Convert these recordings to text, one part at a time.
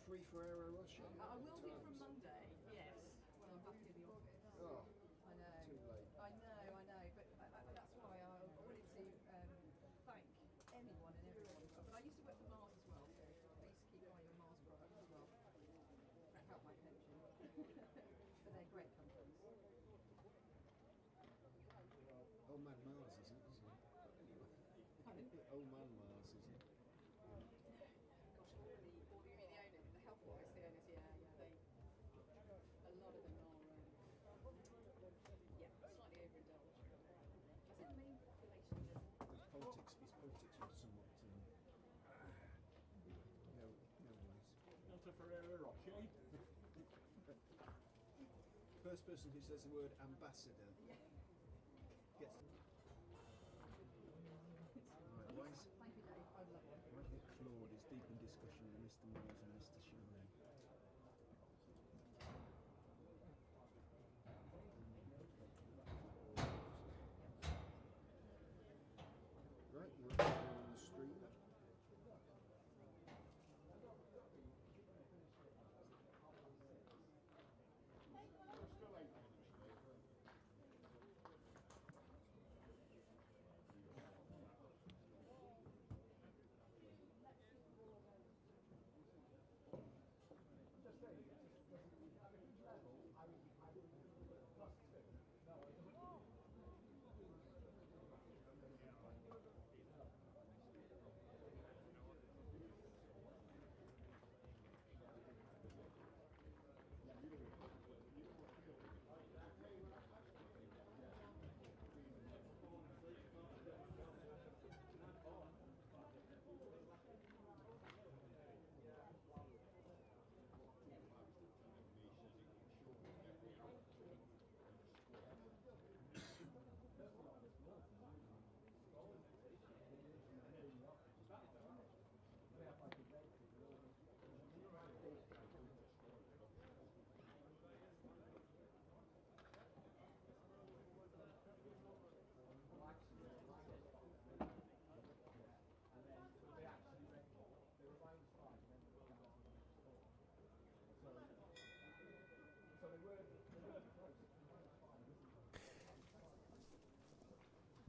free for Aero Rush? I will be from Monday, yes, when I'm back in the office. Oh, I know. too late. I know, but that's why I wanted to thank anyone and everyone. But I used to work for Mars as well. I used to keep buying the Mars products as well. That helped my pension. But they're great companies. Old man Mars, isn't it? Old man Mars, isn't it? Gosh, all the owners, the health-wise, the owners, they, a lot of them are, slightly overindulged. I said the main population is... His politics are somewhat, no ways. Not a Ferrero Rocher. First person who says the word ambassador gets... Right, why is... Thank you, Dave. I love it. Right here, Claude is deep in discussion with Mr. Miles and Mr. Shine. Right, we're on the street.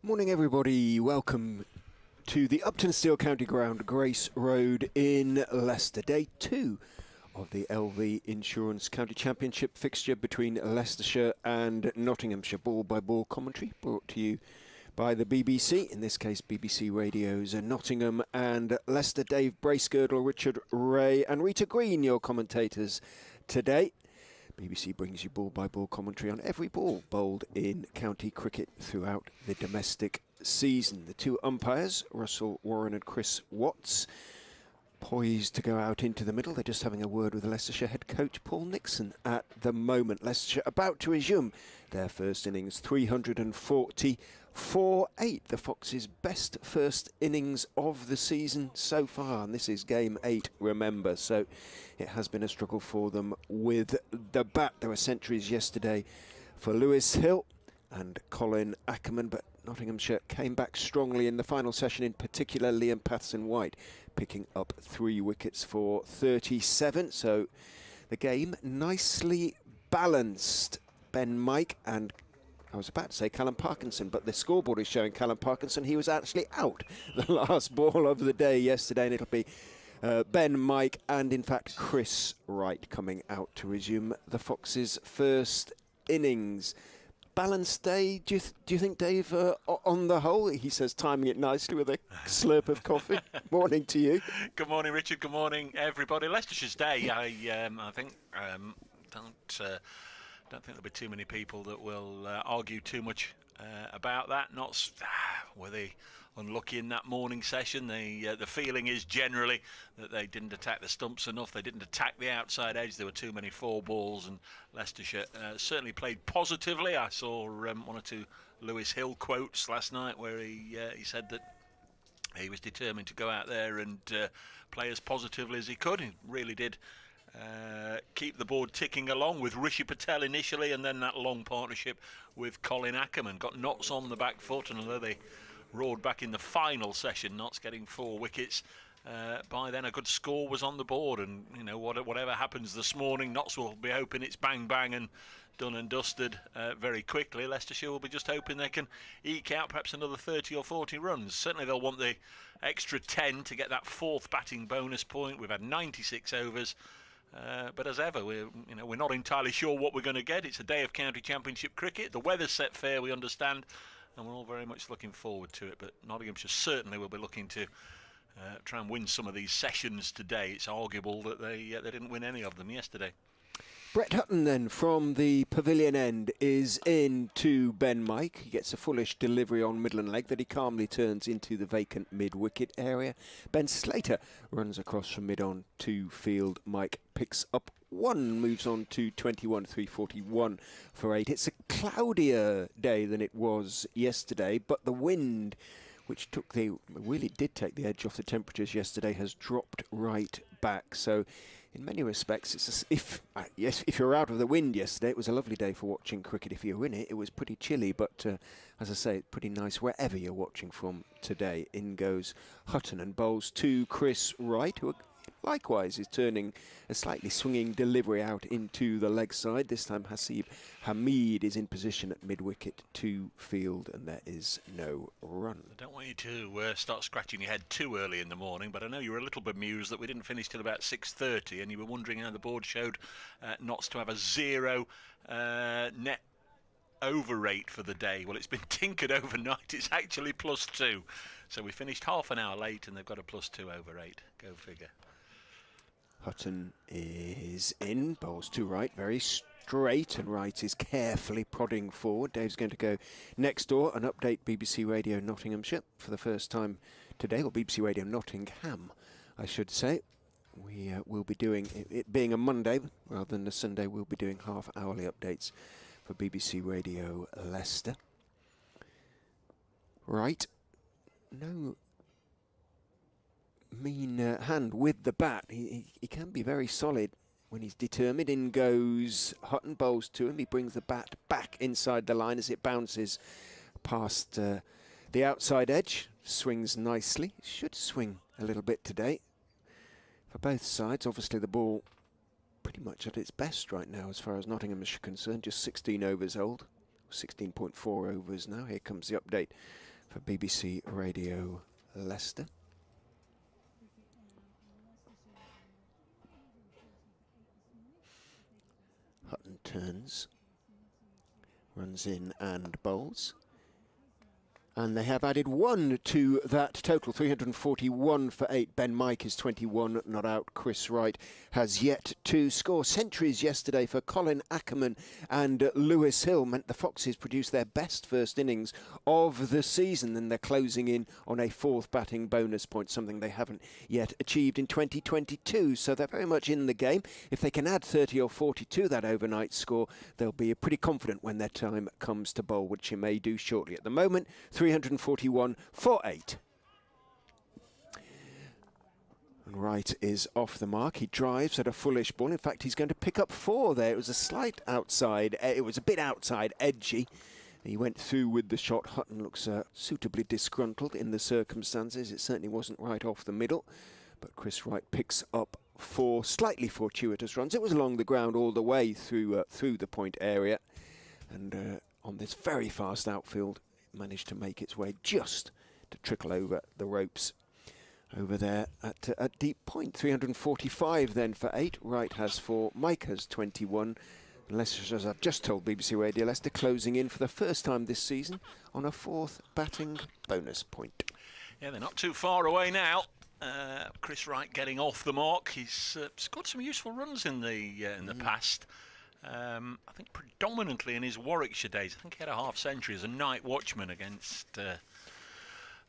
Morning everybody, welcome to the Uptonsteel County Ground, Grace Road in Leicester. Day 2 of the LV Insurance County Championship fixture between Leicestershire and Nottinghamshire. Ball by ball commentary brought to you by the BBC, in this case BBC Radio's Nottingham and Leicester. Dave Bracegirdle, Richard Ray and Rita Green, your commentators today. BBC brings you ball-by-ball commentary on every ball bowled in county cricket throughout the domestic season. The two umpires, Russell Warren and Chris Watts, poised to go out into the middle. They're just having a word with Leicestershire head coach Paul Nixon at the moment. Leicestershire about to resume their first innings, 340 for 8. The Foxes' best first innings of the season so far, and this is game 8, remember, so it has been a struggle for them with the bat. There were centuries yesterday for Lewis Hill and Colin Ackerman, but Nottinghamshire came back strongly in the final session, in particular Liam Patterson-White picking up 3 wickets for 37, so the game nicely balanced. Ben Mike and, I was about to say Callum Parkinson, but the scoreboard is showing Callum Parkinson. He was actually out the last ball of the day yesterday, and it'll be Ben Mike and, in fact, Chris Wright coming out to resume the Foxes' first innings. Balanced day, do you think, Dave, on the whole? He says, timing it nicely with a slurp of coffee. Morning to you. Good morning, Richard. Good morning, everybody. Leicestershire's day, I think, don't think there'll be too many people that will argue too much about that. Not were they unlucky in that morning session. The feeling is generally that they didn't attack the stumps enough. They didn't attack the outside edge. There were too many 4 balls, and Leicestershire certainly played positively. I saw 1 or 2 Lewis Hill quotes last night where he said that he was determined to go out there and play as positively as he could. He really did keep the board ticking along with Rishi Patel initially, and then that long partnership with Colin Ackerman. Got Notts on the back foot, and although they roared back in the final session, Notts getting 4 wickets, by then a good score was on the board, and you know whatever happens this morning, Notts will be hoping it's bang bang and done and dusted very quickly. Leicestershire will be just hoping they can eke out perhaps another 30 or 40 runs. Certainly they'll want the extra 10 to get that 4th batting bonus point. We've had 96 overs. But as ever, we're not entirely sure what we're going to get. It's a day of county championship cricket. The weather's set fair, we understand, and we're all very much looking forward to it. But Nottinghamshire certainly will be looking to try and win some of these sessions today. It's arguable that they didn't win any of them yesterday. Brett Hutton then from the pavilion end is in to Ben Mike. He gets a fullish delivery on middle and leg that he calmly turns into the vacant mid-wicket area. Ben Slater runs across from mid-on to field. Mike picks up 1, moves on to 21, 341 for 8. It's a cloudier day than it was yesterday, but the wind, which really did take the edge off the temperatures yesterday, has dropped right back. So in many respects, if you're out of the wind yesterday, it was a lovely day for watching cricket. If you're in it, it was pretty chilly, but as I say, pretty nice wherever you're watching from today. In goes Hutton and bowls to Chris Wright, who likewise is turning a slightly swinging delivery out into the leg side. This time Hasib Hamid is in position at mid-wicket to field, and there is no run. I don't want you to start scratching your head too early in the morning, but I know you were a little bemused that we didn't finish till about 6:30, and you were wondering how the board showed Notts to have a 0 net over rate for the day. Well, it's been tinkered overnight. It's actually +2. So we finished half an hour late, and they've got a +2 over 8. Go figure. Hutton is in, bowls to Wright, very straight, and Wright is carefully prodding forward. Dave's going to go next door and update BBC Radio Nottinghamshire for the first time today, or BBC Radio Nottingham, I should say. We will be doing, it being a Monday rather than a Sunday, we'll be doing half-hourly updates for BBC Radio Leicester. Right, no mean hand with the bat. He can be very solid when he's determined. In goes Hutton, bowls to him. He brings the bat back inside the line as it bounces past the outside edge. Swings nicely. Should swing a little bit today for both sides. Obviously the ball pretty much at its best right now as far as Nottinghamshire is concerned. Just 16 overs old. 16.4 overs now. Here comes the update for BBC Radio Leicester. Hutton turns, runs in and bowls. And they have added 1 to that total, 341 for 8. Ben Mike is 21, not out. Chris Wright has yet to score. Centuries yesterday for Colin Ackerman and Lewis Hill meant the Foxes produced their best first innings of the season, and they're closing in on a 4th batting bonus point, something they haven't yet achieved in 2022. So they're very much in the game. If they can add 30 or 40 to that overnight score, they'll be pretty confident when their time comes to bowl, which they may do shortly. At the moment, 341 for 8. And Wright is off the mark. He drives at a fullish ball. In fact, he's going to pick up 4 there. It was a slight outside. It was a bit outside edgy. He went through with the shot. Hutton looks suitably disgruntled in the circumstances. It certainly wasn't right off the middle. But Chris Wright picks up 4 slightly fortuitous runs. It was along the ground all the way through the point area. And on this very fast outfield, managed to make its way just to trickle over the ropes over there at deep point. 345 then for 8. Wright has 4. Mike has 21. Leicester, as I've just told BBC Radio Leicester, closing in for the first time this season on a 4th batting bonus point. Yeah, they're not too far away now. Chris Wright getting off the mark. He's scored some useful runs in the past. I think predominantly in his Warwickshire days. I think he had a half-century as a night watchman against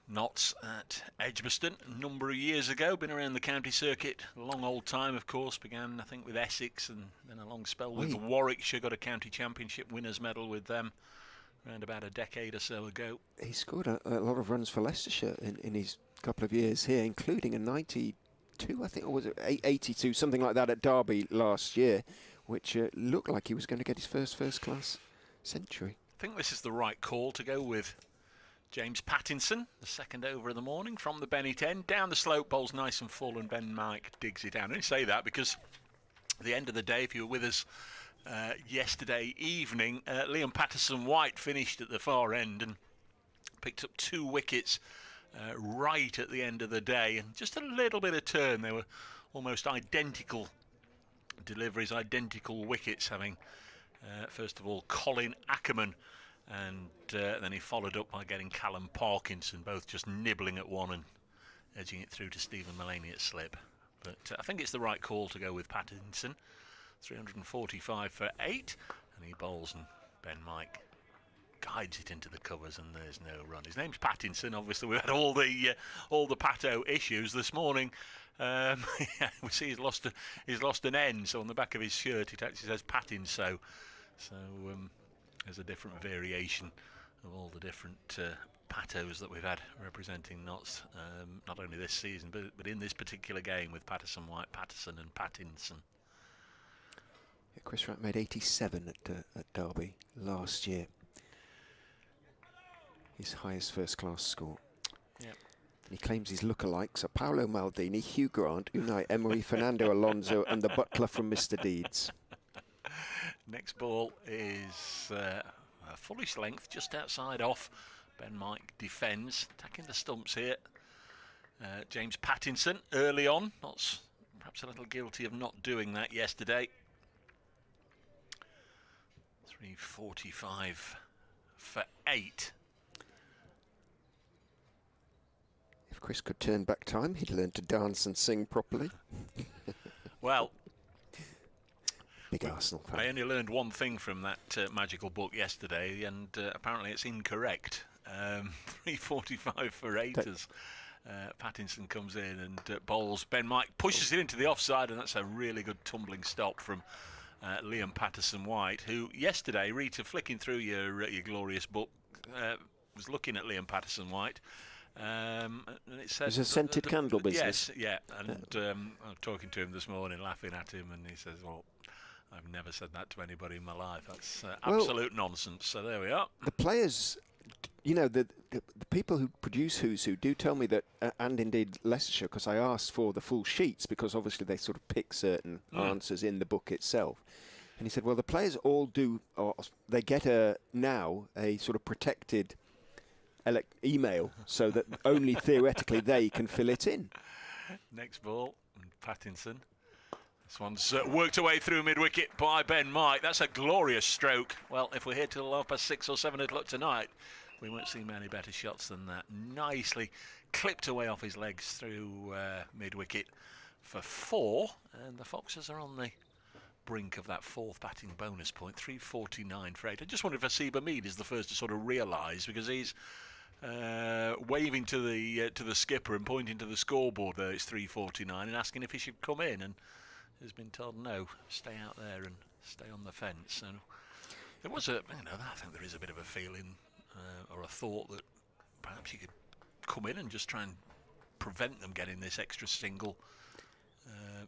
Notts at Edgbaston a number of years ago. Been around the county circuit a long old time, of course. Began, I think, with Essex and then a long spell with Warwickshire. Got a county championship winners medal with them around about a decade or so ago. He scored a lot of runs for Leicestershire in his couple of years here, including a 92, I think, or was it 82, something like that at Derby last year, which looked like he was going to get his first class century. I think this is the right call to go with James Pattinson, the second over of the morning from the Bennett end. Down the slope, bowls nice and full, and Ben Mike digs it down. I only say that because at the end of the day, if you were with us yesterday evening, Liam Patterson-White finished at the far end and picked up 2 wickets right at the end of the day, and just a little bit of turn. They were almost identical deliveries, identical wickets, having first of all Colin Ackerman, and then he followed up by getting Callum Parkinson, both just nibbling at one and edging it through to Stephen Mullaney at slip. But I think it's the right call to go with Pattinson. 345 for 8, and he bowls, and Ben Mike guides it into the covers, and there's no run. His name's Pattinson. Obviously, we had all the Pato issues this morning. We see he's lost an N, so on the back of his shirt it actually says Pattinson. So there's a different variation of all the different Patos that we've had representing Notts, not only this season but in this particular game with Patterson-White, Patterson and Pattinson. Yeah, Chris Wright made 87 at Derby last year. His highest first-class score. Yeah. He claims his lookalikes are Paolo Maldini, Hugh Grant, Unai Emery, Fernando Alonso and the butler from Mr. Deeds. Next ball is a fullish length, just outside off. Ben Mike defends, attacking the stumps here. James Pattinson early on, perhaps a little guilty of not doing that yesterday. 345 for 8. If Chris could turn back time, he'd learn to dance and sing properly. Well, big Arsenal fan. I only learned one thing from that magical book yesterday, and apparently it's incorrect. 345 for 8 as Pattinson comes in and bowls. Ben Mike pushes it into the offside, and that's a really good tumbling stop from Liam Patterson-White, who yesterday, Rita, flicking through your glorious book, was looking at Liam Patterson-White. And it said, it's a scented candle business. Yes, yeah. And I'm talking to him this morning, laughing at him, and he says, well, I've never said that to anybody in my life. That's absolute nonsense. So there we are. The players, you know, the people who produce Who's Who do tell me that, and indeed Leicestershire, because I asked for the full sheets, because obviously they sort of pick certain answers in the book itself. And he said, well, the players all do, or they get now a sort of protected email so that only theoretically they can fill it in. Next ball, Pattinson. This one's worked away through mid-wicket by Ben Mike. That's a glorious stroke. Well, if we're here till 6:30 or 7 o'clock tonight, we won't see many better shots than that. Nicely clipped away off his legs through mid-wicket for 4, and the Foxes are on the brink of that 4th batting bonus point. 349 for 8. I just wonder if Asiba Mead is the first to sort of realise, because he's waving to the skipper and pointing to the scoreboard there. It's 349 and asking if he should come in, and has been told no, stay out there and stay on the fence. And there was I think there is a bit of a feeling or a thought that perhaps he could come in and just try and prevent them getting this extra single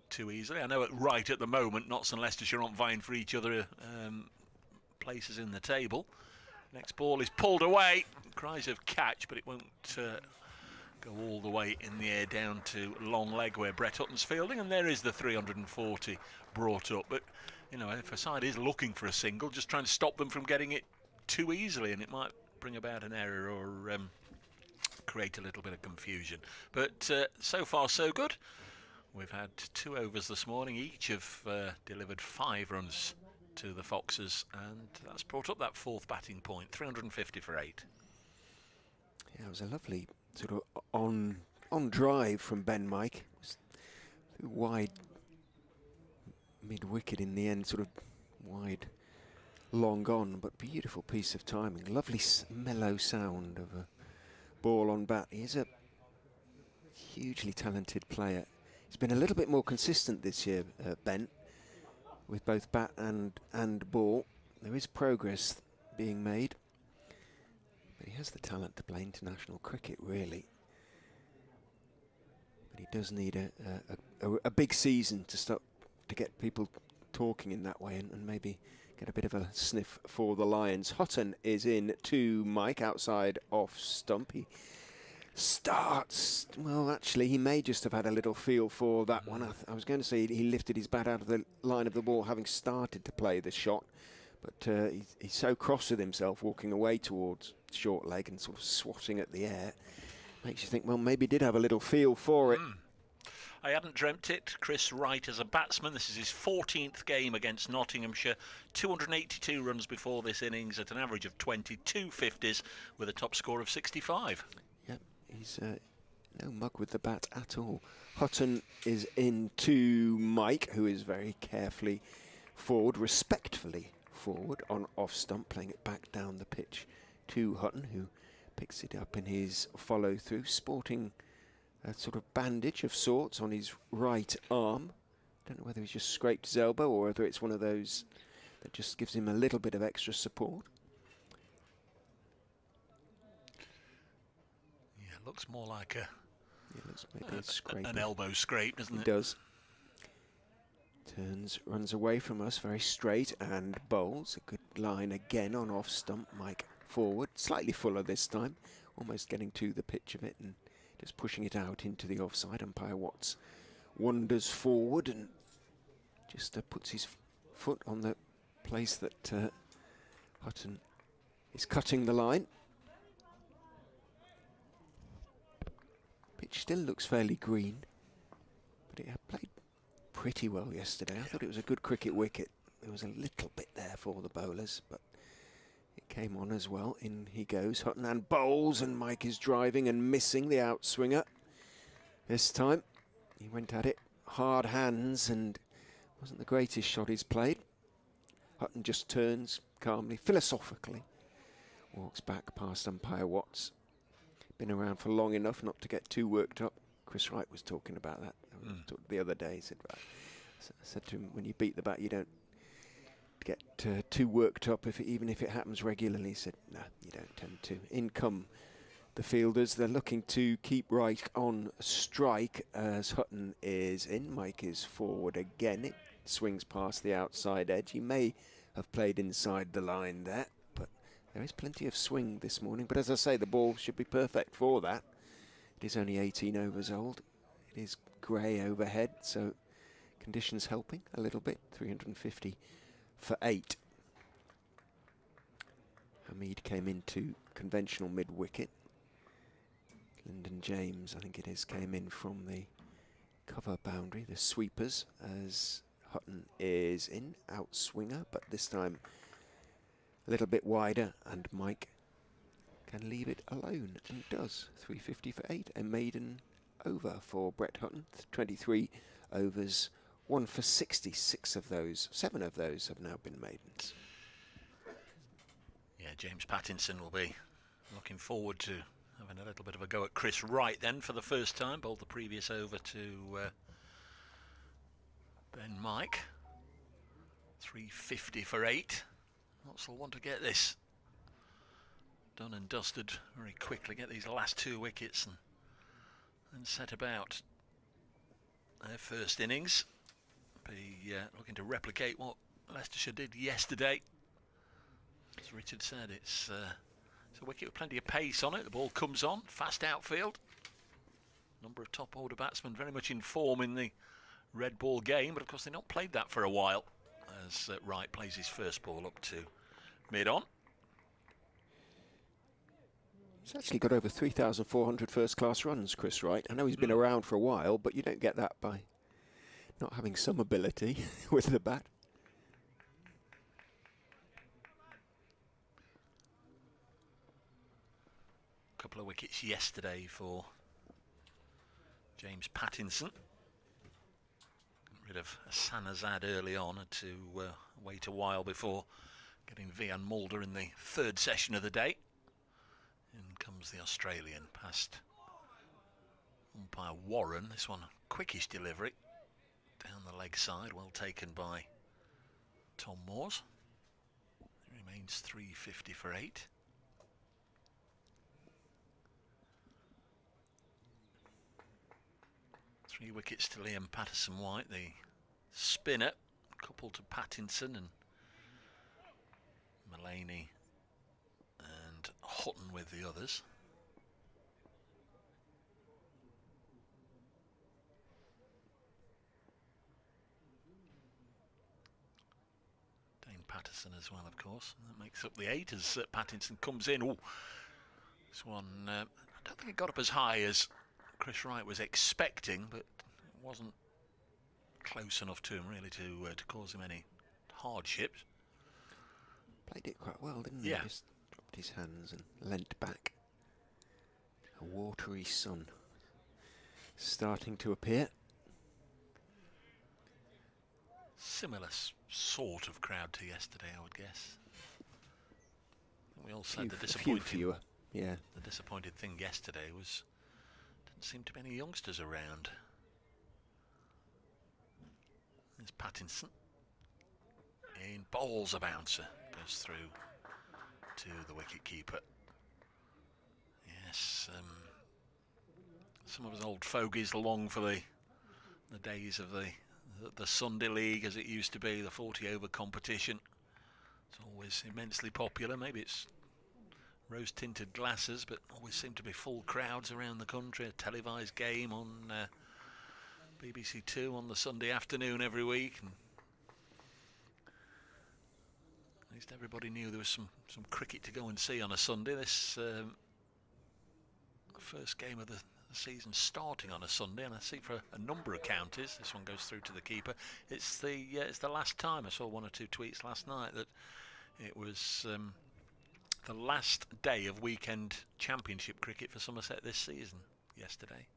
too easily. I know right at the moment Notts and Leicestershire aren't vying for each other places in the table. Next ball is pulled away, cries of catch, but it won't go all the way in the air down to long leg where Brett Hutton's fielding, and there is the 340 brought up. But you know, if a side is looking for a single, just trying to stop them from getting it too easily, and it might bring about an error or create a little bit of confusion. But so far so good. We've had 2 overs this morning. Each have delivered 5 runs to the Foxes, and that's brought up that 4th batting point. 350 for 8. Yeah, it was a lovely sort of on drive from Ben Mike. Wide mid-wicket in the end, sort of wide, long on, but beautiful piece of timing. Lovely mellow sound of a ball on bat. He is a hugely talented player. He's been a little bit more consistent this year, Ben, with both bat and ball. There is progress being made, but he has the talent to play international cricket, really. But he does need a big season to get people talking in that way, and maybe get a bit of a sniff for the Lions. Hutton is in to Mike outside off stump. He starts, well, actually, he may just have had a little feel for that one. I was going to say he lifted his bat out of the line of the ball, having started to play the shot, but he's so cross with himself, walking away towards short leg and sort of swatting at the air. Makes you think, well, maybe he did have a little feel for it. I hadn't dreamt it. Chris Wright as a batsman. This is his 14th game against Nottinghamshire. 282 runs before this innings at an average of 22 50s with a top score of 65. Yep, he's no mug with the bat at all. Hutton is in to Mike, who is very carefully forward, respectfully forward on off stump, playing it back down the pitch to Hutton, who picks it up in his follow through, sporting a sort of bandage of sorts on his right arm. Don't know whether he's just scraped his elbow or whether it's one of those that just gives him a little bit of extra support. Yeah, it looks more like Maybe a scrape. An elbow scrape, doesn't it? It does. Turns, runs away from us very straight and bowls. A good line again on off stump. Mike forward, slightly fuller this time, almost getting to the pitch of it and just pushing it out into the offside. Umpire Watts wanders forward and just puts his foot on the place that Hutton is cutting the line. Pitch still looks fairly green, but it played pretty well yesterday. I thought it was a good cricket wicket. There was a little bit there for the bowlers, but it came on as well. In he goes, Hutton, and bowls, and Mike is driving and missing the outswinger. This time he went at it hard hands and wasn't the greatest shot he's played. Hutton just turns calmly, philosophically, walks back past umpire Watts. Been around for long enough not to get too worked up. Chris Wright was talking about that the other day. He said, right. I said to him, when you beat the bat, you don't get too worked up, even if it happens regularly. He said, no, you don't tend to. In come the fielders. They're looking to keep Wright on strike as Hutton is in. Mike is forward again. It swings past the outside edge. He may have played inside the line there, but there is plenty of swing this morning. But as I say, the ball should be perfect for that. It is only 18 overs old. It is grey overhead, so conditions helping a little bit. 350 for 8. Hamid came into conventional mid-wicket. Lyndon James, I think it is, came in from the cover boundary, the sweepers, as Hutton is in, outswinger, but this time a little bit wider, and Mike can leave it alone, and does. 350 for 8, a maiden over for Brett Hutton. 23 overs, 1 for 60. 7 of those have now been maidens. Yeah, James Pattinson will be looking forward to having a little bit of a go at Chris Wright then for the first time. Bowled the previous over to Ben Mike. 350 for 8. Lots will want to get this done and dusted very quickly, get these last 2 wickets and set about their first innings. Be looking to replicate what Leicestershire did yesterday. As Richard said, it's a wicket with plenty of pace on it. The ball comes on, fast outfield. Number of top order batsmen very much in form in the red ball game, but of course they've not played that for a while, as Wright plays his first ball up to mid-on. He's actually got over 3,400 first-class runs, Chris Wright. I know he's been around for a while, but you don't get that by not having some ability with the bat. A couple of wickets yesterday for James Pattinson. Got rid of Sanazad early on, had to wait a while before getting Vian Mulder in the 3rd session of the day. In comes the Australian past umpire Warren. This one, quickish delivery down the leg side, well taken by Tom Moores. It remains 350 for 8. Three wickets to Liam Patterson-White, the spinner, coupled to Pattinson, and Mullaney and Hutton with the others. Dane Patterson as well, of course. That makes up the 8 as Pattinson comes in. Ooh, this one, I don't think it got up as high as Chris Wright was expecting, but it wasn't close enough to him really to cause him any hardships. Played it quite well, didn't he? Yeah. Just dropped his hands and leant back. A watery sun starting to appear. Similar sort of crowd to yesterday, I would guess. We all said the disappointing, fewer. Yeah. The disappointing thing yesterday was didn't seem to be any youngsters around. There's Pattinson. In bowls a bouncer, goes through to the wicket keeper. Yes, some of his old fogies long for the days of the Sunday League, as it used to be, the 40-over competition. It's always immensely popular. Maybe it's rose-tinted glasses, but always seem to be full crowds around the country. A televised game on BBC Two on the Sunday afternoon every week. And at least everybody knew there was some cricket to go and see on a Sunday. This first game of the season starting on a Sunday, and I see for a number of counties, this one goes through to the keeper. It's the last time. I saw one or two tweets last night that it was the last day of weekend championship cricket for Somerset this season yesterday,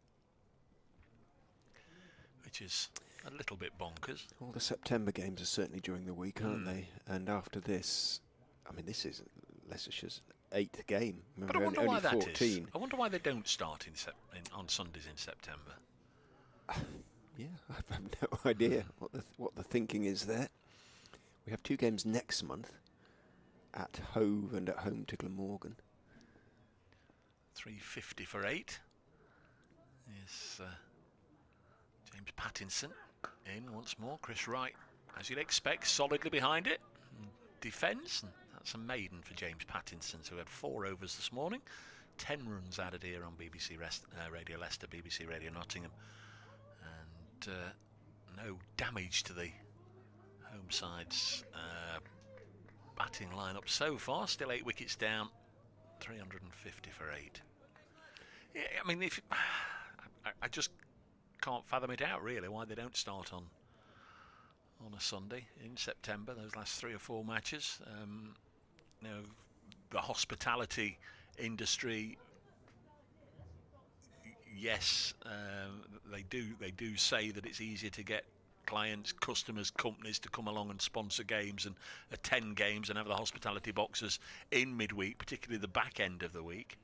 which is a little bit bonkers. All the September games are certainly during the week, aren't they? And after this, I mean, this is Leicestershire's 8th game. But I wonder why that 14. is. I wonder why they don't start on Sundays in September. Yeah, I have no idea what the thinking is there. We have 2 games next month, at Hove and at home to Glamorgan. 350 for 8 is James Pattinson in once more. Chris Wright, as you'd expect, solidly behind it. Defence, and that's a maiden for James Pattinson, who had 4 overs this morning. 10 runs added here on BBC Radio Leicester, BBC Radio Nottingham, and no damage to the home side's batting lineup so far. Still 8 wickets down, 350 for 8. Yeah, I mean, I just can't fathom it out really why they don't start on a Sunday in September. Those last 3 or 4 matches. You know, the hospitality industry. Yes, they do say that it's easier to get clients, customers, companies to come along and sponsor games and attend games and have the hospitality boxes in midweek, particularly the back end of the week.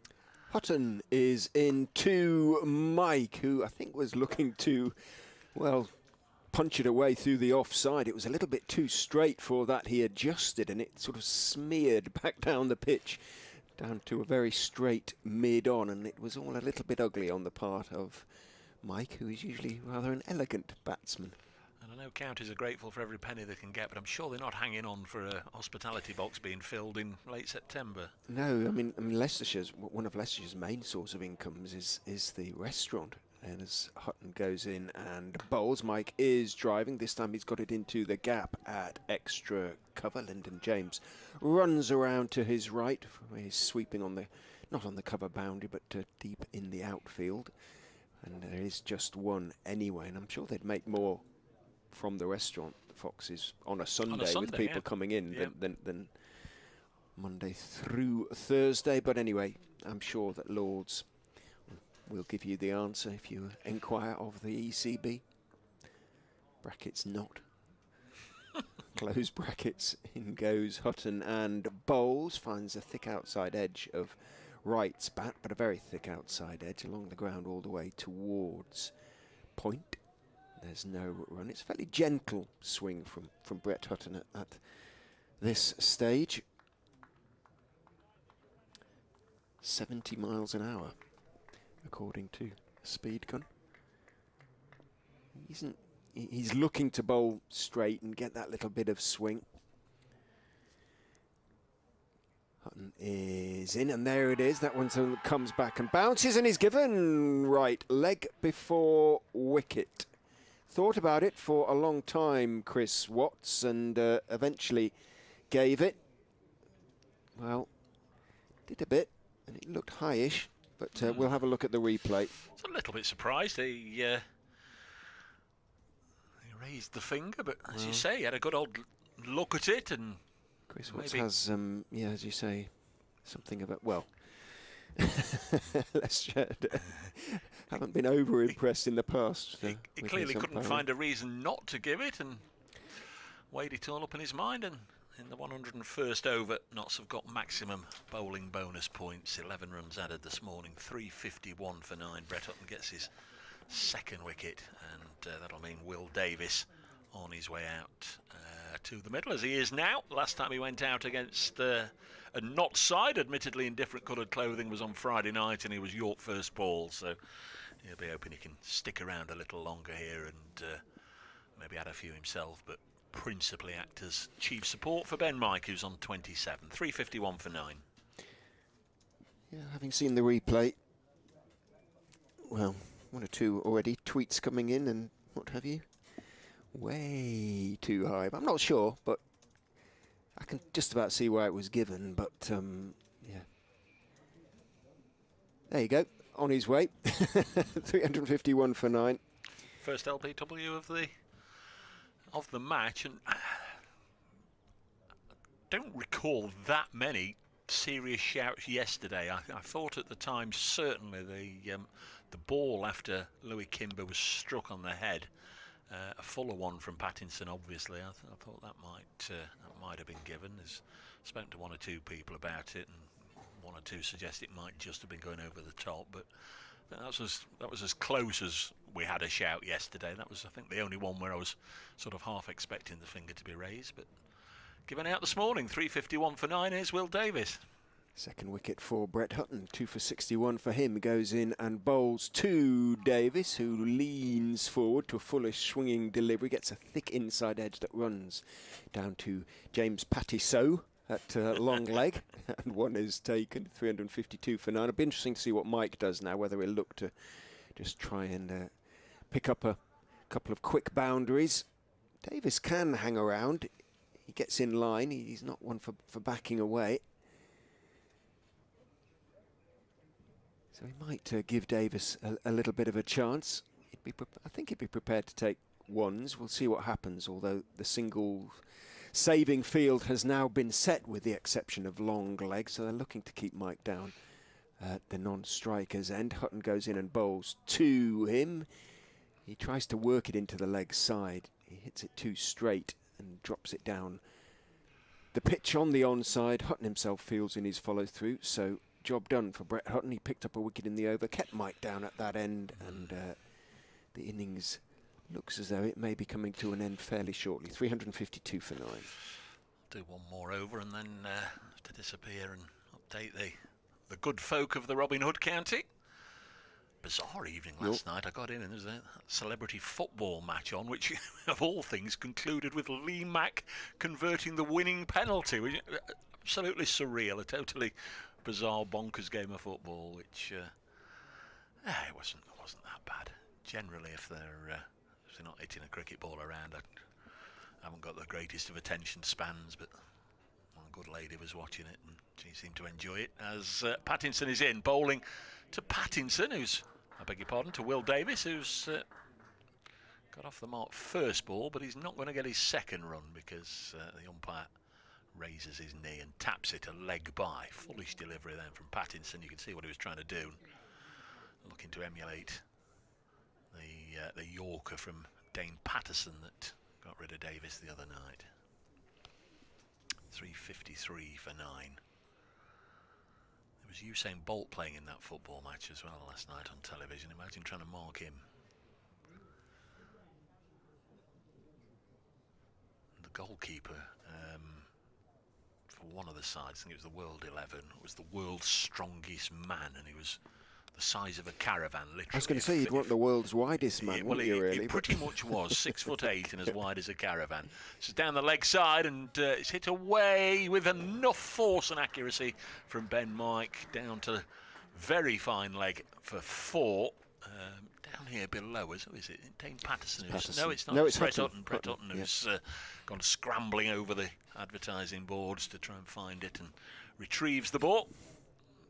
Hutton is in to Mike, who I think was looking to, well, punch it away through the offside. It was a little bit too straight for that. He adjusted and it sort of smeared back down the pitch, down to a very straight mid-on, and it was all a little bit ugly on the part of Mike, who is usually rather an elegant batsman. And I know counties are grateful for every penny they can get, but I'm sure they're not hanging on for a hospitality box being filled in late September. No, I mean one of Leicestershire's main source of incomes is the restaurant. And as Hutton goes in and bowls, Mike is driving. This time he's got it into the gap at extra cover. Lyndon James runs around to his right. He's sweeping not on the cover boundary, but deep in the outfield. And there is just one anyway, and I'm sure they'd make more from the restaurant, the Foxes, on a Sunday with people coming in than Monday through Thursday. But anyway, I'm sure that Lords will give you the answer if you inquire of the ECB. Brackets not. Close brackets. In goes Hutton and bowls. Finds a thick outside edge of Wright's bat, but a very thick outside edge along the ground all the way towards point. There's no run. It's a fairly gentle swing from Brett Hutton at this stage. 70 miles an hour, according to a speed gun. He's looking to bowl straight and get that little bit of swing. Hutton is in, and there it is. That one comes back and bounces and is given right leg before wicket. Thought about it for a long time, Chris Watts, and eventually gave it. Well, did a bit, and it looked highish, but we'll have a look at the replay. I was a little bit surprised. He raised the finger, but as you say, he had a good old look at it, and Chris Watts has, yeah, as you say, something about, well, Leicestershire haven't been over impressed in the past. He clearly couldn't find a reason not to give it, and weighed it all up in his mind. And in the 101st over, Notts have got maximum bowling bonus points. 11 runs added this morning, 351 for 9. Brett Hutton gets his second wicket, and that'll mean Will Davis on his way out to the middle, as he is now. Last time he went out against a Notts side, admittedly in different coloured clothing, was on Friday night, and he was York first ball, so he'll be hoping he can stick around a little longer here and maybe add a few himself, but principally act as chief support for Ben Mike, who's on 27. 351 for 9. Yeah, having seen the replay, well, one or two already tweets coming in and what have you. Way too high. I'm not sure, but I can just about see why it was given. But yeah, there you go, on his way. 351 for 9. First LBW of the match, and I don't recall that many serious shouts yesterday. I thought at the time certainly the ball after Louis Kimber was struck on the head, a fuller one from Pattinson, obviously. I thought that might have been given. There's spoken to one or two people about it, and one or two suggest it might just have been going over the top, but that was as close as we had a shout yesterday. That was, I think, the only one where I was sort of half expecting the finger to be raised, but given out this morning. 351 for 9. Here's Will Davis. Second wicket for Brett Hutton, 2 for 61 for him. Goes in and bowls to Davis, who leans forward to a fullish swinging delivery, gets a thick inside edge that runs down to James Pattiso at long leg, and one is taken. 352 for 9. It'll be interesting to see what Mike does now, whether he'll look to just try and pick up a couple of quick boundaries. Davis can hang around. He gets in line. He's not one for backing away. So he might give Davis a little bit of a chance. I think he'd be prepared to take ones. We'll see what happens, although the single saving field has now been set with the exception of long leg, so they're looking to keep Mike down at the non-striker's end. Hutton goes in and bowls to him. He tries to work it into the leg side. He hits it too straight and drops it down the pitch on the onside. Hutton himself feels in his follow-through, so job done for Brett Hutton. He picked up a wicket in the over, kept Mike down at that end, and the innings looks as though it may be coming to an end fairly shortly. 352 for 9. Do one more over and then have to disappear and update the good folk of the Robin Hood County. Bizarre evening last night. I got in and there was a celebrity football match on, which of all things concluded with Lee Mack converting the winning penalty, which absolutely surreal, a totally bizarre, bonkers game of football, which it wasn't that bad. Generally, if they're not hitting a cricket ball around, I haven't got the greatest of attention spans, but one good lady was watching it and she seemed to enjoy it. As Pattinson is in, bowling to Pattinson, who's, I beg your pardon, to Will Davis, who's got off the mark first ball, but he's not going to get his second run because the umpire raises his knee and taps it a leg by. Foolish delivery then from Pattinson. You can see what he was trying to do, looking to emulate the Yorker from Dane Patterson that got rid of Davis the other night. 353 for 9. There was Usain Bolt playing in that football match as well last night on television. Imagine trying to mark him. The goalkeeper for one of the sides, I think it was the World 11, was the world's strongest man, and he was the size of a caravan, literally. I was going to say, you'd want the world's widest man, wouldn't you, really? It pretty much was, 6'8" and as wide as a caravan. So down the leg side, and it's hit away with enough force and accuracy from Ben Mike, down to very fine leg for 4. Down here below us, who is it? Dane Patterson. No, it's not. No, it's Brett Hutton. Hutton, who's gone scrambling over the advertising boards to try and find it, and retrieves the ball.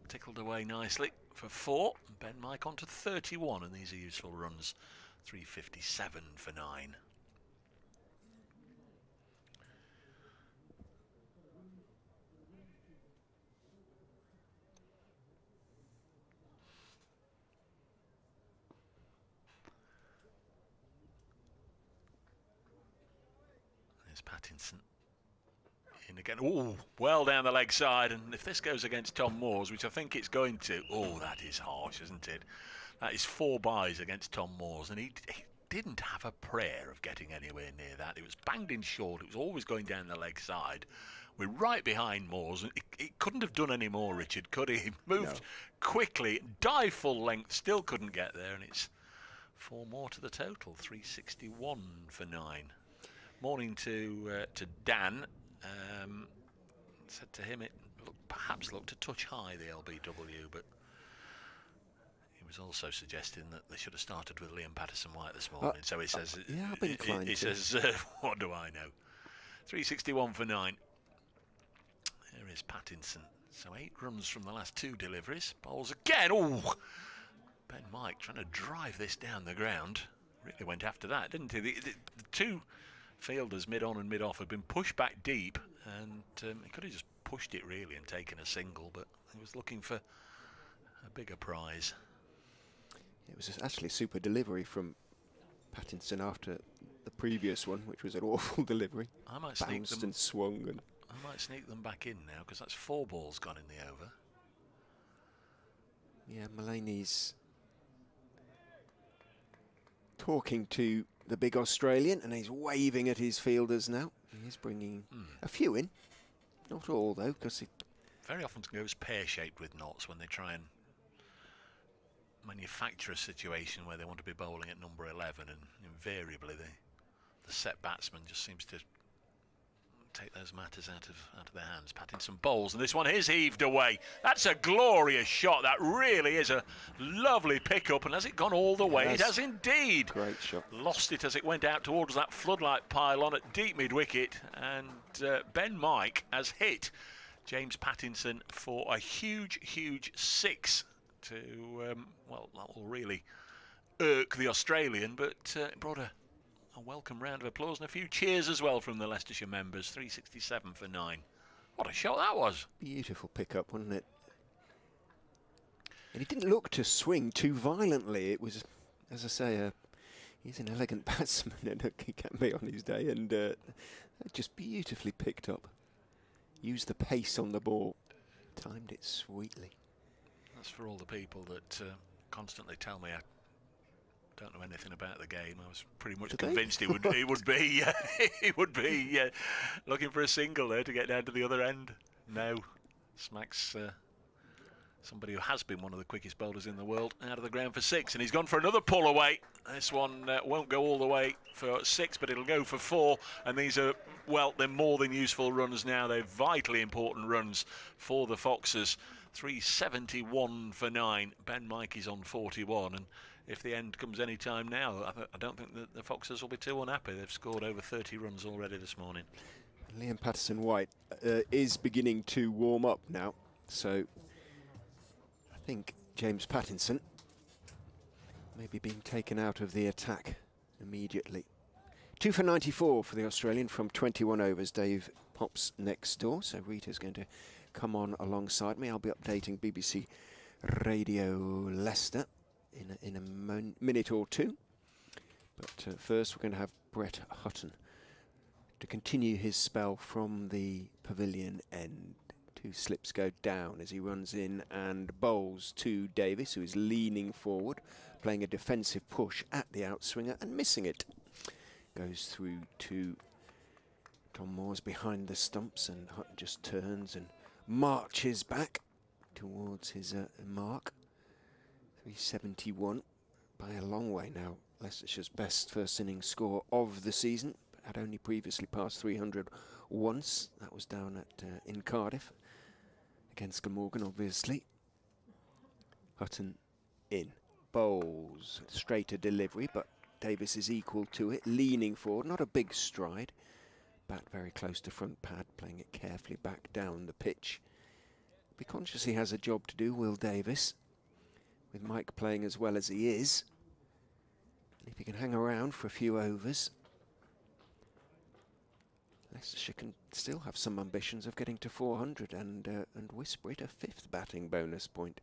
Tickled away nicely for 4. Ben Mike on to 31, and these are useful runs. 357 for 9. There's Pattinson. In again. Oh, well down the leg side, and if this goes against Tom Moores, which I think it's going to, oh, that is harsh, isn't it? That is 4 byes against Tom Moores, and he didn't have a prayer of getting anywhere near that. It was banged in short. It was always going down the leg side. We're right behind Moores, and he couldn't have done any more, Richard, could he? He moved quickly, dived full length, still couldn't get there, and it's 4 more to the total. 361 for 9. Morning to Dan. Said to him it perhaps looked a touch high, the LBW, but he was also suggesting that they should have started with Liam Patterson-White this morning. So he says, yeah, I've been inclined he to. says, what do I know? 361 for 9. Here is Pattinson. So 8 runs from the last 2 deliveries. Bowls again. Oh, Ben Mike trying to drive this down the ground. Really went after that, didn't he? The 2 fielders mid-on and mid-off had been pushed back deep, and he could have just pushed it really and taken a single, but he was looking for a bigger prize. It was actually a super delivery from Pattinson after the previous one, which was an awful delivery. I might sneak Bounced them. and swung. And I might sneak them back in now, because that's 4 balls gone in the over. yeah, Mulaney's talking to the big Australian, and he's waving at his fielders now. He's bringing a few in. Not all, though, because it Very often goes pear-shaped with knots when they try and manufacture a situation where they want to be bowling at number 11, and invariably the set batsman just seems to take those matters out of their hands. Pattinson bowls, and this one is heaved away. That's a glorious shot. That really is a lovely pickup, and has it gone all the way? It has indeed. Great shot. Lost it as it went out towards that floodlight pylon at deep mid-wicket, and Ben Mike has hit James Pattinson for a huge, huge 6 to, well, that will really irk the Australian, but it brought a welcome round of applause and a few cheers as well from the Leicestershire members. 367 for 9. What a shot that was. Beautiful pickup, wasn't it? And he didn't look to swing too violently. It was, as I say, he's an elegant batsman, and he can be on his day, and just beautifully picked up. Used the pace on the ball. Timed it sweetly. That's for all the people that constantly tell me I don't know anything about the game. I was pretty much convinced he would be looking for a single there to get down to the other end. No, smacks somebody who has been one of the quickest bowlers in the world out of the ground for 6, and he's gone for another pull away. This one won't go all the way for 6, but it'll go for 4, and these are, well, they're more than useful runs now. They're vitally important runs for the Foxes. 371 for 9. Ben Mike is on 41, and if the end comes any time now, I don't think that the Foxes will be too unhappy. They've scored over 30 runs already this morning. Liam Patterson-White is beginning to warm up now, so I think James Pattinson may be being taken out of the attack immediately. 2 for 94 for the Australian from 21 overs. Dave pops next door, so Rita's going to come on alongside me. I'll be updating BBC Radio Leicester in a minute or two. But first we're going to have Brett Hutton to continue his spell from the pavilion end. 2 slips go down as he runs in and bowls to Davis, who is leaning forward, playing a defensive push at the outswinger and missing it. Goes through to Tom Moores behind the stumps, and Hutton just turns and marches back towards his mark. 371 by a long way now. Leicestershire's best first innings score of the season. Had only previously passed 300 once. That was down at in Cardiff against Glamorgan, obviously. Hutton in. Bowls. Straighter delivery, but Davis is equal to it. Leaning forward, not a big stride. Bat very close to front pad, playing it carefully back down the pitch. Be conscious he has a job to do, Will Davis, with Mike playing as well as he is. And if he can hang around for a few overs, Leicestershire can still have some ambitions of getting to 400 and whisper it a 5th batting bonus point.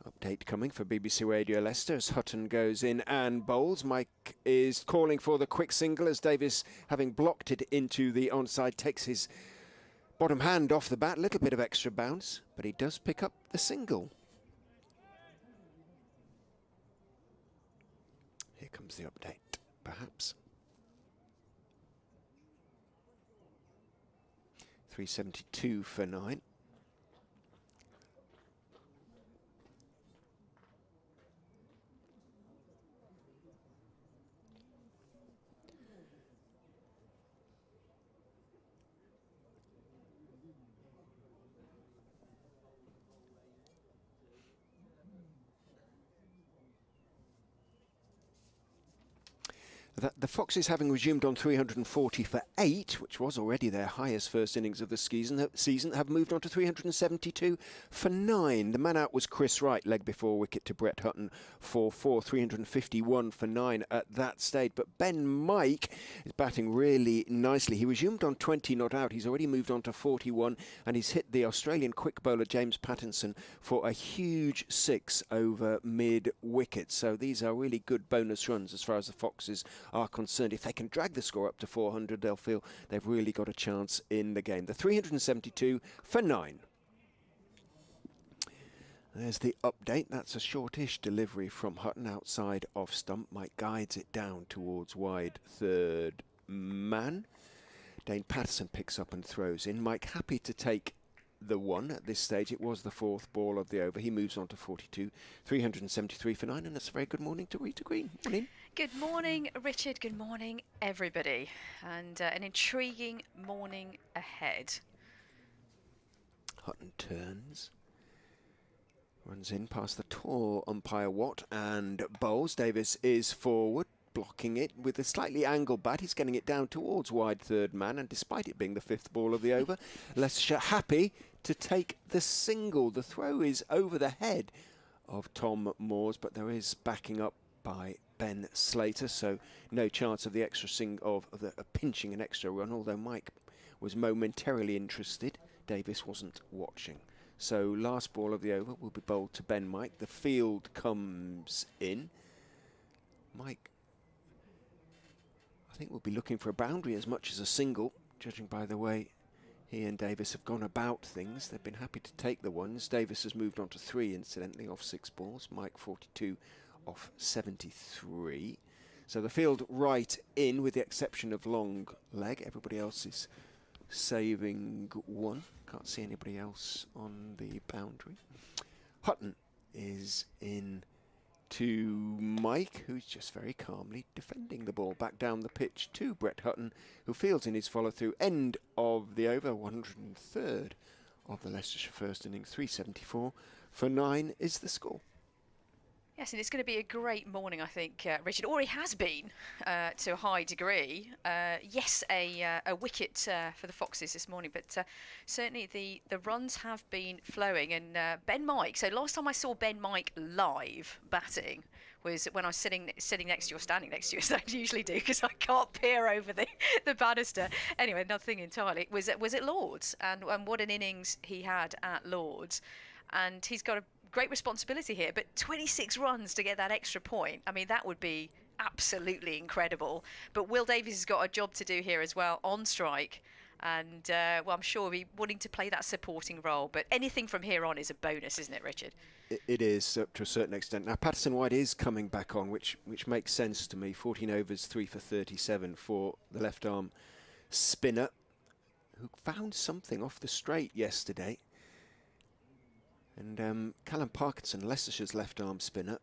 Update coming for BBC Radio Leicester as Hutton goes in and bowls. Mike is calling for the quick single as Davis, having blocked it into the onside, takes his bottom hand off the bat. A little bit of extra bounce, but he does pick up the single. Here comes the update, perhaps. 372 for 9. The Foxes, having resumed on 340 for 8, which was already their highest first innings of the season, have moved on to 372 for 9. The man out was Chris Wright, leg before wicket to Brett Hutton for 4, 351 for 9 at that stage. But Ben Mike is batting really nicely. He resumed on 20 not out. He's already moved on to 41, and he's hit the Australian quick bowler James Pattinson for a huge 6 over mid-wicket. So these are really good bonus runs as far as the Foxes are concerned. If they can drag the score up to 400, they'll feel they've really got a chance in the game. The 372 for 9. There's the update. That's a shortish delivery from Hutton outside off stump. Mike guides it down towards wide third man. Dane Patterson picks up and throws in. Mike happy to take the one at this stage. It was the 4th ball of the over. He moves on to 42, 373 for 9, and it's a very good morning to Rita Green. Morning. Good morning, Richard. Good morning, everybody. And an intriguing morning ahead. Hutton turns. Runs in past the tall umpire Watt and bowls. Davis is forward, blocking it with a slightly angled bat. He's getting it down towards wide third man, and despite it being the 5th ball of the over, Leicestershire happy to take the single. The throw is over the head of Tom Moores, but there is backing up by Ben Slater, so no chance of the extra pinching an extra run, although Mike was momentarily interested. Davis wasn't watching. So last ball of the over will be bowled to Ben Mike. The field comes in. Mike, I think we'll be looking for a boundary as much as a single, judging by the way he and Davis have gone about things. They've been happy to take the ones. Davis has moved on to 3, incidentally, off 6 balls. Mike 42 off 73. So the field right in, with the exception of long leg. Everybody else is saving one. Can't see anybody else on the boundary. Hutton is in to Mike, who's just very calmly defending the ball back down the pitch to Brett Hutton, who fields in his follow-through. End of the over, 103rd of the Leicestershire first innings, 374 for 9 is the score. Yes, and it's going to be a great morning, I think, Richard. Or it has been to a high degree. Yes, a wicket for the Foxes this morning, but certainly the runs have been flowing. And Ben Mike, so last time I saw Ben Mike live batting was when I was sitting next to you or standing next to you, as I usually do, because I can't peer over the banister. Anyway, nothing entirely. Was at Lords, and what an innings he had at Lords. And he's got a great responsibility here, but 26 runs to get that extra point. I mean, that would be absolutely incredible. But Will Davies has got a job to do here as well on strike. And, well, I'm sure he'll be wanting to play that supporting role. But anything from here on is a bonus, isn't it, Richard? It is, to a certain extent. Now, Patterson White is coming back on, which makes sense to me. 14 overs, 3 for 37 for the left-arm spinner, who found something off the straight yesterday. And Callum Parkinson, Leicestershire's left-arm spinner,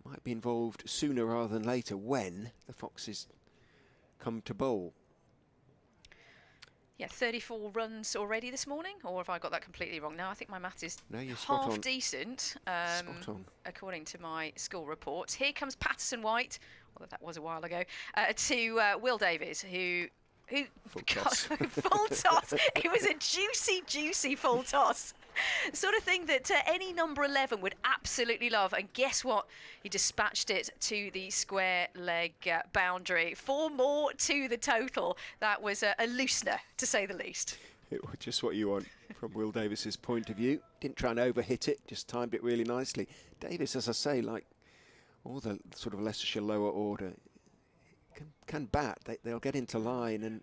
might be involved sooner rather than later when the Foxes come to bowl. Yeah, 34 runs already this morning, or have I got that completely wrong? No, I think my math is No, you're spot half on. decent, Spot on. according to my school reports. Here comes Patterson White, although that was a while ago, to Will Davies, who Full toss. full toss. It was a juicy full toss. Sort of thing that any number 11 would absolutely love. And guess what? He dispatched it to the square leg boundary. 4 more to the total. That was a loosener, to say the least. It was just what you want from Will Davis's point of view. Didn't try and overhit it, just timed it really nicely. Davis, as I say, like all the sort of Leicestershire lower order, can bat. They'll get into line and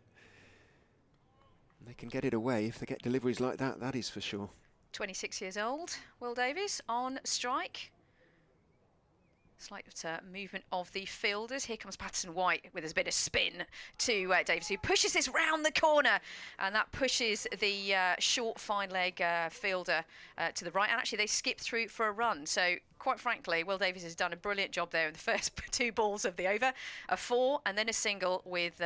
they can get it away if they get deliveries like that, that is for sure. 26 years old, Will Davies on strike. Slight movement of the fielders. Here comes Patterson White with a bit of spin to Davies, who pushes this round the corner, and that pushes the short fine leg fielder to the right, and actually they skip through for a run. So quite frankly, Will Davies has done a brilliant job there in the first 2 balls of the over. A 4 and then a single with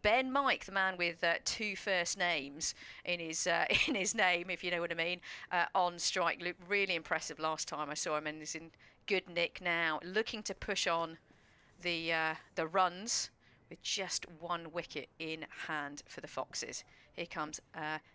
Ben Mike, the man with 2 first names in his name, if you know what I mean, on strike. Looked really impressive last time I saw him, and is in good nick now, looking to push on the runs with just 1 wicket in hand for the Foxes. Here comes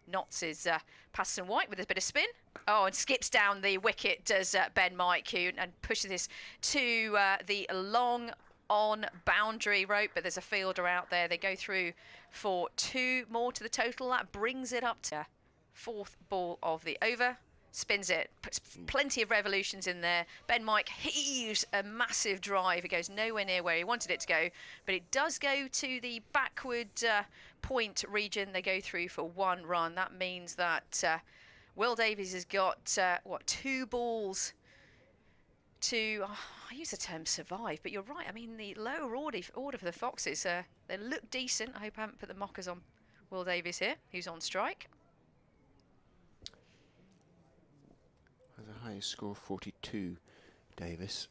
Notts' Patterson White with a bit of spin. Oh, and skips down the wicket, does Ben Mike, and pushes this to the long on boundary rope, but there's a fielder out there. They go through for 2 more to the total. That brings it up to 4th ball of the over. Spins it, puts plenty of revolutions in there. Ben Mike heaves a massive drive. It goes nowhere near where he wanted it to go, but it does go to the backward point region. They go through for 1 run. That means that Will Davies has got, 2 balls to, I use the term survive, but you're right. I mean, the lower order for the Foxes, they look decent. I hope I haven't put the mockers on Will Davies here, who's on strike. Has a highest score of 42, Davis.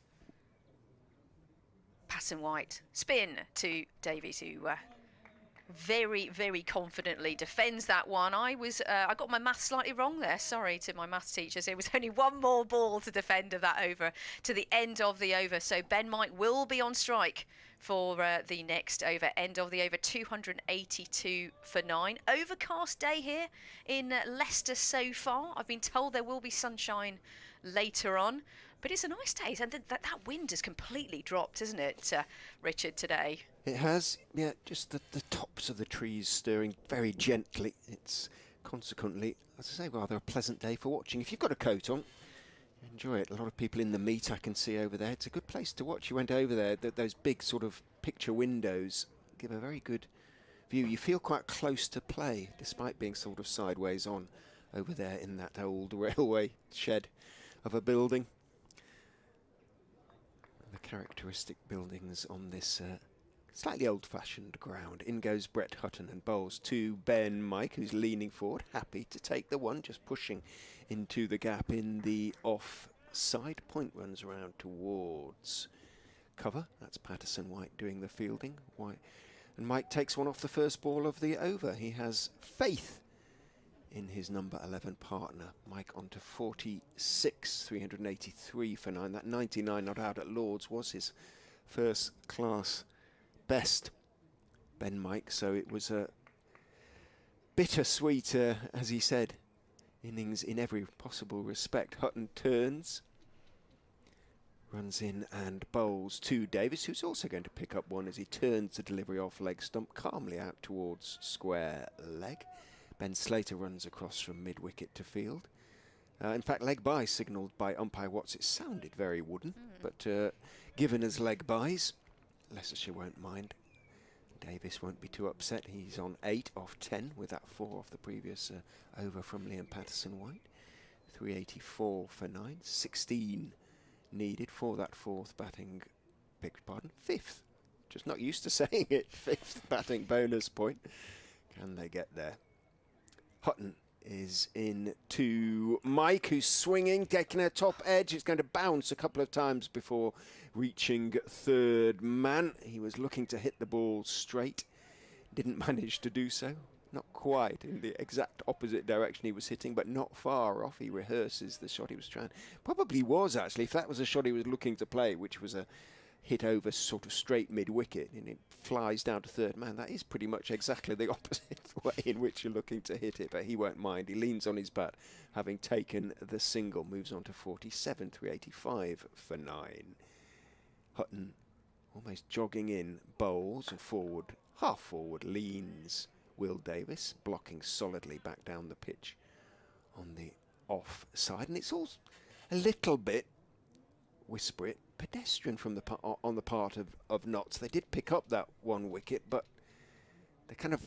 Patterson White, spin to Davies, who very confidently defends that one. I got my maths slightly wrong there. Sorry to my maths teachers. It was only 1 more ball to defend of that over to the end of the over. So Ben Mike will be on strike for the next over. End of the over, 282 for 9. Overcast day here in Leicester so far. I've been told there will be sunshine later on, but it's a nice day. And that wind has completely dropped, isn't it, Richard, today? It has, yeah, just the tops of the trees stirring very gently. It's consequently, as I say, rather a pleasant day for watching. If you've got a coat on, enjoy it. A lot of people in the meet I can see over there. It's a good place to watch. You went over there, those big sort of picture windows give a very good view. You feel quite close to play, despite being sort of sideways on over there in that old railway shed of a building. The characteristic buildings on this slightly old-fashioned ground. In goes Brett Hutton and bowls to Ben Mike, who's leaning forward, happy to take the one, just pushing into the gap in the off-side. Point runs around towards cover. That's Patterson White doing the fielding. White and Mike takes one off the first ball of the over. He has faith in his number 11 partner. Mike on to 46, 383 for 9. That 99 not out at Lord's was his first class best, Ben Mike, so it was a bittersweet, as he said, innings in every possible respect. Hutton turns, runs in and bowls to Davis, who's also going to pick up one as he turns the delivery off leg stump calmly out towards square leg. Ben Slater runs across from mid-wicket to field. In fact, leg by signalled by umpire Watts. It sounded very wooden, but given as leg bys, Leicestershire won't mind. Davis won't be too upset. He's on 8 off 10 with that 4 off the previous over from Liam Patterson White. 384 for 9. 16 needed for that 4th batting, beg your pardon, 5th. Just not used to saying it. 5th batting bonus point. Can they get there? Hutton is in to Mike, who's swinging, taking a top edge. It's going to bounce a couple of times before reaching third man. He was looking to hit the ball straight. Didn't manage to do so. Not quite in the exact opposite direction he was hitting, but not far off. He rehearses the shot he was trying. Probably was, actually, if that was a shot he was looking to play, which was a hit over sort of straight mid-wicket, and it flies down to third man. That is pretty much exactly the opposite way in which you're looking to hit it, but he won't mind. He leans on his bat, having taken the single. Moves on to 47, 385 for 9. Hutton almost jogging in, bowls and forward, half forward, leans. Will Davis blocking solidly back down the pitch on the off side, and it's all a little bit, whisper it, pedestrian from the on the part of Notts. They did pick up that one wicket, but they're kind of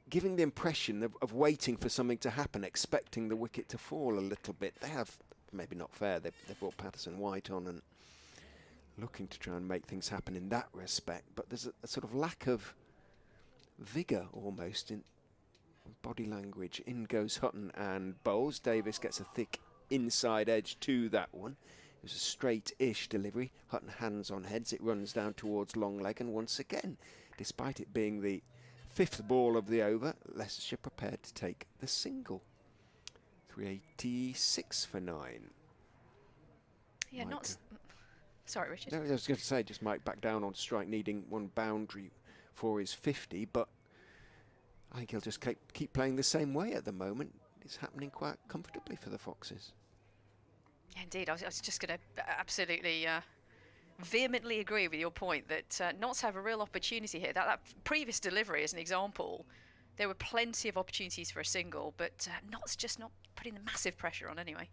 giving the impression of waiting for something to happen, expecting the wicket to fall a little bit. They have, maybe not fair, they've brought Patterson White on and looking to try and make things happen in that respect, but there's a sort of lack of vigour almost in body language. In goes Hutton and bowls. Davis gets a thick inside edge to that one. It was a straight-ish delivery. Hutton hands on heads. It runs down towards long leg, and once again, despite it being the 5th ball of the over, Leicestershire prepared to take the single. 386 for 9. Yeah, Mike, not. Sorry, Richard. No, I was going to say, just Mike back down on strike, needing one boundary for his 50, but I think he'll just keep playing the same way at the moment. It's happening quite comfortably for the Foxes. Yeah, indeed, I was just going to absolutely vehemently agree with your point that Notts have a real opportunity here. That previous delivery, as an example, there were plenty of opportunities for a single, but Notts just not putting the massive pressure on anyway.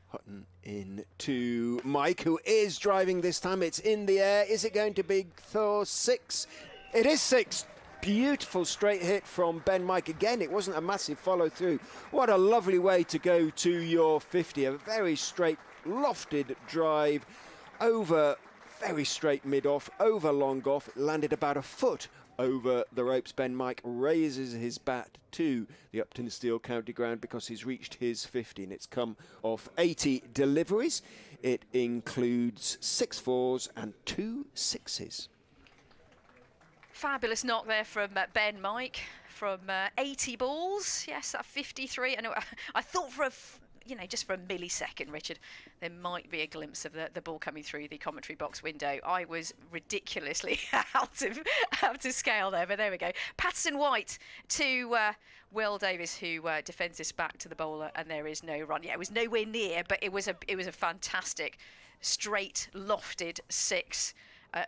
Hutton in to Mike, who is driving this time. It's in the air. Is it going to be Thor 6? It is 6. Beautiful straight hit from Ben Mike. Again, it wasn't a massive follow through. What a lovely way to go to your 50. A very straight, lofted drive over, very straight mid off, over long off. It landed about a foot over the ropes. Ben Mike raises his bat to the Uptonsteel county ground because he's reached his 50, and it's come off 80 deliveries. It includes 6 fours and 2 sixes. Fabulous knock there from Ben Mike from 80 balls. Yes, that 53. I know. I thought for just for a millisecond, Richard, there might be a glimpse of the ball coming through the commentary box window. I was ridiculously out of scale there, but there we go. Patterson White to Will Davis, who defends this back to the bowler, and there is no run. Yeah, it was nowhere near, but it was a fantastic, straight, lofted 6.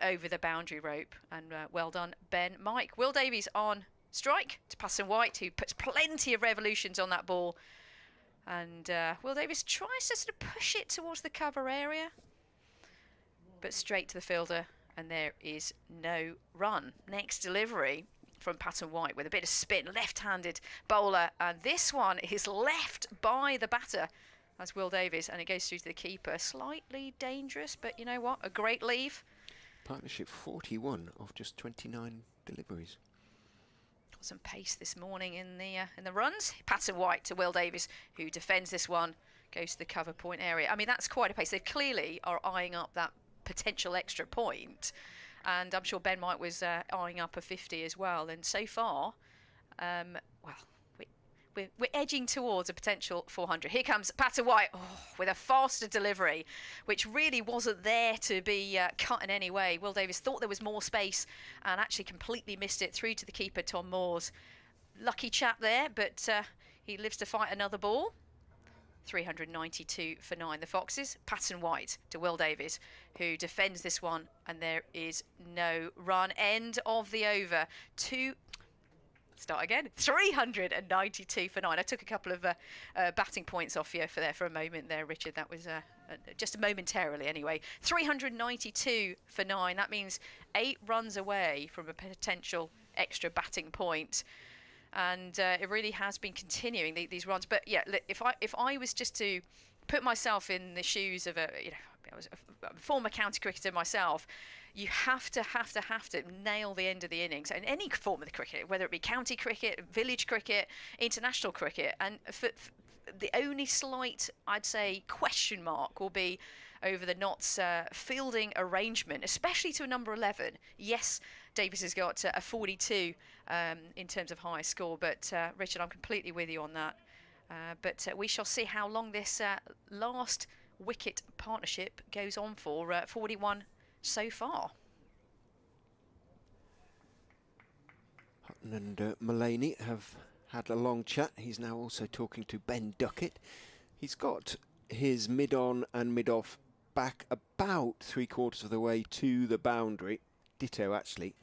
Over the boundary rope, and well done, Ben Mike. Will Davies on strike to Patterson White, who puts plenty of revolutions on that ball, and Will Davies tries to sort of push it towards the cover area, but straight to the fielder, and there is no run. Next delivery from Patterson White with a bit of spin, left-handed bowler, and this one is left by the batter. That's Will Davies, and it goes through to the keeper. Slightly dangerous, but you know what? A great leave. Partnership 41 of just 29 deliveries. Got some pace this morning in the runs. Patterson White to Will Davies, who defends this one, goes to the cover point area. I mean, that's quite a pace. They clearly are eyeing up that potential extra point, and I'm sure Ben Mike was eyeing up a 50 as well. And so far, we're edging towards a potential 400. Here comes Patterson White with a faster delivery, which really wasn't there to be cut in any way. Will Davies thought there was more space and actually completely missed it through to the keeper, Tom Moores. Lucky chap there, but he lives to fight another ball. 392 for 9. The Foxes. Patterson White to Will Davies, who defends this one, and there is no run. End of the over. Start again. 392 for 9. I took a couple of batting points off you for a moment there, Richard. That was just momentarily anyway. 392 for 9. That means 8 runs away from a potential extra batting point. And it really has been continuing these runs. But yeah, if I was just to put myself in the shoes of I was a former county cricketer myself. You have to nail the end of the innings in any form of the cricket, whether it be county cricket, village cricket, international cricket. And for the only slight, I'd say, question mark will be over the Notts fielding arrangement, especially to a number 11. Yes, Davis has got a 42 in terms of highest score, but Richard, I'm completely with you on that. But we shall see how long this last wicket partnership goes on for. 41 so far. Hutton and Mullaney have had a long chat. He's now also talking to Ben Duckett. He's got his mid-on and mid-off back about 3/4 of the way to the boundary. Ditto, actually.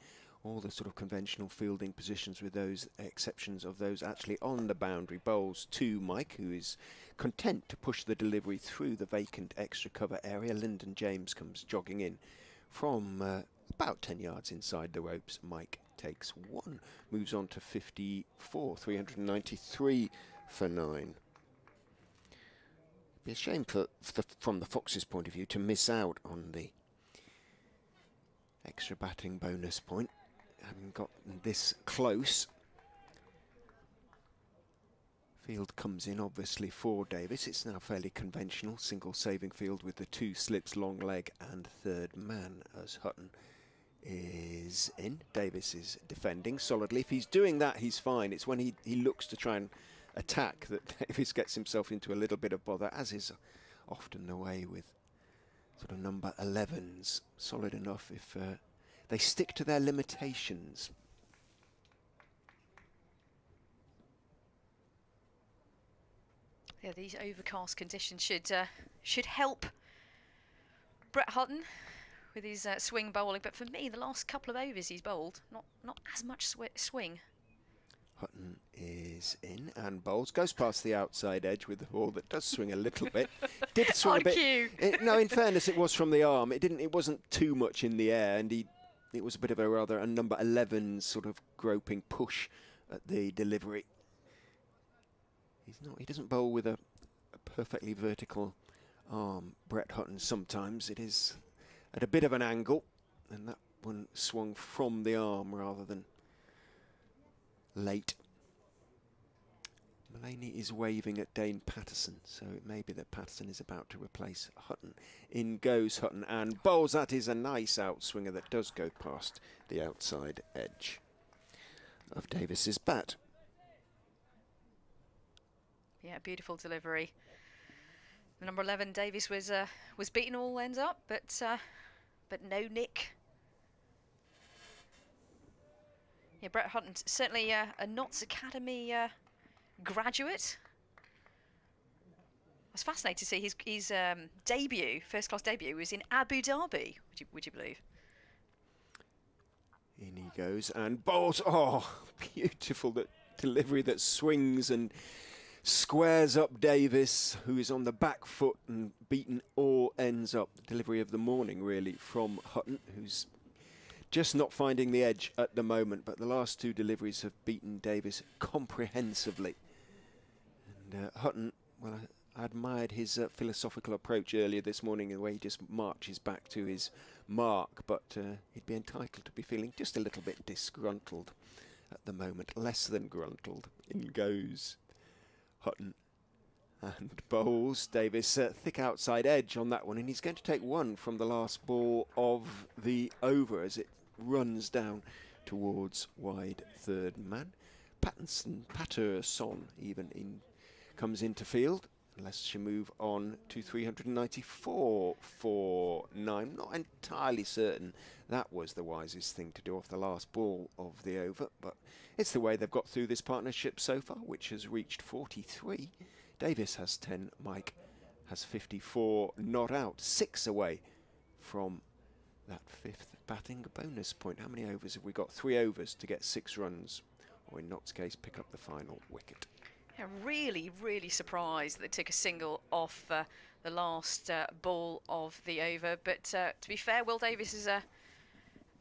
All the sort of conventional fielding positions, with those exceptions of those actually on the boundary. Bowls to Mike, who is content to push the delivery through the vacant extra cover area. Lyndon James comes jogging in from about 10 yards inside the ropes. Mike takes one, moves on to 54, 393 for 9. Be a shame from the Foxes' point of view to miss out on the extra batting bonus point, having gotten this close. Field comes in obviously for Davis. It's now fairly conventional, single saving field with the 2 slips, long leg and third man as Hutton is in. Davis is defending solidly. If he's doing that, he's fine. It's when he looks to try and attack that Davis gets himself into a little bit of bother, as is often the way with sort of number 11s. Solid enough if they stick to their limitations. Yeah, these overcast conditions should help Brett Hutton with his swing bowling. But for me, the last couple of overs he's bowled, not as much swing. Hutton is in and bowls, goes past the outside edge with the ball that does swing a little bit. Did swing a bit. No, in fairness, it was from the arm. It wasn't too much in the air, and it was a bit of a number 11 sort of groping push at the delivery. He doesn't bowl with a perfectly vertical arm, Brett Hutton. Sometimes it is at a bit of an angle, and that one swung from the arm rather than late. Mullaney is waving at Dane Patterson, so it may be that Patterson is about to replace Hutton. In goes Hutton and bowls. That is a nice outswinger that does go past the outside edge of Davis's bat. Yeah, beautiful delivery. The number 11 Davis was beaten all ends up, but no nick. Yeah, Brett Hutton, certainly a Notts Academy graduate. I was fascinated to see his debut, first-class debut, was in Abu Dhabi. Would you believe? In he goes and bowls. Oh, beautiful delivery that swings and squares up Davis, who is on the back foot and beaten all ends up. The delivery of the morning, really, from Hutton, who's just not finding the edge at the moment, but the last 2 deliveries have beaten Davis comprehensively. And Hutton, well, I admired his philosophical approach earlier this morning, the way he just marches back to his mark, but he'd be entitled to be feeling just a little bit disgruntled at the moment, less than gruntled. In goes Hutton and bowls. Davis thick outside edge on that one, and he's going to take one from the last ball of the over as it runs down towards wide third man. Patterson even comes into field. Leicestershire move on to 394 for 9. Not entirely certain that was the wisest thing to do off the last ball of the over, but it's the way they've got through this partnership so far, which has reached 43. Davis has 10, Mike has 54, not out, 6 away from that 5th batting bonus point. How many overs have we got? 3 overs to get 6 runs, or in Nott's case, pick up the final wicket. Yeah, really, really surprised that they took a single off the last ball of the over. But to be fair, Will Davis is,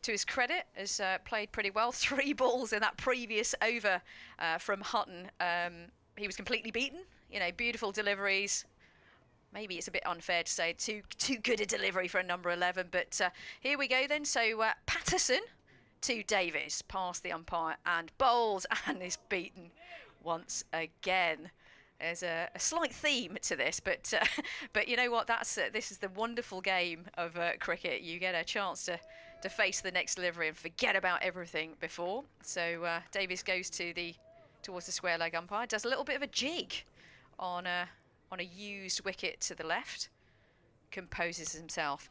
to his credit, has played pretty well. 3 balls in that previous over from Hutton. He was completely beaten. You know, beautiful deliveries, maybe it's a bit unfair to say too good a delivery for a number 11, but here we go then. So Patterson to Davies, past the umpire and bowls, and is beaten once again. There's a slight theme to this, but you know what? This is the wonderful game of cricket. You get a chance to face the next delivery and forget about everything before. So Davies goes towards the square leg umpire, does a little bit of a jig on a used wicket to the left, composes himself.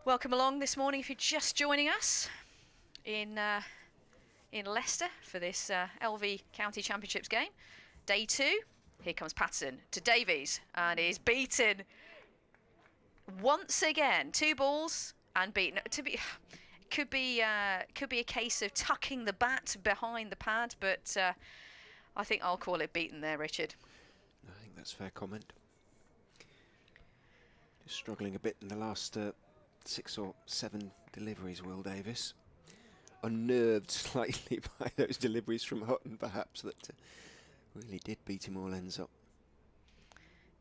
Welcome along this morning if you're just joining us in Leicester for this LV County Championships game. Day 2, here comes Patterson to Davies, and he's beaten once again. 2 balls and beaten. Could be a case of tucking the bat behind the pad, but I think I'll call it beaten there, Richard. I think that's a fair comment. Just struggling a bit in the last 6 or 7 deliveries, Will Davies. Unnerved slightly by those deliveries from Hutton, perhaps, that really did beat him all ends up.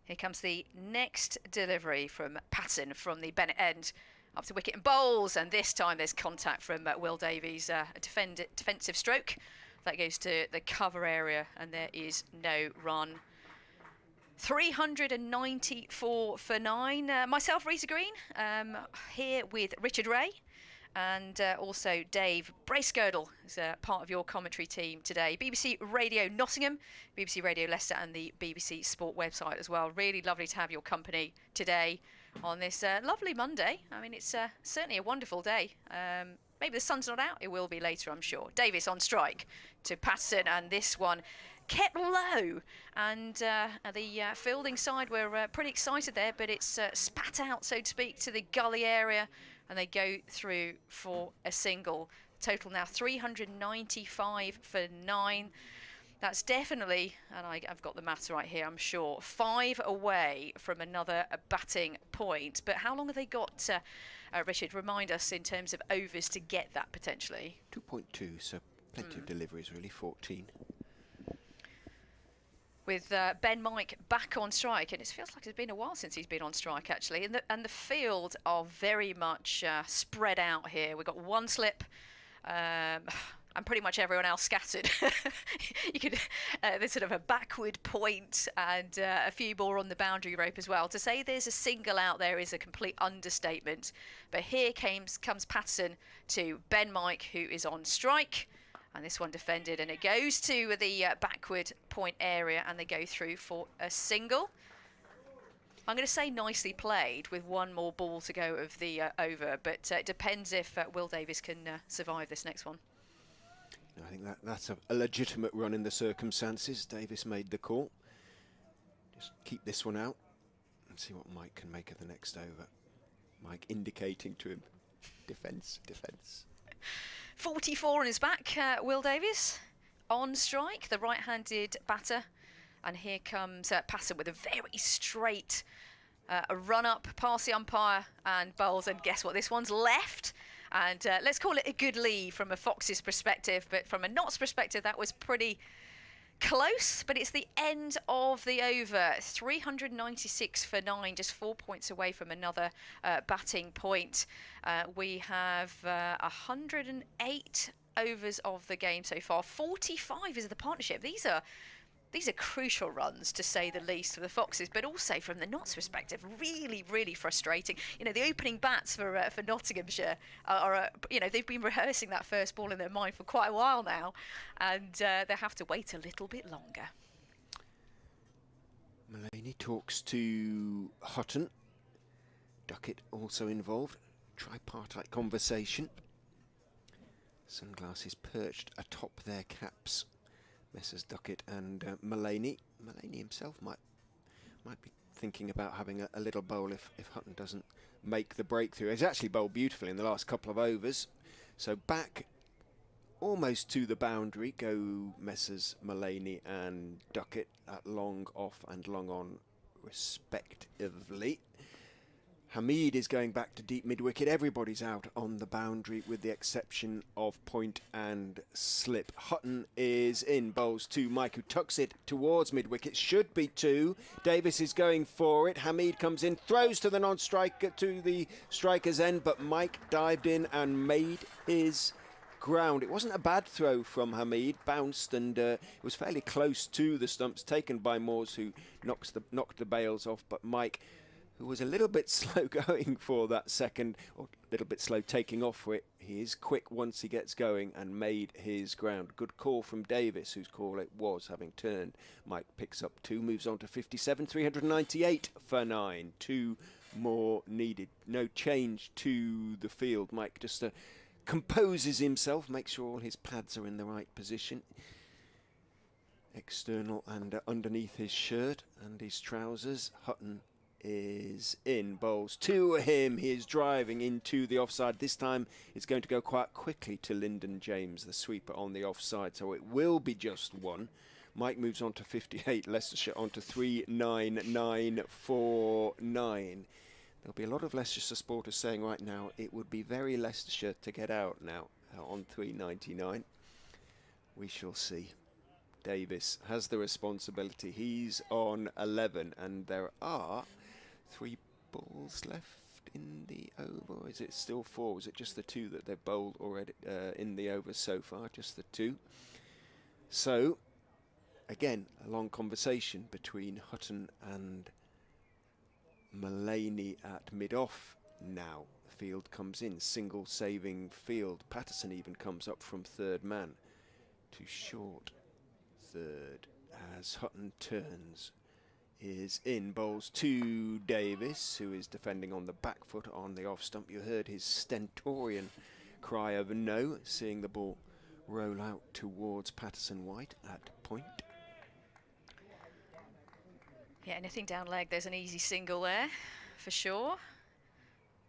Here comes the next delivery from Patton from the Bennett end, up to wicket and bowls, and this time there's contact from Will Davies, a defensive stroke. That goes to the cover area, and there is no run. 394 for 9. Myself, Rita Green, here with Richard Ray, and also Dave Bracegirdle is part of your commentary team today. BBC Radio Nottingham, BBC Radio Leicester, and the BBC Sport website as well. Really lovely to have your company today on this lovely Monday. I mean, it's certainly a wonderful day. Maybe the sun's not out. It will be later, I'm sure. Davies on strike to Patterson, and this one kept low. And the fielding side were pretty excited there, but it's spat out, so to speak, to the gully area, and they go through for a single. Total now 395 for 9. That's definitely, and I've got the maths right here, I'm sure, 5 away from another batting point. But how long have they got, Richard? Remind us in terms of overs to get that potentially. 2.2, so plenty of deliveries, really. 14. With Ben Mike back on strike, and it feels like it's been a while since he's been on strike actually, and the field are very much spread out here. We've got one slip, and pretty much everyone else scattered. You could there's sort of a backward point and a few more on the boundary rope as well. To say there's a single out there is a complete understatement. But here comes Patterson to Ben Mike, who is on strike. And this one defended, and it goes to the backward point area, and they go through for a single. I'm going to say nicely played with one more ball to go of the over, but it depends if Will Davies can survive this next one. I think that's a legitimate run in the circumstances. Davies made the call. Just keep this one out and see what Mike can make of the next over. Mike indicating to him, defence, defence. 44 on his back, Will Davies on strike, the right-handed batter. And here comes Patterson with a very straight run-up past the umpire and bowls. And guess what? This one's left. And let's call it a good lead from a Fox's perspective. But from a Notts perspective, that was pretty close. But it's the end of the over. 396 for 9, just 4 points away from another batting point. We have 108 overs of the game so far. 45 is the partnership. These are crucial runs, to say the least, for the Foxes, but also from the Notts perspective, really, really frustrating. You know, the opening bats for Nottinghamshire are you know, they've been rehearsing that first ball in their mind for quite a while now, and they have to wait a little bit longer. Mullaney talks to Hutton. Duckett also involved. Tripartite conversation. Sunglasses perched atop their caps. Messrs Duckett and Mullaney. Mullaney himself might be thinking about having a little bowl if Hutton doesn't make the breakthrough. He's actually bowled beautifully in the last couple of overs. So back almost to the boundary go Messrs Mullaney and Duckett at long off and long on respectively. Hamid is going back to deep mid-wicket. Everybody's out on the boundary with the exception of point and slip. Hutton is in, bowls 2. Mike, who tucks it towards mid-wicket, should be 2. Davis is going for it. Hamid comes in, throws to the non-striker, to the striker's end, but Mike dived in and made his ground. It wasn't a bad throw from Hamid, bounced, and it was fairly close to the stumps, taken by Moores, who knocked the bails off, but Mike, who was a little bit slow going for that second, or a little bit slow taking off for it. He is quick once he gets going and made his ground. Good call from Davis, whose call it was, having turned. Mike picks up 2, moves on to 57, 398 for 9. 2 more needed. No change to the field. Mike just composes himself, makes sure all his pads are in the right position. External and underneath his shirt and his trousers. Hutton is in, bowls to him. He is driving into the offside. This time it's going to go quite quickly to Lyndon James, the sweeper, on the offside, so it will be just 1. Mike moves on to 58, Leicestershire on to 39949. There'll be a lot of Leicestershire supporters saying right now it would be very Leicestershire to get out now on 399. We shall see. Davis has the responsibility. He's on 11, and there are 3 balls left in the over. Or is it still 4? Was it just the 2 that they've bowled already in the over so far? Just the 2. So, again, a long conversation between Hutton and Mullaney at mid-off now. The field comes in, single saving field. Patterson even comes up from third man. Too short. Third, as Hutton turns, is in, bowls to Davis, who is defending on the back foot on the off stump. You heard his stentorian cry of no, seeing the ball roll out towards Patterson White at point. Yeah, anything down leg, there's an easy single there, for sure.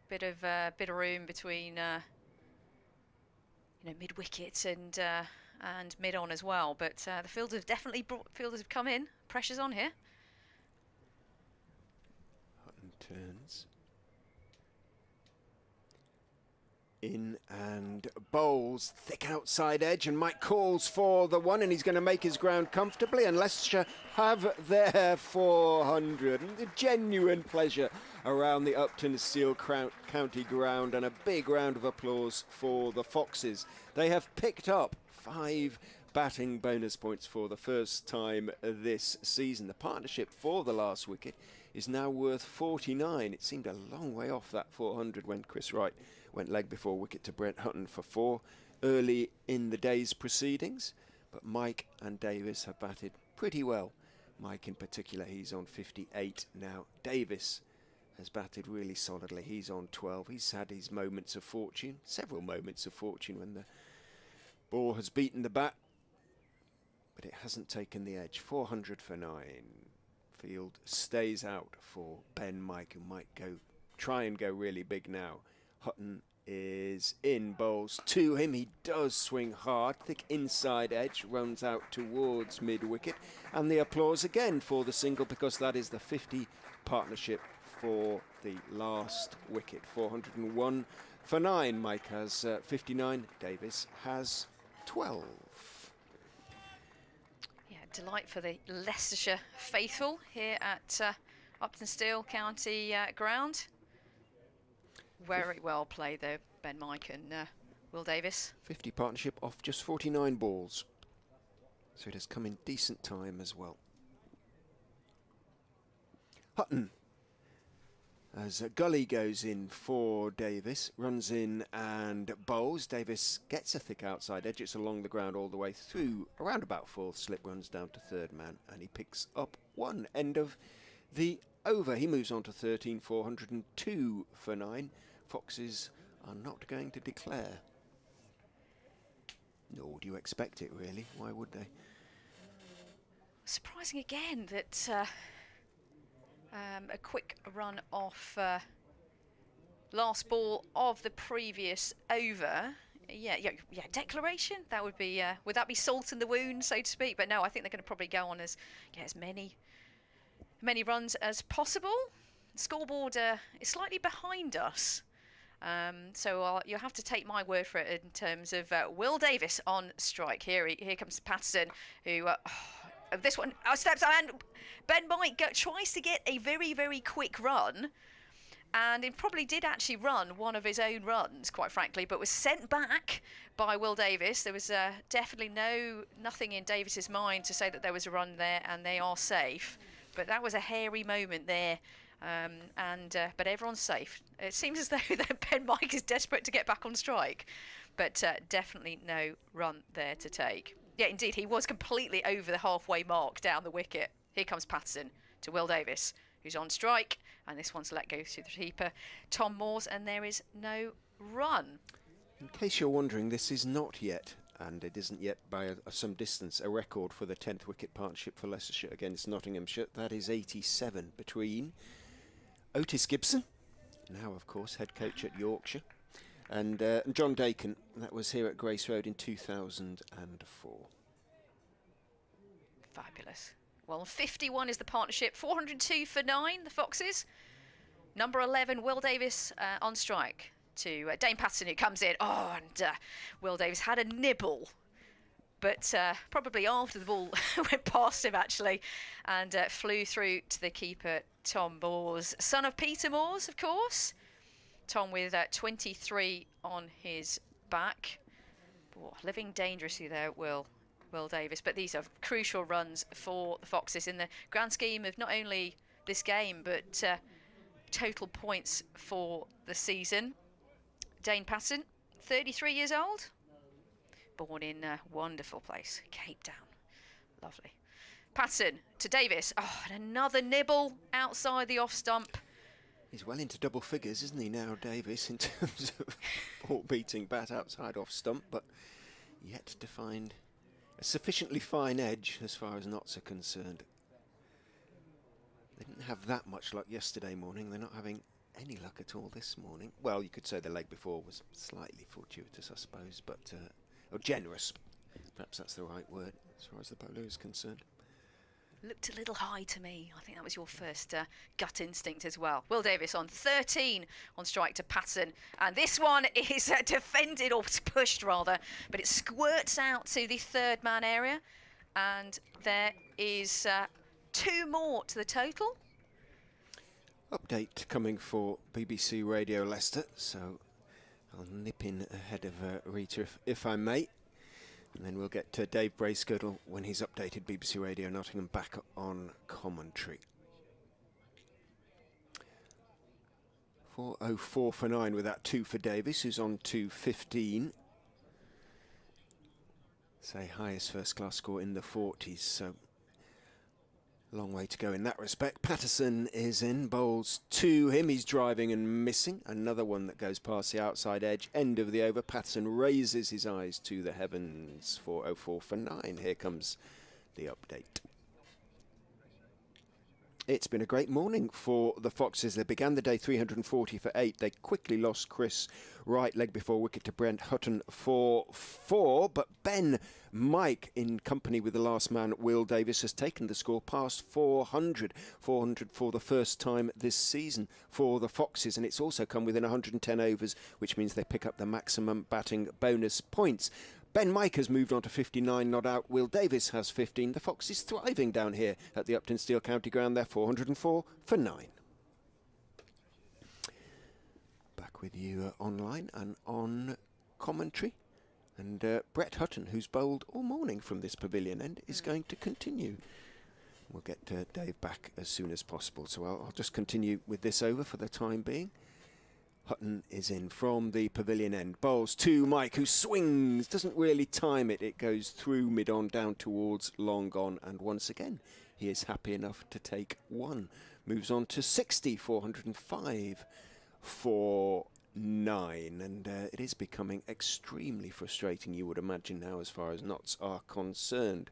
Bit of room between, mid wickets and mid on as well. But the fielders have come in. Pressure's on here. Hutton turns. In and bowls, thick outside edge, and Mike calls for the 1, and he's going to make his ground comfortably, and Leicestershire have their 400. And a genuine pleasure around the Uptonsteel County ground, and a big round of applause for the Foxes. They have picked up 5 batting bonus points for the first time this season. The partnership for the last wicket is now worth 49. It seemed a long way off that 400 when Chris Wright went leg before wicket to Brent Hutton for 4 early in the day's proceedings. But Mike and Davis have batted pretty well. Mike in particular, he's on 58 now. Davis has batted really solidly. He's on 12. He's had his moments of fortune, several moments of fortune when the ball has beaten the bat, but it hasn't taken the edge. 400 for 9. Field stays out for Ben Mike, who might try and go really big now. Hutton is in, bowls to him. He does swing hard, thick inside edge, runs out towards mid-wicket, and the applause again for the single, because that is the 50 partnership for the last wicket. 401 for 9. Mike has 59. Davis has 12. Yeah, delight for the Leicestershire faithful here at Uptonsteel County ground. Very well played though, Ben Mike and Will Davis. 50 partnership off just 49 balls. So it has come in decent time as well. Hutton, as Gully goes in for Davis, runs in and bowls. Davis gets a thick outside edge. It's along the ground all the way through, around about 4th slip, runs down to third man, and he picks up 1. End of the over. He moves on to 13, 402 for 9. Foxes are not going to declare. Nor do you expect it, really. Why would they? Surprising again that a quick run off last ball of the previous over. Yeah, declaration. That would be. Would that be salt in the wound, so to speak? But no, I think they're going to probably go on as many runs as possible. scoreboard is slightly behind us. So you'll have to take my word for it in terms of Will Davis on strike. Here comes Patterson, who this one steps out, and Ben Mike tries to get a very, very quick run, and it probably did actually run one of his own runs, quite frankly, but was sent back by Will Davis. There was definitely nothing in Davis's mind to say that there was a run there, and they are safe. But that was a hairy moment there. But everyone's safe. It seems as though that Ben Mike is desperate to get back on strike, but definitely no run there to take. Yeah, indeed, he was completely over the halfway mark down the wicket. Here comes Patterson to Will Davis, who's on strike, and this one's let go to the keeper, Tom Moores, and there is no run. In case you're wondering, this is not yet, and it isn't yet by some distance, a record for the 10th wicket partnership for Leicestershire against Nottinghamshire. That is 87 between Otis Gibson, now of course head coach at Yorkshire, and John Dakin. That was here at Grace Road in 2004. Fabulous. Well, 51 is the partnership, 402 for 9, the Foxes. Number 11, Will Davis on strike to Dane Patterson, who comes in. Oh, and Will Davis had a nibble, but probably after the ball went past him, actually, and flew through to the keeper, Tom Moores, son of Peter Moores, of course. Tom with 23 on his back. Oh, living dangerously there, Will Davis. But these are crucial runs for the Foxes in the grand scheme of not only this game, but total points for the season. Dane Patterson, 33 years old. Born in a wonderful place, Cape Town. Lovely. Patterson to Davis. Oh, and another nibble outside the off stump. He's well into double figures, isn't he now, Davis, in terms of ball beating bat outside off stump, but yet to find a sufficiently fine edge as far as knots are concerned. They didn't have that much luck yesterday morning. They're not having any luck at all this morning. Well, you could say the leg before was slightly fortuitous, I suppose, but or generous. Perhaps that's the right word as far as the bowler is concerned. Looked a little high to me. I think that was your first gut instinct as well. Will Davis on 13 on strike to Patterson. And this one is defended, or pushed rather, but it squirts out to the third man area. And there is 2 more to the total. Update coming for BBC Radio Leicester, so I'll nip in ahead of Rita if I may. And then we'll get to Dave Bracegirdle when he's updated BBC Radio Nottingham back on commentary. 4:04 for 9 with that 2 for Davis, who's on 2:15. Say highest first class score in the 40s, so long way to go in that respect. Patterson is in, bowls to him. He's driving and missing. Another one that goes past the outside edge. End of the over. Patterson raises his eyes to the heavens. 4:04 for 9. Here comes the update. It's been a great morning for the Foxes. They began the day 340 for 8. They quickly lost Chris Wright, leg before wicket, to Brent Hutton for 4. But Ben Mike, in company with the last man, Will Davis, has taken the score past 400. 400 for the first time this season for the Foxes. And it's also come within 110 overs, which means they pick up the maximum batting bonus points. Ben Mike has moved on to 59, not out. Will Davis has 15. The Foxes thriving down here at the Uptonsteel County Ground. They're 404 for 9. Back with you online and on commentary. And Brett Hutton, who's bowled all morning from this pavilion end, is going to continue. We'll get Dave back as soon as possible. So I'll just continue with this over for the time being. Hutton is in from the pavilion end. Bowls to Mike, who swings, doesn't really time it. It goes through mid-on down towards long on. And once again, he is happy enough to take 1. Moves on to 60, 405 for 9. And it is becoming extremely frustrating, you would imagine now, as far as knots are concerned.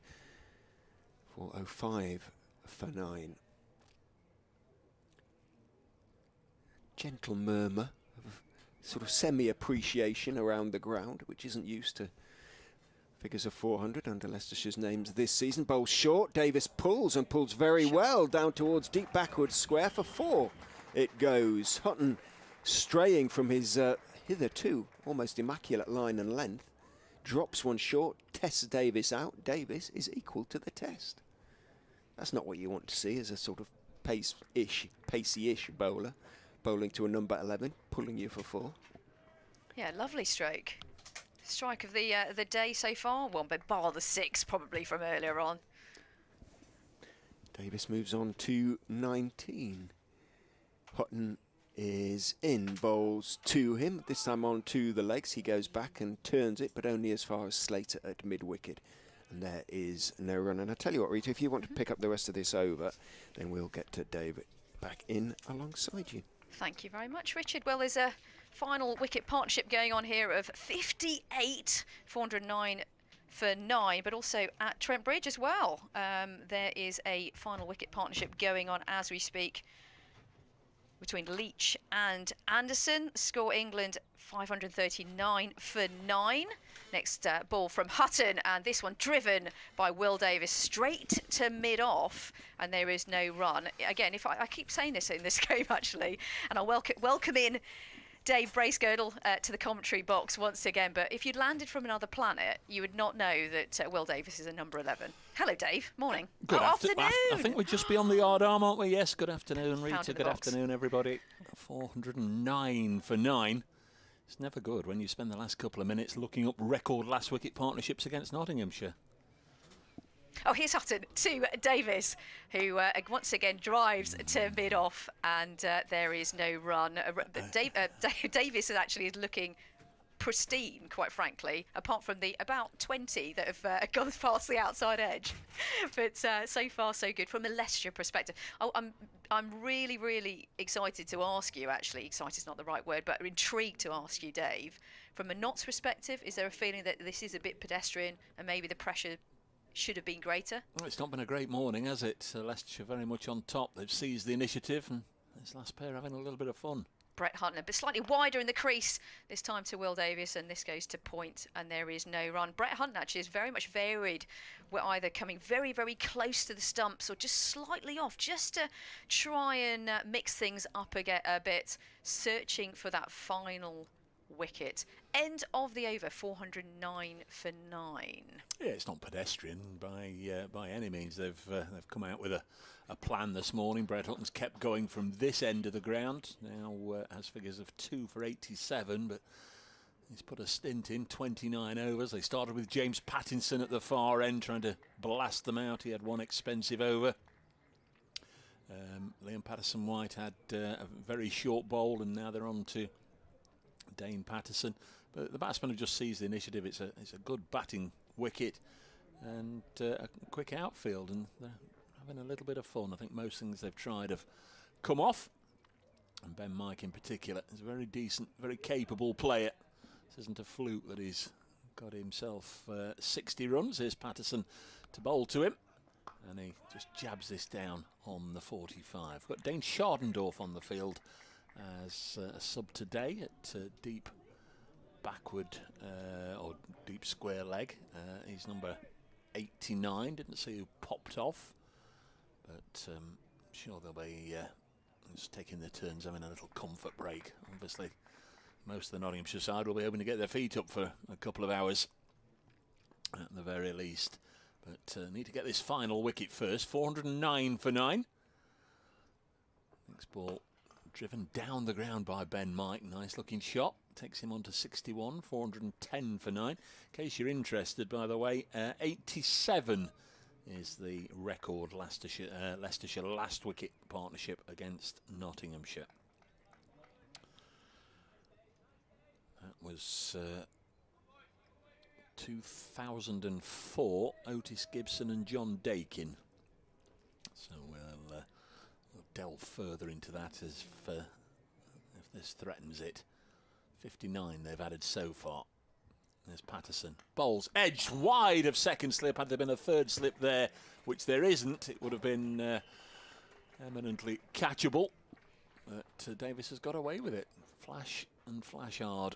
405 for 9. Gentle murmur of sort of semi-appreciation around the ground, which isn't used to figures of 400 under Leicestershire's names this season. Bowl short, Davis pulls and pulls very well down towards deep backwards square for 4. it goes. Hutton straying from his hitherto almost immaculate line and length. Drops one short, tests Davis out. Davis is equal to the test. That's not what you want to see as a sort of pacey-ish bowler. Bowling to a number 11, pulling you for 4. Yeah, lovely stroke. Strike of the day so far. Well, but bar the 6 probably from earlier on. Davis moves on to 19. Hutton is in, bowls to him. This time on to the legs. He goes back and turns it, but only as far as Slater at mid-wicket. And there is no run. And I tell you what, Rita, if you want to pick up the rest of this over, then we'll get to David back in alongside you. Thank you very much, Richard. Well, there's a final wicket partnership going on here of 58, 409 for 9, but also at Trent Bridge as well. There is a final wicket partnership going on as we speak between Leach and Anderson. Score England 539 for 9. Next ball from Hutton, and this one driven by Will Davis straight to mid-off, and there is no run. Again, if I keep saying this in this game actually, and I welcome in Dave Bracegirdle to the commentary box once again, but if you'd landed from another planet, you would not know that Will Davis is a number 11. Hello, Dave. Morning. Good afternoon. I think we're just beyond the yard arm, aren't we? Yes, good afternoon, Rita. Good box. afternoon, everybody. 409 for 9. It's never good when you spend the last couple of minutes looking up record last wicket partnerships against Nottinghamshire. Oh, here's Hutton to Davis, who once again drives to mid-off, and there is no run. Davis actually is looking pristine, quite frankly, apart from the about 20 that have gone past the outside edge. But so far, so good from a Leicestershire perspective. Oh, I'm really, really excited to ask you, actually, excited is not the right word, but intrigued to ask you, Dave, from a Notts perspective, is there a feeling that this is a bit pedestrian and maybe the pressure should have been greater? Well, it's not been a great morning, has it? Leicestershire very much on top. They've seized the initiative, and this last pair having a little bit of fun. Brett Hunter, but slightly wider in the crease this time to Will Davis, and this goes to point, and there is no run. Brett Hunter actually is very much varied. We're either coming very, very close to the stumps or just slightly off, just to try and mix things up a bit, searching for that final wicket. End of the over, 409 for 9. Yeah, it's not pedestrian by any means. They've come out with a plan this morning. Brett Hutton's kept going from this end of the ground. Now has figures of 2 for 87, but he's put a stint in, 29 overs. They started with James Pattinson at the far end, trying to blast them out. He had one expensive over. Liam Patterson-White had a very short bowl, and now they're on to Dane Patterson. But the batsmen have just seized the initiative. It's a good batting wicket and a quick outfield, and they're having a little bit of fun. I think most things they've tried have come off, and Ben Mike in particular is a very decent, very capable player. This isn't a fluke that he's got himself 60 runs. Here's Patterson to bowl to him, and he just jabs this down on the 45. Got Dane Schardendorf on the field as a sub today at deep backward or deep square leg. He's number 89. Didn't see who popped off, but I'm sure they'll be just taking their turns, having a little comfort break. Obviously, most of the Nottinghamshire side will be able to get their feet up for a couple of hours at the very least. But need to get this final wicket first. 409 for 9. Next ball driven down the ground by Ben Mike. Nice looking shot. Takes him on to 61. 410 for 9. In case you're interested, by the way, 87 is the record Leicestershire last wicket partnership against Nottinghamshire. That was 2004, Otis Gibson and John Dakin. So we'll delve further into that as if this threatens it. 59 they've added so far. There's Patterson. Bowls edged wide of second slip. Had there been a third slip there, which there isn't, it would have been eminently catchable. But Davis has got away with it. Flash and flash hard.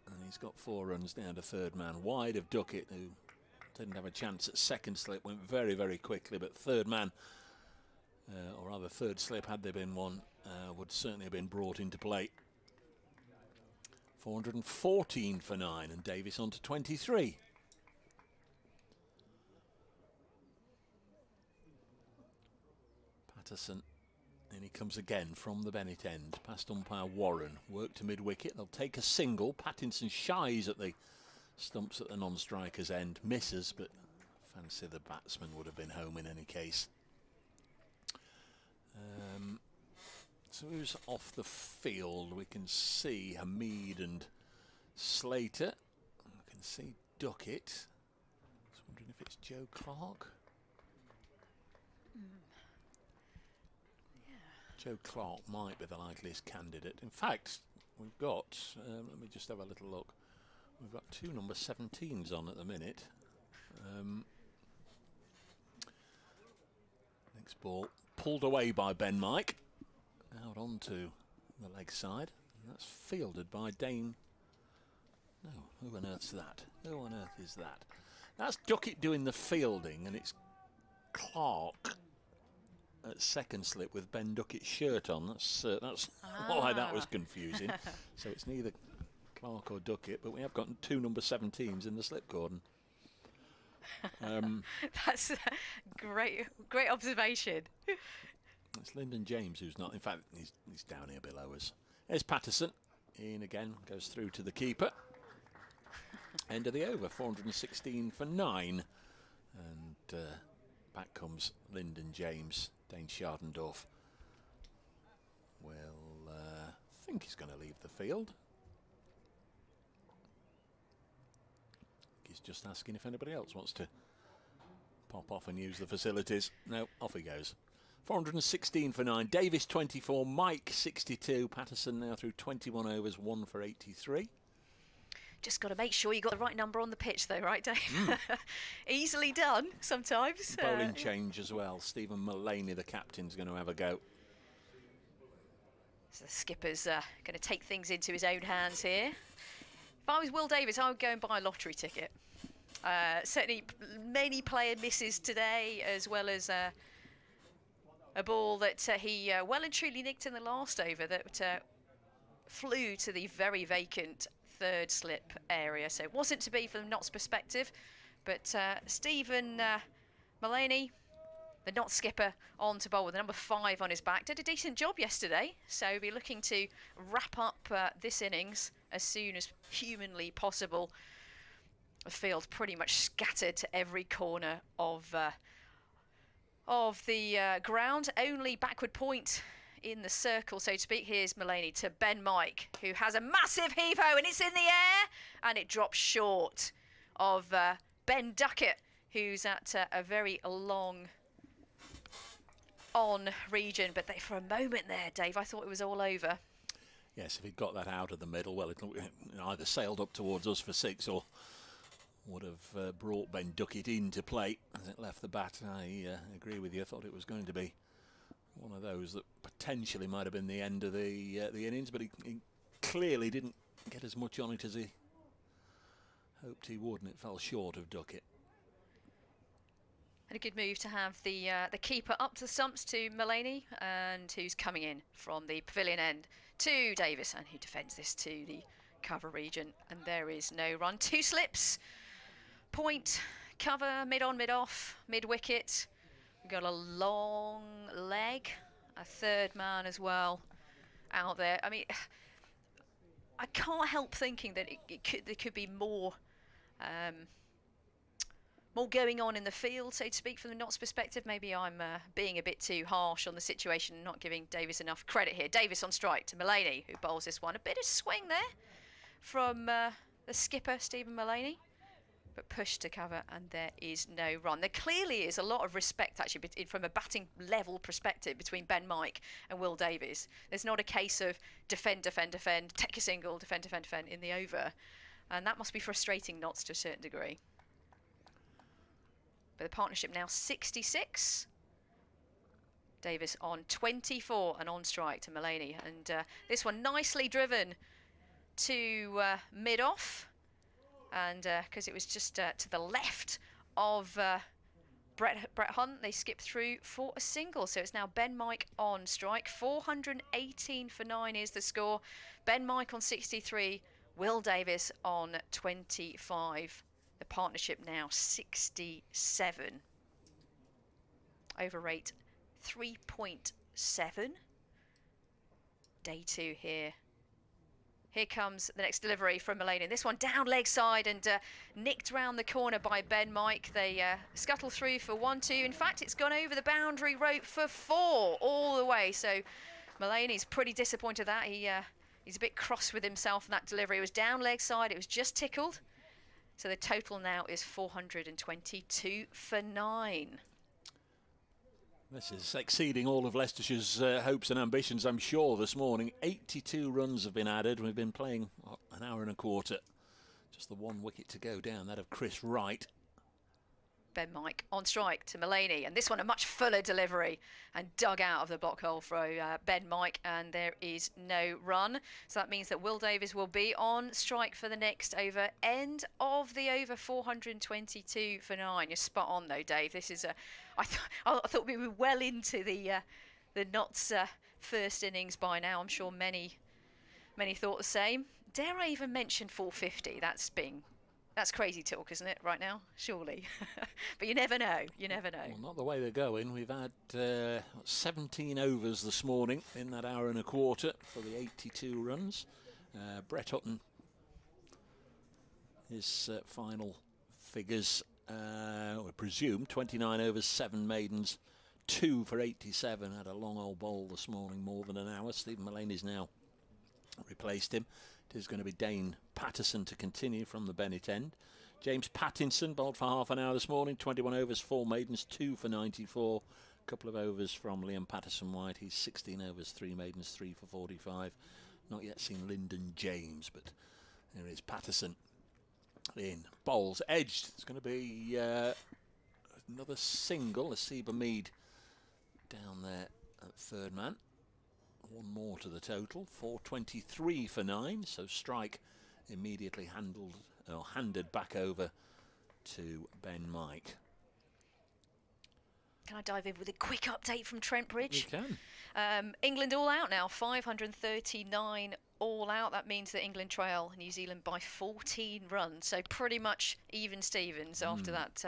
And he's got 4 runs down to third man. Wide of Duckett, who didn't have a chance at second slip. Went very, very quickly. But third man or rather third slip, had there been one, would certainly have been brought into play. 414 for 9, and Davis on to 23. Patterson, and he comes again from the Bennett end, past umpire Warren, work to mid-wicket, they'll take a single. Pattinson shies at the stumps at the non-striker's end, misses, but fancy the batsman would have been home in any case. So who's off the field? We can see Hamid and Slater. We can see Duckett. Just wondering if it's Joe Clark. Yeah. Joe Clark might be the likeliest candidate. In fact, we've got, let me just have a little look. We've got 2 number 17s on at the minute. Next ball pulled away by Ben Mike. Out onto the leg side. And that's fielded by Dane. No, who on earth's that? Who on earth is that? That's Duckett doing the fielding, and it's Clark at second slip with Ben Duckett's shirt on. That's why that was confusing. So it's neither Clark or Duckett, but we have got 2 number 17s in the slip cordon. That's a great observation. It's Lyndon James who's not. In fact, he's down here below us. There's Patterson. In again, goes through to the keeper. End of the over, 416 for 9. And back comes Lyndon James. Dane Schardendorf will think he's going to leave the field. He's just asking if anybody else wants to pop off and use the facilities. No, off he goes. 416 for 9. Davis 24, Mike 62. Patterson now through 21 overs, 1 for 83. Just got to make sure you got the right number on the pitch, though, right, Dave? Easily done sometimes. Bowling change as well. Stephen Mullaney, the captain's going to have a go. So the skipper's going to take things into his own hands here. If I was Will Davis, I would go and buy a lottery ticket. Certainly many player misses today, as well as a ball that he well and truly nicked in the last over that flew to the very vacant third slip area. So it wasn't to be from Notts' perspective, but Stephen Mullaney, the Notts skipper, on to bowl with the number 5 on his back. Did a decent job yesterday, so we'll be looking to wrap up this innings as soon as humanly possible. The field pretty much scattered to every corner of the ground. Only backward point in the circle, so to speak. Here's Mullaney to Ben Mike, who has a massive heave-ho, and it's in the air, and it drops short of Ben Duckett, who's at a very long on region. But for a moment there, Dave, I thought it was all over. Yes, if he'd got that out of the middle, well, it either sailed up towards us for 6 or would have brought Ben Duckett into play as it left the bat. I agree with you. I thought it was going to be one of those that potentially might have been the end of the innings, but he clearly didn't get as much on it as he hoped he would, and it fell short of Duckett. And a good move to have the keeper up to the stumps to Mullaney, and who's coming in from the pavilion end to Davis, and who defends this to the cover region. And there is no run. 2 slips. Point, cover, mid-on, mid-off, mid-wicket. We've got a long leg, a third man as well out there. I mean, I can't help thinking that there could be more going on in the field, so to speak, from the Notts' perspective. Maybe I'm being a bit too harsh on the situation, not giving Davis enough credit here. Davis on strike to Mullaney, who bowls this one. A bit of swing there from the skipper, Stephen Mullaney, but pushed to cover, and there is no run. There clearly is a lot of respect, actually, from a batting level perspective, between Ben Mike and Will Davies. There's not a case of defend, defend, defend, take a single, defend, defend, defend in the over. And that must be frustrating Notts to a certain degree. But the partnership now 66. Davis on 24 and on strike to Mullaney. And this one nicely driven to mid-off. And because it was just to the left of Brett Hunt, they skip through for a single. So it's now Ben Mike on strike. 418 for 9 is the score. Ben Mike on 63, Will Davis on 25. The partnership now 67. Over rate 3.7. Day 2 here. Here comes the next delivery from Mullany. This one down leg side and nicked round the corner by Ben Mike. They scuttle through for 1-2. In fact, it's gone over the boundary rope for 4 all the way. So Mullany's pretty disappointed that. He's a bit cross with himself in that delivery. It was down leg side. It was just tickled. So the total now is 422 for 9. This is exceeding all of Leicestershire's hopes and ambitions, I'm sure, this morning. 82 runs have been added. We've been playing an hour and a quarter. Just the 1 wicket to go down, that of Chris Wright. Ben Mike on strike to Mullany, and this one a much fuller delivery and dug out of the block hole for Ben Mike, and there is no run. So that means that Will Davis will be on strike for the next over. End of the over, 422 for 9. You're spot on though, Dave. This is I thought we were well into the Notts first innings by now. I'm sure many thought the same. Dare I even mention 450? That's crazy talk, isn't it, right now? Surely. But you never know. You never know. Well, not the way they're going. We've had 17 overs this morning in that hour and a quarter for the 82 runs. Brett Hutton, his final figures were presumed 29 overs, 7 maidens, 2 for 87. Had a long old bowl this morning, more than an hour. Stephen Mullany's now replaced him. It is going to be Dane Patterson to continue from the Bennett end. James Pattinson bowled for half an hour this morning, 21 overs, 4 maidens, 2 for 94. A couple of overs from Liam Patterson-White. He's 16 overs, 3 maidens, 3 for 45. Not yet seen Lyndon James, but there is Patterson in. Bowls edged. It's going to be another single. Asiba Mead down there at third man. 1 more to the total, 423 for 9. So strike immediately handed back over to Ben Mike. Can I dive in with a quick update from Trent Bridge? You can. England all out now, 539 all out. That means that England trail New Zealand by 14 runs. So pretty much even Stevens after that.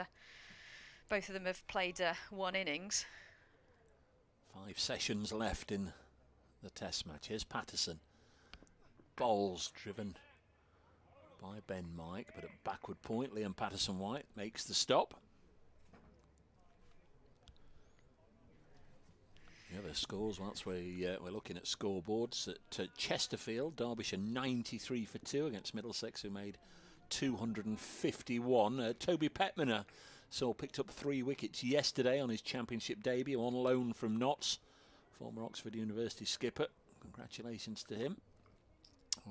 Both of them have played 1 innings. 5 sessions left in the test match. Here's Patterson. Bowls driven by Ben Mike, but at backward point, Liam Patterson-White makes the stop. The other scores, once we're looking at scoreboards, at Chesterfield, Derbyshire 93 for 2 against Middlesex, who made 251. Toby Petminer picked up 3 wickets yesterday on his championship debut on loan from Notts. Former Oxford University skipper. Congratulations to him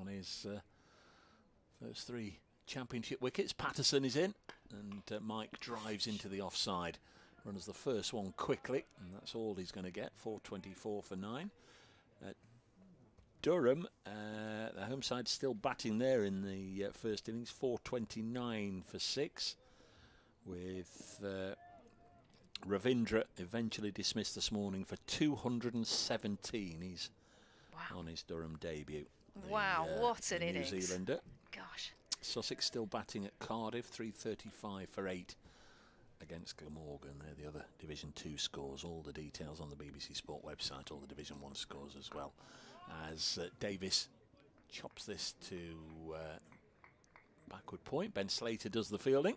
on his first 3 championship wickets. Patterson is in, and Mike drives into the offside. Runs the first one quickly, and that's all he's going to get. 424 for 9. Durham, the home side still batting there in the first innings. 429 for 6, with Ravindra eventually dismissed this morning for 217. He's on his Durham debut. Wow, what an innings. New Zealander. Gosh. Sussex still batting at Cardiff, 335 for 8 against Glamorgan. They're the other Division 2 scores. All the details on the BBC Sport website, all the Division 1 scores as well. As Davis chops this to backward point. Ben Slater does the fielding.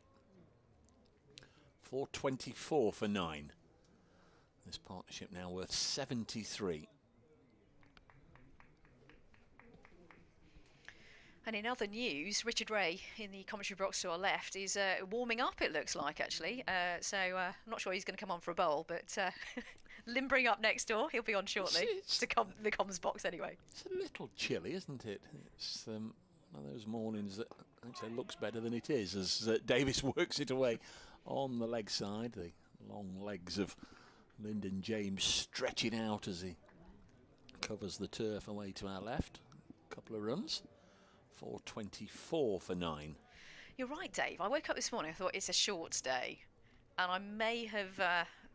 424 for 9. This partnership now worth 73. And in other news, Richard Ray in the commentary box to our left is warming up, it looks like, actually. So I'm not sure he's going to come on for a bowl, but limbering up next door. He'll be on shortly. The comms box, anyway. It's a little chilly, isn't it? It's one of those mornings that actually looks better than it is as Davis works it away on the leg side. The long legs of Lyndon James stretching out as he covers the turf away to our left. A couple of runs. 424 for 9. You're right, Dave. I woke up this morning, I thought it's a shorts day. and I may have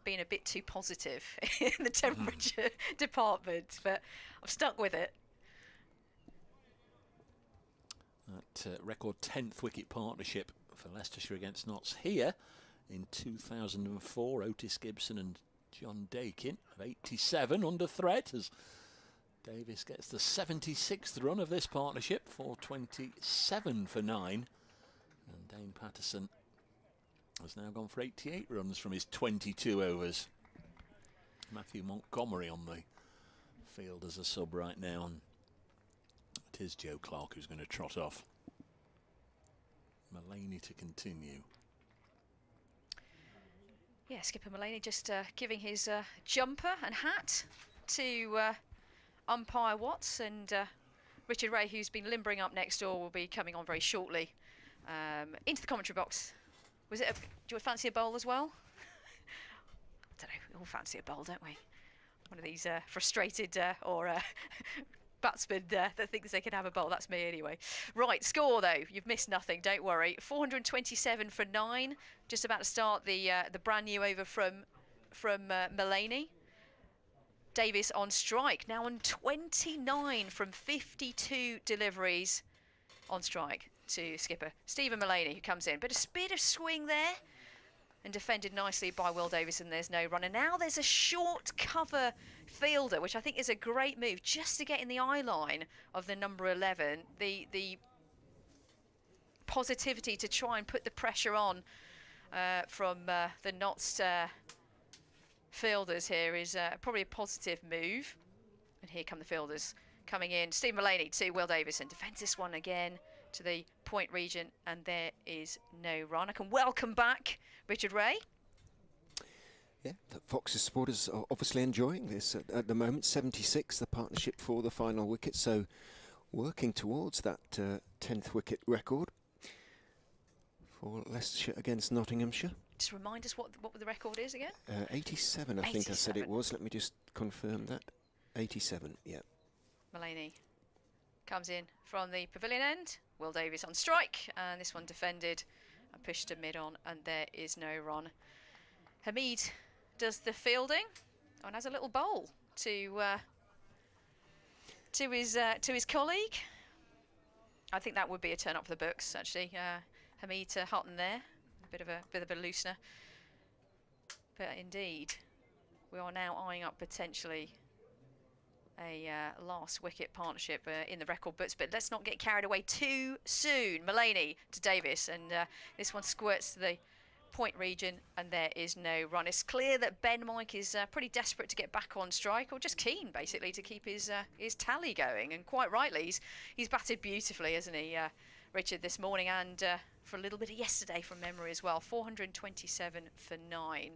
been a bit too positive in the temperature department, but I've stuck with it. That record 10th wicket partnership for Leicestershire against Notts here in 2004. Otis Gibson and John Dakin of 87 under threat as Davis gets the 76th run of this partnership for 27 for 9. And Dane Patterson has now gone for 88 runs from his 22 overs. Matthew Montgomery on the field as a sub right now. And it is Joe Clark who's going to trot off. Mullaney to continue. Yeah, Skipper Mullaney just giving his jumper and hat to umpire Watts, and Richard Ray, who's been limbering up next door, will be coming on very shortly into the commentary box. Was it? Do you fancy a bowl as well? I don't know. We all fancy a bowl, don't we? One of these frustrated or batsmen that thinks they can have a bowl. That's me anyway. Right, score though. You've missed nothing. Don't worry. 427 for 9. Just about to start the brand new over from Mullaney. Davis on strike, now on 29 from 52 deliveries on strike to skipper Stephen Mullaney, who comes in. But a bit of swing there and defended nicely by Will Davis, and there's no run. And now there's a short cover fielder, which I think is a great move, just to get in the eye line of the number 11. The positivity to try and put the pressure on from the Notts fielders here is probably a positive move. And here come the fielders coming in. Steve Mullaney to Will Davis, and defends this one again to the point region, and there is no run. I can welcome back Richard Ray. Yeah, the Foxes supporters are obviously enjoying this at the moment. 76, the partnership for the final wicket, so working towards that 10th wicket record for Leicestershire against Nottinghamshire. Just remind us what the record is again? 87, I think I said it was. Let me just confirm that. 87, yeah. Mullaney comes in from the pavilion end. Will Davis on strike, and this one defended and pushed to mid-on, and there is no run. Hamid does the fielding and has a little bowl to his colleague. I think that would be a turn up for the books, actually. Hamid to Hutton there. Bit of a loosener, but indeed we are now eyeing up potentially a last wicket partnership in the record books, but let's not get carried away too soon. Mullaney to Davis, and this one squirts to the point region, and there is no run. It's clear that Ben Mike is pretty desperate to get back on strike, or just keen basically to keep his tally going, and quite rightly he's batted beautifully, hasn't he, Richard, this morning, and for a little bit of yesterday from memory as well. 427 for 9.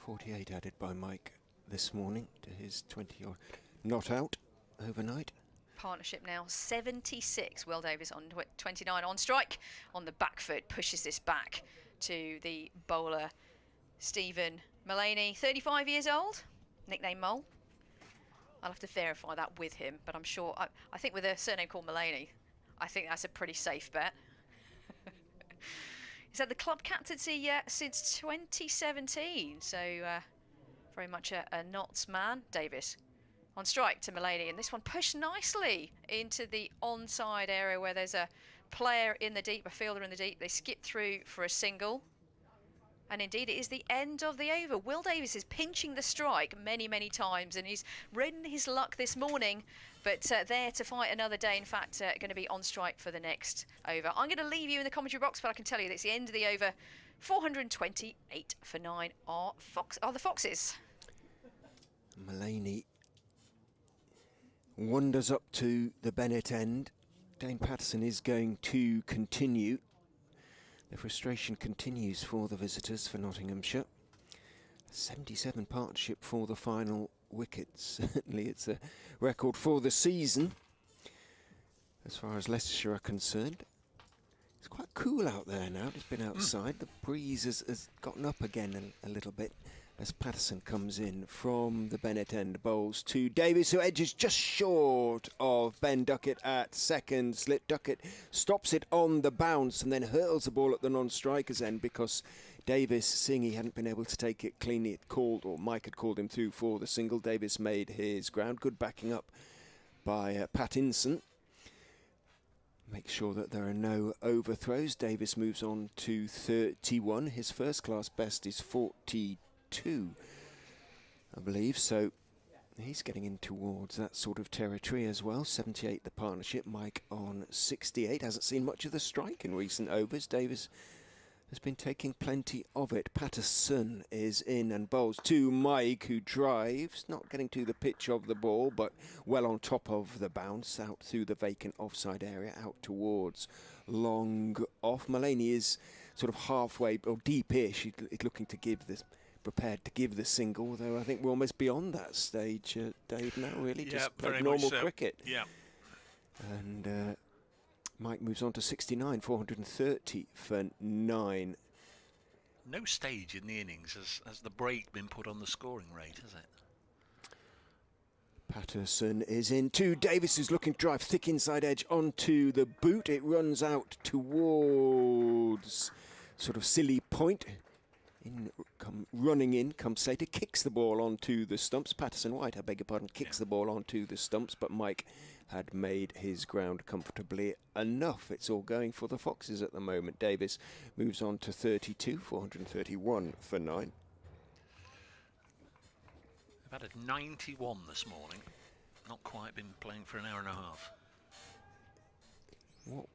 48 added by Mike this morning to his 20 odd not out overnight. Partnership now 76. Will Davis on 29 on strike. On the back foot, pushes this back to the bowler Stephen Mullaney, 35 years old, nickname Mole. I'll have to verify that with him, but I'm sure, I think with a surname called Mullaney, I think that's a pretty safe bet. He's had the club captaincy since 2017, so very much a Notts man. Davis on strike to Mullaney, and this one pushed nicely into the onside area where there's a player in the deep, a fielder in the deep. They skip through for a single, and indeed it is the end of the over. Will Davis is pinching the strike many times, and he's ridden his luck this morning, but there to fight another day. In fact, going to be on strike for the next over. I'm going to leave you in the commentary box, but I can tell you that it's the end of the over. 428 for 9 are the Foxes. Mullaney wanders up to the Bennett end. Dane Patterson is going to continue. The frustration continues for the visitors for Nottinghamshire. 77 partnership for the final wicket. Certainly it's a record for the season as far as Leicestershire are concerned. It's quite cool out there now. It's been outside. The breeze has gotten up again a little bit as Patterson comes in from the Bennett end, bowls to Davies, who edges just short of Ben Duckett at second slip. Duckett stops it on the bounce and then hurls the ball at the non-striker's end because Davies, seeing he hadn't been able to take it cleanly, it called, or Mike had called him through for the single. Davies made his ground. Good backing up by Pattinson. Make sure that there are no overthrows. Davies moves on to 31. His first class best is 42, I believe. So he's getting in towards that sort of territory as well. 78 the partnership. Mike on 68. Hasn't seen much of the strike in recent overs. Davies has been taking plenty of it. Patterson is in and bowls to Mike, who drives, not getting to the pitch of the ball, but well on top of the bounce, out through the vacant offside area, out towards long off. Mullany is sort of halfway, or deep-ish. He's looking to give this, prepared to give the single, though I think we're almost beyond that stage, Dave, now, really. Just play normal cricket. Yeah. And Mike moves on to 69, 430 for 9. No stage in the innings has the break been put on the scoring rate, has it? Patterson is in to Davies, who's looking to drive thick inside edge onto the boot. It runs out towards sort of silly point. Running in comes Slater, kicks the ball onto the stumps. Patterson White, I beg your pardon, kicks the ball onto the stumps, but Mike had made his ground comfortably enough. It's all going for the Foxes at the moment. Davies moves on to 32, 431 for 9. They've had a 91 this morning. Not quite been playing for an hour and a half. What,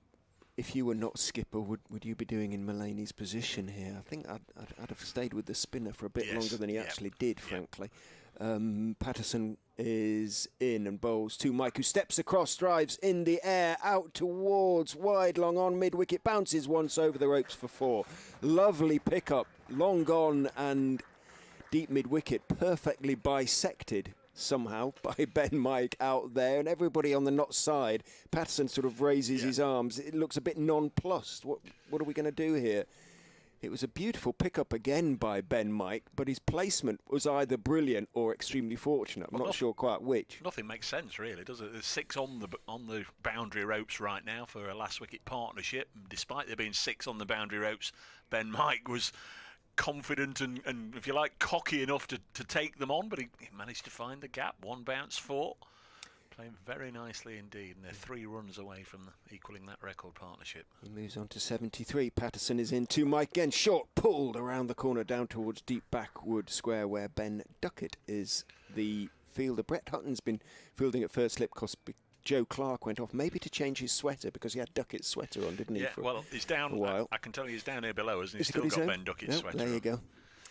if you were not skipper, would you be doing in Mullany's position here? I think I'd have stayed with the spinner for a bit longer than he actually did, frankly. Patterson is in and bowls to Mike, who steps across, drives in the air, out towards wide, long on, mid-wicket, bounces once over the ropes for 4. Lovely pickup, long gone and deep mid-wicket, perfectly bisected somehow by Ben Mike out there, and everybody on the not side. Patterson sort of raises his arms. It looks a bit nonplussed. What are we going to do here? It was a beautiful pickup again by Ben Mike, but his placement was either brilliant or extremely fortunate. I'm not sure quite which. Nothing makes sense, really, does it? There's 6 on the boundary ropes right now for a last wicket partnership. Despite there being 6 on the boundary ropes, Ben Mike was confident and if you like, cocky enough to take them on, but he managed to find the gap. 1 bounce, 4. Playing very nicely indeed, and they're 3 runs away from equalling that record partnership. He moves on to 73. Patterson is in to Mike again. Short pulled around the corner down towards deep backward square where Ben Duckett is the fielder. Brett Hutton's been fielding at first slip because Joe Clark went off, maybe to change his sweater because he had Duckett's sweater on, didn't he? Yeah, well, he's down. A while. I can tell you he's down here below us, and he's still got Ben Duckett's sweater there you on. go.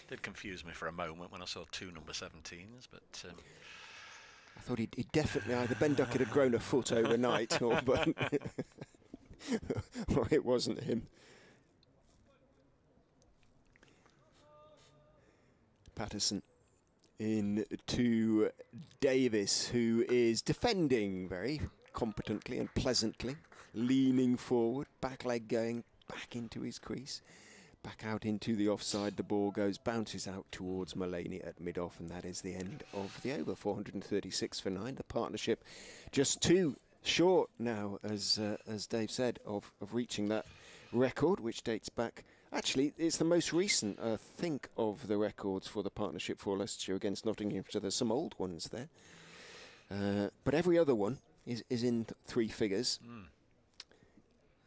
Did confuse me for a moment when I saw 2 number 17s, but I thought he'd definitely either Ben Duckett had grown a foot overnight, or it wasn't him. Patterson in to Davies, who is defending very competently and pleasantly, leaning forward, back leg going back into his crease. Back out into the offside, the ball goes, bounces out towards Mullany at mid-off, and that is the end of the over. 436 for 9. The partnership just 2 short now, as Dave said, of reaching that record, which dates back. Actually, it's the most recent, I think, of the records for the partnership for Leicestershire against Nottinghamshire. There's some old ones there. But every other one is in 3 figures,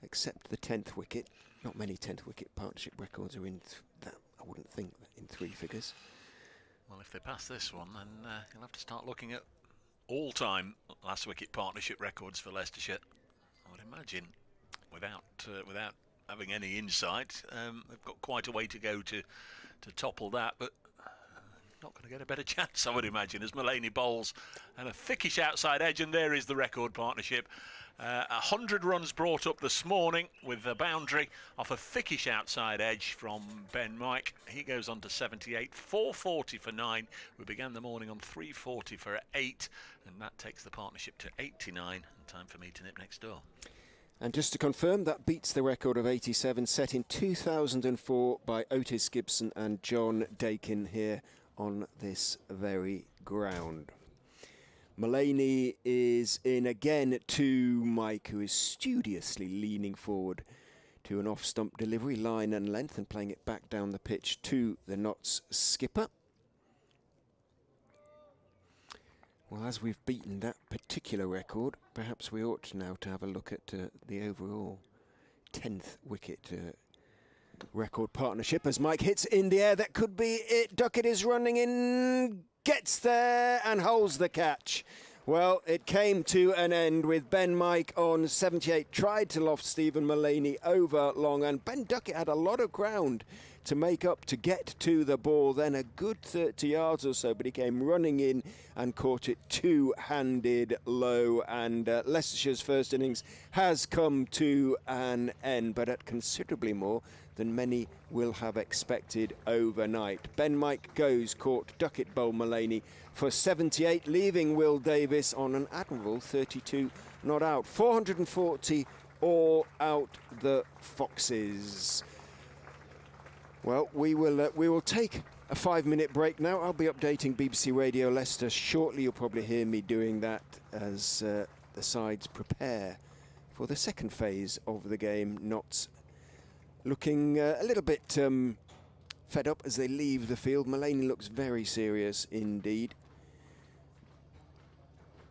except the 10th wicket. Not many 10th wicket partnership records are in that, I wouldn't think, in 3 figures. Well, if they pass this one, then you'll have to start looking at all-time last wicket partnership records for Leicestershire. I would imagine, without having any insight, they've got quite a way to go to topple that, but not going to get a better chance, I would imagine, as Mullany bowls and a thickish outside edge, and there is the record partnership. 100 runs brought up this morning with a boundary off a thickish outside edge from Ben Mike. He goes on to 78, 440 for 9. We began the morning on 340 for 8, and that takes the partnership to 89. And time for me to nip next door. And just to confirm, that beats the record of 87 set in 2004 by Otis Gibson and John Dakin here on this very ground. Mullaney is in again to Mike, who is studiously leaning forward to an off-stump delivery, line and length, and playing it back down the pitch to the Notts skipper. Well, as we've beaten that particular record, perhaps we ought now to have a look at the overall 10th wicket record partnership, as Mike hits in the air. That could be it. Duckett is running in, gets there and holds the catch. Well, it came to an end with Ben Mike on 78, tried to loft Stephen Mullaney over long, and Ben Duckett had a lot of ground to make up to get to the ball, then a good 30 yards or so, but he came running in and caught it two-handed low, and Leicestershire's first innings has come to an end, but at considerably more than many will have expected overnight. Ben Mike goes, caught Duckett bowled Mullaney for 78, leaving Will Davis on an admirable 32 not out. 440 all out the Foxes. Well, we will take a 5-minute break now. I'll be updating BBC Radio Leicester shortly. You'll probably hear me doing that as the sides prepare for the second phase of the game. Notts looking a little bit fed up as they leave the field. Mullaney looks very serious indeed.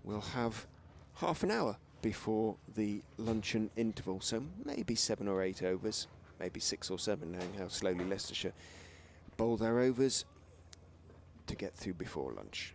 We'll have half an hour before the luncheon interval, so maybe 7 or 8 overs. Maybe 6 or 7, knowing how slowly Leicestershire bowl their overs to get through before lunch.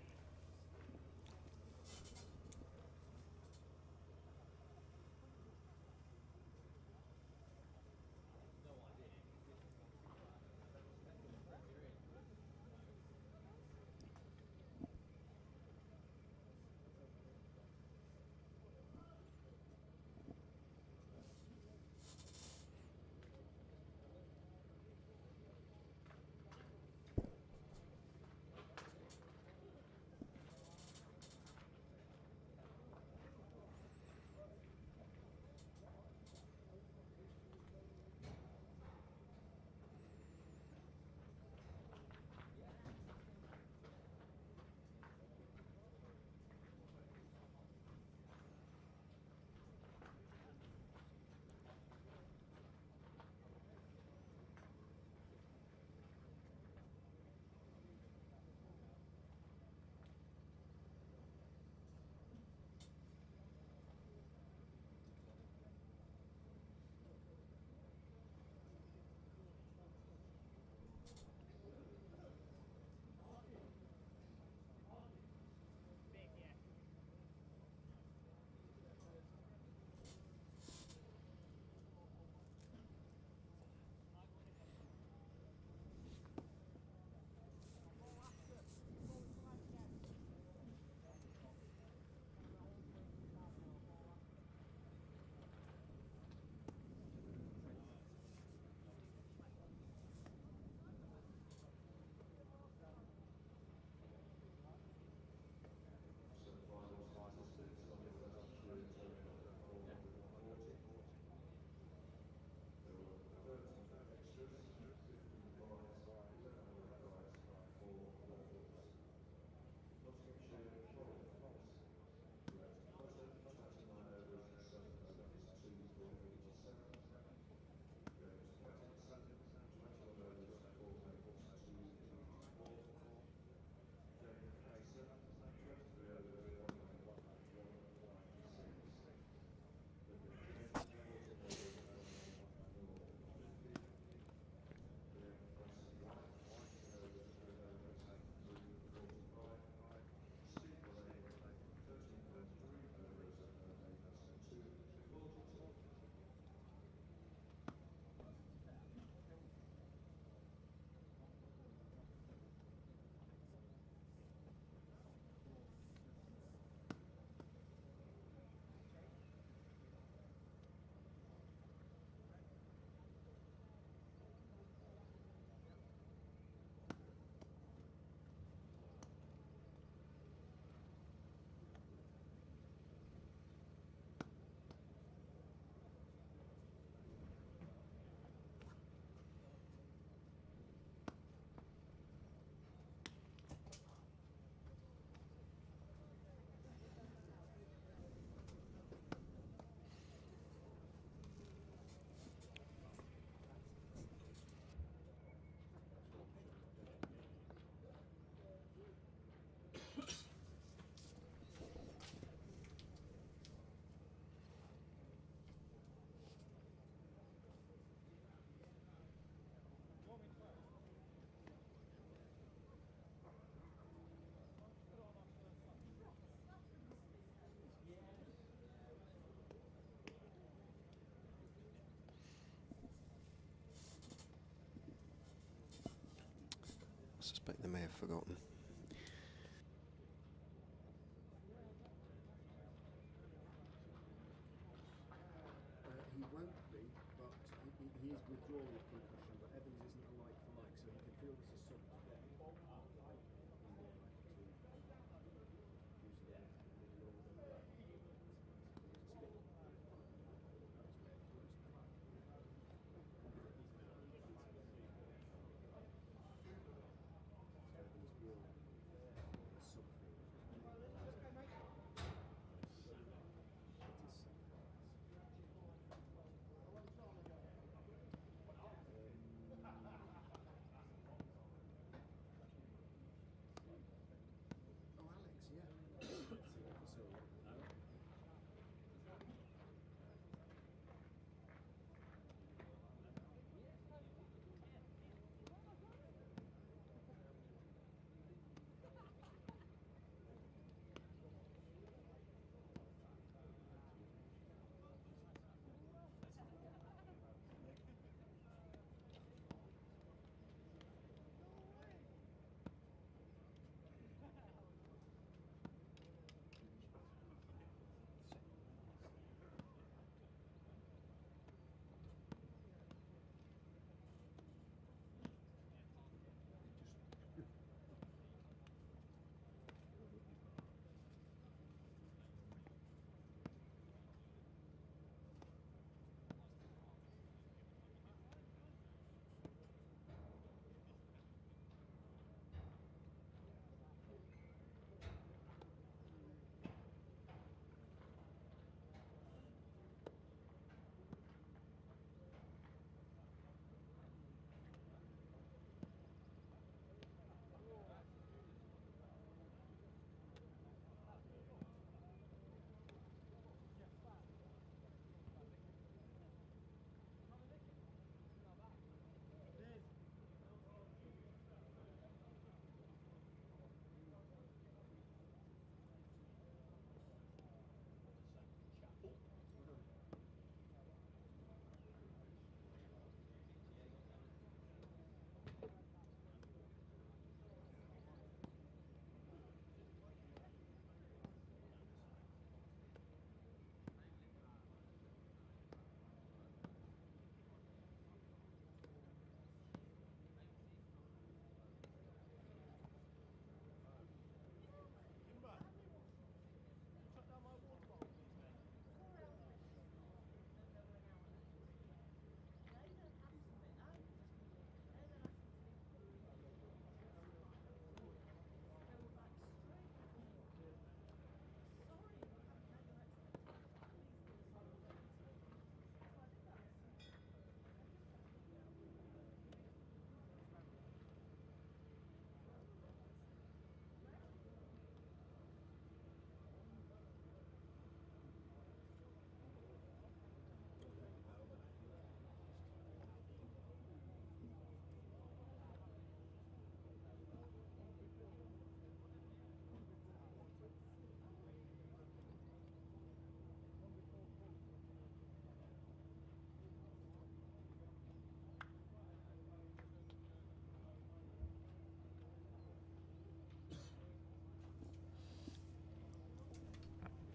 suspect they may have forgotten. He won't be, but he is withdrawing with concussion, but Evans isn't a like for like, so he can field as a sub today. More likely to use him a little longer than that. He was a spin. Evans will a sub field. It is so. Oh, Alex, yeah.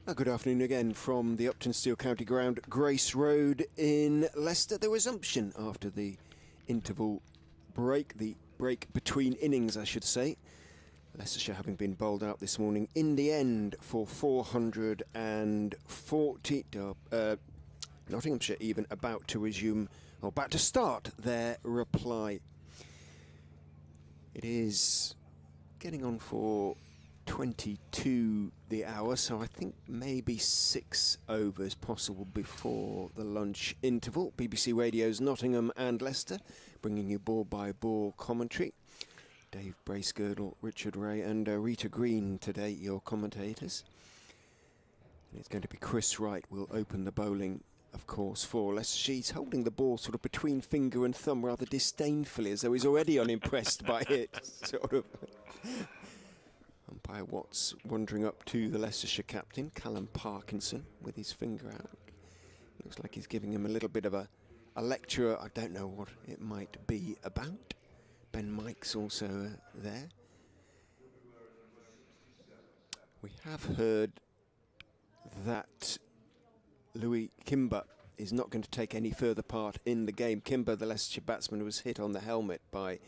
So, Good afternoon again from the Uptonsteel County Ground, Grace Road in Leicester. The resumption after the interval break, the break between innings, I should say. Leicestershire having been bowled out this morning in the end for 440. Nottinghamshire even about to resume, or about to start their reply. It is getting on for 22 the hour, so I think maybe 6 overs possible before the lunch interval. BBC Radio's Nottingham and Leicester, bringing you ball-by-ball commentary. Dave Bracegirdle, Richard Ray and Rita Green today, your commentators. And it's going to be Chris Wright will open the bowling, of course, for Leicestershire. He's holding the ball sort of between finger and thumb rather disdainfully, as though he's already unimpressed by it, sort of. Umpire Watts wandering up to the Leicestershire captain, Callum Parkinson, with his finger out. Looks like he's giving him a little bit of a lecture. I don't know what it might be about. Ben Mike's also there. We have heard that Louis Kimber is not going to take any further part in the game. Kimber, the Leicestershire batsman, was hit on the helmet by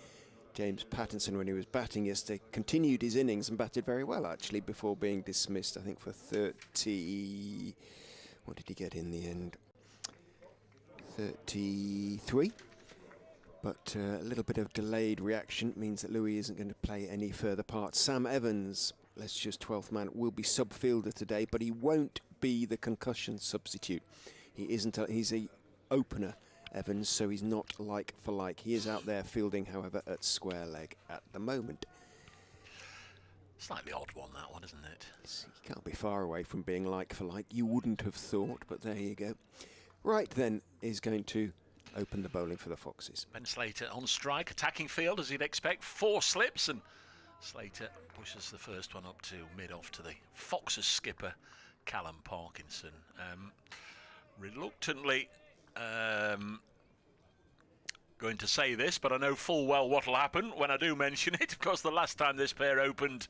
James Pattinson when he was batting yesterday. Continued his innings and batted very well, actually, before being dismissed, I think, for 30... What did he get in the end? 33. But a little bit of delayed reaction means that Louis isn't going to play any further part. Sam Evans, Leicester's 12th man, will be sub-fielder today, but he won't be the concussion substitute. He isn't. He's a opener, Evans, so he's not like for like. He is out there fielding, however, at square leg at the moment. Slightly odd one, that one, isn't it? He can't be far away from being like for like. You wouldn't have thought, but there you go. Right then is going to open the bowling for the Foxes. Ben Slater on strike, attacking field as you'd expect. 4 slips, and Slater pushes the first one up to mid-off to the Foxes skipper, Callum Parkinson. Reluctantly going to say this, but I know full well what will happen when I do mention it. Of course, the last time this pair opened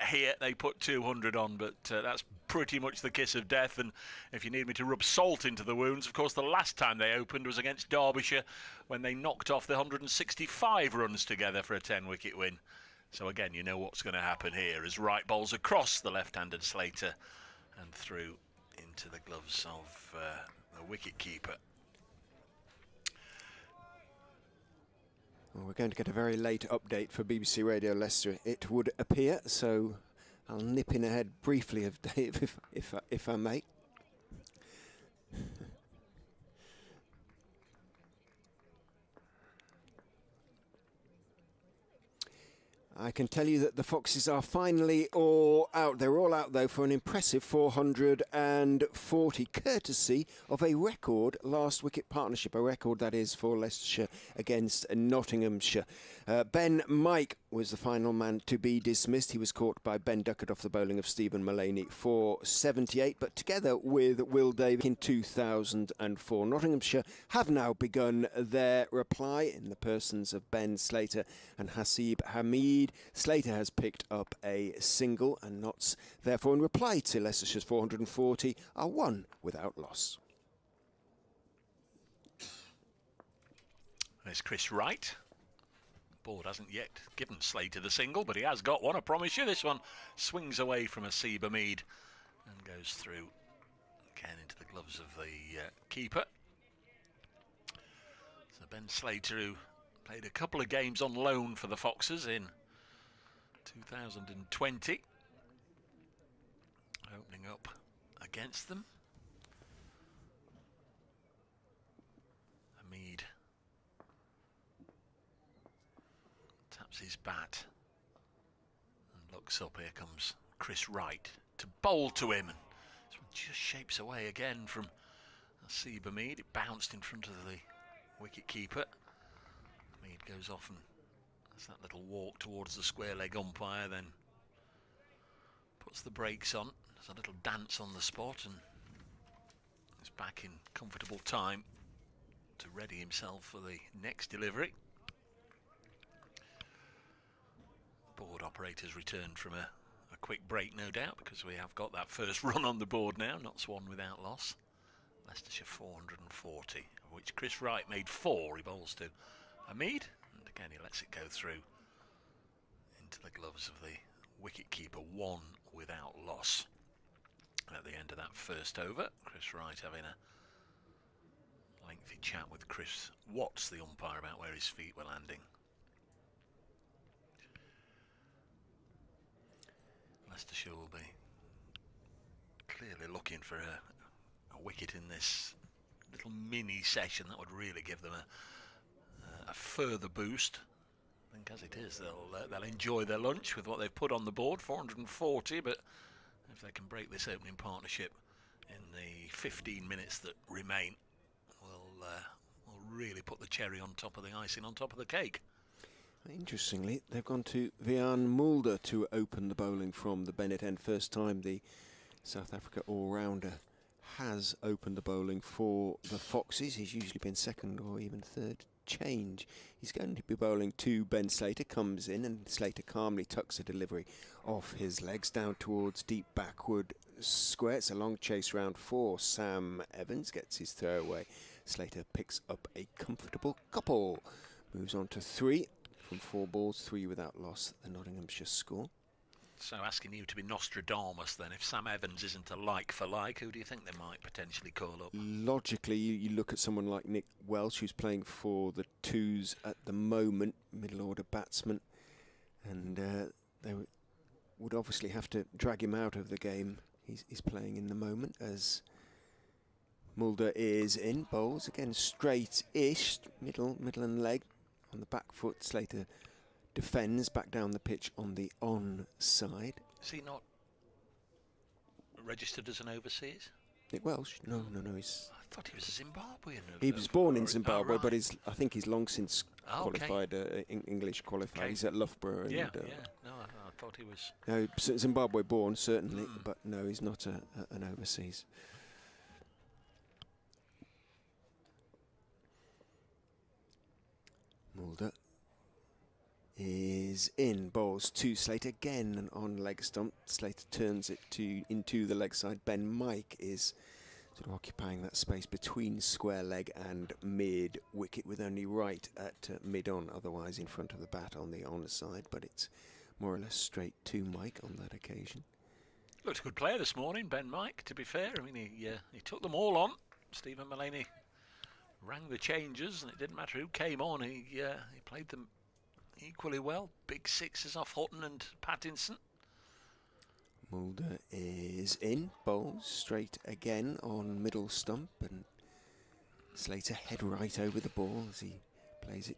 here, they put 200 on, but that's pretty much the kiss of death. And if you need me to rub salt into the wounds, of course, the last time they opened was against Derbyshire when they knocked off the 165 runs together for a 10-wicket win. So again, you know what's going to happen here as Wright bowls across the left-handed Slater and through into the gloves of the wicket-keeper. Well, we're going to get a very late update for BBC Radio Leicester, it would appear, so I'll nip in ahead briefly of Dave, if I may. I can tell you that the Foxes are finally all out. They're all out, though, for an impressive 440, courtesy of a record last wicket partnership, a record that is for Leicestershire against Nottinghamshire. Ben Mike was the final man to be dismissed. He was caught by Ben Duckett off the bowling of Stephen Mullaney for 78, but together with Will Davies in 2004. Nottinghamshire have now begun their reply in the persons of Ben Slater and Hasib Hamid. Slater has picked up a single, and Notts, therefore, in reply to Leicestershire's 440, are one without loss. There's Chris Wright. Board hasn't yet given Slater the single, but he has got one, I promise you. This one swings away from Hasib Hamid and goes through again into the gloves of the keeper. So Ben Slater, who played a couple of games on loan for the Foxes in 2020, opening up against them. Hamid taps his bat and looks up. Here comes Chris Wright to bowl to him, and this one just shapes away again from Hasib Hamid. It bounced in front of the wicket keeper. Hamid goes off and has that little walk towards the square leg umpire, then puts the brakes on. There's a little dance on the spot and is back in comfortable time to ready himself for the next delivery. Board operators returned from a quick break, no doubt, because we have got that first run on the board now. Notts one without loss. Leicestershire 440, of which Chris Wright made 4. He bowls to Hamid, and again he lets it go through into the gloves of the wicket-keeper, 1 without loss. And at the end of that first over, Chris Wright having a lengthy chat with Chris Watts, the umpire, about where his feet were landing. Leicestershire will be clearly looking for a wicket in this little mini session that would really give them a further boost. I think as it is, they'll enjoy their lunch with what they've put on the board, 440, but if they can break this opening partnership in the 15 minutes that remain, will really put the cherry on top of the icing on top of the cake. Interestingly, they've gone to Vian Mulder to open the bowling from the Bennett end. First time the South Africa all-rounder has opened the bowling for the Foxes. He's usually been second or even third change. He's going to be bowling to Ben Slater, comes in, and Slater calmly tucks a delivery off his legs down towards deep backward square. It's a long chase round 4. Sam Evans gets his throw away. Slater picks up a comfortable couple. Moves on to 3 from 4 balls, 3 without loss, the Nottinghamshire score. So asking you to be Nostradamus then, if Sam Evans isn't a like for like, who do you think they might potentially call up? Logically, you look at someone like Nick Welsh, who's playing for the Twos at the moment, middle order batsman, and they would obviously have to drag him out of the game he's playing in the moment, as Mulder is in, bowls again straight-ish, middle and leg on the back foot. Slater defends back down the pitch on the on side. Is he not registered as an overseas? Nick Welsh? No, he's... I thought he was a Zimbabwean. He was born in Zimbabwe, right. but I think he's long since qualified, English qualified. Okay. He's at Loughborough. Yeah, and, no, I thought he was... No, Zimbabwe born, certainly, but no, he's not an overseas. Mulder is in, bowls to Slater again, and on leg stump. Slater turns it into the leg side. Ben Mike is sort of occupying that space between square leg and mid wicket, with only right at mid on, otherwise in front of the bat on the on side, but it's more or less straight to Mike on that occasion. Looked a good player this morning, Ben Mike, to be fair. I mean, he took them all on. Stephen Mullaney rang the changes, and it didn't matter who came on. He played them equally well. Big sixes off Hutton and Pattinson. Mulder is in, bowls straight again on middle stump, and Slater head right over the ball as he plays it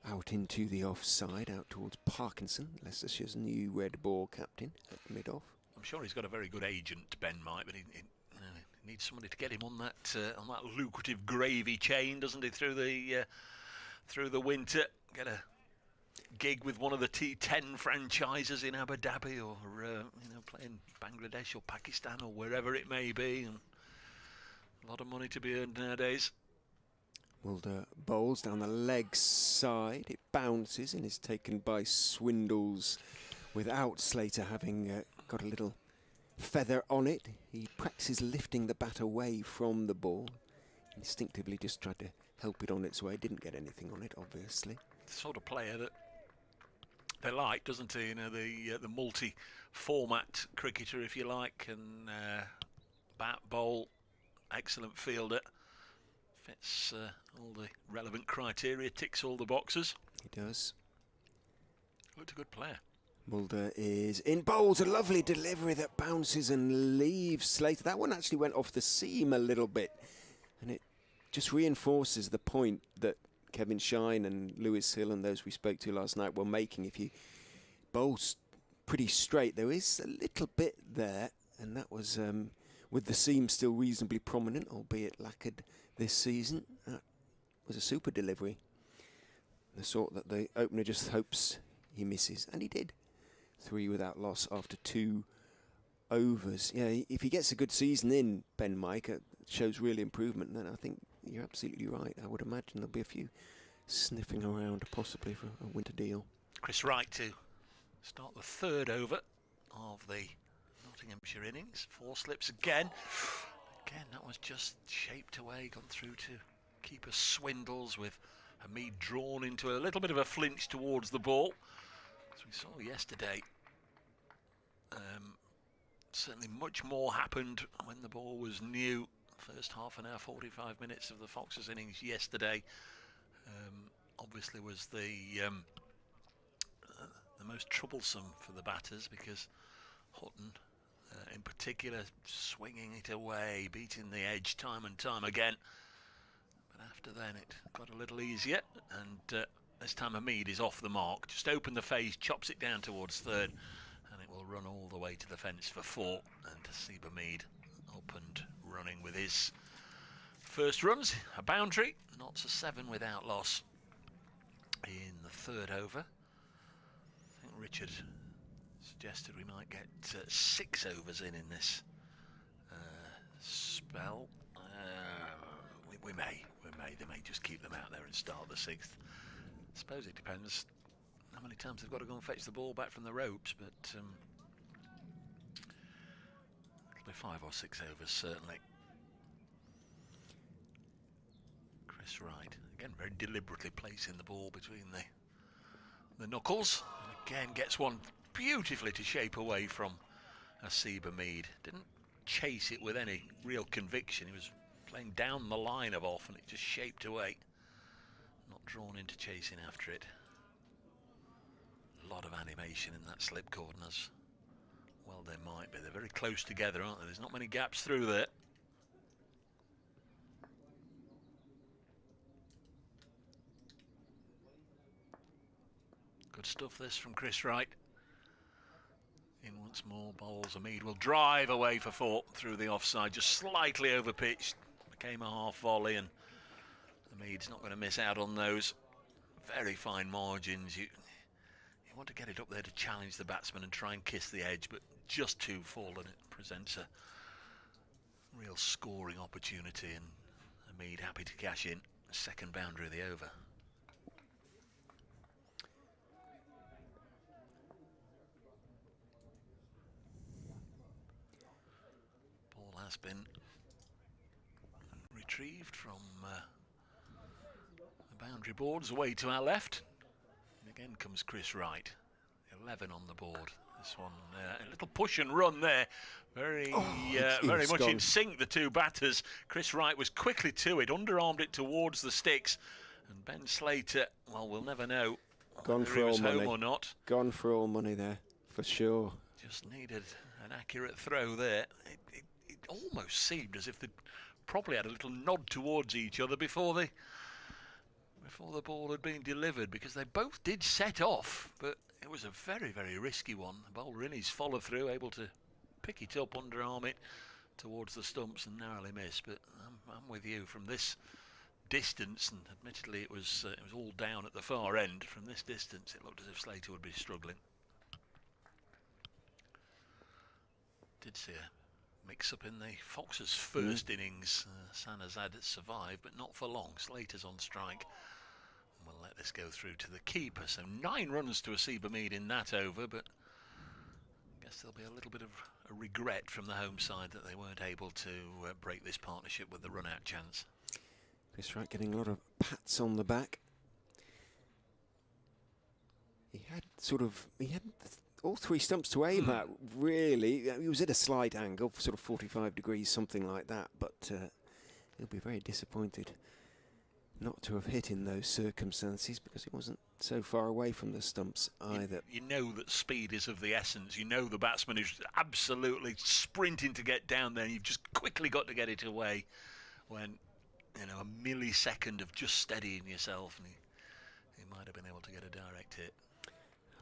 out into the offside, out towards Parkinson, Leicestershire's new red ball captain at mid-off. I'm sure he's got a very good agent, Ben Mike, but he needs somebody to get him on that lucrative gravy chain, doesn't he? Through the winter, get a gig with one of the T10 franchises in Abu Dhabi, or playing Bangladesh or Pakistan or wherever it may be, and a lot of money to be earned nowadays. Mulder bowls down the leg side. It bounces and is taken by Swindles without Slater having got a little feather on it. He practices lifting the bat away from the ball. Instinctively just tried to help it on its way. Didn't get anything on it, obviously. The sort of player that they like, doesn't he? The multi-format cricketer, if you like, and bat, bowl, excellent fielder. Fits all the relevant criteria, ticks all the boxes. He does. Looked a good player. Mulder is in, bowls a lovely delivery that bounces and leaves Slater. That one actually went off the seam a little bit, and it just reinforces the point that Kevin Shine and Lewis Hill and those we spoke to last night were making. If you bowl pretty straight, there is a little bit there, and that was with the seam still reasonably prominent, albeit lacquered this season. That was a super delivery, the sort that the opener just hopes he misses, and he did. 3 without loss after 2 overs. Yeah, if he gets a good season in, Ben Mike, it shows real improvement, then I think you're absolutely right. I would imagine there'll be a few sniffing around, possibly for a winter deal. Chris Wright to start the 3rd over of the Nottinghamshire innings. 4 slips again. Again, that was just shaped away, gone through to keeper Swindles, with Hamid drawn into a little bit of a flinch towards the ball. As we saw yesterday, certainly much more happened when the ball was new. First half an hour, 45 minutes of the Foxes innings yesterday obviously was the most troublesome for the batters, because Hutton in particular swinging it away, beating the edge time and time again. But after then it got a little easier, and this time Hamid is off the mark. Just open the face, chops it down towards 3rd, and it will run all the way to the fence for 4. And to see Hamid up and running with his first runs, a boundary, not a 7 without loss in the 3rd over. I think Richard suggested we might get 6 overs in this spell. We may. There may might just keep them out there and start the 6th. I suppose it depends how many times they've got to go and fetch the ball back from the ropes, but it'll be 5 or 6 overs certainly. Chris Wright, again very deliberately placing the ball between the knuckles, and again gets one beautifully to shape away from Asiba Mead. Didn't chase it with any real conviction. He was playing down the line of off and it just shaped away, not drawn into chasing after it. A lot of animation in that slip cordon, as well there might be. They're very close together, aren't they? There's not many gaps through there. Good stuff this from Chris Wright. In once more, bowls. Mead will drive away for 4 through the offside, just slightly over pitched. Became a half volley, and Mead's not going to miss out on those. Very fine margins. You want to get it up there to challenge the batsman and try and kiss the edge, but just too full, and it presents a real scoring opportunity, and Mead happy to cash in. Second boundary of the over. Has been retrieved from the boundary boards away to our left, and again comes Chris Wright. 11 on the board. This one, a little push and run there, very much in sync, the two batters. Chris Wright was quickly to it, underarmed it towards the sticks, and Ben Slater, well, we'll never know Gone whether for he was all home money. or not. Gone for all money there, for sure. Just needed an accurate throw there. It almost seemed as if they'd probably had a little nod towards each other before the ball had been delivered, because they both did set off, but it was a very, very risky one. The bowler in his follow through, able to pick it up, underarm it towards the stumps and narrowly miss. But I'm with you, from this distance, and admittedly it was all down at the far end. From this distance, it looked as if Slater would be struggling. Did see a mix-up in the Foxes' first innings. Sanazad survived, but not for long. Slater's on strike. And we'll let this go through to the keeper. So 9 runs to Asiba Mead in that over, but I guess there'll be a little bit of a regret from the home side that they weren't able to break this partnership with the run-out chance. Chris Wright getting a lot of pats on the back. He had all 3 stumps to aim at, really. He was at a slight angle, sort of 45 degrees, something like that, but he'll be very disappointed not to have hit in those circumstances, because he wasn't so far away from the stumps either. You know that speed is of the essence. You know the batsman is absolutely sprinting to get down there, and you've just quickly got to get it away when, a millisecond of just steadying yourself, and he might have been able to get a direct hit.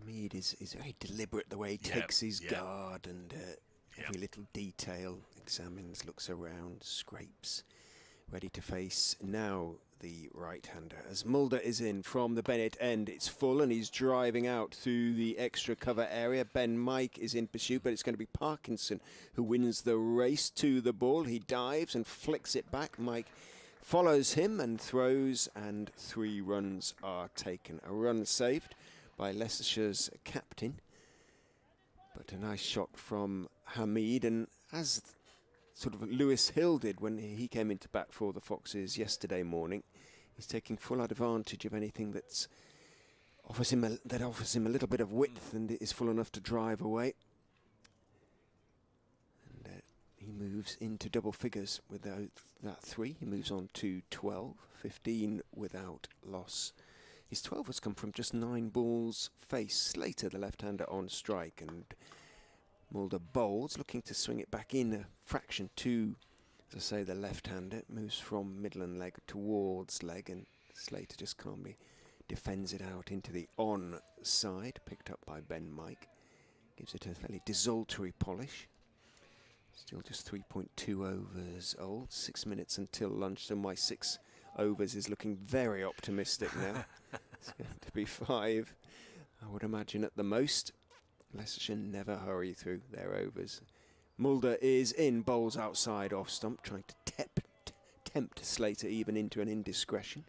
Mead is very deliberate the way he takes his guard, and every little detail examines, looks around, scrapes, ready to face now the right-hander. As Mulder is in from the Bennett end, it's full and he's driving out through the extra cover area. Ben Mike is in pursuit, but it's going to be Parkinson who wins the race to the ball. He dives and flicks it back. Mike follows him and throws, and 3 runs are taken. A run saved by Leicestershire's captain, but a nice shot from Hamid, and as sort of Lewis Hill did when he came into bat for the Foxes yesterday morning, he's taking full advantage of anything that offers him a little bit of width and is full enough to drive away. And he moves into double figures without that 3. He moves on to 12, 15 without loss. His 12 has come from just 9 balls face. Slater, the left-hander, on strike, and Mulder bowls, looking to swing it back in a fraction to, as I say, the left-hander. It moves from middle and leg towards leg, and Slater just calmly defends it out into the on side, picked up by Ben Mike. Gives it a fairly desultory polish. Still just 3.2 overs old, 6 minutes until lunch, so my 6 overs is looking very optimistic now. It's going to be 5, I would imagine, at the most. Leicestershire never hurry through their overs. Mulder is in, bowls outside off stump, trying to tempt Slater even into an indiscretion.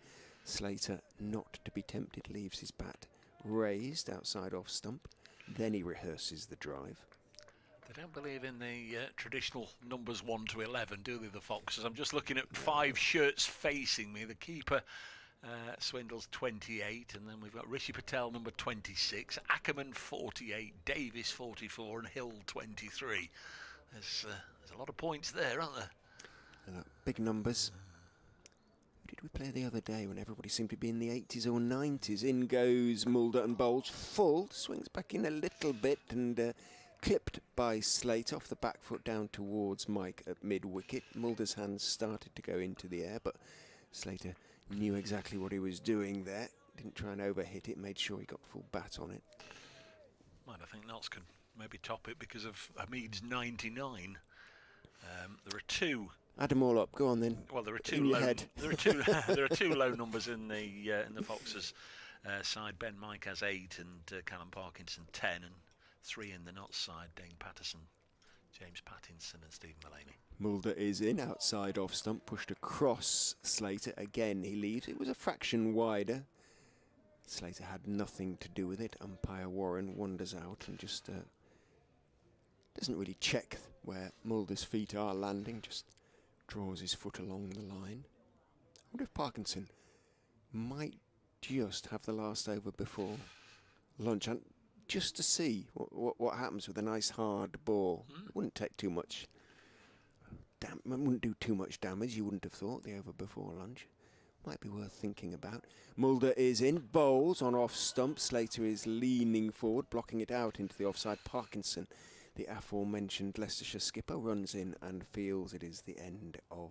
Slater, not to be tempted, leaves his bat raised outside off stump. Then he rehearses the drive. They don't believe in the traditional numbers 1 to 11, do they, the Foxes? I'm just looking at 5 shirts facing me. The keeper, Swindle's 28, and then we've got Rishi Patel, number 26, Ackerman 48, Davis 44, and Hill 23. There's a lot of points there, aren't there? Big numbers. Who did we play the other day when everybody seemed to be in the 80s or 90s? In goes Mulder and bowls full, swings back in a little bit and clipped by Slate off the back foot down towards Mike at mid-wicket. Mulder's hands started to go into the air, but Slater knew exactly what he was doing there. Didn't try and overhit it, made sure he got full bat on it. Well, I think Notts can maybe top it because of Hamid's 99. There are 2. Add them all up. Go on then. Well, there are 2 in your low. head. There are 2 low numbers in the Foxes side. Ben Mike has 8 and Callum Parkinson 10, and 3 in the Notts side. Dane Patterson, James Pattinson, and Stephen Mullaney. Mulder is in outside off stump, pushed across Slater. Again, he leaves. It was a fraction wider. Slater had nothing to do with it. Umpire Warren wanders out and just doesn't really check where Mulder's feet are landing, just draws his foot along the line. I wonder if Parkinson might just have the last over before lunch, and just to see what happens with a nice hard ball. It wouldn't take too much. Wouldn't do too much damage, you wouldn't have thought, the over before lunch. Might be worth thinking about. Mulder is in, bowls on off stump. Slater is leaning forward, blocking it out into the offside. Parkinson, the aforementioned Leicestershire skipper, runs in and feels it is the end of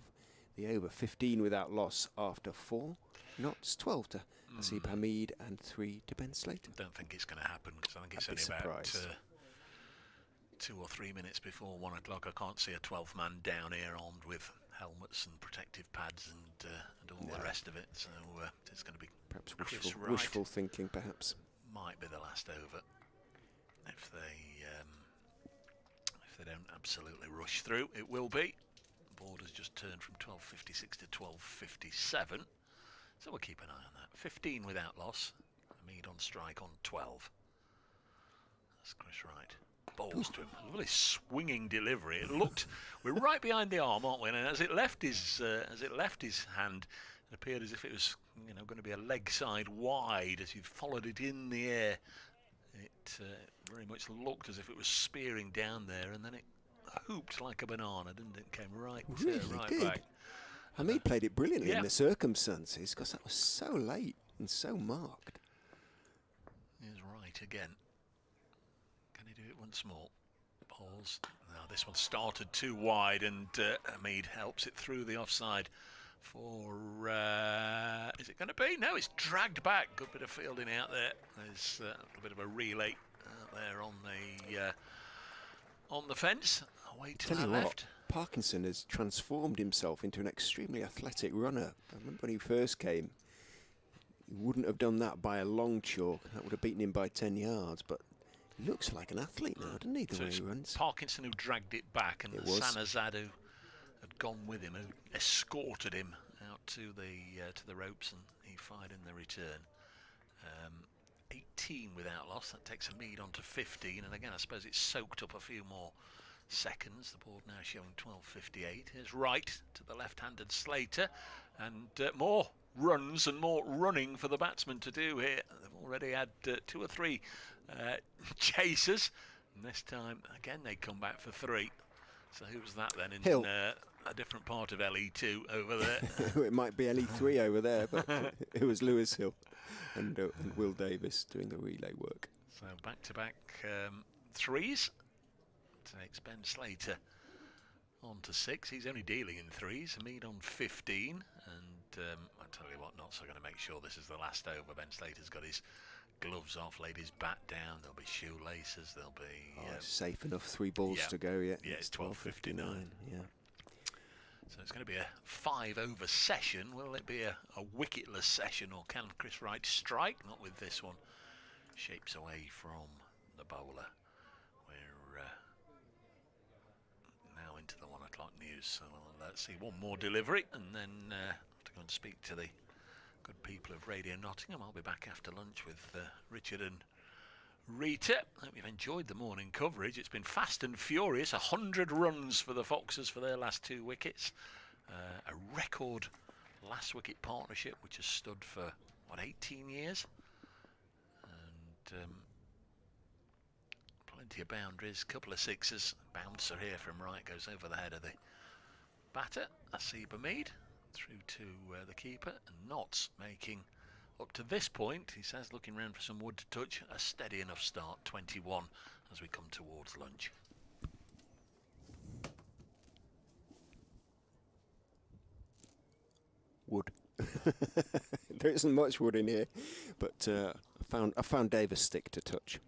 the over. 15 without loss after 4. Notts 12 to Asib Hamid and 3 to Ben Slater. I don't think it's going to happen because I think it's only about 2 or 3 minutes before 1 o'clock. I can't see a 12th man down here armed with helmets and protective pads and all the rest of it. So it's going to be perhaps wishful thinking, perhaps. Might be the last over if they don't absolutely rush through. It will be. The board has just turned from 12.56 to 12.57, so we'll keep an eye on that. 15 without loss. Hamid on strike on 12. That's Chris Wright. Bowls to him. Lovely swinging delivery. It looked. We're right behind the arm, aren't we? And as it left his hand, it appeared as if it was, going to be a leg side wide. As he followed it in the air, it very much looked as if it was spearing down there, and then it hooped like a banana, didn't it? Came right back. Hamid played it brilliantly in the circumstances, because that was so late and so marked. Here's Wright again. Can he do it once more? Balls. Now this one started too wide, and Hamid helps it through the offside for, is it going to be? No, it's dragged back. Good bit of fielding out there. There's a little bit of a relay out there on the fence. Away to the left. Parkinson has transformed himself into an extremely athletic runner. I remember when he first came, he wouldn't have done that by a long chalk. That would have beaten him by 10 yards, but he looks like an athlete now, doesn't he, the way he runs? Parkinson who dragged it back, and Sanazad who had gone with him, who escorted him out to the ropes, and he fired in the return. 18 without loss. That takes Hamid on to 15, and again I suppose it's soaked up a few more seconds. The board now showing 12.58. Here's Wright to the left-handed Slater, and more runs and more running for the batsman to do here. They've already had 2 or 3 chasers, and this time again they come back for 3. So who was that then in Hill. A different part of LE2 over there? It might be LE3 over there, but it was Lewis Hill and Will Davis doing the relay work. So back-to-back 3s takes Ben Slater on to 6. He's only dealing in 3s. Hamid on 15, and I tell you what, Notts are going to make sure this is the last over. Ben Slater's got his gloves off, laid his bat down. There'll be shoelaces. There'll be safe enough. 3 balls to go yet. Yeah, it's 12.59. Yeah. So it's going to be a 5-over session. Will it be a wicketless session, or can Chris Wright strike? Not with this one. Shapes away from the bowler. We're now into the 1 o'clock news. So we'll see one more delivery and then have to go and speak to the good people of Radio Nottingham. I'll be back after lunch with Richard and Rita. I hope you've enjoyed the morning coverage. It's been fast and furious. 100 runs for the Foxes for their last 2 wickets. A record last wicket partnership which has stood for, what, 18 years? And plenty of boundaries, couple of sixes. Bouncer here from right goes over the head of the batter, Asib Hamid, through to the keeper, and Knotts making, up to this point, he says, looking round for some wood to touch, a steady enough start, 21 as we come towards lunch. Wood. There isn't much wood in here, but I found Davis' stick to touch.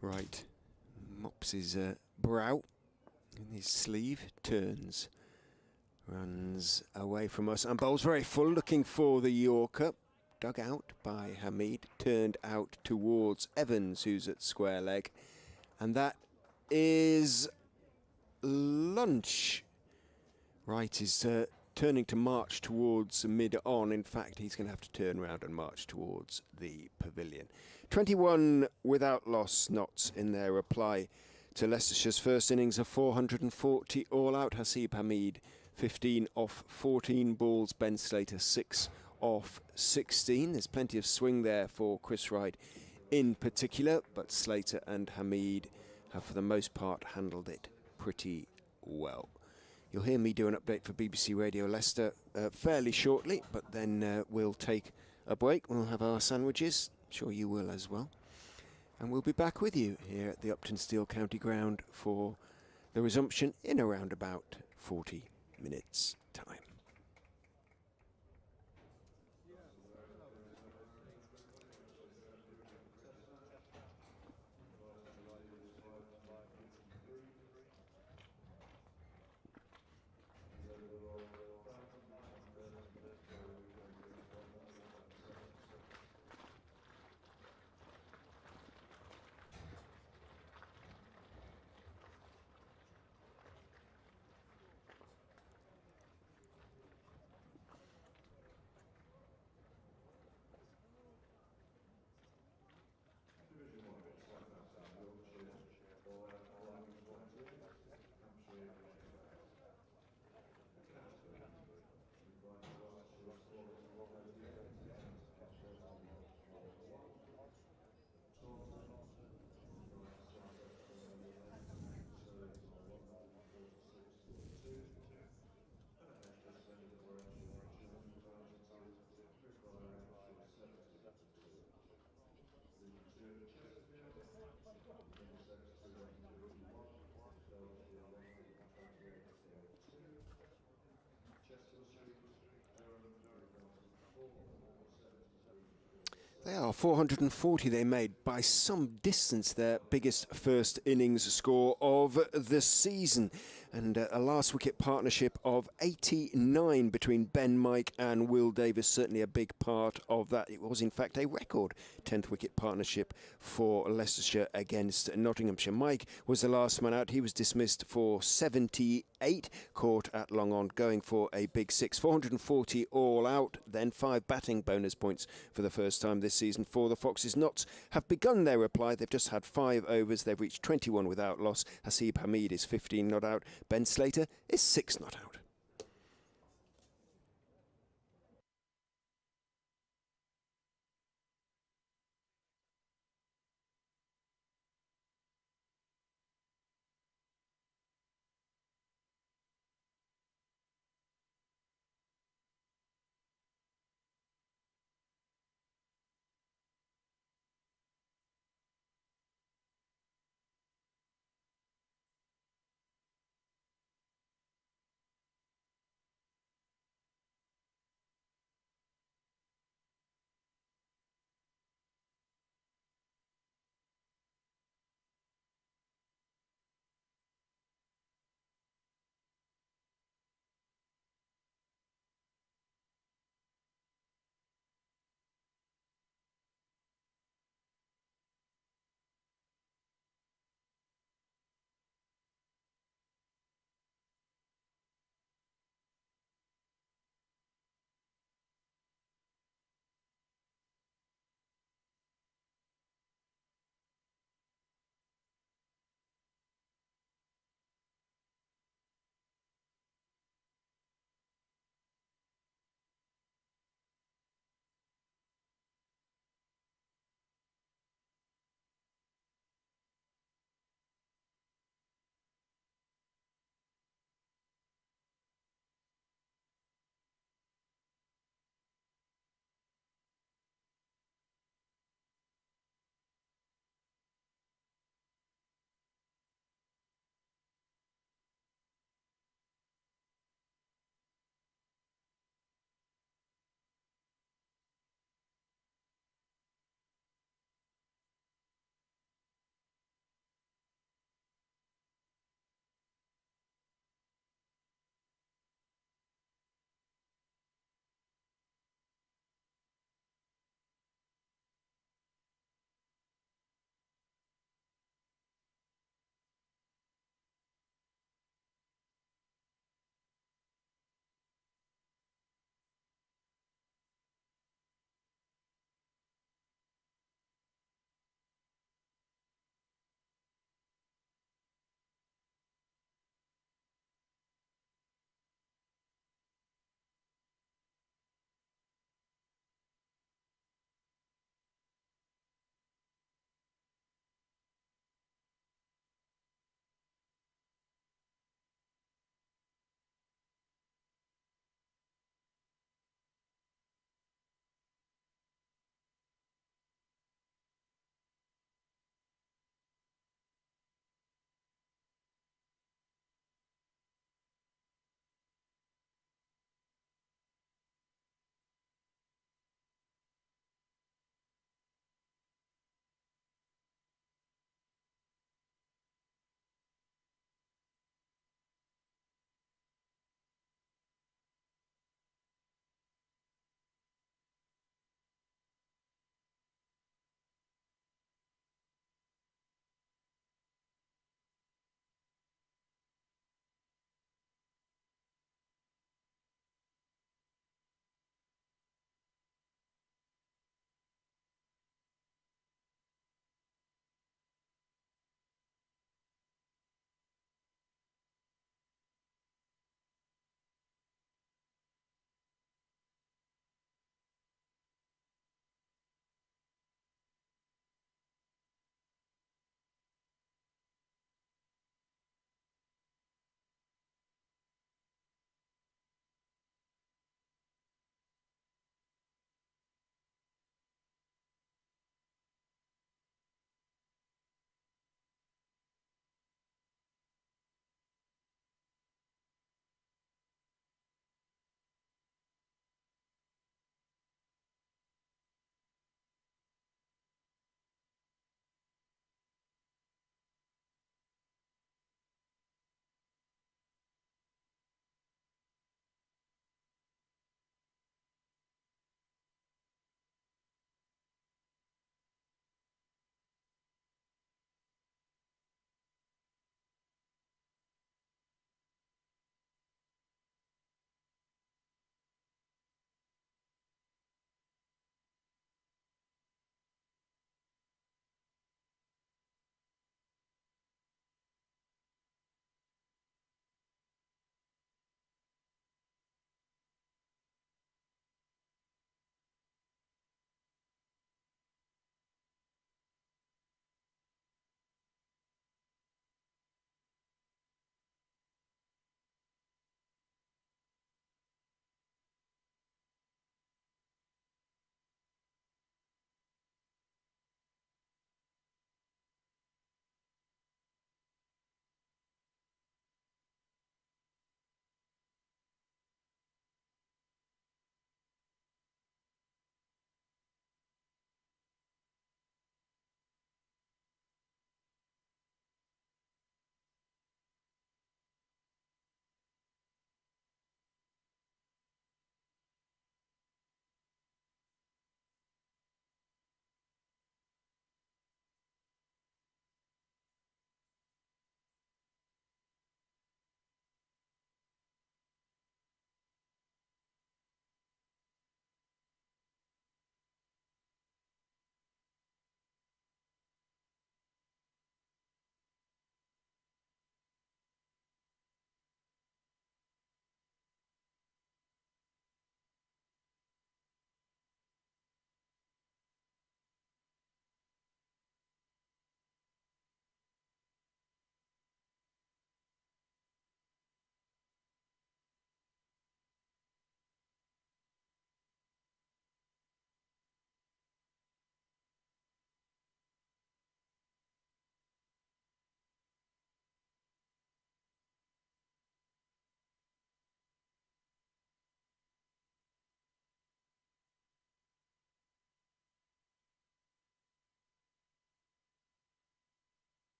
Right, mops his brow in his sleeve, turns, runs away from us and bowls very full, looking for the Yorker. Dug out by Hamid, turned out towards Evans, who's at square leg, and that is lunch. Right, is turning to march towards mid-on. In fact, he's going to have to turn around and march towards the pavilion. 21 without loss, Knotts in their reply to Leicestershire's first innings of 440 all out. Asib Hamid 15 off 14 balls, Ben Slater 6 off 16. There's plenty of swing there for Chris Wright in particular, but Slater and Hamid have for the most part handled it pretty well. You'll hear me do an update for BBC Radio Leicester fairly shortly, but then we'll take a break. We'll have our sandwiches. I'm sure you will as well. And we'll be back with you here at the Uptonsteel County Ground for the resumption in around about 40 minutes' time. They are 440 they made, by some distance their biggest first innings score of the season. And a last wicket partnership of 89 between Ben, Mike and Will Davis, certainly a big part of that. It was in fact a record 10th wicket partnership for Leicestershire against Nottinghamshire. Mike was the last man out. He was dismissed for 78, caught at long on, going for a big 6. 440 all out, then 5 batting bonus points for the first time this season for the Foxes. Knotts have begun their reply. They've just had 5 overs. They've reached 21 without loss. Asib Hamid is 15 not out. Ben Slater is 6 not out.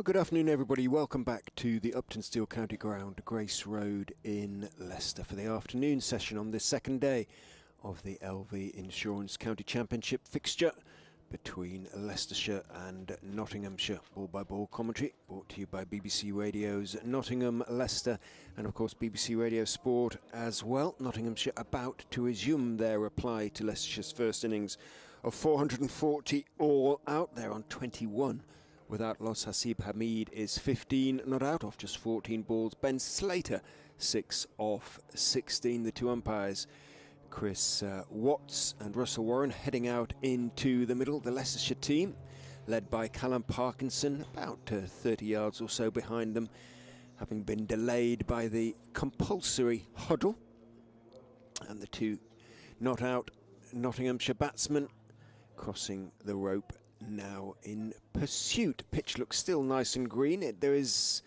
Well, good afternoon, everybody. Welcome back to the Uptonsteel County Ground, Grace Road in Leicester for the afternoon session on this second day of the LV Insurance County Championship fixture between Leicestershire and Nottinghamshire. Ball-by-ball commentary brought to you by BBC Radio's Nottingham, Leicester, and of course BBC Radio Sport as well. Nottinghamshire about to resume their reply to Leicestershire's first innings of 440 all out. They're on 21 without loss. Hasib Hamid is 15 not out off just 14 balls. Ben Slater 6 off 16. The two umpires, Chris Watts and Russell Warren, heading out into the middle. The Leicestershire team, led by Callum Parkinson, about 30 yards or so behind them, having been delayed by the compulsory huddle. And the two not out Nottinghamshire batsmen crossing the rope now in pursuit. Pitch looks still nice and green. There is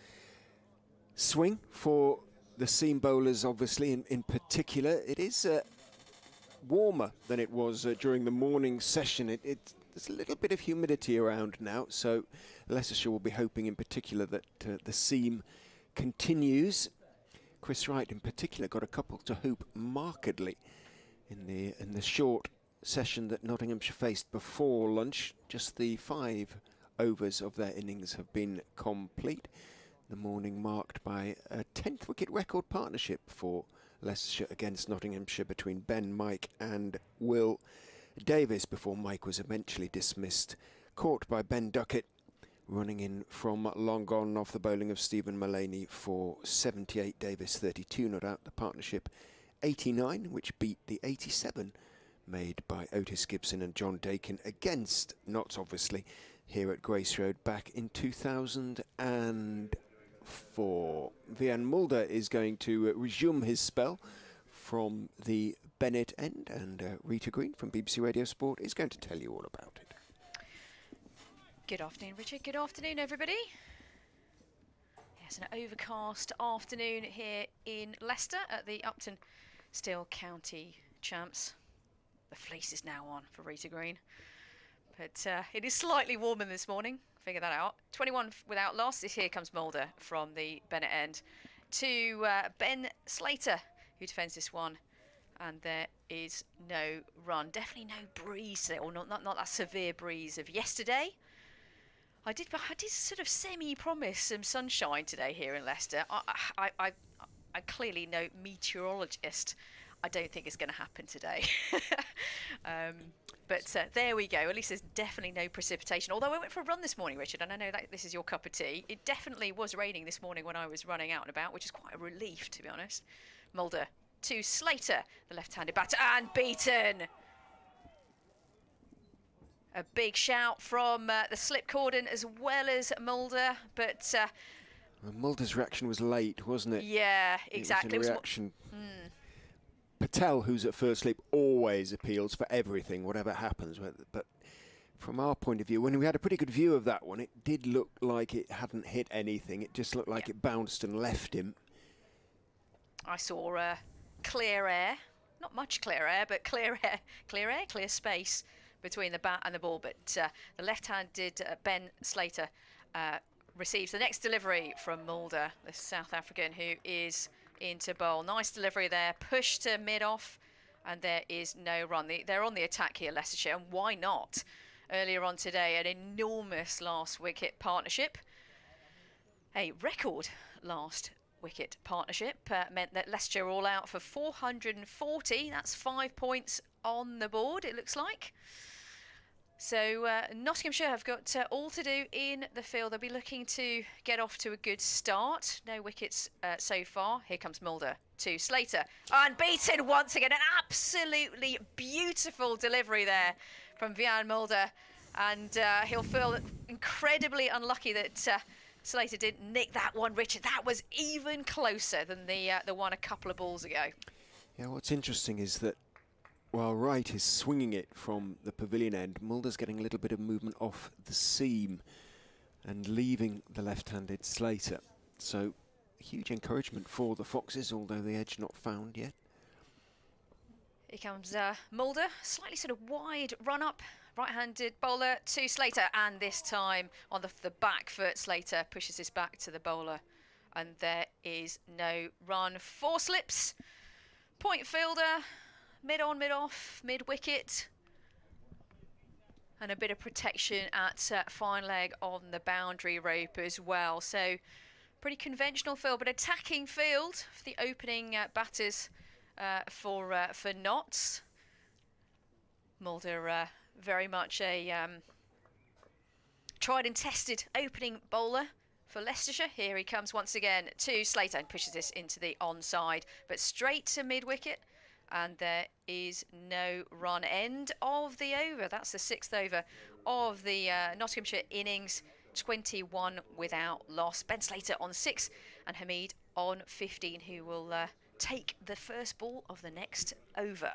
swing for the seam bowlers, obviously, in particular. It is warmer than it was during the morning session. There's a little bit of humidity around now, so Leicestershire will be hoping in particular that the seam continues. Chris Wright in particular got a couple to hoop markedly in the short session that Nottinghamshire faced before lunch. Just the 5 overs of their innings have been complete. The morning marked by a 10th wicket record partnership for Leicestershire against Nottinghamshire between Ben, Mike and Will Davis, before Mike was eventually dismissed, caught by Ben Duckett, running in from long gone off the bowling of Stephen Mullaney for 78. Davis 32 not out. The partnership 89, which beat the 87 made by Otis Gibson and John Dakin against Notts, obviously, here at Grace Road back in 2004. Vian Mulder is going to resume his spell from the Bennett end, and Rita Green from BBC Radio Sport is going to tell you all about it. Good afternoon, Richard. Good afternoon, everybody. Yes, an overcast afternoon here in Leicester at the Uptonsteel County Champs. The fleece is now on for Rita Green, but it is slightly warmer this morning. Figure that out. 21 without loss. Here comes Mulder from the Bennett end to Ben Slater, who defends this one, and there is no run. Definitely no breeze today, or not that severe breeze of yesterday. I did sort of semi-promise some sunshine today here in Leicester. I clearly no meteorologist. I don't think it's going to happen today. But there we go. At least there's definitely no precipitation. Although I went for a run this morning, Richard, and I know that this is your cup of tea. It definitely was raining this morning when I was running out and about, which is quite a relief, to be honest. Mulder to Slater, the left-handed batter, and beaten. A big shout from the slip cordon as well as Mulder, but Mulder's reaction was late, wasn't it? Yeah, exactly. It was a reaction. Patel, who's at first slip, always appeals for everything, whatever happens. But from our point of view, when we had a pretty good view of that one, it did look like it hadn't hit anything. It just looked like it bounced and left him. I saw clear air, not much clear air, but clear space between the bat and the ball. But the left-handed Ben Slater receives the next delivery from Mulder, the South African, who is into bowl. Nice delivery there, push to mid-off, and there is no run. They're on the attack here, Leicestershire, and why not? Earlier on today, an enormous last wicket partnership. A record last wicket partnership meant that Leicestershire all out for 440. That's 5 points on the board, it looks like. So Nottinghamshire have got all to do in the field. They'll be looking to get off to a good start. No wickets so far. Here comes Mulder to Slater. And beaten once again. An absolutely beautiful delivery there from Vian Mulder. And he'll feel incredibly unlucky that Slater didn't nick that one, Richard. That was even closer than the one a couple of balls ago. Yeah, what's interesting is that while Wright is swinging it from the pavilion end, Mulder's getting a little bit of movement off the seam and leaving the left-handed Slater. So, huge encouragement for the Foxes, although the edge not found yet. Here comes Mulder, slightly sort of wide run-up right-handed bowler to Slater, and this time on the back foot, Slater pushes this back to the bowler, and there is no run. 4 slips, point fielder, mid-on, mid-off, mid-wicket, and a bit of protection at fine leg on the boundary rope as well. So pretty conventional field, but attacking field for the opening batters for Notts. Mulder very much a tried and tested opening bowler for Leicestershire. Here he comes once again to Slater and pushes this into the onside, but straight to mid-wicket, and there is no run. End of the over. That's the 6th over of the Nottinghamshire innings. 21 without loss. Ben Slater on 6 and Hamid on 15, who will take the first ball of the next over.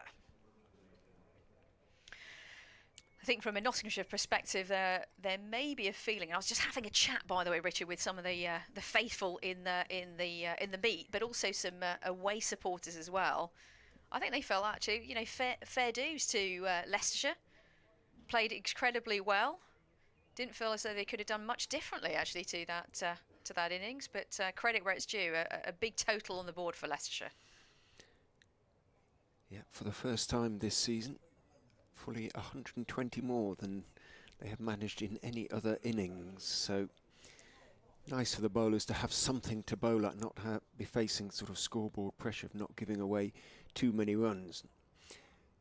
I think from a Nottinghamshire perspective, there may be a feeling. I was just having a chat, by the way, Richard, with some of the faithful in the meet, but also some away supporters as well. I think they felt actually, you know, fair dues to Leicestershire. Played incredibly well. Didn't feel as though they could have done much differently actually to that innings, but credit where it's due. A big total on the board for Leicestershire. Yeah, for the first time this season, fully 120 more than they have managed in any other innings. So nice for the bowlers to have something to bowl at, not be facing sort of scoreboard pressure of not giving away too many runs.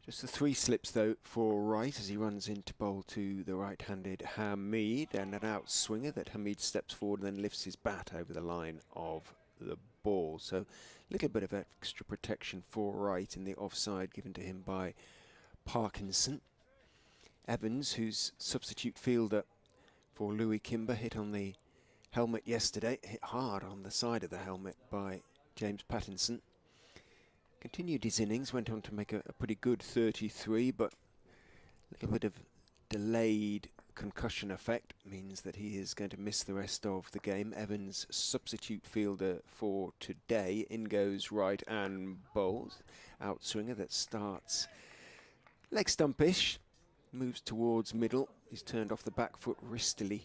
Just the 3 slips though for Wright as he runs in to bowl to the right-handed Hamid, and an outswinger that Hamid steps forward and then lifts his bat over the line of the ball. So a little bit of extra protection for Wright in the offside given to him by Parkinson. Evans, who's substitute fielder for Louis Kimber, hit on the helmet yesterday, hit hard on the side of the helmet by James Pattinson. Continued his innings, went on to make a pretty good 33, but a little bit of delayed concussion effect means that he is going to miss the rest of the game. Evans, substitute fielder for today. In goes Wright and bowls. Outswinger that starts leg stumpish, moves towards middle. He's turned off the back foot wristily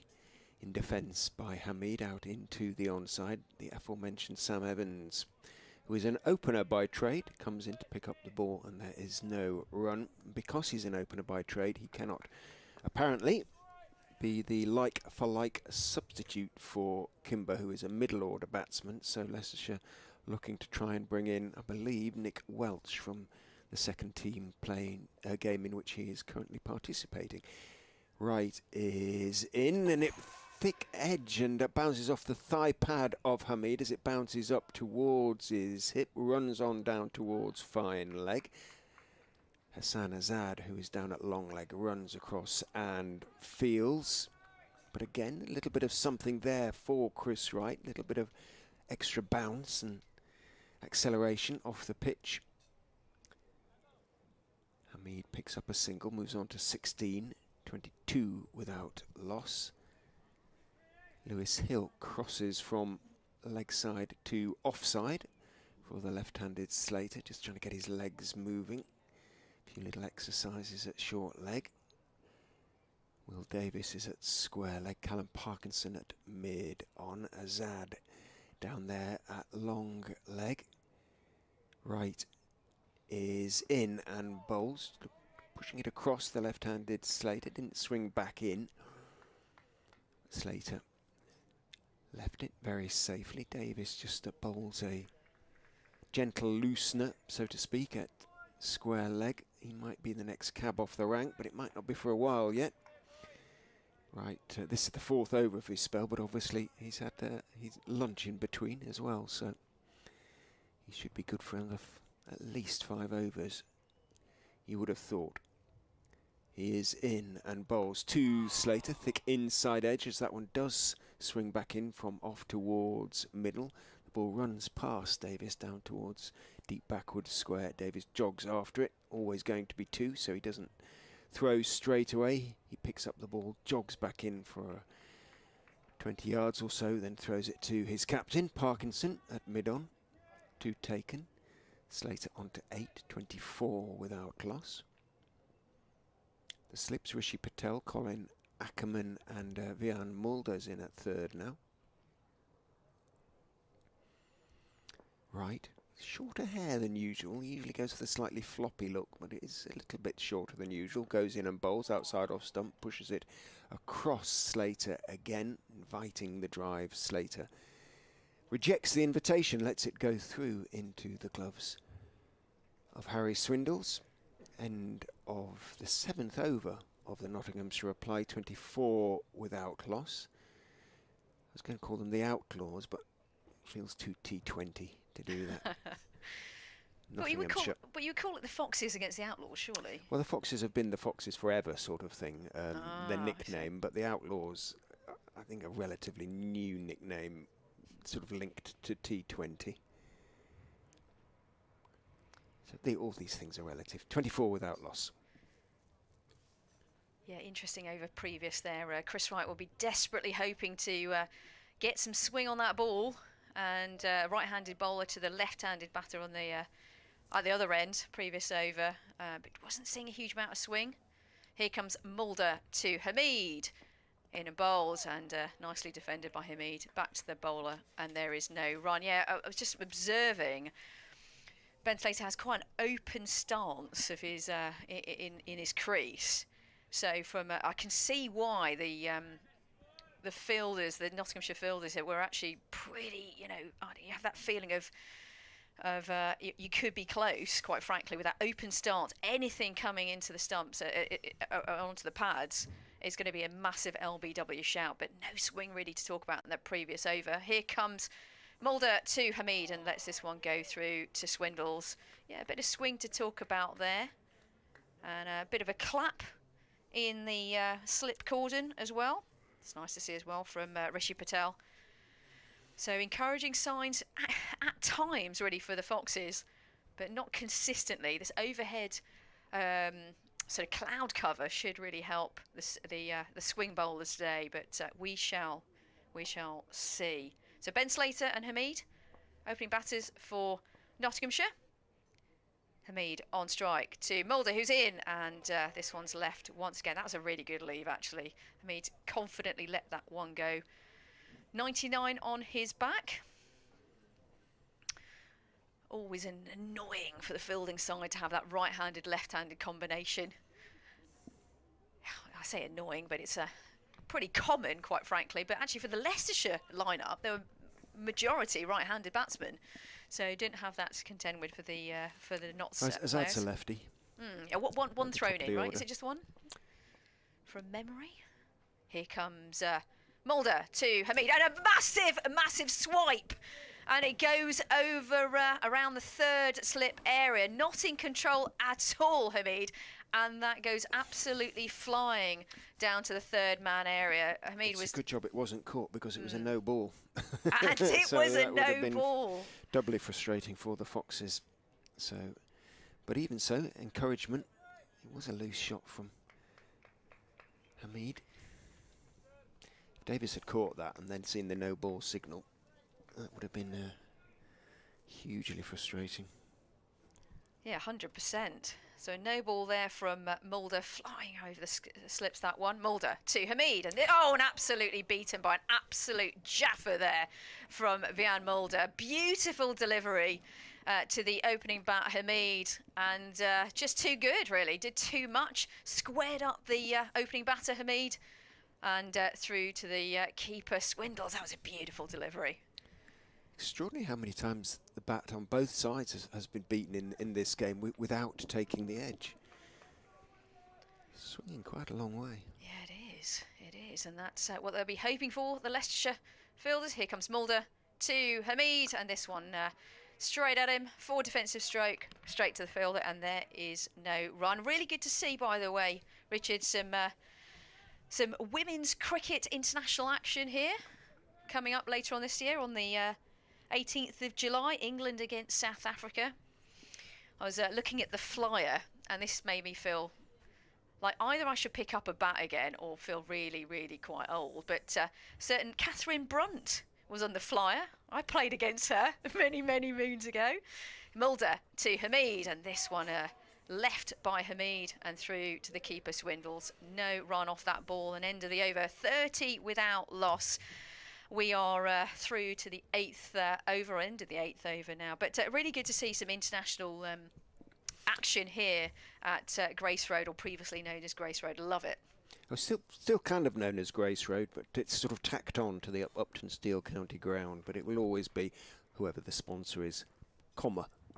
in defence by Hamid, out into the onside. The aforementioned Sam Evans, who is an opener by trade, comes in to pick up the ball, and there is no run. Because he's an opener by trade, he cannot apparently be the like-for-like substitute for Kimber, who is a middle-order batsman. So Leicestershire looking to try and bring in, I believe, Nick Welch from the second team, playing a game in which he is currently participating. Wright is in, and it thick edge, and bounces off the thigh pad of Hamid as it bounces up towards his hip, runs on down towards fine leg. Hassan Azad, who is down at long leg, runs across and fields. But again, a little bit of something there for Chris Wright, a little bit of extra bounce and acceleration off the pitch. Hamid picks up a single, moves on to 16, 22 without loss. Lewis Hill crosses from leg side to offside for the left-handed Slater, just trying to get his legs moving. A few little exercises at short leg. Will Davis is at square leg, Callum Parkinson at mid-on, Azad down there at long leg. Wright is in and bowls, pushing it across the left-handed Slater, didn't swing back in. Slater left it very safely. Davis just bowls a gentle loosener, so to speak, at square leg. He might be the next cab off the rank, but it might not be for a while yet. Right, this is the 4th over of his spell, but obviously he's had his lunch in between as well, so he should be good for at least 5 overs, you would have thought. He is in and bowls to Slater, thick inside edge, as that one does swing back in from off towards middle. The ball runs past Davis down towards deep backward square. Davis jogs after it, always going to be 2, so he doesn't throw straight away. He picks up the ball, jogs back in for 20 yards or so, then throws it to his captain, Parkinson, at mid-on. 2 taken. Slater on to 8, 24 without loss. The slips, Rishi Patel, Colin Ackerman and Vian Mulder's in at third now. Right, shorter hair than usual. He usually goes for the slightly floppy look, but it is a little bit shorter than usual. Goes in and bowls outside off stump, pushes it across Slater again, inviting the drive. Slater rejects the invitation, lets it go through into the gloves of Harry Swindles. End of the 7th over of the Nottinghamshire reply, 24 without loss. I was going to call them the Outlaws, but feels too T20 to do that. But you would call it the Foxes against the Outlaws, surely? Well, the Foxes have been the Foxes forever, sort of thing, their nickname, but the Outlaws, I think, a relatively new nickname, sort of linked to T20. So all these things are relative. 24 without loss. Yeah, interesting over previous there. Chris Wright will be desperately hoping to get some swing on that ball, and right-handed bowler to the left-handed batter on the at the other end, previous over, but wasn't seeing a huge amount of swing. Here comes Mulder to Hamid, in and bowls, and nicely defended by Hamid. Back to the bowler, and there is no run. Yeah, I was just observing. Ben Slater has quite an open stance of his in his crease, so from I can see why the fielders, the Nottinghamshire fielders, were actually pretty. You have that feeling of you could be close, quite frankly, with that open stance. Anything coming into the stumps, onto the pads, is going to be a massive LBW shout, but no swing really to talk about in that previous over. Here comes Mulder to Hamid and lets this one go through to Swindles. Yeah, a bit of swing to talk about there, and a bit of a clap in the slip cordon as well. It's nice to see as well from Rishi Patel. So encouraging signs at times really for the Foxes, but not consistently. This overhead sort of cloud cover should really help the swing bowlers today, but we shall see. So Ben Slater and Hamid, opening batters for Nottinghamshire. Hamid on strike to Mulder, who's in, and this one's left once again. That was a really good leave, actually. Hamid confidently let that one go. 99 on his back. Always annoying for the fielding side to have that right-handed, left-handed combination. I say annoying, but it's pretty common, quite frankly. But actually, for the Leicestershire lineup, there were majority right-handed batsmen, so didn't have that to contend with for the Notts. That's a lefty. Yeah, one thrown in, right? Order. Is it just one? From memory. Here comes Mulder to Hamid, and a massive swipe, and it goes over around the third slip area. Not in control at all, Hamid, and that goes absolutely flying down to the third man area. Hamid was a good job it wasn't caught, because it was a no ball. And it so was a that would have no been ball. Doubly frustrating for the Foxes. So, but even so, encouragement. It was a loose shot from Hamid. If Davis had caught that and then seen the no ball signal, that would have been hugely frustrating. Yeah, 100%. So no ball there from Mulder, flying over the slips that one. Mulder to Hamid, and and absolutely beaten by an absolute jaffer there from Vian Mulder. Beautiful delivery to the opening bat, Hamid, and just too good, really. Did too much, squared up the opening batter, Hamid, and through to the keeper, Swindles. That was a beautiful delivery. Extraordinary how many times the bat on both sides has been beaten in this game without taking the edge. Swinging quite a long way. Yeah, it is, and that's what they'll be hoping for, the Leicestershire fielders. Here comes Mulder to Hamid, and this one straight at him, forward defensive stroke, straight to the fielder, and there is no run. Really good to see, by the way, Richard, some women's cricket international action here, coming up later on this year on the 18th of July, England against South Africa. I was looking at the flyer, and this made me feel like either I should pick up a bat again or feel really, really quite old. But certain Catherine Brunt was on the flyer. I played against her many, many moons ago. Mulder to Hamid, and this one left by Hamid and through to the keeper Swindles. No run off that ball, and end of the over, 30 without loss. We are through to the 8th over, end of the 8th over now. But really good to see some international action here at Grace Road, or previously known as Grace Road. Love it. Well, still kind of known as Grace Road, but it's sort of tacked on to the Uptonsteel County Ground. But it will always be whoever the sponsor is,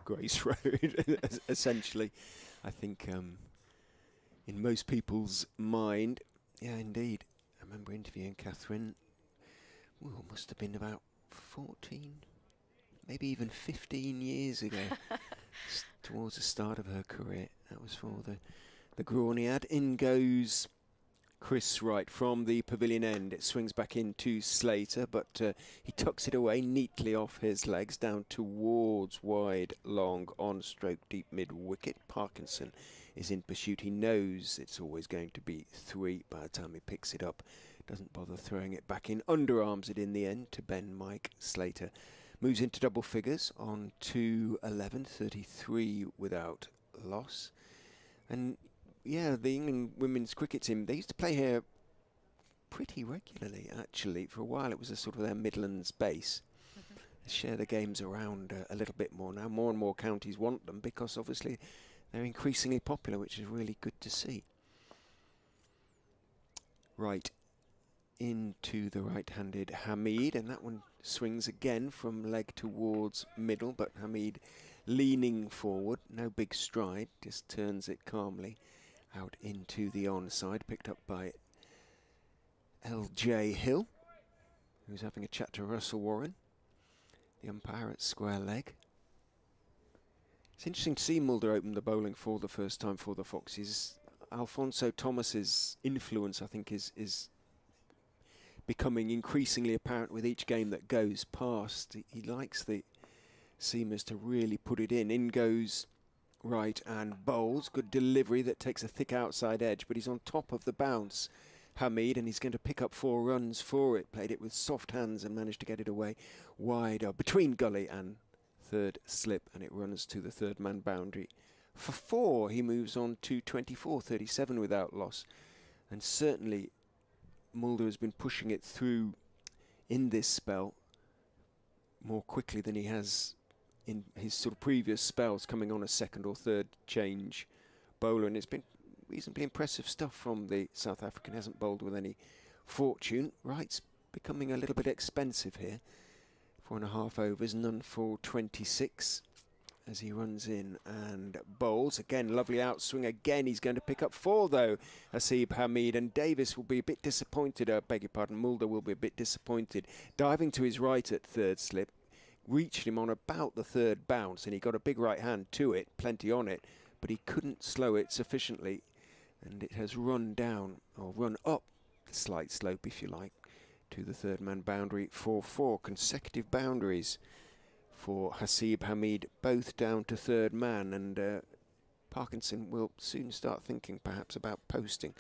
Grace Road, essentially. I think in most people's mind, yeah, indeed. I remember interviewing Catherine. Well, it must have been about 14, maybe even 15 years ago, towards the start of her career. That was for the Grawny ad. In goes Chris Wright from the pavilion end. It swings back into Slater, but he tucks it away neatly off his legs down towards wide, long, on-stroke, deep mid-wicket. Parkinson is in pursuit. He knows it's always going to be 3 by the time he picks it up. Doesn't bother throwing it back in. Underarms it in the end to Ben Mike Slater. Moves into double figures on 2-11, 33 without loss. And yeah, the England women's cricket team, they used to play here pretty regularly, actually. For a while it was a sort of their Midlands base. They share the games around a little bit more now. More and more counties want them because obviously they're increasingly popular, which is really good to see. Right into the right-handed Hamid, and that one swings again from leg towards middle, but Hamid leaning forward, no big stride, just turns it calmly out into the onside, picked up by L.J. Hill, who's having a chat to Russell Warren, the umpire at square leg. It's interesting to see Mulder open the bowling for the first time for the Foxes. Alfonso Thomas's influence, I think, is becoming increasingly apparent with each game that goes past. He likes the seamers to really put it in. In goes Wright and bowls. Good delivery that takes a thick outside edge, but he's on top of the bounce, Hamid, and he's going to pick up 4 runs for it. Played it with soft hands and managed to get it away wide between gully and third slip, and it runs to the third man boundary. For 4, he moves on to 24, 37 without loss, and certainly Mulder has been pushing it through in this spell more quickly than he has in his sort of previous spells, coming on a second or third change bowler, and it's been reasonably impressive stuff from the South African. Hasn't bowled with any fortune. Wright's becoming a little bit expensive here. 4.5 overs, none for 26 as he runs in and bowls. Again, lovely outswing. Again, he's going to pick up 4 though, Hasib Hamid, and Davis will be a bit disappointed, beg your pardon, Mulder will be a bit disappointed. Diving to his right at third slip, reached him on about the third bounce, and he got a big right hand to it, plenty on it, but he couldn't slow it sufficiently, and it has run down, or run up the slight slope, if you like, to the third man boundary for 4 consecutive boundaries for Hasib Hamid, both down to third man, and Parkinson will soon start thinking perhaps about posting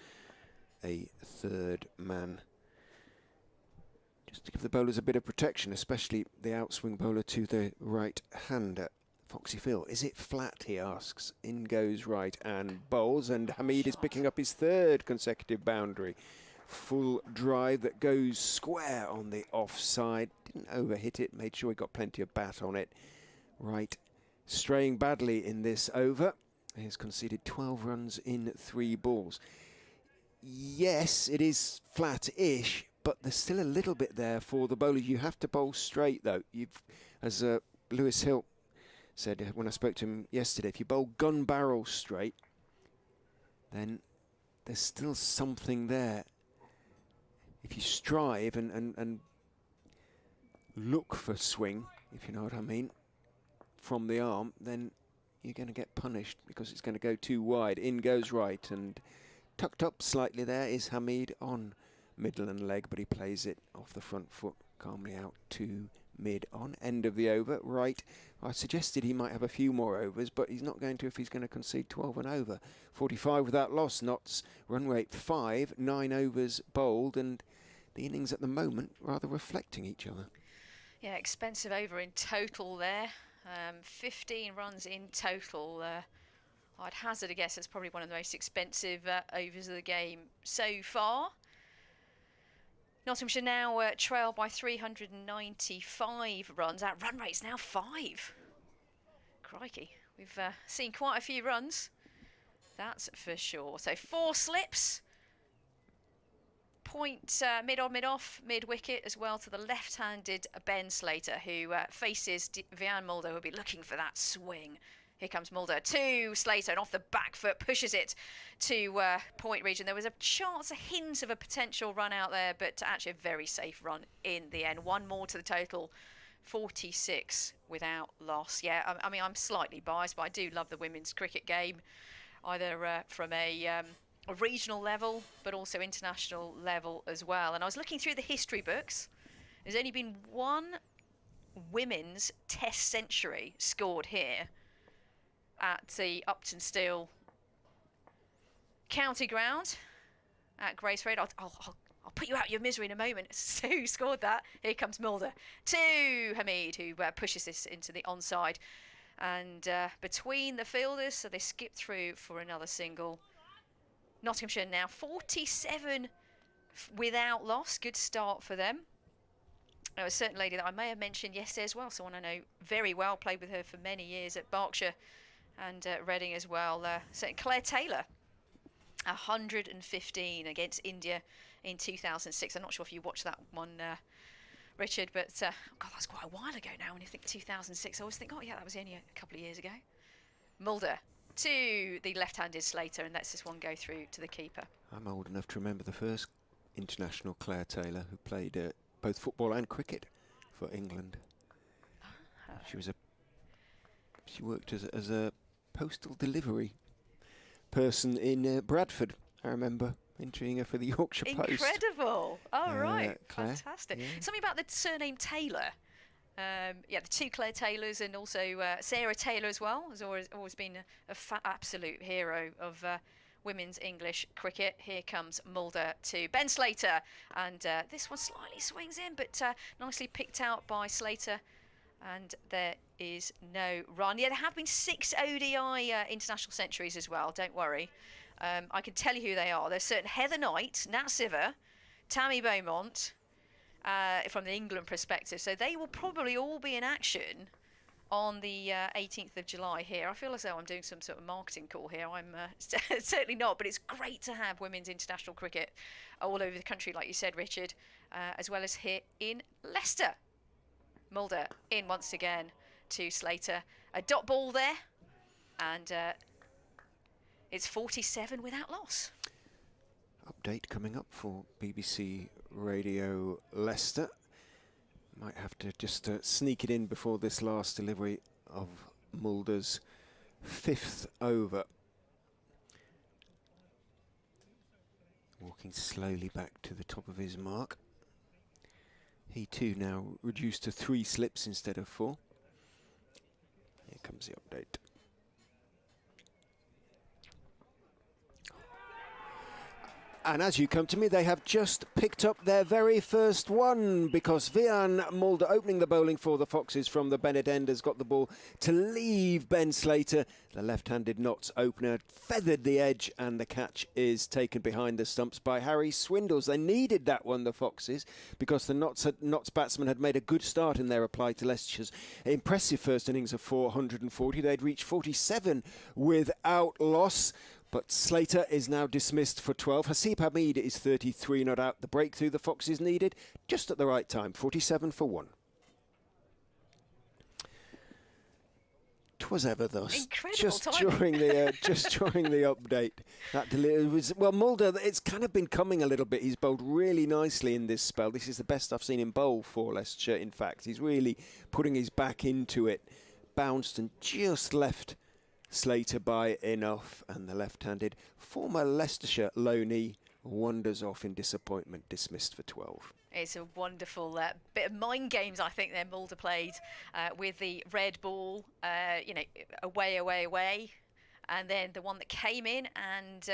a third man, just to give the bowlers a bit of protection, especially the outswing bowler to the right hander. Foxy Phil, is it flat, he asks. In goes Wright and bowls, and Hamid is picking up his 3rd consecutive boundary. Full drive that goes square on the offside. Didn't overhit it, made sure he got plenty of bat on it. Wright straying badly in this over. He has conceded 12 runs in 3 balls. Yes, it is flat-ish, but there's still a little bit there for the bowler. You have to bowl straight, though. As Lewis Hill said when I spoke to him yesterday, if you bowl gun barrel straight, then there's still something there. If you strive and look for swing, if you know what I mean, from the arm, then you're going to get punished because it's going to go too wide. In goes Wright, and tucked up slightly there is Hamid on middle and leg, but he plays it off the front foot calmly out to mid on. End of the over. Wright, I suggested he might have a few more overs, but he's not going to if he's going to concede 12 and over. 45 without loss, Notts. Run rate 5, 9 overs bowled, and the innings at the moment rather reflecting each other. Yeah, expensive over in total there. 15 runs in total I'd hazard a guess it's probably one of the most expensive overs of the game so far. Nottinghamshire now trail by 395 runs. Our run rate's now 5. Crikey, we've seen quite a few runs, that's for sure. So 4 slips. Point mid-on, mid-off, mid-wicket as well to the left-handed Ben Slater, who faces Vian Mulder, who will be looking for that swing. Here comes Mulder to Slater, and off the back foot pushes it to point region. There was a chance, a hint of a potential run out there, but actually a very safe run in the end. One more to the total, 46 without loss. Yeah, I mean, I'm slightly biased, but I do love the women's cricket game, either from a regional level, but also international level as well. And I was looking through the history books. There's only been one women's test century scored here at the Uptonsteel county ground at Grace Road. I'll put you out of your misery in a moment. So who scored that? Here comes Mulder to Hamid, who pushes this into the onside. And between the fielders, so they skip through for another single. Nottinghamshire now 47 without loss. Good start for them. A certain lady that I may have mentioned yesterday as well, someone I know very well, played with her for many years at Berkshire and Reading as well. So Claire Taylor, 115 against India in 2006. I'm not sure if you watched that one, Richard, but God, that's quite a while ago now. When you think 2006, I always think, oh yeah, that was only a couple of years ago. Mulder to the left-handed Slater, and lets this one go through to the keeper. I'm old enough to remember the first international Claire Taylor, who played both football and cricket for England. She worked as a postal delivery person in Bradford. I remember interviewing her for the Yorkshire Post. Incredible! Oh right, Claire, fantastic. yeah. Something about the surname Taylor. Yeah, the two Claire Taylors, and also Sarah Taylor as well, has always been a absolute hero of women's English cricket. Here comes Mulder to Ben Slater, and this one slightly swings in, but nicely picked out by Slater, and there is no run. Yeah, there have been 6 ODI international centuries as well, don't worry. I can tell you who they are. There's certain Heather Knight, Nat Siver, Tammy Beaumont, from the England perspective. So they will probably all be in action on the 18th of July here. I feel as though I'm doing some sort of marketing call here. I'm certainly not, but it's great to have women's international cricket all over the country, like you said, Richard, as well as here in Leicester. Mulder in once again to Slater. A dot ball there, and it's 47 without loss. Update coming up for BBC Radio Leicester. Might have to just sneak it in before this last delivery of Mulder's 5th over. Walking slowly back to the top of his mark. He too now reduced to 3 slips instead of 4. Here comes the update. And as you come to me, they have just picked up their very first one, because Vian Mulder, opening the bowling for the Foxes from the Bennett end, has got the ball to leave Ben Slater. The left-handed Notts opener feathered the edge, and the catch is taken behind the stumps by Harry Swindles. They needed that one, the Foxes, because the Notts batsmen had made a good start in their reply to Leicestershire's impressive first innings of 440. They'd reached 47 without loss. But Slater is now dismissed for 12. Hasib Hamid is 33 not out. The breakthrough the Foxes needed just at the right time, 47 for 1. 'Twas ever thus. Incredible just timing. during the update. That was, well, Mulder, it's kind of been coming a little bit. He's bowled really nicely in this spell. This is the best I've seen him bowl for Leicestershire, in fact. He's really putting his back into it. Bounced and just left Slater by enough, and the left-handed former Leicestershire loanee wanders off in disappointment, dismissed for 12. It's a wonderful bit of mind games, I think, that Mulder played with the red ball, you know, away, and then the one that came in and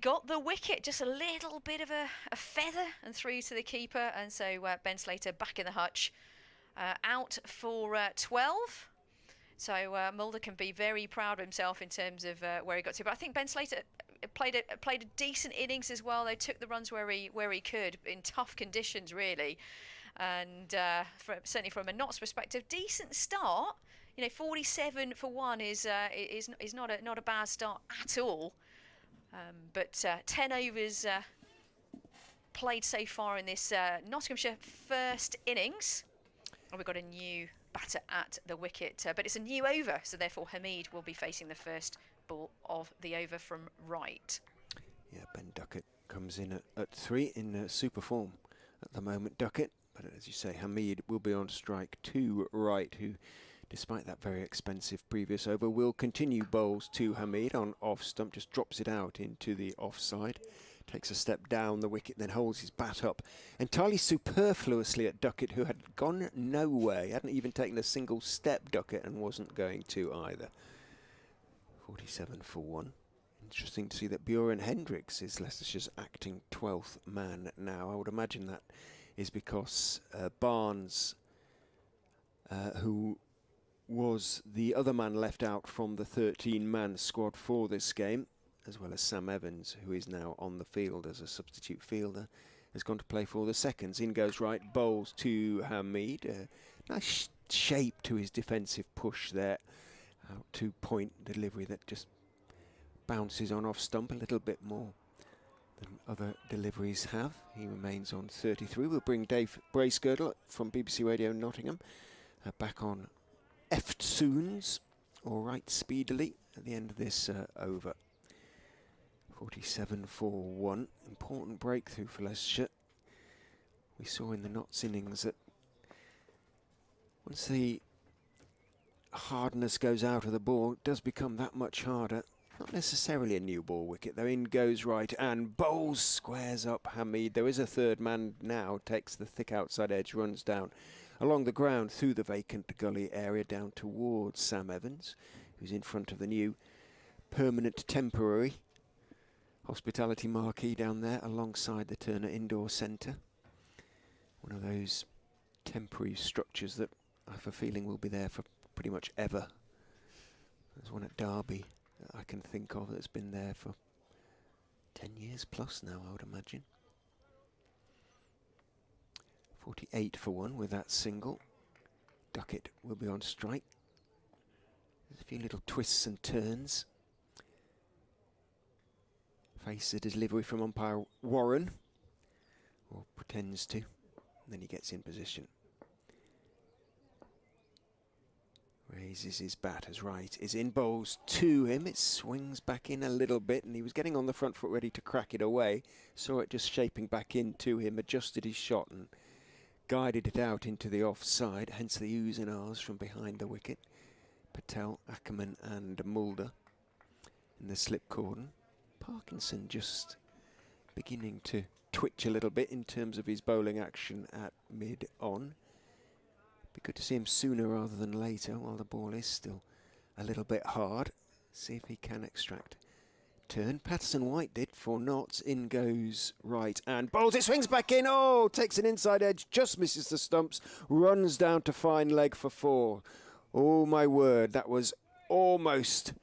got the wicket, just a little bit of a feather and through to the keeper, and so Ben Slater back in the hutch, out for 12. So Mulder can be very proud of himself in terms of where he got to. But I think Ben Slater played a decent innings as well. They took the runs where he could in tough conditions, really. And certainly from a Notts perspective, decent start. 47 for one is not a bad start at all. But 10 overs played so far in this Nottinghamshire first innings. And we've got a new batter at the wicket, but it's a new over, so therefore Hamid will be facing the first ball of the over from right. Yeah, Ben Duckett comes in at 3 in super form at the moment, Duckett. But as you say, Hamid will be on strike to right, who, despite that very expensive previous over, will continue bowls to Hamid on off stump, just drops it out into the offside. Takes a step down the wicket, then holds his bat up entirely superfluously at Duckett, who had gone nowhere. He hadn't even taken a single step, Duckett, and wasn't going to either. 47 for one. Interesting to see that Bjorn Hendricks is Leicestershire's acting 12th man now. I would imagine that is because Barnes, who was the other man left out from the 13-man squad for this game, as well as Sam Evans, who is now on the field as a substitute fielder, has gone to play for the seconds. In goes right, bowls to Hamid. Nice shape to his defensive push there. Out to point delivery that just bounces on off stump a little bit more than other deliveries have. He remains on 33. We'll bring Dave Bracegirdle from BBC Radio Nottingham back on Eftsoons, all right, speedily at the end of this over. 47 for one. Important breakthrough for Leicestershire. We saw in the Notts innings that once the hardness goes out of the ball, it does become that much harder. Not necessarily a new ball wicket, though. In goes right and bowls, squares up Hamid. There is a third man now, takes the thick outside edge, runs down along the ground through the vacant gully area down towards Sam Evans, who's in front of the new permanent temporary hospitality marquee down there alongside the Turner Indoor Centre. One of those temporary structures that I have a feeling will be there for pretty much ever. There's one at Derby that I can think of that's been there for 10 years plus now, I would imagine. 48 for one with that single. Duckett will be on strike. There's a few little twists and turns. Face a delivery from umpire Warren, or pretends to, and then he gets in position. Raises his bat as right is in, bowls to him. It swings back in a little bit, and he was getting on the front foot ready to crack it away. Saw it just shaping back into him, adjusted his shot and guided it out into the offside, hence the oohs and ahs from behind the wicket. Patel, Ackerman and Mulder in the slip cordon. Parkinson just beginning to twitch a little bit in terms of his bowling action at mid-on. Be good to see him sooner rather than later while the ball is still a little bit hard. See if he can extract turn. Patterson White did for Notts. In goes right and bowls. It swings back in. Oh, takes an inside edge, just misses the stumps, runs down to fine leg for 4. Oh my word, that was almost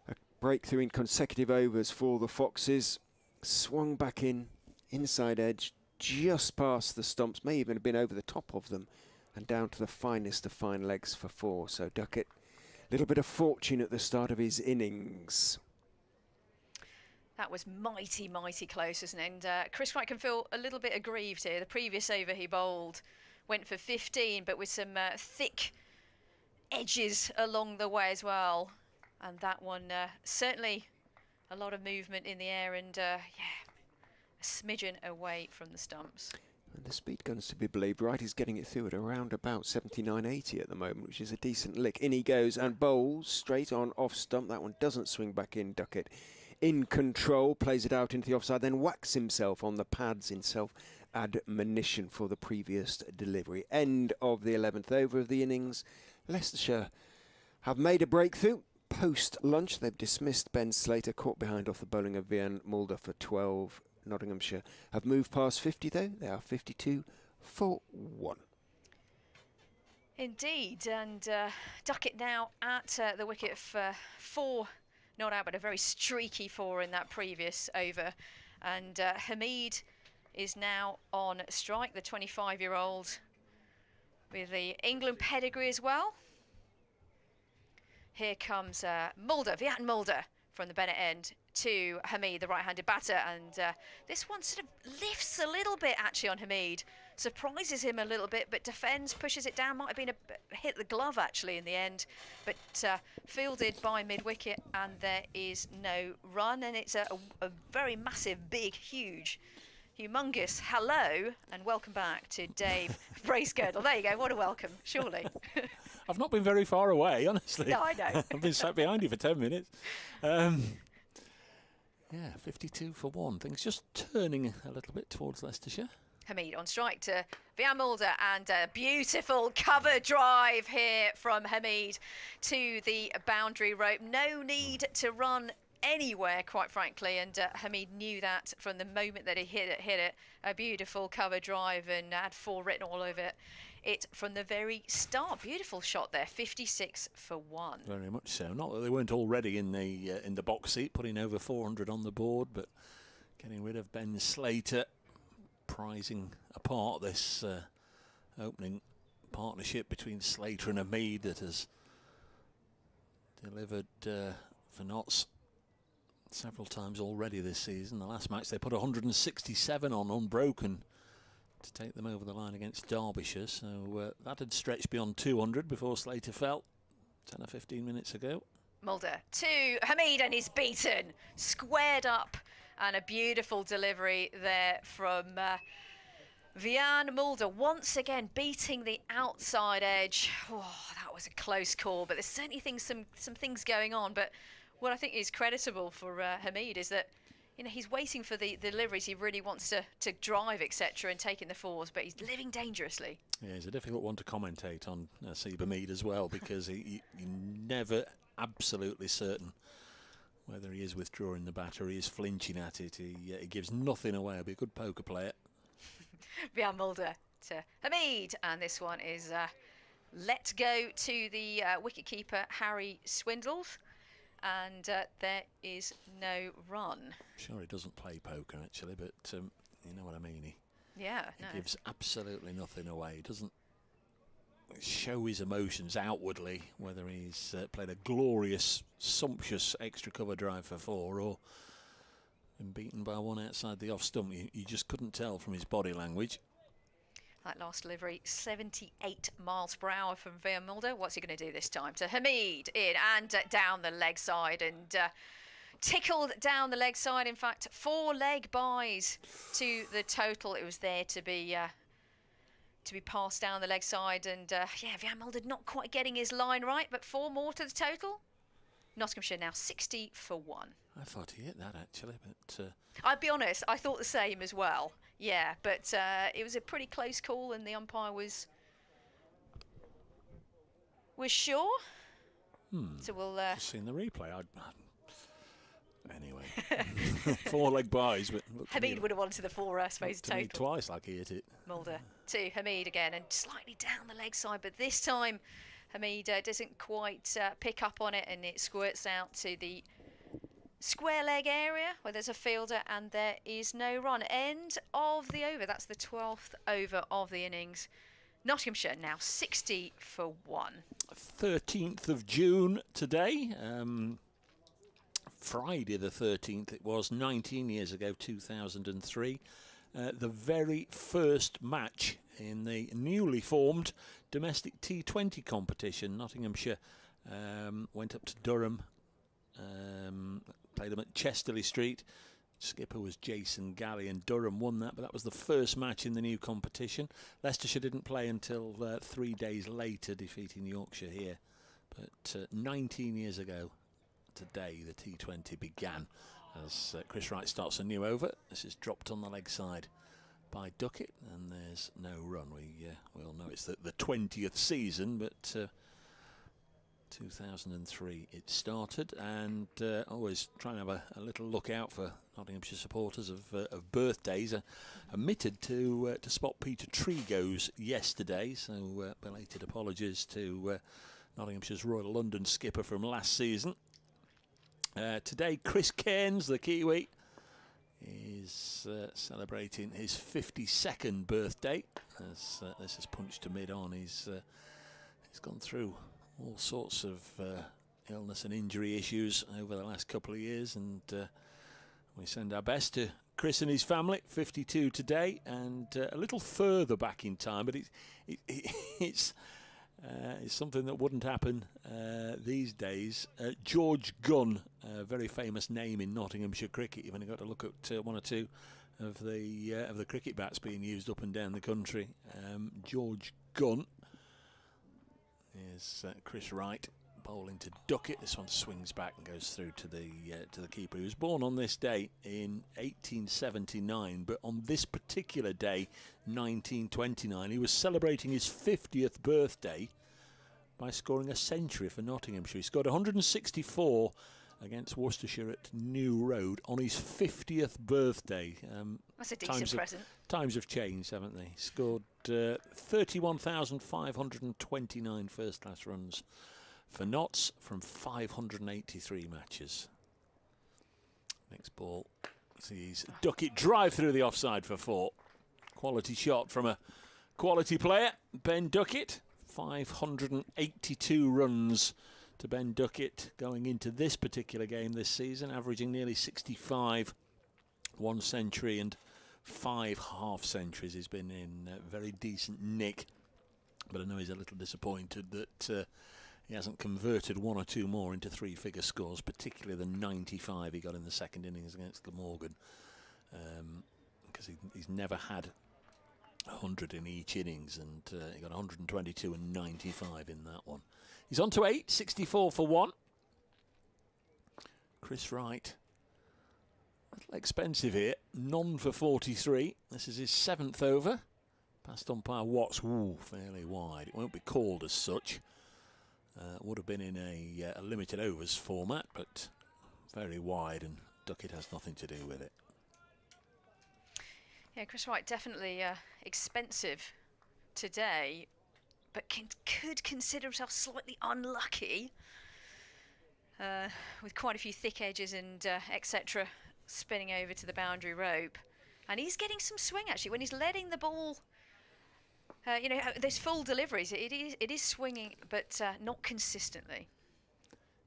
a breakthrough in consecutive overs for the Foxes. Swung back in, inside edge, just past the stumps, may even have been over the top of them, and down to the finest of fine legs for 4. So Duckett, a little bit of fortune at the start of his innings. That was mighty, mighty close, wasn't it? And Chris Wright can feel a little bit aggrieved here. The previous over he bowled went for 15, but with some thick edges along the way as well. And that one, certainly a lot of movement in the air and, yeah, a smidgen away from the stumps. And the speed guns to be believed. Wright is getting it through at around about 79.80 at the moment, which is a decent lick. In he goes and bowls straight on off stump. That one doesn't swing back in. Duckett in control, plays it out into the offside, then whacks himself on the pads in self-admonition for the previous delivery. End of the 11th over of the innings. Leicestershire have made a breakthrough. Post-lunch, they've dismissed Ben Slater, caught behind off the bowling of Vian Mulder for 12. Nottinghamshire have moved past 50 though. They are 52 for 1. Indeed, and Duckett now at the wicket for 4 not out, but a very streaky 4 in that previous over. And Hamid is now on strike, the 25-year-old with the England pedigree as well. Here comes Mulder, Viat Mulder from the Bennett end to Hamid, the right-handed batter, and this one sort of lifts a little bit actually on Hamid, surprises him a little bit, but defends, pushes it down. Might have been hit the glove actually in the end, but fielded by mid-wicket, and there is no run, and it's a very massive, big, huge, humongous hello and welcome back to Dave Bracegirdle. There you go, what a welcome, surely. I've not been very far away, honestly. No, I know. I've been sat behind you for 10 minutes. Yeah, 52 for 1. Things just turning a little bit towards Leicestershire. Hamid on strike to Vian Mulder, and a beautiful cover drive here from Hamid to the boundary rope. No need to run anywhere, quite frankly, and Hamid knew that from the moment that he hit it. A beautiful cover drive, and had 4 written all over it from the very start. Beautiful shot there, 56 for 1. Very much so. Not that they weren't already in the box seat, putting over 400 on the board, but getting rid of Ben Slater, prizing apart this opening partnership between Slater and Hamid that has delivered for Notts several times already this season. The last match they put 167 on unbroken to take them over the line against Derbyshire, so that had stretched beyond 200 before Slater fell 10 or 15 minutes ago. Mulder to Hamid, and he's beaten, squared up, and a beautiful delivery there from Vian Mulder, once again beating the outside edge. Oh, that was a close call, but there's certainly some things going on. But what I think is creditable for Hamid is that, you know, he's waiting for the deliveries. He really wants to drive, etc., and taking the 4s, but he's living dangerously. Yeah, he's a difficult one to commentate on, Nasib Hamid as well, because you're never absolutely certain whether he is withdrawing the bat or he is flinching at it. He gives nothing away. He'll be a good poker player. Vian Mulder to Hamid, and this one is let go to the wicketkeeper Harry Swindles, and there is no run. Sure, he doesn't play poker actually, but you know what I mean. He gives absolutely nothing away. He doesn't show his emotions outwardly, whether he's played a glorious, sumptuous extra cover drive for 4 or been beaten by 1 outside the off stump. You just couldn't tell from his body language. That last delivery, 78 miles per hour from Vian Mulder. What's he going to do this time? To Hamid, in and down the leg side, and tickled down the leg side. In fact, 4 leg byes to the total. It was there to be passed down the leg side, and Vian Mulder not quite getting his line right, but 4 more to the total. Nottinghamshire now 60 for 1. I thought he hit that actually, but I'd be honest, I thought the same as well. Yeah, but it was a pretty close call, and the umpire was sure. So we'll just seen the replay. Anyway, 4 leg byes, but Hamid would have wanted the 4, I suppose, to me total. twice like he hit it. Mulder to Hamid again, and slightly down the leg side, but this time Hamid doesn't quite pick up on it, and it squirts out to the square leg area where there's a fielder, and there is no run. End of the over. That's the 12th over of the innings. Nottinghamshire now 60 for 1. 13th of June today. Friday the 13th it was, 19 years ago, 2003. The very first match in the newly formed domestic T20 competition. Nottinghamshire went up to Durham, played them at Chesterley Street. Skipper was Jason Galley, and Durham won that, but that was the first match in the new competition. Leicestershire didn't play until 3 days later, defeating Yorkshire here. But 19 years ago today, the T20 began as Chris Wright starts a new over. This is dropped on the leg side by Duckett, and there's no run. We all know it's the 20th season, but 2003 it started, and always try and have a little look out for Nottinghamshire supporters of birthdays. Omitted to spot Peter Trigo's yesterday, so belated apologies to Nottinghamshire's Royal London skipper from last season. Today, Chris Cairns, the Kiwi, is celebrating his 52nd birthday. As this is punched to mid-on, he's gone through all sorts of illness and injury issues over the last couple of years, and we send our best to Chris and his family. 52 today, and a little further back in time, but it's something that wouldn't happen these days. George Gunn, a very famous name in Nottinghamshire cricket. You've only got to look at one or two of the cricket bats being used up and down the country. George Gunn is Chris Wright bowling to Duckett. This one swings back and goes through to the keeper. He was born on this day in 1879, but on this particular day, 1929, he was celebrating his 50th birthday by scoring a century for Nottinghamshire. He scored 164 against Worcestershire at New Road on his 50th birthday. That's a decent present. Times have changed, haven't they? He scored 31,529 first-class runs for Notts from 583 matches. Next ball sees Duckett drive through the offside for 4. Quality shot from a quality player, Ben Duckett. 582 runs to Ben Duckett going into this particular game this season, averaging nearly 65, 1 century and 5 half-centuries. He's been in very decent nick, but I know he's a little disappointed that he hasn't converted 1 or 2 more into 3-figure scores, particularly the 95 he got in the second innings against Glamorgan, because he's never had 100 in each innings, and he got 122 and 95 in that one. He's on to 8, 64 for 1. Chris Wright, a little expensive here, none for 43. This is his 7th over. Past umpire Watts, fairly wide. It won't be called as such. Would have been in a limited overs format, but very wide, and Duckett has nothing to do with it. Yeah, Chris Wright definitely expensive today, but could consider himself slightly unlucky with quite a few thick edges and etc. spinning over to the boundary rope. And he's getting some swing, actually, when he's letting the ball, those full deliveries, it is swinging, but not consistently.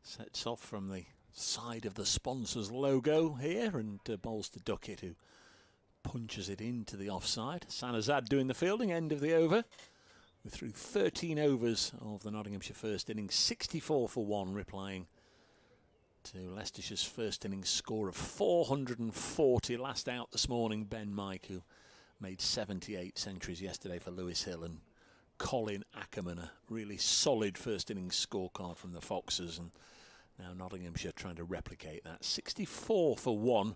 Sets off from the side of the sponsor's logo here, and bowls to Duckett, who punches it into the offside. Sanazad doing the fielding, end of the over. We're through 13 overs of the Nottinghamshire first innings, 64 for 1, replying to Leicestershire's first innings score of 440. Last out this morning, Ben Mike, who made 78 centuries yesterday for Lewis Hill, and Colin Ackerman, a really solid first innings scorecard from the Foxes, and now Nottinghamshire trying to replicate that. 64 for 1,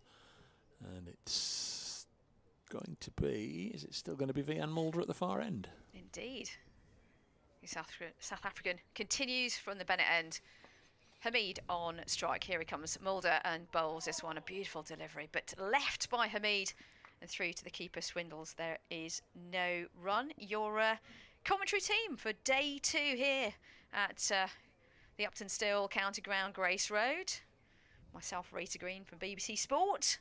and it's going to be, is it still going to be Vian Mulder at the far end? Indeed. The South African continues from the Bennett end. Hamid on strike. Here he comes, Mulder, and bowls this one. A beautiful delivery, but left by Hamid and through to the keeper, Swindles. There is no run. Your commentary team for day 2 here at the Uptonsteel County Ground, Grace Road. Myself, Rita Green from BBC Sport,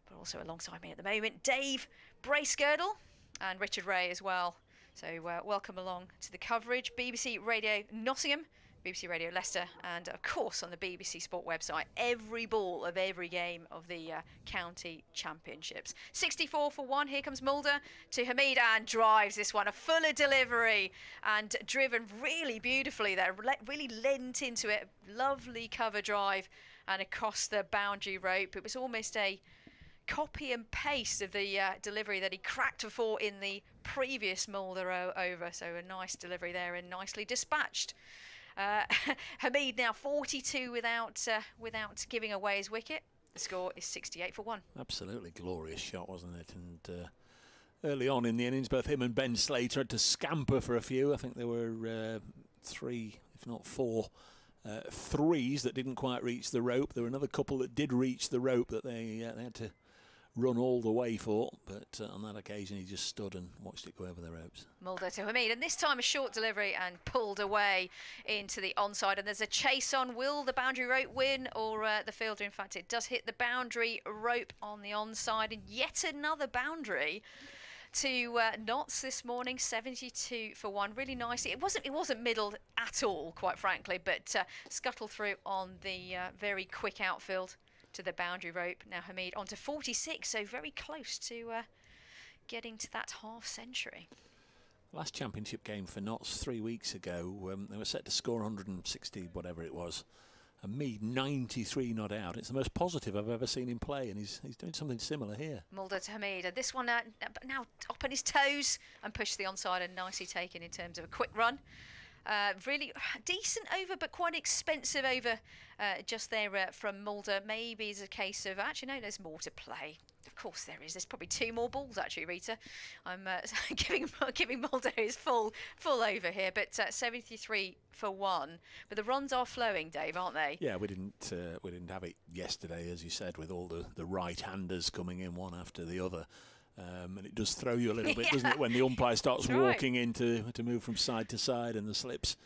but also alongside me at the moment, Dave Bracegirdle and Richard Ray as well. So welcome along to the coverage. BBC Radio Nottingham, BBC Radio Leicester, and of course on the BBC Sport website, every ball of every game of the county championships. 64 for 1, here comes Mulder to Hamid, and drives this one. A fuller delivery and driven really beautifully there, really lent into it. Lovely cover drive and across the boundary rope. It was almost a copy and paste of the delivery that he cracked for in the previous Mulder over. So a nice delivery there and nicely dispatched. Hamid now 42 without giving away his wicket. The score is 68 for 1. Absolutely glorious shot, wasn't it? And early on in the innings, both him and Ben Slater had to scamper for a few. I think there were 3, if not 4 threes that didn't quite reach the rope. There were another couple that did reach the rope that they had to run all the way for, but on that occasion he just stood and watched it go over the ropes. Mulder to Hamid, and this time a short delivery and pulled away into the onside, and there's a chase on. Will the boundary rope win, or the fielder? In fact, it does hit the boundary rope on the onside, and yet another boundary to Notts this morning. 72 for 1, really nice. It wasn't middled at all, quite frankly, but scuttled through on the very quick outfield to the boundary rope. Now Hamid on to 46, so very close to getting to that half century. Last championship game for Notts 3 weeks ago, they were set to score 160, whatever it was. And Mead 93 not out. It's the most positive I've ever seen him play, and he's doing something similar here. Mulder to Hamid, and this one now up on his toes and pushed the onside and nicely taken in terms of a quick run. Really decent over, but quite expensive over just there from Mulder. Maybe it's a case of, actually, no, there's more to play. Of course there is. There's probably 2 more balls, actually, Rita. I'm giving Mulder his full over here, but 73 for 1. But the runs are flowing, Dave, aren't they? Yeah, we didn't have it yesterday, as you said, with all the right-handers coming in one after the other. And it does throw you a little bit, doesn't it, when the umpire starts walking in to move from side to side, and the slips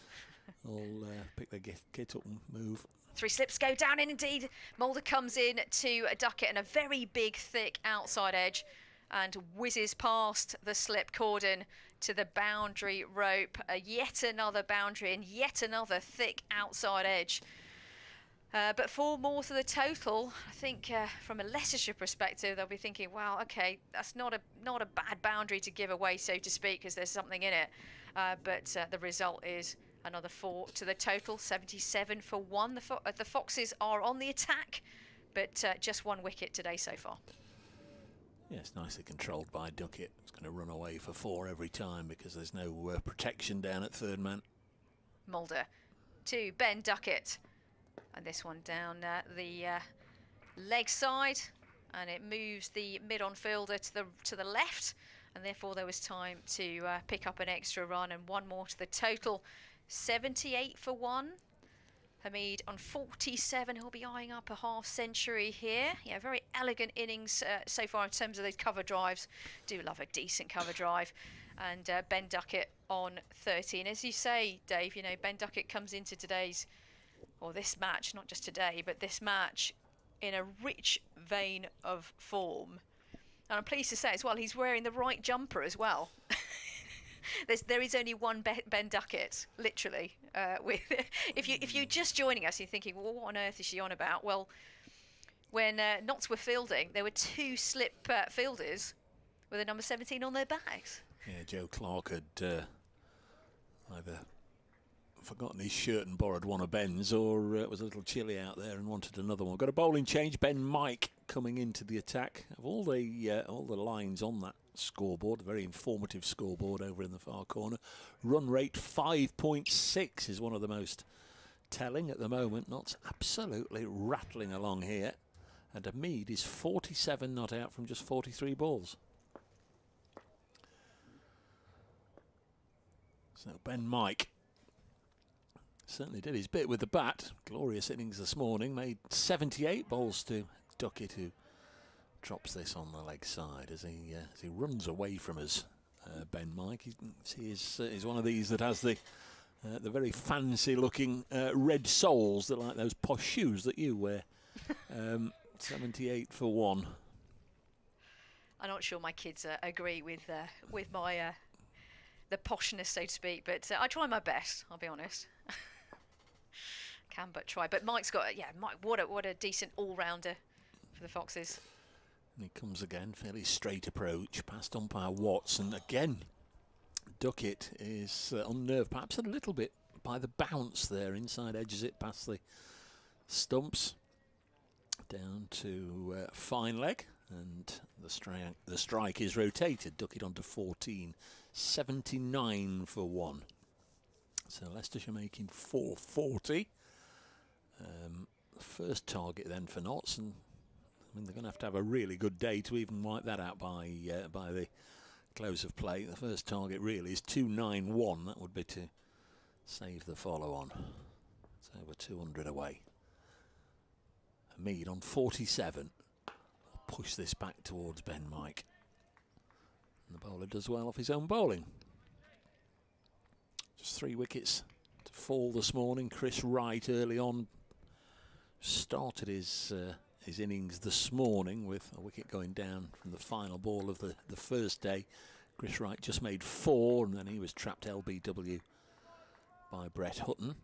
all pick their kit up and move. 3 slips go down, and indeed Mulder comes in to Duckett and a very big, thick outside edge and whizzes past the slip cordon to the boundary rope. Yet another boundary and yet another thick outside edge. But 4 more to the total. I think from a Leicestershire perspective, they'll be thinking, wow, okay, that's not a bad boundary to give away, so to speak, because there's something in it. But the result is another 4 to the total, 77 for 1. The Foxes are on the attack, but just 1 wicket today so far. Yeah, it's nicely controlled by Duckett. It's going to run away for 4 every time because there's no protection down at third man. Mulder to Ben Duckett. And this one down the leg side, and it moves the mid-on fielder to the left, and therefore there was time to pick up an extra run, and 1 more to the total. 78 for 1. Hamid on 47. He'll be eyeing up a half century here. Yeah, very elegant innings so far in terms of those cover drives. Do love a decent cover drive. And Ben Duckett on 13. As you say, Dave, you know, Ben Duckett comes into this match, not just today, but this match in a rich vein of form. And I'm pleased to say as well, he's wearing the right jumper as well. There is only one Ben Duckett, literally. If you're just joining us, you're thinking, well, what on earth is she on about? Well, when Notts were fielding, there were 2 slip fielders with a number 17 on their backs. Yeah, Joe Clark had either forgotten his shirt and borrowed one of Ben's, or it was a little chilly out there and wanted another one. Got a bowling change. Ben Mike coming into the attack. Of all the lines on that scoreboard, a very informative scoreboard over in the far corner. Run rate 5.6 is one of the most telling at the moment. Not absolutely rattling along here. And Hamid is 47 not out from just 43 balls. So Ben Mike certainly did his bit with the bat. Glorious innings this morning. Made 78 balls to Duckett, who drops this on the leg side as he runs away from us. Ben Mike, he's one of these that has the very fancy-looking red soles that like those posh shoes that you wear. 78 for 1. I'm not sure my kids agree with my the poshness, so to speak, but I try my best. I'll be honest. Can but try. But Mike's got Mike. What a decent all-rounder for the Foxes. And he comes again, fairly straight approach, past umpire Watts, and again Duckett is unnerved, perhaps a little bit by the bounce there. Inside edges it past the stumps, down to fine leg, and the strike is rotated. Duckett onto 14, 79 for 1. So Leicestershire making 440. The first target then for Notts, and I mean they're going to have a really good day to even wipe that out by the close of play. The first target really is 291. That would be to save the follow-on. It's over 200 away. Hamid on 47. Push this back towards Ben Mike. And the bowler does well off his own bowling. Just 3 wickets to fall this morning. Chris Wright early on started his innings this morning with a wicket going down from the final ball of the first day. Chris Wright just made 4 and then he was trapped LBW by Brett Hutton.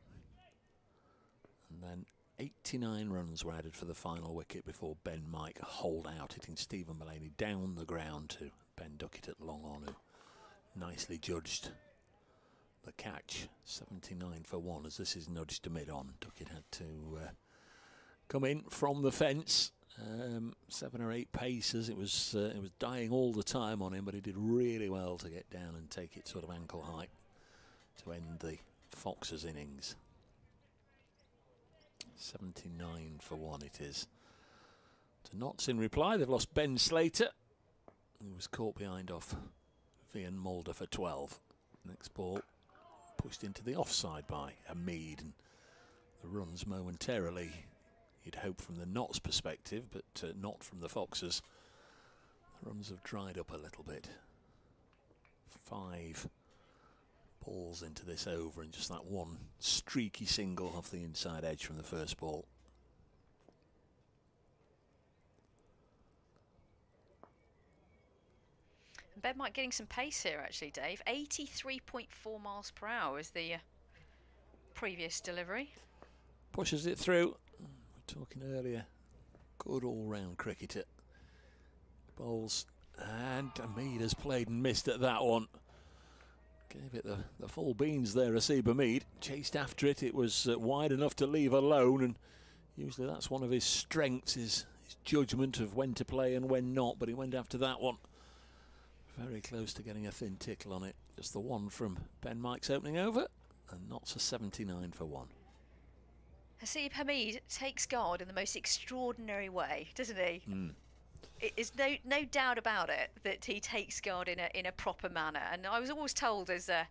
And then 89 runs were added for the final wicket before Ben Mike holed out, hitting Stephen Mullaney down the ground to Ben Duckett at long on, who nicely judged the catch. 79 for 1 as this is nudged to mid-on. Duckett had to come in from the fence. 7 or 8 paces. It was dying all the time on him, but he did really well to get down and take it sort of ankle height to end the Foxes' innings. 79 for 1 it is. To Notts in reply, they've lost Ben Slater, who was caught behind off Vian Mulder for 12. Next ball pushed into the offside by Hamid, and the runs momentarily, you'd hope from the Notts perspective, but not from the Foxes. The runs have dried up a little bit. 5 balls into this over and just that one streaky single off the inside edge from the first ball. Ben Mike getting some pace here actually, Dave. 83.4 miles per hour is the previous delivery. Pushes it through. We were talking earlier, good all-round cricketer. Bowls, and Hamid has played and missed at that one. Gave it the full beans there, Asib Hamid. Chased after it, it was wide enough to leave alone, and usually that's one of his strengths, his judgment of when to play and when not, but he went after that one. Very close to getting a thin tickle on it. Just the one from Ben Mike's opening over, and Notts a 79 for 1. Asib Hamid takes guard in the most extraordinary way, doesn't he? It is no doubt about it that he takes guard in a proper manner. And I was always told as a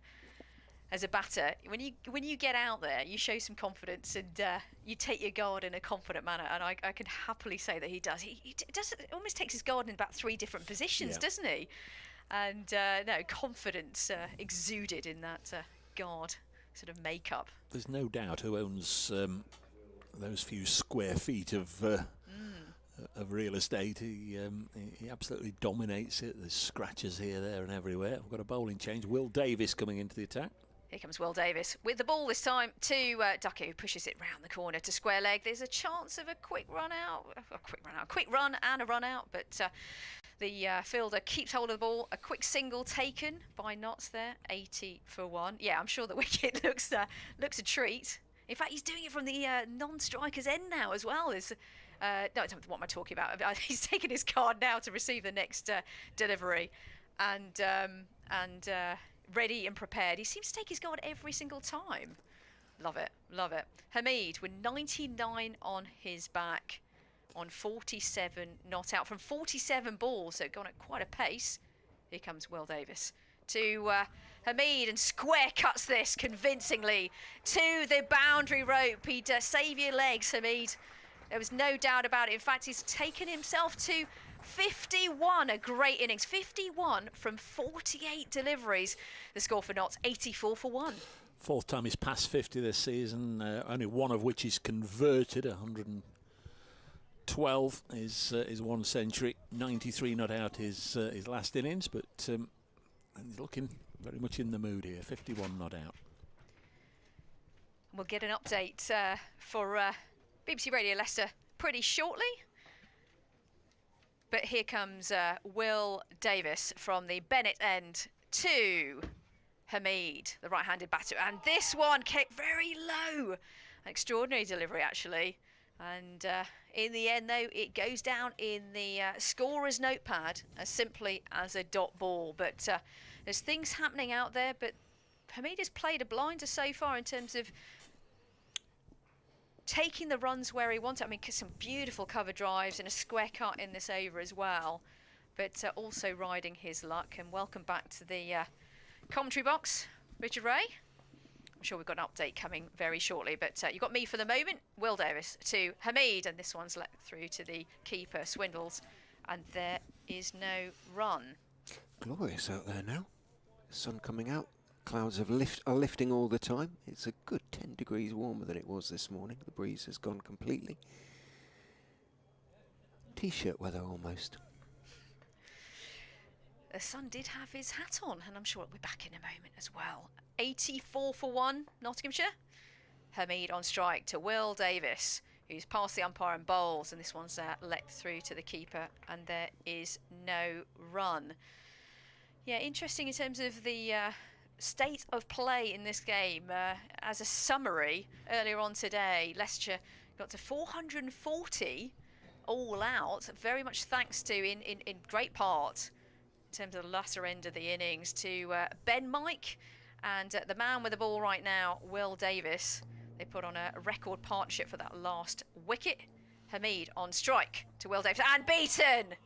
batter, when you get out there, you show some confidence and you take your guard in a confident manner. And I can happily say that he does. He does almost takes his guard in about 3 different positions, doesn't he? And no, confidence exuded in that guard sort of makeup. There's no doubt who owns those few square feet of real estate. He absolutely dominates it. There's scratches here, there and everywhere. We've got a bowling change. Will Davis coming into the attack. Here comes Will Davis with the ball this time to Duckett, who pushes it round the corner to square leg. There's a chance of a quick run and a run out, but the fielder keeps hold of the ball. A quick single taken by Notts there, 80 for 1. Yeah, I'm sure the wicket looks a treat. In fact, he's doing it from the non-striker's end now as well. No, what am I talking about? He's taking his card now to receive the next delivery, and ready and prepared. He seems to take his guard every single time. Love it, love it. Hamid with 99 on his back, on 47 not out from 47 balls, so gone at quite a pace. Here comes Will Davis to Hamid, and square cuts this convincingly to the boundary rope. He'd save your legs, Hamid. There was no doubt about it. In fact, he's taken himself to 51, a great innings. 51 from 48 deliveries. The score for Notts, 84 for 1. 4th time he's passed 50 this season, only one of which is converted. 112 is 1 century. 93 not out his last innings, but he's looking very much in the mood here. 51 not out. We'll get an update for BBC Radio Leicester pretty shortly. But here comes Will Davis from the Bennett end to Hamid, the right-handed batter. And this one kicked very low. An extraordinary delivery, actually. And in the end, though, it goes down in the scorer's notepad as simply as a dot ball. But there's things happening out there. But Hamid has played a blinder so far in terms of taking the runs where he wanted. I mean, some beautiful cover drives and a square cut in this over as well, but also riding his luck. And welcome back to the commentary box, Richard Ray. I'm sure we've got an update coming very shortly, but you've got me for the moment. Will Davis to Hamid, and this one's let through to the keeper, Swindles, and there is no run. Glorious out there now. Sun coming out. Clouds are lifting all the time. It's a good 10 degrees warmer than it was this morning. The breeze has gone completely. T-shirt weather almost. The sun did have his hat on, and I'm sure it'll be back in a moment as well. 84 for 1, Nottinghamshire. Hamid on strike to Will Davis, who's past the umpire and bowls, and this one's let through to the keeper, and there is no run. Yeah, interesting in terms of the state of play in this game. As a summary, earlier on today, Leicestershire got to 440 all out, very much thanks to, in great part, in terms of the latter end of the innings, to Ben Mike and the man with the ball right now, Will Davis. They put on a record partnership for that last wicket. Hamid on strike to Will Davis, and beaten!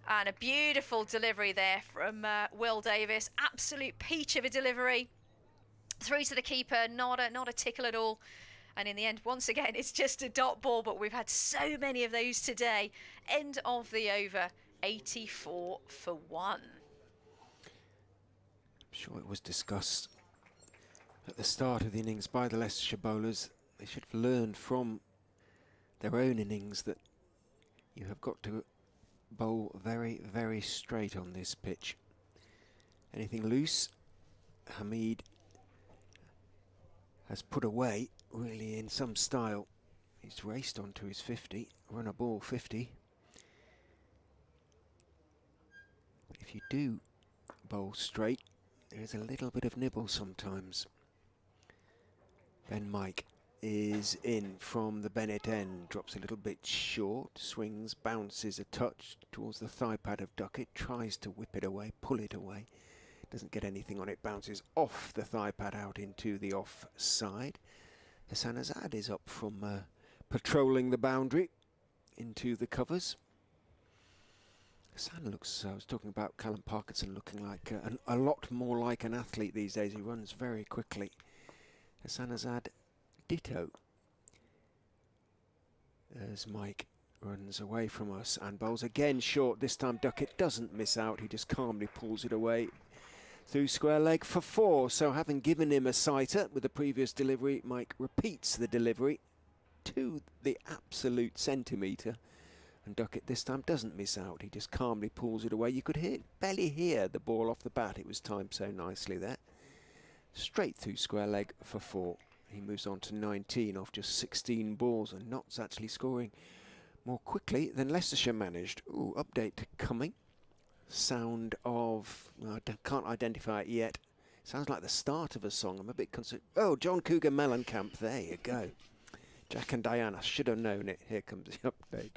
And a beautiful delivery there from Will Davis. Absolute peach of a delivery. Through to the keeper, not a tickle at all. And in the end, once again, it's just a dot ball, but we've had so many of those today. End of the over, 84 for 1. I'm sure it was discussed at the start of the innings by the Leicestershire bowlers. They should have learned from their own innings that you have got to bowl very, very straight on this pitch. Anything loose, Hamid has put away really in some style. He's raced onto his 50, run a ball 50. But if you do bowl straight, there is a little bit of nibble sometimes. Ben Mike is in from the Bennett end, drops a little bit short, swings, bounces a touch towards the thigh pad of Duckett, tries to whip it away, pull it away, doesn't get anything on it, bounces off the thigh pad out into the off side. Hassan Azad is up from patrolling the boundary into the covers. Hassan looks, I was talking about Callum Parkinson looking like a lot more like an athlete these days. He runs very quickly. Hassan Azad ditto, as Mike runs away from us and bowls again short. This time Duckett doesn't miss out, he just calmly pulls it away through square leg for 4. So having given him a sighter with the previous delivery, Mike repeats the delivery to the absolute centimetre, and Duckett this time doesn't miss out, he just calmly pulls it away. You could barely hear the ball off the bat, it was timed so nicely there. Straight through square leg for 4. He moves on to 19 off just 16 balls, and Notts actually scoring more quickly than Leicestershire managed. Ooh, update coming. Sound of, well, I can't identify it yet. Sounds like the start of a song. I'm a bit concerned. Oh, John Cougar Mellencamp, there you go. Jack and Diana, should have known it. Here comes the update.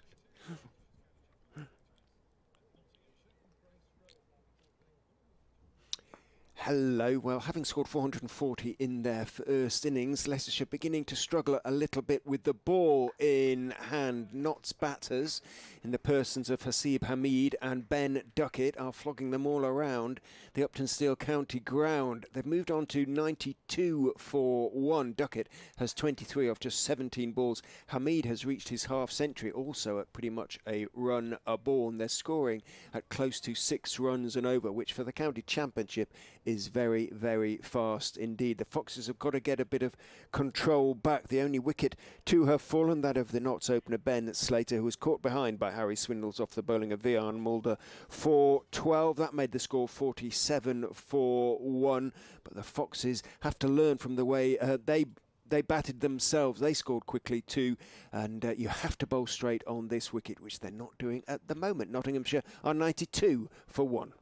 Hello. Well, having scored 440 in their first innings, Leicestershire beginning to struggle a little bit with the ball in hand. Notts batters, in the persons of Hasib Hamid and Ben Duckett, are flogging them all around the Uptonsteel County ground. They've moved on to 92 for 1. Duckett has 23 off just 17 balls. Hamid has reached his half century, also at pretty much a run a ball, and they're scoring at close to 6 runs and over, which for the county championship is very, very fast indeed. The Foxes have got to get a bit of control back. The only wicket to have fallen, that of the Notts opener Ben Slater, who was caught behind by Harry Swindles off the bowling of Vian Mulder for 12. That made the score 47 for 1. But the Foxes have to learn from the way they batted themselves. They scored quickly too, and you have to bowl straight on this wicket, which they're not doing at the moment. Nottinghamshire are 92 for 1.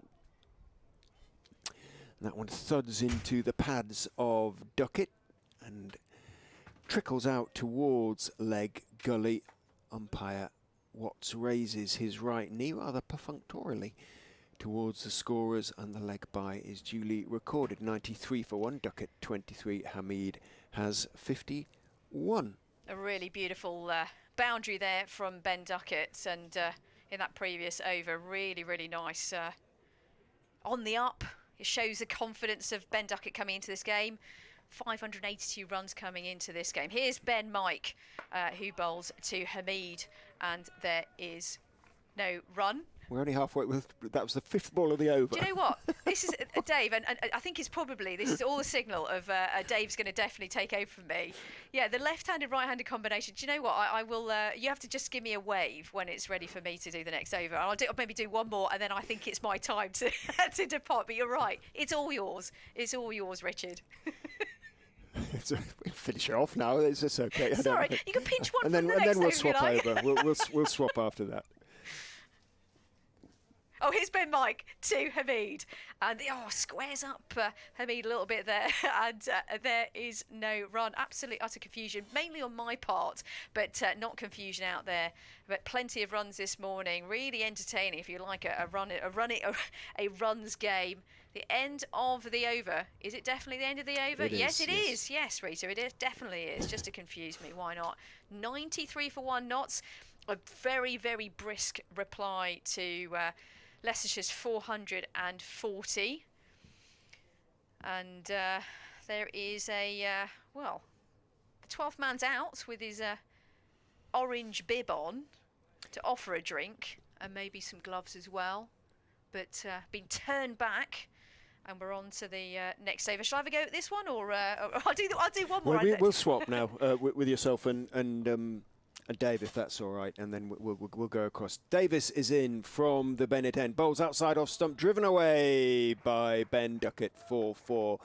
That one thuds into the pads of Duckett and trickles out towards leg gully. Umpire Watts raises his right knee rather perfunctorily towards the scorers, and the leg bye is duly recorded. 93 for 1, Duckett 23, Hamid has 51. A really beautiful boundary there from Ben Duckett, and in that previous over, really, really nice. On the up. It shows the confidence of Ben Duckett coming into this game. 582 runs coming into this game. Here's Ben Mike, who bowls to Hamid, and there is no run. We're only halfway. That was the 5th ball of the over. Do you know what? This is Dave, and I think this is all the signal of Dave's going to definitely take over from me. Yeah, the left-handed, right-handed combination. Do you know what? I will. You have to just give me a wave when it's ready for me to do the next over. I'll maybe do one more, and then I think it's my time to to depart. But you're right. It's all yours. It's all yours, Richard. Finish it off now. It's just okay. Sorry, you can pinch one and then from the next we'll over, swap like. over. We'll swap after that. Oh, here's Ben Mike to Hamid. And squares up Hamid a little bit there. And there is no run. Absolute utter confusion, mainly on my part, but not confusion out there. But plenty of runs this morning. Really entertaining, if you like, a runs game. The end of the over. Is it definitely the end of the over? Yes, it is. Yes, Rita, it definitely is. Just to confuse me, why not? 93 for 1 knots. A very, very brisk reply to Leicestershire's 440. And there is the 12th man's out with his orange bib on to offer a drink and maybe some gloves as well. But been turned back. And we're on to the next over. Shall I have a go at this one, or I'll do one more? We'll swap now with yourself and Dave, if that's all right, and then we'll go across. Davis is in from the Bennett end. Bowls outside off stump, driven away by Ben Duckett, 4-4.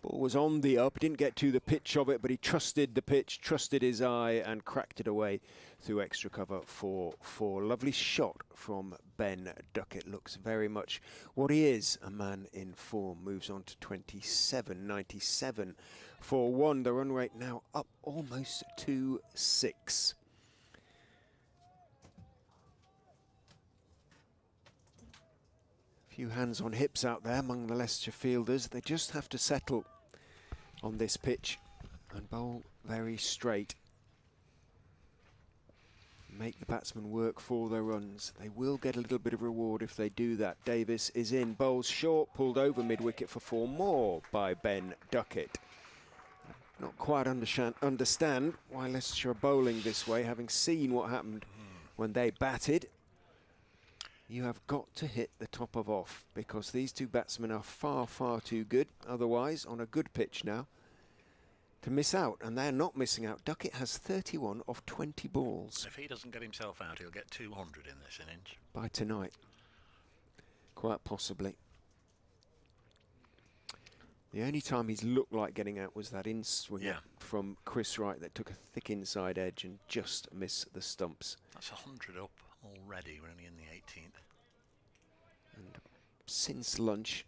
Ball was on the up, didn't get to the pitch of it, but he trusted the pitch, trusted his eye, and cracked it away through extra cover for 4. Lovely shot from Ben Duckett. Looks very much what he is, a man in form. Moves on to 27, 97 for 1. The run rate now up almost to 6. Few hands on hips out there among the Leicestershire fielders. They just have to settle on this pitch and bowl very straight. Make the batsmen work for their runs. They will get a little bit of reward if they do that. Davis is in, bowls short, pulled over mid-wicket for 4 more by Ben Duckett. Not quite understand why Leicestershire are bowling this way, having seen what happened when they batted. You have got to hit the top of off, because these two batsmen are far, far too good otherwise on a good pitch now to miss out, and they're not missing out. Duckett has 31 of 20 balls. If he doesn't get himself out, he'll get 200 in this innings. By tonight. Quite possibly. The only time he's looked like getting out was that in-swinger from Chris Wright that took a thick inside edge and just missed the stumps. That's 100 up already. We're only in the 18th. And since lunch,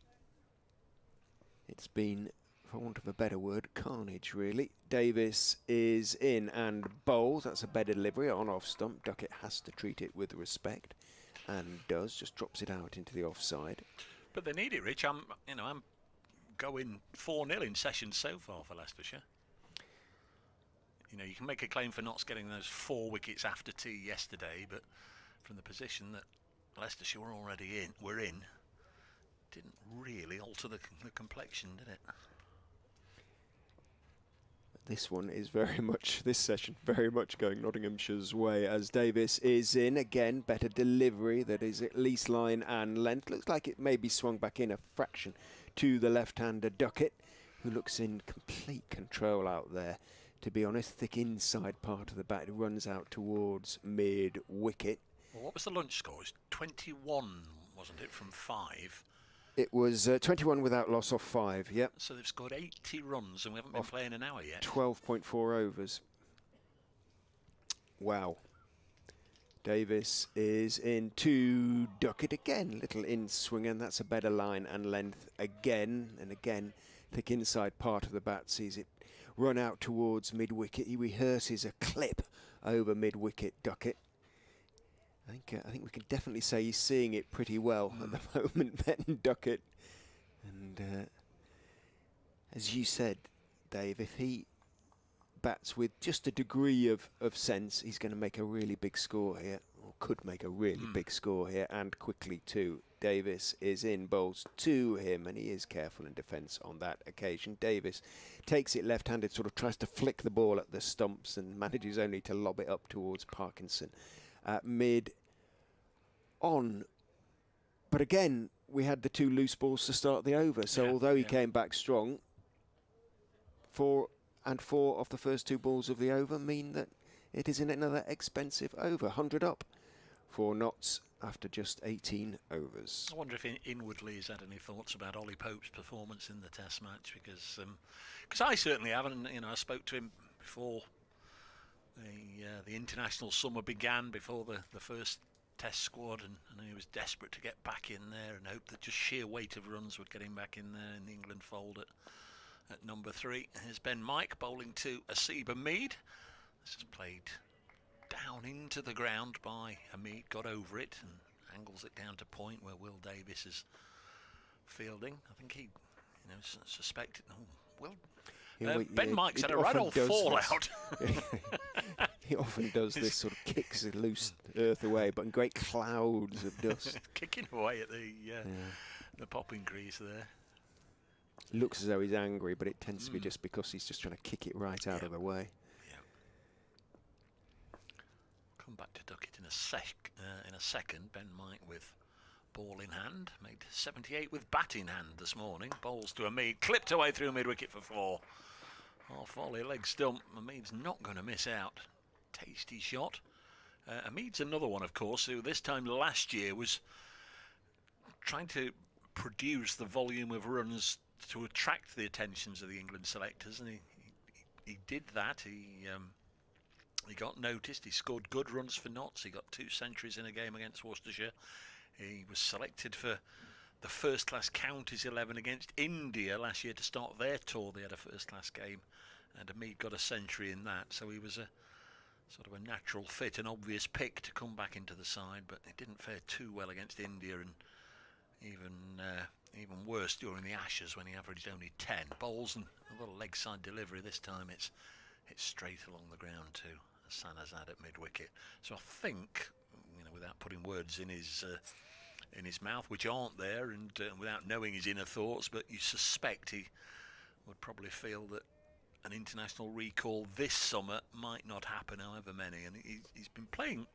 it's been, for want of a better word, carnage really. Davis is in and bowls. That's a better delivery on off stump. Duckett has to treat it with respect, and does. Just drops it out into the offside. But they need it, Rich. I'm going 4-0 in sessions so far for Leicestershire. You know, you can make a claim for not getting those 4 wickets after tea yesterday, but from the position that Leicestershire were in, didn't really alter the complexion, did it? This one is this session very much going Nottinghamshire's way, as Davis is in. Again, better delivery that is at least line and length. Looks like it may be swung back in a fraction to the left-hander Duckett, who looks in complete control out there. To be honest, thick inside part of the bat. It runs out towards mid-wicket. Well, what was the lunch score? It was 21, wasn't it, from 5? It was 21 without loss off 5, yep. So they've scored 80 runs and we haven't been playing an hour yet. 12.4 overs. Wow. Davis is in to Duckett again. Little in swing, and that's a better line and length again. And again, thick inside part of the bat sees it run out towards mid-wicket. He rehearses a clip over mid-wicket, Duckett. I think we can definitely say he's seeing it pretty well at the moment, Ben Duckett. And as you said, Dave, if he bats with just a degree of sense, he's going to make a really big score here, or could make a really big score here, and quickly too. Davis is in, bowls to him, and he is careful in defence on that occasion. Davis takes it left-handed, sort of tries to flick the ball at the stumps and manages only to lob it up towards Parkinson mid-on. But again, we had the 2 loose balls to start the over, so although he came back strong, 4 of the first 2 balls of the over mean that it is in another expensive over, 100 up for Notts after just 18 overs. I wonder if inwardly he's had any thoughts about Ollie Pope's performance in the Test match, because I certainly haven't. You know, I spoke to him before the international summer began, before the first Test squad, and he was desperate to get back in there and hoped that just sheer weight of runs would get him back in there in the England fold at number 3. Here's Ben Mike bowling to Asiba Mead. This is played down into the ground by Hamid, got over it and angles it down to point where Will Davis is fielding. I think he, suspected. Ben Mike's had a right old fallout. He often does this, sort of kicks the loose earth away, but in great clouds of dust. Kicking away at the popping crease there. Looks as though he's angry, but it tends to be just because he's just trying to kick it right out of the way. Come back to Duckett in a second. Ben Mike with ball in hand, made 78 with bat in hand this morning. Bowls to Hamid, clipped away through mid-wicket for 4. Half volley, leg stump. Hamid's not going to miss out. Tasty shot. Hamid's another one, of course, who this time last year was trying to produce the volume of runs to attract the attentions of the England selectors, and he did that. He got noticed. He scored good runs for Notts. He got 2 centuries in a game against Worcestershire. He was selected for the first-class counties 11 against India last year to start their tour. They had a first-class game, and Hamid got a century in that. So he was a sort of a natural fit, an obvious pick to come back into the side. But it didn't fare too well against India, and even worse during the Ashes when he averaged only 10 bowls and a little leg side delivery. This time it's straight along the ground to Sanazad at mid-wicket. So I think, without putting words in his mouth, which aren't there, and without knowing his inner thoughts, but you suspect he would probably feel that an international recall this summer might not happen, however many. And he's been playing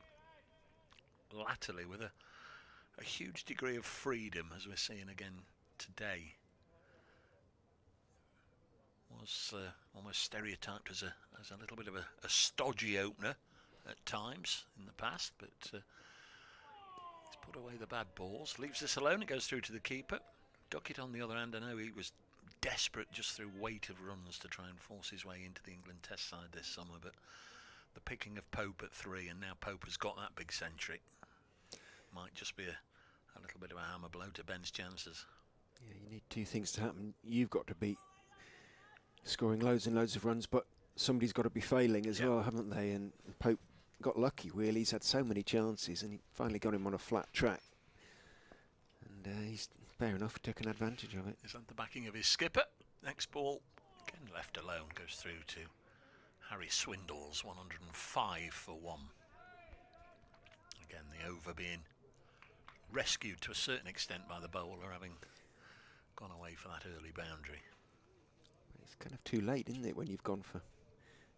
latterly with a huge degree of freedom, as we're seeing again today. Was almost stereotyped as a little bit of a stodgy opener at times in the past, but he's put away the bad balls, leaves this alone. It goes through to the keeper. Duckett, on the other hand, I know he was desperate just through weight of runs to try and force his way into the England Test side this summer, but the picking of Pope at 3, and now Pope has got that big century, might just be a little bit of a hammer blow to Ben's chances. Yeah, you need 2 things to happen. You've got to be scoring loads and loads of runs, but somebody's got to be failing as well, haven't they? And Pope got lucky, really. He's had so many chances, and he finally got him on a flat track. And he's fair enough taken advantage of it. He's on the backing of his skipper. Next ball, again left alone, goes through to Harry Swindles, 105 for 1. Again, the over being rescued to a certain extent by the bowler, having gone away for that early boundary. It's kind of too late, isn't it, when you've gone for,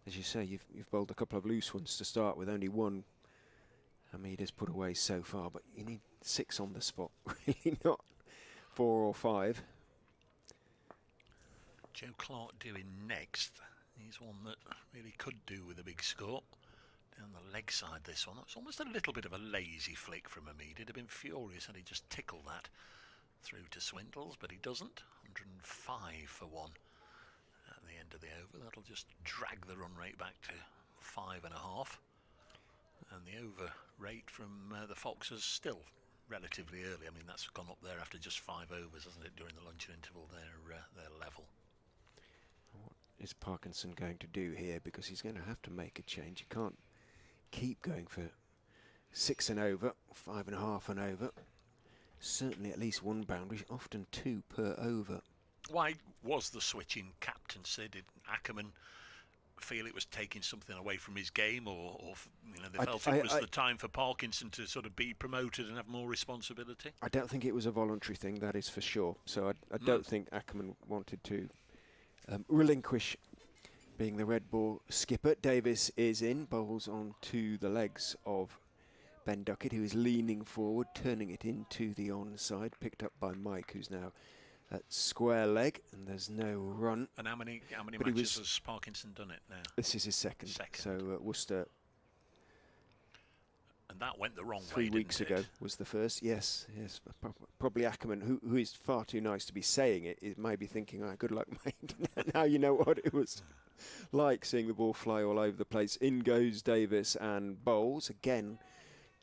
as you say, you've bowled a couple of loose ones to start with, only one Hamid has put away so far, but you need 6 on the spot, really, not 4 or 5. Joe Clark doing next. He's one that really could do with a big score. Down the leg side, this one. It's almost a little bit of a lazy flick from Hamid. He'd have been furious had he just tickled that through to Swindles, but he doesn't. 105 for 1 at the end of the over. That'll just drag the run rate back to 5.5. And the over rate from the Foxes still relatively early. I mean, that's gone up there after just 5 overs, hasn't it, during the luncheon interval, their level. What is Parkinson going to do here? Because he's going to have to make a change. He can't keep going for 6 and over, 5.5 and over. Certainly at least 1 boundary, often 2 per over. Why was the switch in captaincy? Did Ackerman feel it was taking something away from his game, or they felt it was the time for Parkinson to sort of be promoted and have more responsibility? I don't think it was a voluntary thing, that is for sure. So I don't think Ackerman wanted to relinquish being the red ball skipper. Davis is in, bowls onto the legs of Ben Duckett, who is leaning forward, turning it into the onside, picked up by Mike, who's now at square leg, and there's no run. And how many matches has Parkinson done it now? This is his second. So Worcester. And that went the wrong way. 3 weeks ago was the first. Yes. Probably Ackerman, who is far too nice to be saying it, is maybe thinking, "Oh, good luck, mate." Now you know what it was like seeing the ball fly all over the place. In goes Davis and bowls again.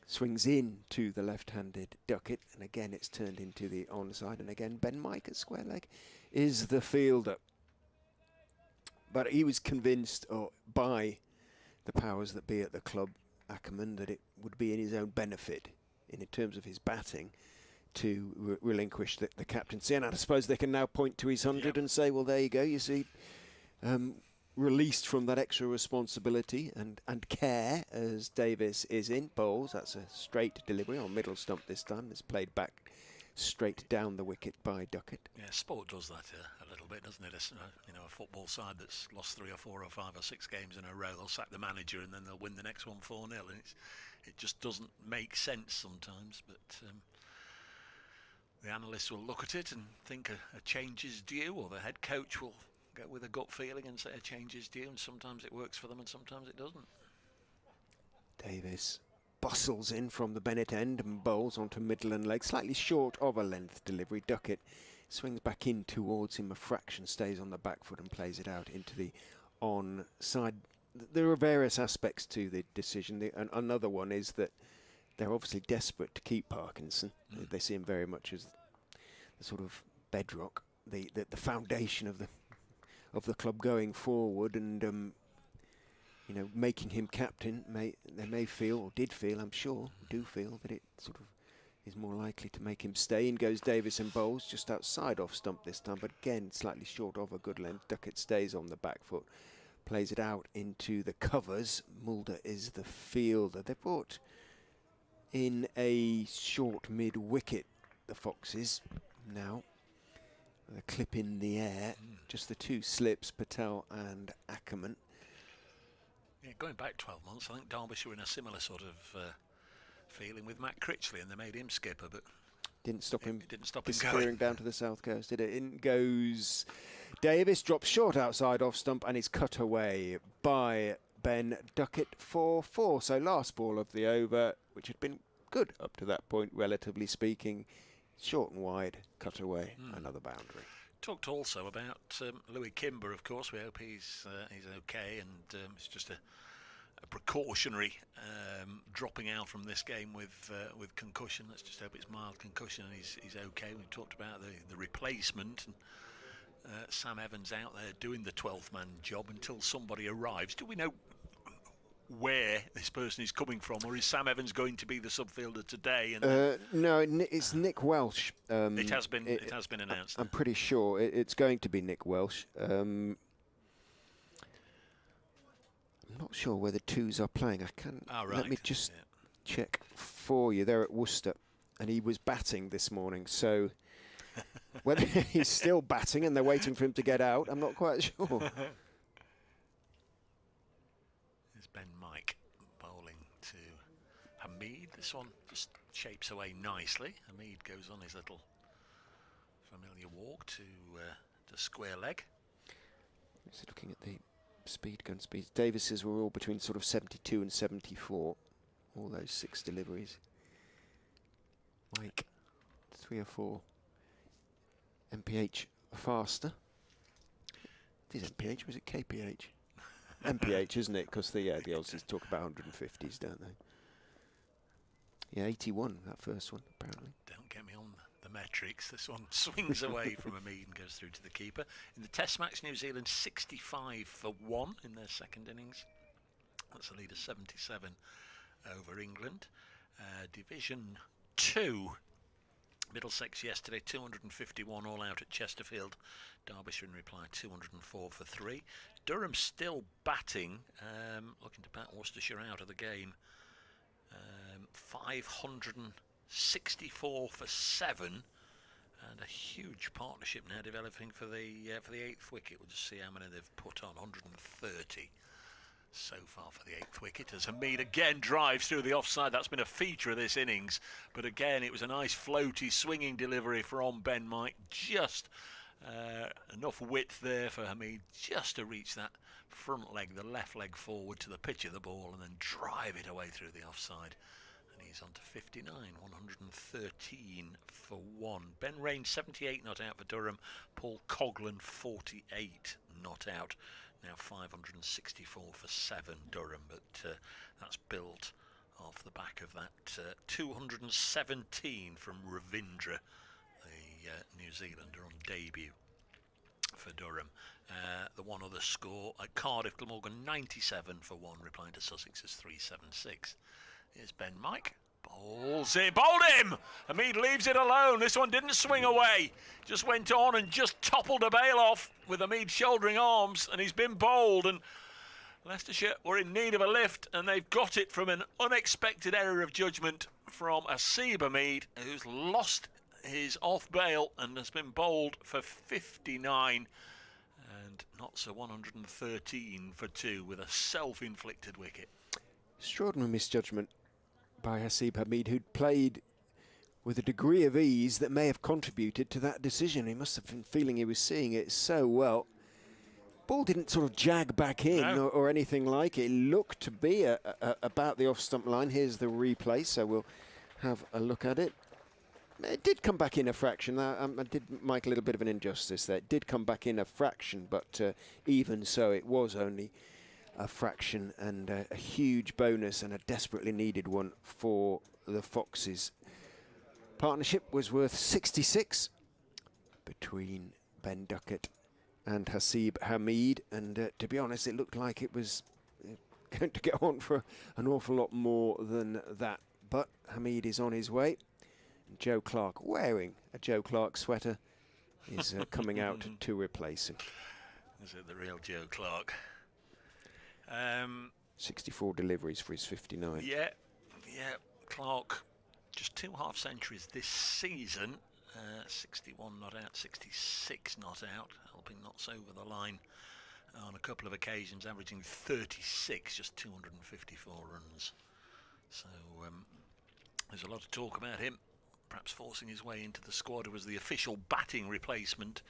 Swings in to the left-handed Duckett, and again it's turned into the onside, and again Ben Mike at square leg is the fielder. But he was convinced by the powers that be at the club, Ackerman, that it would be in his own benefit, in terms of his batting, to relinquish the captaincy. And I suppose they can now point to his 100 and say, well, there you go, you see, released from that extra responsibility and care as Davis is in. Bowls, that's a straight delivery on middle stump this time. It's played back straight down the wicket by Duckett. Yeah, sport does that a little bit, doesn't it? It's, a football side that's lost 3 or 4 or 5 or 6 games in a row, they'll sack the manager and then they'll win the next one 4-0, and it just doesn't make sense sometimes. But the analysts will look at it and think a change is due, or the head coach will go with a gut feeling and say a change is due, and sometimes it works for them and sometimes it doesn't. Davis bustles in from the Bennett end and bowls onto middle and leg, slightly short of a length delivery. Duckett swings back in towards him a fraction, stays on the back foot and plays it out into the onside. There are various aspects to the decision. Another one is that they're obviously desperate to keep Parkinson. They see him very much as the sort of bedrock, the foundation of the club going forward, and making him captain, they may feel, or did feel, I'm sure, do feel that it sort of is more likely to make him stay. In goes Davis and bowls just outside off stump this time, but again slightly short of a good length. Duckett stays on the back foot, plays it out into the covers. Mulder is the fielder. They brought in a short mid wicket, the Foxes, now. The clip in the air, just the 2 slips, Patel and Ackerman. Yeah, going back 12 months, I think Derbyshire were in a similar sort of feeling with Matt Critchley, and they made him skipper, but didn't stop him going. Disappearing down to the south coast, did it? In goes Davis, drops short outside off stump, and is cut away by Ben Duckett for 4. So last ball of the over, which had been good up to that point, relatively speaking. Short and wide, cut away, another boundary. Talked also about Louis Kimber, of course. We hope he's okay, and it's just a precautionary dropping out from this game with concussion. Let's just hope it's mild concussion and he's okay. We talked about the replacement, and Sam Evans out there doing the 12th man job until somebody arrives. Do we know where this person is coming from, or is Sam Evans going to be the subfielder today? And no, it's Nick Welsh. It has been announced. I'm pretty sure it's going to be Nick Welsh. I'm not sure where the 2s are playing. I can't. Let me just check for you. They're at Worcester, and he was batting this morning. So whether he's still batting and they're waiting for him to get out, I'm not quite sure. Ben Mike bowling to Hamid. This one just shapes away nicely. Hamid goes on his little familiar walk to square leg. Just looking at the gun speeds. Davis's were all between sort of 72 and 74. All those 6 deliveries. Mike, 3 or 4 MPH faster. Is it MPH or is it KPH? MPH, isn't it? Because the Aussies talk about 150s, don't they? Yeah, 81, that first one, apparently. Don't get me on the metrics. This one swings away from Hamid and goes through to the keeper. In the Test match, New Zealand 65 for 1 in their second innings. That's a lead of 77 over England. Division 2. Middlesex yesterday, 251 all out at Chesterfield. Derbyshire in reply, 204 for 3. Durham still batting, looking to bat Worcestershire out of the game. 564 for 7, and a huge partnership now developing for the 8th wicket. We'll just see how many they've put on. 130 so far for the 8th wicket, as Hamid again drives through the offside. That's been a feature of this innings, but again it was a nice floaty swinging delivery from Ben Mike. Just enough width there for Hamid just to reach that front leg, the left leg forward to the pitch of the ball, and then drive it away through the offside. And he's on to 59, 113 for 1. Ben Rain 78 not out for Durham. Paul Coghlan 48 not out. Now 564 for 7 Durham, but that's built off the back of that 217 from Ravindra, the New Zealander on debut for Durham. The one other score at Cardiff, Glamorgan 97 for 1, replying to Sussex's 376. Here's Ben Mike. Bowls it, bowled him! Hamid leaves it alone. This one didn't swing away, just went on and just toppled a bail off with Hamid shouldering arms, and he's been bowled. And Leicestershire were in need of a lift, and they've got it from an unexpected error of judgment from Hasib Hamid, who's lost his off bail and has been bowled for 59, and not so 113 for 2 with a self-inflicted wicket. Extraordinary misjudgment by Hasib Hamid, who'd played with a degree of ease that may have contributed to that decision. He must have been feeling he was seeing it so well. Ball didn't sort of jag back in or anything like it. It looked to be about the off-stump line. Here's the replay, so we'll have a look at it. It did come back in a fraction. I did Mike a little bit of an injustice there. It did come back in a fraction, but even so, it was only a fraction, and a huge bonus and a desperately needed one for the Foxes. Partnership was worth 66 between Ben Duckett and Hasib Hamid, and to be honest, it looked like it was going to get on for an awful lot more than that. But Hamid is on his way. And Joe Clark, wearing a Joe Clark sweater, is coming out to replace him. Is it the real Joe Clark? 64 deliveries for his 59. Yeah, Clark, just 2 half-centuries this season. 61 not out, 66 not out, helping knots over the line on a couple of occasions, averaging 36, just 254 runs. So there's a lot of talk about him, perhaps forcing his way into the squad. It was the official batting replacement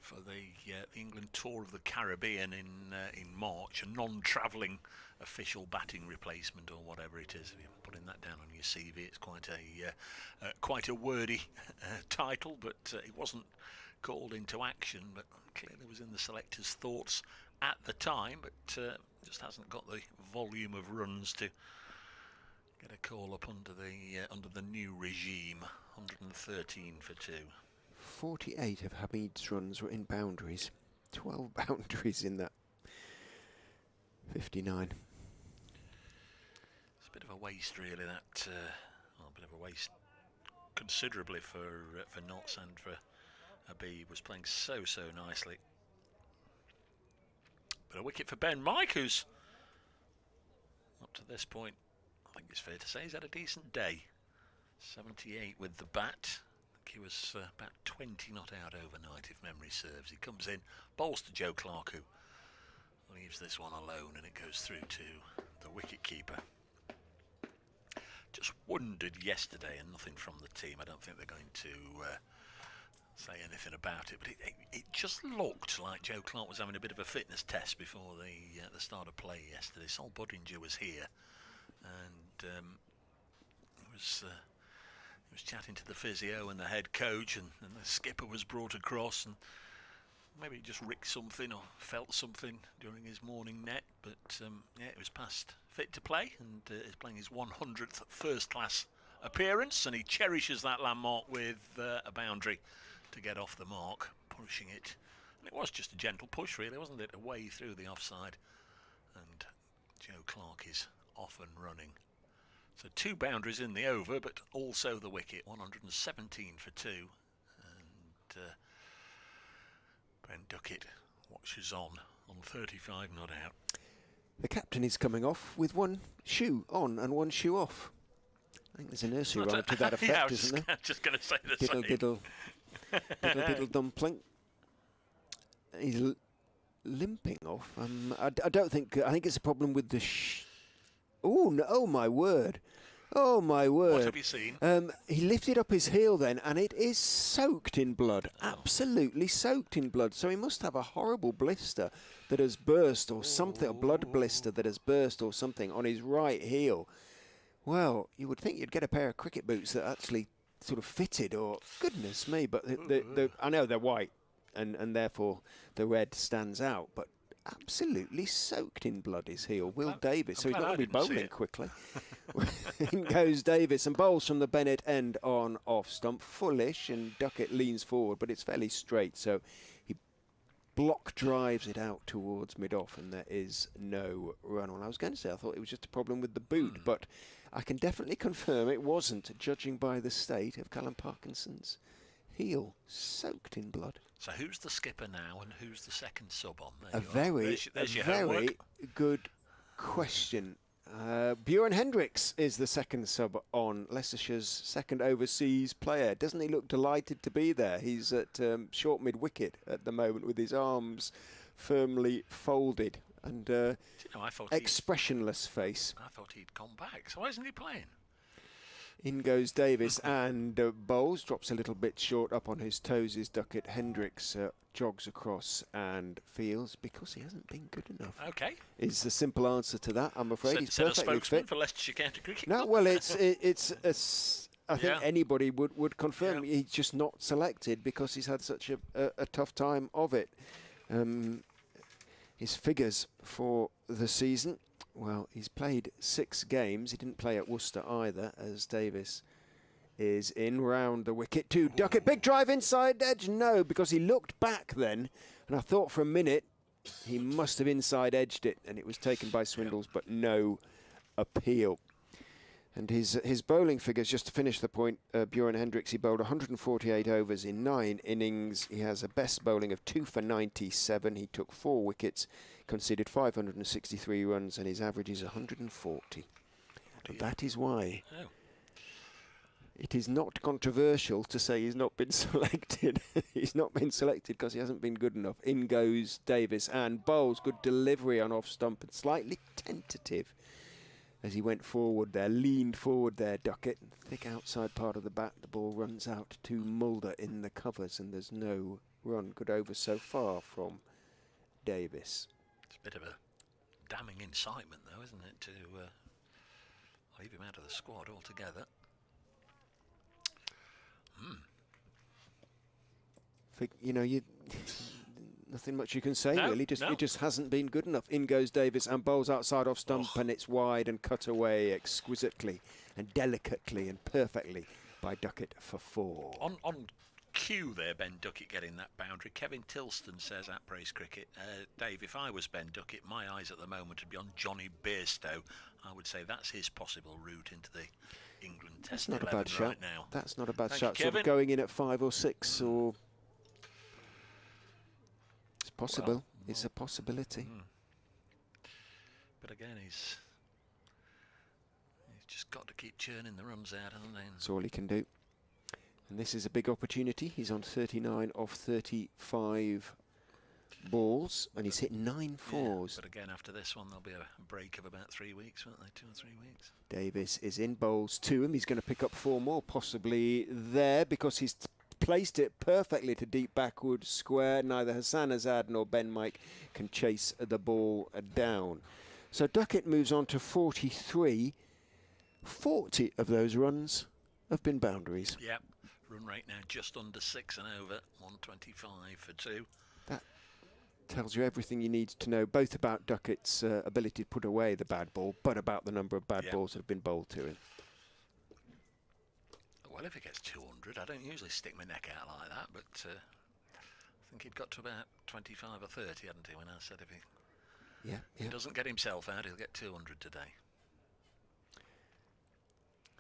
for the England tour of the Caribbean in March, a non-travelling official batting replacement, or whatever it is. If you're putting that down on your CV, it's quite a wordy title, but it wasn't called into action, but clearly was in the selectors' thoughts at the time, but just hasn't got the volume of runs to get a call up under the new regime. 113 for 2. 48 of Hamid's runs were in boundaries. 12 boundaries in that 59. It's a bit of a waste, really. That a bit of a waste, considerably for Notts and for Habib. Was playing so nicely. But a wicket for Ben Mike, who's up to this point, I think it's fair to say, he's had a decent day. 78 with the bat. He was about 20 not out overnight, if memory serves. He comes in, bowls to Joe Clark, who leaves this one alone, and it goes through to the wicket-keeper. Just wondered yesterday, and nothing from the team, I don't think they're going to say anything about it, but it just looked like Joe Clark was having a bit of a fitness test before the start of play yesterday. Sol Budinger was here, and he was chatting to the physio and the head coach, and the skipper was brought across, and maybe he just ricked something or felt something during his morning net, but it was past fit to play, and he's playing his 100th first-class appearance, and he cherishes that landmark with a boundary to get off the mark, pushing it. And it was just a gentle push, really, wasn't it, away through the offside, and Joe Clark is off and running. So 2 boundaries in the over, but also the wicket. 117 for 2. And Ben Duckett watches on 35 not out. The captain is coming off with one shoe on and one shoe off. I think there's a nursery rhyme to that effect, yeah, I was isn't there? just going to say the Diddle, same. diddle, diddle, diddle, dumpling. He's limping off. I don't think. I think it's a problem with the. Oh no! Oh my word! Oh my word! What have you seen? He lifted up his heel then, and it is soaked in blood. Oh. Absolutely soaked in blood. So he must have a horrible blister that has burst, or something. A blood blister that has burst, or something on his right heel. Well, you would think you'd get a pair of cricket boots that actually sort of fitted, or goodness me, but I know they're white, and therefore the red stands out, but absolutely soaked in blood his heel. Will Davis, so he's not going to be bowling quickly. In goes Davis and bowls from the Bennett end on off stump, fullish, and Duckett leans forward, but it's fairly straight, so he block drives it out towards mid-off, and there is no run. Well, I was going to say I thought it was just a problem with the boot, but I can definitely confirm it wasn't, judging by the state of Callum Parkinson's heel soaked in blood. So who's the skipper now and who's the second sub on? A very good question. Bjorn Hendricks is the second sub on, Leicestershire's second overseas player. Doesn't he look delighted to be there? He's at short mid-wicket at the moment with his arms firmly folded and I thought expressionless face. I thought he'd come back. So why isn't he playing? In goes Davis and bowls, drops a little bit short, up on his toes is Duckett. Hendricks jogs across and feels because he hasn't been good enough. Okay. Is the simple answer to that, I'm afraid. He's perfectly a spokesman fit for Leicestershire County Cricket. No, well, I think anybody would confirm he's just not selected because he's had such a tough time of it. His figures for the season. Well, he's played 6 games. He didn't play at Worcester either, as Davis is in round the wicket to Duckett. Big drive inside edge. No, because he looked back then, and I thought for a minute he must have inside edged it, and it was taken by Swindles, but no appeal. And his bowling figures, just to finish the point, Bjorn Hendricks, he bowled 148 overs in 9 innings. He has a best bowling of 2 for 97. He took 4 wickets, conceded 563 runs, and his average is 140. And that is why it is not controversial to say he's not been selected. He's not been selected because he hasn't been good enough. In goes Davis and bowls. Good delivery on off stump and slightly tentative as he went forward there, leaned forward there, Duckett. Thick outside part of the bat, the ball runs out to Mulder in the covers, and there's no run. Good over so far from Davis. It's a bit of a damning incitement, though, isn't it, to leave him out of the squad altogether. Nothing much you can say, No, really. no. It just hasn't been good enough. In goes Davis and bowls outside off stump, and it's wide and cut away exquisitely and delicately and perfectly by Duckett for 4. On cue there, Ben Duckett getting that boundary. Kevin Tilston says at Praise Cricket, Dave, if I was Ben Duckett, my eyes at the moment would be on Johnny Bairstow. I would say that's his possible route into the England Test 11 right now. That's not a bad Thank shot. you, Sort of Kevin. going in at 5 or 6 or... It's possible. Well, it's a possibility. But again, he's just got to keep churning the runs out, hasn't he? That's all he can do. And this is a big opportunity. He's on 39 off 35 balls, and he's hit 9 fours. But again, after this one, there'll be a break of about 3 weeks, won't they? 2 or 3 weeks. Davis is in bowls to him. He's going to pick up 4 more, possibly there, because he's placed it perfectly to deep backward square. Neither Hassan Azad nor Ben Mike can chase the ball down. So Duckett moves on to 43. 40 of those runs have been boundaries. Yep. Run rate now just under 6 and over. 125 for 2. That tells you everything you need to know, both about Duckett's ability to put away the bad ball, but about the number of bad balls that have been bowled to him. Well, if he gets 200, I don't usually stick my neck out like that, but I think he'd got to about 25 or 30, hadn't he, when I said if he doesn't get himself out, he'll get 200 today.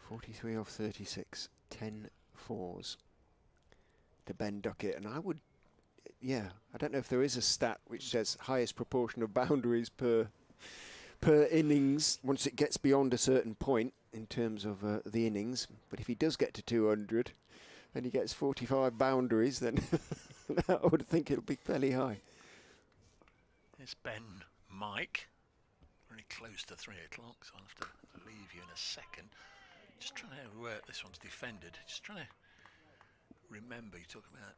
43 off 36, 10 fours to Ben Duckett. And I would, yeah, I don't know if there is a stat which says highest proportion of boundaries per innings once it gets beyond a certain point in terms of the innings. But if he does get to 200 and he gets 45 boundaries, then I would think it'll be fairly high. It's Ben Mike. Very close to 3 o'clock, so I'll have to leave you in a second. Just trying to, this one's defended. Just trying to remember, you talk about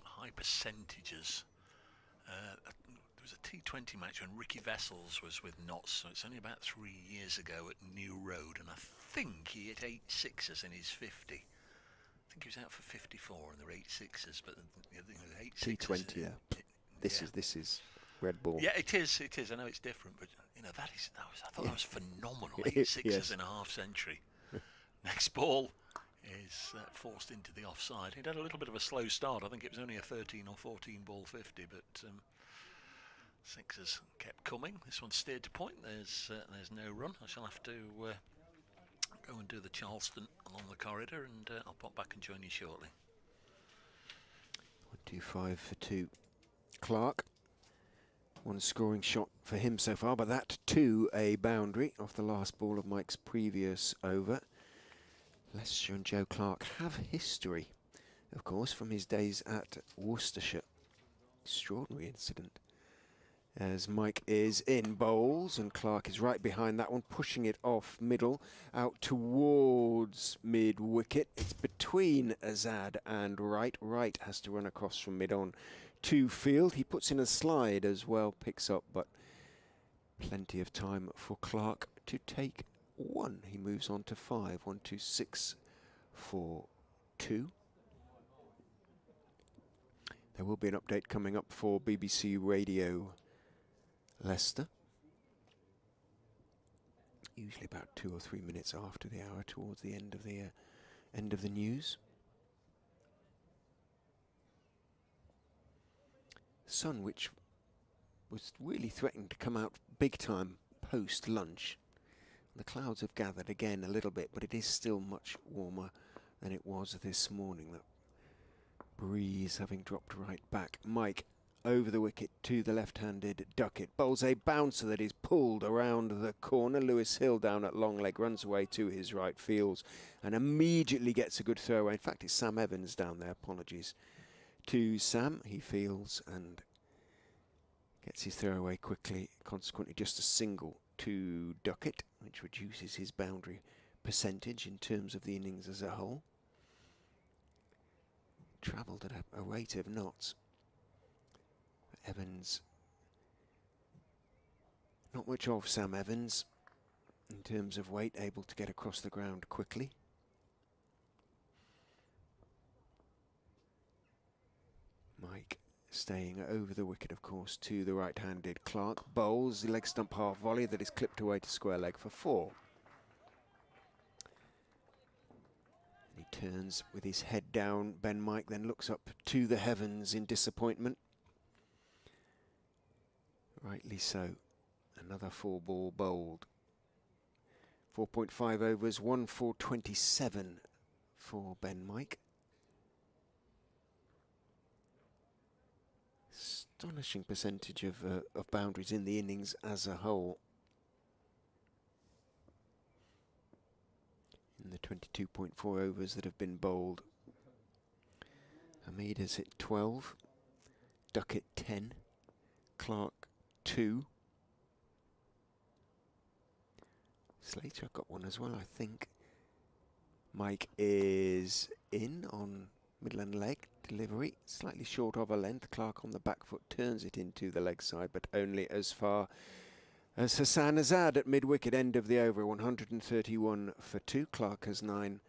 high percentages. There was a T20 match when Ricky Vessels was with Notts, so it's only about 3 years ago at New Road, and I think he hit 8 sixes in his 50. I think he was out for 54 and there were 8 sixes, but the 8 sixes. T20, yeah. This is red ball. Yeah, it is. I know it's different, but you know I thought that was phenomenal. 8 sixes Yes. in a half century. Next ball is forced into the offside. He'd had a little bit of a slow start. I think it was only a 13 or 14 ball 50, but sixes kept coming. This one steered to point. There's no run. I shall have to go and do the Charleston along the corridor, and I'll pop back and join you shortly. 1-2-5 for 2. Clark. One scoring shot for him so far, but that too a boundary off the last ball of Mike's previous over. Leicestershire and Joe Clark have history, of course, from his days at Worcestershire. Extraordinary incident. As Mike is in bowls and Clark is right behind that one, pushing it off middle, out towards mid-wicket. It's between Azad and Wright. Wright has to run across from mid-on to field. He puts in a slide as well, picks up, but plenty of time for Clark to take one. He moves on to 5. 1, 2, 6, 4, 2. There will be an update coming up for BBC Radio Leicester. Usually about 2 or 3 minutes after the hour, towards the end of the news. Sun, which was really threatening to come out big time post lunch. The clouds have gathered again a little bit, but it is still much warmer than it was this morning. That breeze having dropped right back. Mike over the wicket to the left-handed Duckett. Bowls a bouncer that is pulled around the corner. Lewis Hill down at long leg, runs away to his right, fields, and immediately gets a good throw away. In fact, it's Sam Evans down there. Apologies to Sam. He fields and gets his throw away quickly. Consequently, just a single to Duckett, which reduces his boundary percentage in terms of the innings as a whole. Travelled at a rate of knots. Evans, not much of Sam Evans in terms of weight, able to get across the ground quickly. Mike staying over the wicket, of course, to the right-handed Clark. Bowls the leg stump half volley that is clipped away to square leg for 4. He turns with his head down. Ben Mike then looks up to the heavens in disappointment. Rightly so. Another 4-ball bowled. 4.5 overs, 1 for 27 for Ben Mike. Astonishing percentage of boundaries in the innings as a whole. In the 22.4 overs that have been bowled. Hamid has hit 12, Duckett 10, Clark 2. Slater got one as well, I think. Mike is in on Midland leg delivery, slightly short of a length. Clark on the back foot turns it into the leg side, but only as far as Hassan Azad at mid-wicket, end of the over. 131 for 2. Clark has 9,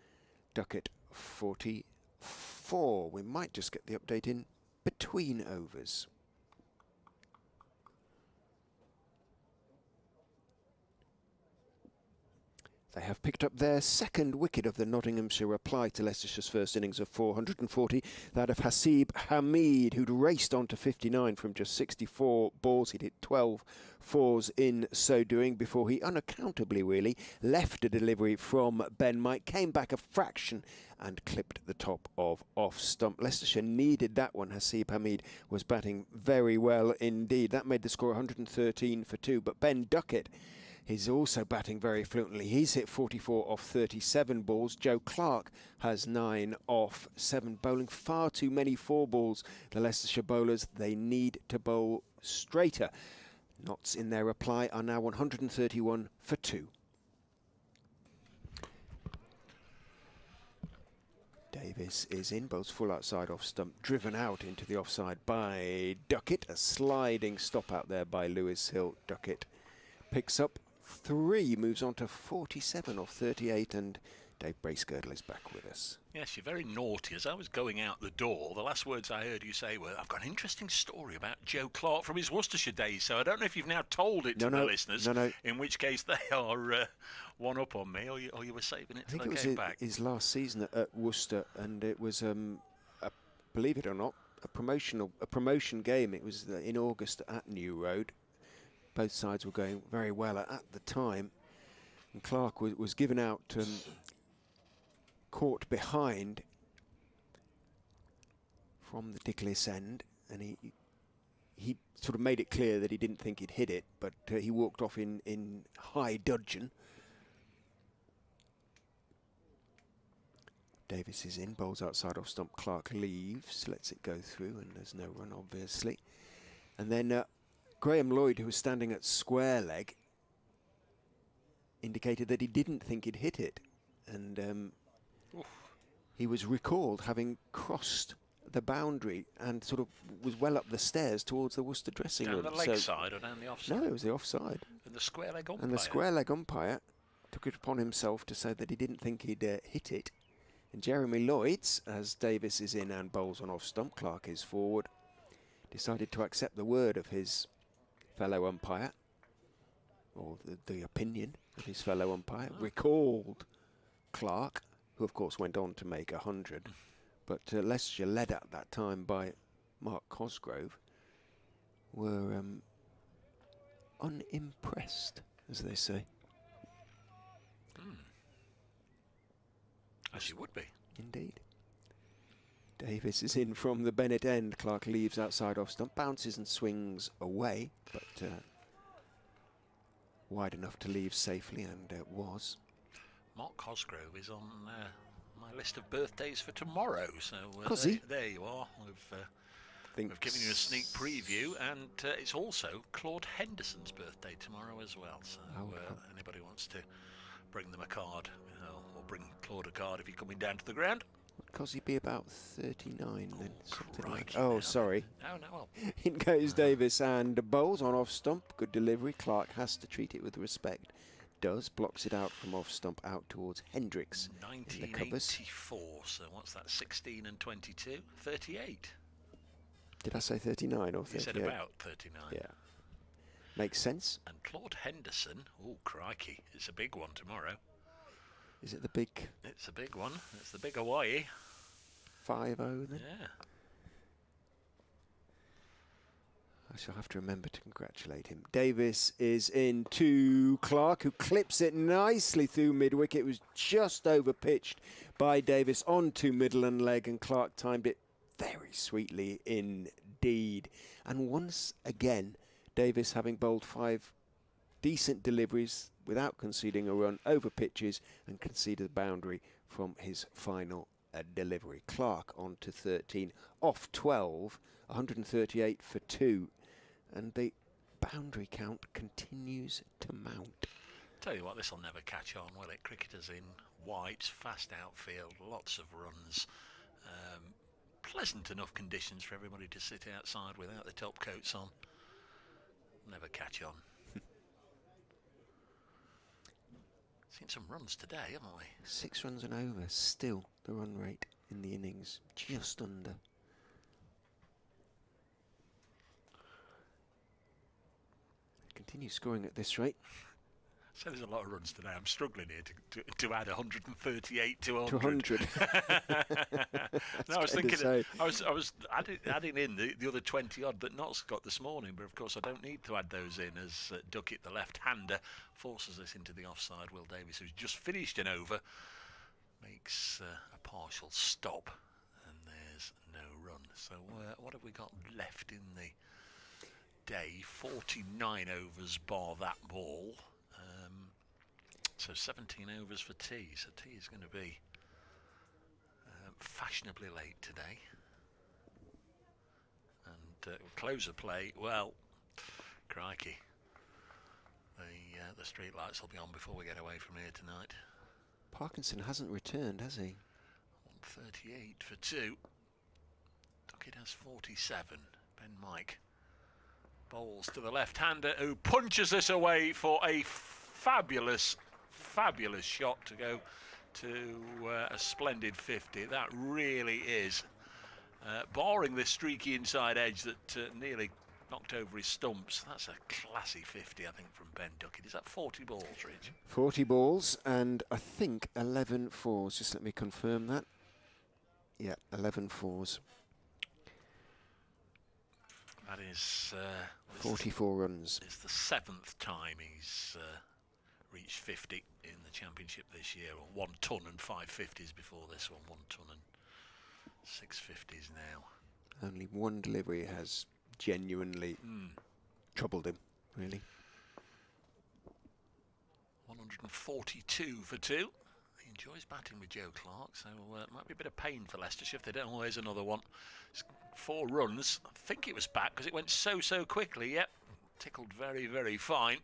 Duckett 44. We might just get the update in between overs. They have picked up their second wicket of the Nottinghamshire reply to Leicestershire's first innings of 440, that of Hasib Hamid, who'd raced on to 59 from just 64 balls. He'd hit 12 fours in so doing before he unaccountably really left a delivery from Ben Mike, came back a fraction and clipped the top of off stump. Leicestershire needed that one. Hasib Hamid was batting very well indeed. That made the score 113 for 2, but Ben Duckett, he's also batting very fluently. He's hit 44 off 37 balls. Joe Clark has 9 off 7, bowling far too many 4 balls. The Leicestershire bowlers, they need to bowl straighter. Knots in their reply are now 131 for 2. Davis is in, bowls full outside off stump, driven out into the offside by Duckett. A sliding stop out there by Lewis Hill. Duckett picks up 3, moves on to 47 off 38, and Dave Bracegirdle is back with us. Yes, you're very naughty. As I was going out the door, the last words I heard you say were, I've got an interesting story about Joe Clark from his Worcestershire days, so I don't know if you've now told it to the listeners, in which case they are one up on me, or you were saving it till I came back. His last season at Worcester, and it was, believe it or not, a promotion game. It was in August at New Road. Both sides were going very well at the time, and Clark was given out, caught behind from the Dickless end, and he sort of made it clear that he didn't think he'd hit it, but he walked off in high dudgeon. Davis is in, bowls outside off stump. Clark leaves, lets it go through, and there's no run obviously. And then Graham Lloyd, who was standing at square leg, indicated that he didn't think he'd hit it, and he was recalled having crossed the boundary and sort of was well up the stairs towards the Worcester dressing room. Down the leg side or down the offside? No, it was the offside. And the square leg umpire? And the square leg umpire took it upon himself to say that he didn't think he'd hit it. And Jeremy Lloyds, as Davis is in and bowls on off stump, Clark is forward, decided to accept the word of his fellow umpire, or the opinion of his fellow umpire, recalled Clark, who of course went on to make 100. But Leicestershire, led at that time by Mark Cosgrove, were unimpressed, as they say. As you would be. Indeed. Davis is in from the Bennett end. Clark leaves outside off stump, bounces and swings away, but wide enough to leave safely, and was. Mark Cosgrove is on my list of birthdays for tomorrow, so there you are. We've given you a sneak preview, and it's also Claude Henderson's birthday tomorrow as well, so anybody wants to bring them a card, or bring Claude a card if you're coming down to the ground. Because he'd be about 39 then. Oh, sorry. No, well. In goes Davis and bowls on off stump. Good delivery. Clark has to treat it with respect. Does. Blocks it out from off stump out towards Hendricks. 1984. So what's that? 16 and 22? 38. Did I say 39 or 38? You said about 39. Yeah. Makes sense. And Claude Henderson. Oh, crikey. It's a big one tomorrow. Is it the big? It's a big one. It's the big Hawaii. 5-0 then? Yeah. I shall have to remember to congratulate him. Davis is in to Clark, who clips it nicely through mid-wicket. It was just over-pitched by Davis onto middle and leg, and Clark timed it very sweetly indeed. And once again, Davis, having bowled 5 decent deliveries without conceding a run over pitches, and conceded the boundary from his final delivery. Clark on to 13 off 12, 138 for 2, and the boundary count continues to mount. Tell you what, this will never catch on, will it? Cricketers in whites, fast outfield, lots of runs, pleasant enough conditions for everybody to sit outside without the top coats on. Never catch on. Seen some runs today, haven't we? 6 runs and over, still the run rate in the innings, just under. Continue scoring at this rate. So there's a lot of runs today. I'm struggling here to add 138 to 100. To 100. No, I was thinking, say. I was adding in the other 20 odd that Knott's got this morning, but of course I don't need to add those in as Duckett, the left-hander, forces us into the offside. Will Davies, who's just finished an over, makes a partial stop, and there's no run. So what have we got left in the day? 49 overs bar that ball. So 17 overs for tea. So tea is going to be fashionably late today. And close of play, well, crikey. The street lights will be on before we get away from here tonight. Parkinson hasn't returned, has he? 138 for 2. Duckett has 47. Ben Mike bowls to the left-hander, who punches this away for a fabulous shot to go to a splendid 50. That really is. Barring this streaky inside edge that nearly knocked over his stumps, that's a classy 50, I think, from Ben Duckett. Is that 40 balls, Rich? 40 balls and I think 11 fours. Just let me confirm that. Yeah, 11 fours. That is 44 runs. It's the 7th time he's reached 50 in the championship this year. 1 ton and 5 50s before this one. 1 ton and 6 50s now. Only one delivery has genuinely troubled him, really. 142 for 2. He enjoys batting with Joe Clark, so it might be a bit of pain for Leicestershire if they don't. Always another one. It's 4 runs. I think it was back because it went so quickly. Yep, tickled very, very fine.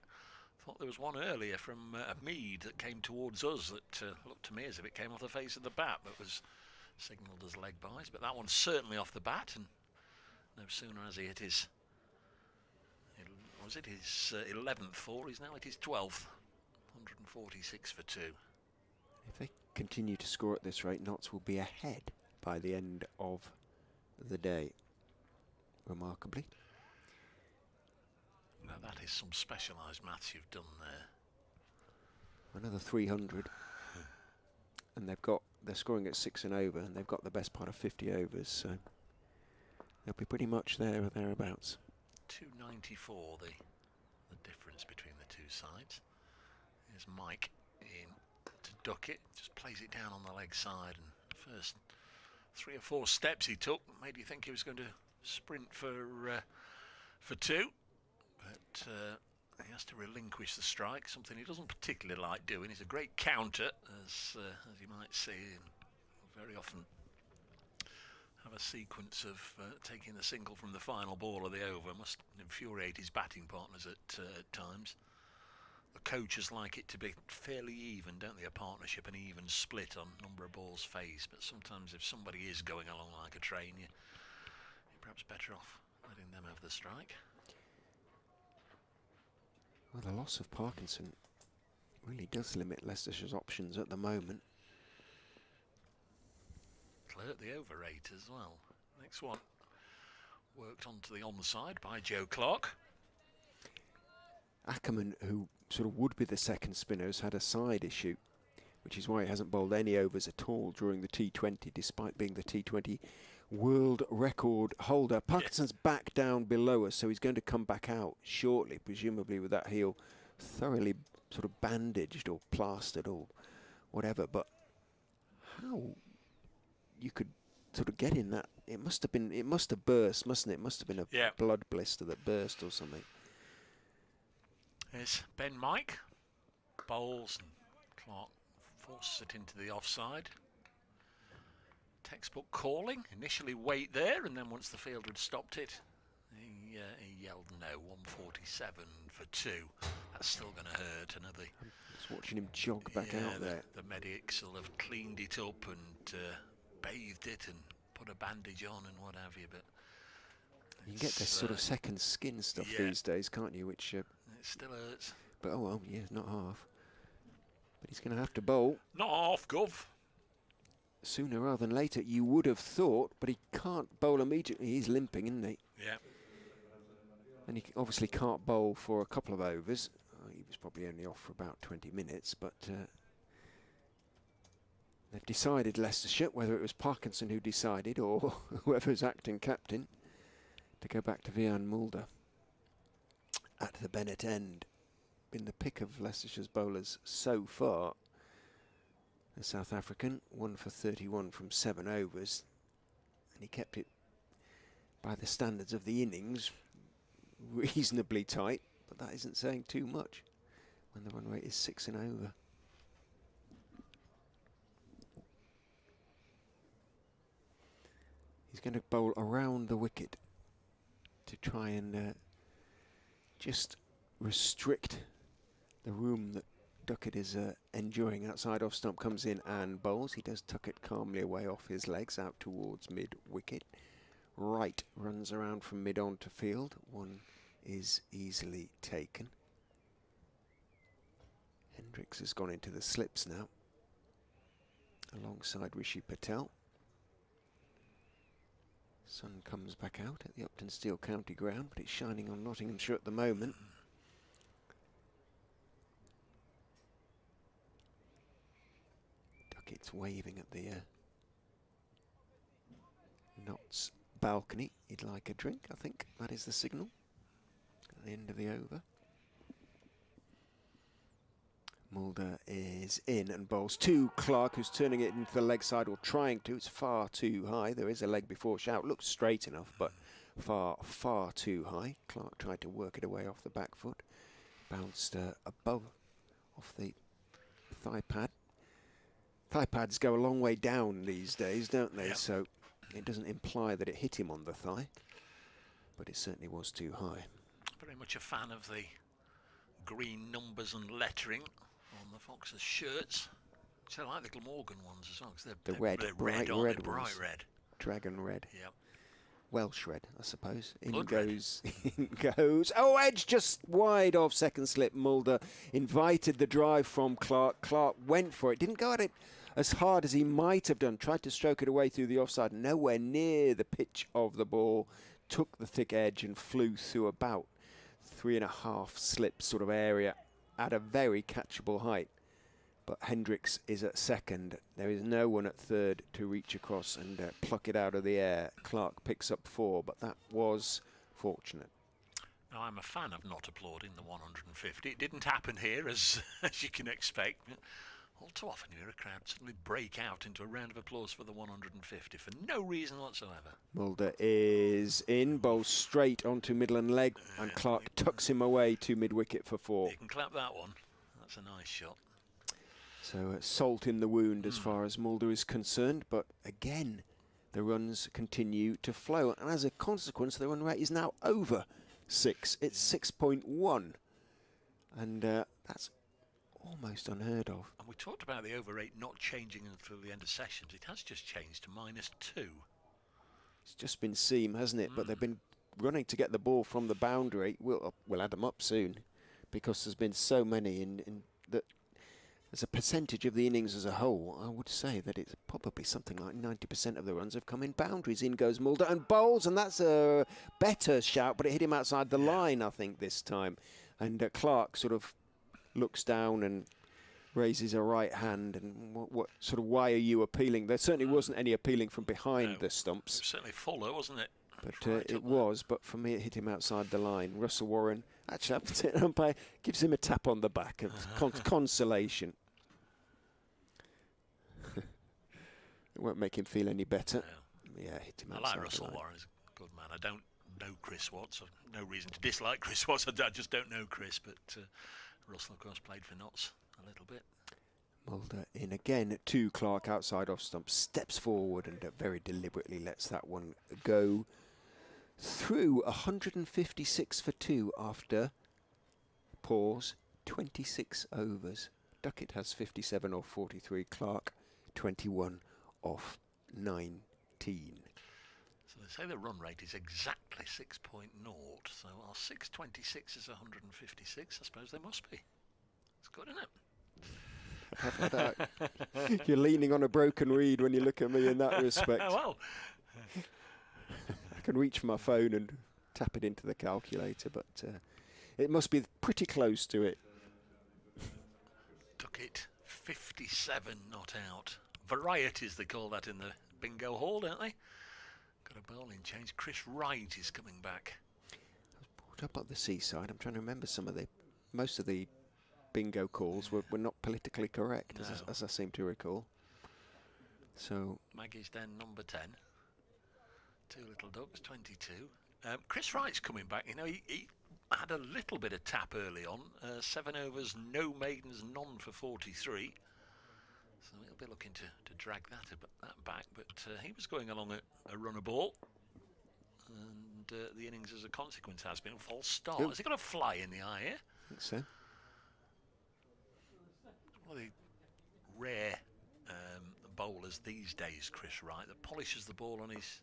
Thought there was one earlier from Mead that came towards us that looked to me as if it came off the face of the bat, but was signalled as leg byes. But that one's certainly off the bat, and no sooner has he hit his, was it his 11th 4? He's now at his 12th. 146 for 2. If they continue to score at this rate, Notts will be ahead by the end of the day. Remarkably. Now that is some specialised maths you've done there. Another 300. And they're scoring at 6 and over, and they've got the best part of 50 overs, so they'll be pretty much there or thereabouts. 294 the difference between the two sides. Here's Mike in to Duckett, just plays it down on the leg side, and the first 3 or 4 steps he took made you think he was going to sprint for 2, but he has to relinquish the strike, something he doesn't particularly like doing. He's a great counter, as you might see, and very often have a sequence of taking the single from the final ball of the over. Must infuriate his batting partners at times. The coaches like it to be fairly even, don't they? A partnership, an even split on number of balls faced. But sometimes if somebody is going along like a train, you're perhaps better off letting them have the strike. Well, the loss of Parkinson really does limit Leicestershire's options at the moment. Cleared the over 8 as well. Next one worked onto the onside by Joe Clark. Ackerman, who sort of would be the second spinner, has had a side issue, which is why he hasn't bowled any overs at all during the T20, despite being the T20 world record holder. Parkinson's back down below us, so he's going to come back out shortly, presumably with that heel thoroughly sort of bandaged or plastered or whatever. But how you could sort of get in that, it must have burst, mustn't it? It must have been a blood blister that burst or something. There's Ben Mike, bowls, and Clark forces it into the offside. Textbook calling, initially wait there, and then once the fielder had stopped it, he yelled no. 147 for 2. That's still going to hurt. Another. Just watching him jog back out there. The medics will have cleaned it up and bathed it and put a bandage on and what have you, but you can get this sort of second skin stuff these days, can't you? Which it still hurts. But oh well, yeah, not half. But he's going to have to bowl. Not half, Gov. Sooner rather than later, you would have thought, but he can't bowl immediately. He's limping, isn't he? Yeah. And he obviously can't bowl for a couple of overs. He was probably only off for about 20 minutes, but they've decided, Leicestershire, whether it was Parkinson who decided or whoever's acting captain, to go back to Vian Mulder at the Bennett end. Been the pick of Leicestershire's bowlers so far. The South African, 1 for 31 from 7 overs, and he kept it, by the standards of the innings, reasonably tight, but that isn't saying too much when the run rate is 6 and over. He's going to bowl around the wicket to try and just restrict the room that Duckett is enjoying outside off stump. Comes in and bowls. He does tuck it calmly away off his legs out towards mid-wicket. Right runs around from mid-on to field. One is easily taken. Hendricks has gone into the slips now, alongside Rishi Patel. Sun comes back out at the Uptonsteel County Ground, but it's shining on Nottinghamshire at the moment. Duckett's waving at the Notts balcony. He'd like a drink, I think. That is the signal at the end of the over. Mulder is in and bowls to Clark, who's turning it into the leg side, or trying to. It's far too high. There is a leg before shout. Looks straight enough, but far too high. Clark tried to work it away off the back foot. Bounced above, off the thigh pad. Thigh pads go a long way down these days, don't they? Yep. So it doesn't imply that it hit him on the thigh, but it certainly was too high. Very much a fan of the green numbers and lettering on the Foxes' shirts. So I like the Glamorgan ones as well, because they're red, bright red, bright red. Dragon red. Yep. Welsh red, I suppose. In Blood goes, in goes. Oh, edge just wide of second slip. Mulder invited the drive from Clark. Clark went for it. Didn't go at it as hard as he might have done. Tried to stroke it away through the offside. Nowhere near the pitch of the ball. Took the thick edge and flew through about 3.5 slip sort of area at a very catchable height. But Hendricks is at second. There is no one at third to reach across and pluck it out of the air. Clark picks up 4, but that was fortunate. Now, I'm a fan of not applauding the 150. It didn't happen here, as you can expect. All too often you hear a crowd suddenly break out into a round of applause for the 150 for no reason whatsoever. Mulder is in, bowls straight onto middle and leg, and Clark tucks him away to mid-wicket for 4. You can clap that one. That's a nice shot. So salt in the wound as far as Mulder is concerned, but again, the runs continue to flow. And as a consequence, the run rate is now over 6. It's 6.1. And that's almost unheard of. And we talked about the over 8 not changing until the end of sessions. It has just changed to -2. It's just been seam, hasn't it? But they've been running to get the ball from the boundary. We'll add them up soon, because there's been so many in that. As a percentage of the innings as a whole, I would say that it's probably something like 90% of the runs have come in boundaries. In goes Mulder and bowls, and that's a better shout, but it hit him outside the line, I think, this time. And Clark sort of looks down and raises a right hand, and what sort of, why are you appealing? There certainly wasn't any appealing from behind the stumps. It was certainly fuller, wasn't it? But it was, but for me it hit him outside the line. Russell Warren, actually, umpire gives him a tap on the back of consolation. It won't make him feel any better. No. Yeah, hit him outside I like the Russell line. Warren. He's a good man. I don't know Chris Watts. I've no reason to dislike Chris Watts. I just don't know Chris, but Russell, of course, played for Notts a little bit. Mulder in again to Clark outside off stump, steps forward and very deliberately lets that one go through. 156 for 2 after pause, 26 overs. Duckett has 57 off 43, Clark 21 off 19. So they say the run rate is exactly 6.0, so our 626 is 156. I suppose they must be. It's good, isn't it? You're leaning on a broken reed when you look at me in that respect. Well, I can reach for my phone and tap it into the calculator, but it must be pretty close to it. 57 not out. Varieties, they call that in the bingo hall, don't they? Got a bowling change. Chris Wright is coming back. I was brought up at the seaside. I'm trying to remember most of the bingo calls were not politically correct, No. as I seem to recall. So Maggie's Den number 10. Two Little Ducks, 22. Chris Wright's coming back. You know, he had a little bit of tap early on. 7 overs, no maidens, none for 43. So he'll be looking to drag that back. But he was going along a runner ball. And the innings, as a consequence, has been a false start. Yep. Has he got a fly in the eye here? I think so. One of the rare bowlers these days, Chris Wright, that polishes the ball on his,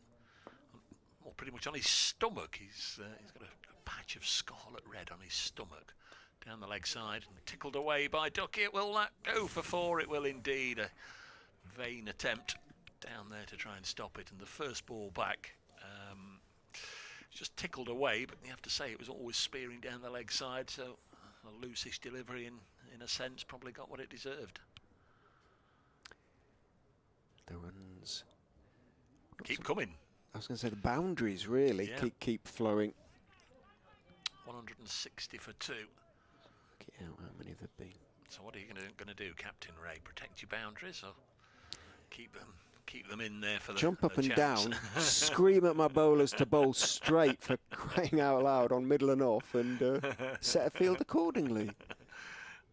well, pretty much on his stomach. He's got a patch of scarlet red on his stomach, down the leg side, and tickled away by Duckett. Will that go for 4? It will indeed. A vain attempt down there to try and stop it, and the first ball back just tickled away, but you have to say it was always spearing down the leg side, so a loosish delivery in a sense probably got what it deserved. The runs Keep coming. I was going to say the boundaries really Yeah. keep flowing. 160 for 2. Work it out how many there've been. So what are you going to do, Captain Ray? Protect your boundaries or keep them in there for the Jump up the and chance? down, scream at my bowlers to bowl straight for crying out loud on middle and off, and set a field accordingly.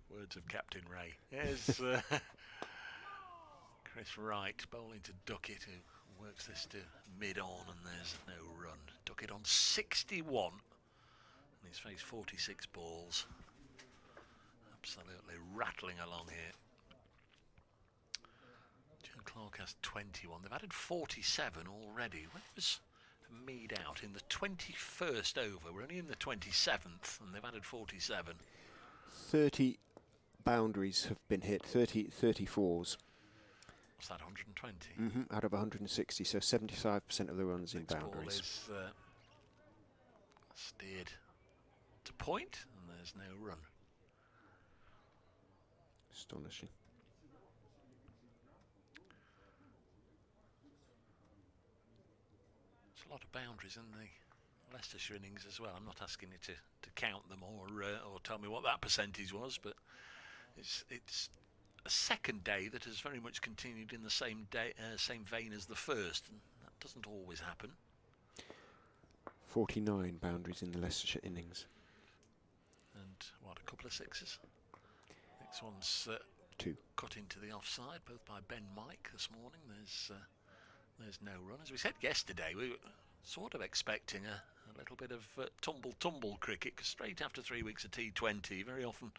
Words of Captain Ray. Here's Chris Wright bowling to Duckett, who works this to mid-on, and there's no run. Duckett on 61, and he's faced 46 balls. Absolutely rattling along here. Joe Clark has 21. They've added 47 already. When was Mead out? In the 21st over. We're only in the 27th, and they've added 47. 30 boundaries have been hit, 34s. What's that, 120? Out of 160, so 75% of the runs in Next ball boundaries. is steered to point, and there's no run. Astonishing. There's a lot of boundaries in the Leicestershire innings as well. I'm not asking you to count them or tell me what that percentage was, but it's a second day that has very much continued in the same vein as the first, and that doesn't always happen. 49 boundaries in the Leicestershire innings. And what, a couple of sixes? Next one's 2. cut into the offside, both by Ben Mike this morning. There's no run. As we said yesterday, we were sort of expecting a little bit of tumble cricket, because straight after 3 weeks of T20, very often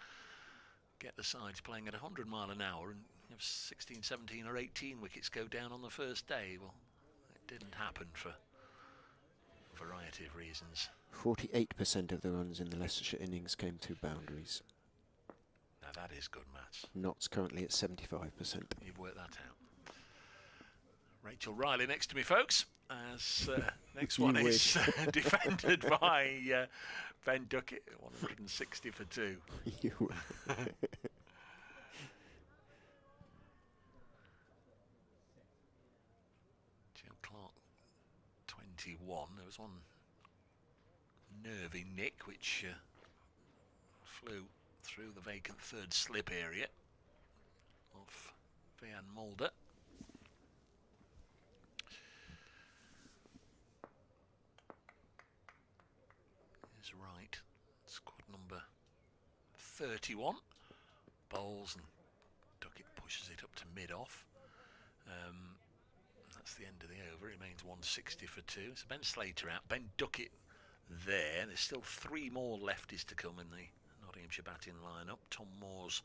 get the sides playing at 100 mile an hour, and you have 16, 17 or 18 wickets go down on the first day. Well, it didn't happen for a variety of reasons. 48% of the runs in the Leicestershire innings came through boundaries. Now that is good maths. Notts currently at 75%. You've worked that out. Rachel Riley next to me, folks. As next one You is defended by Ben Duckett, 160 for 2. You Joe Clark, 21. There was one nervy nick which flew through the vacant third slip area of Vian Mulder. Is right. Squad number 31. Bowls, and Duckett pushes it up to mid-off. That's the end of the over. It remains 160 for 2. So Ben Slater out. Ben Duckett there. There's still 3 more lefties to come in the Nottinghamshire batting lineup. Tom Moores,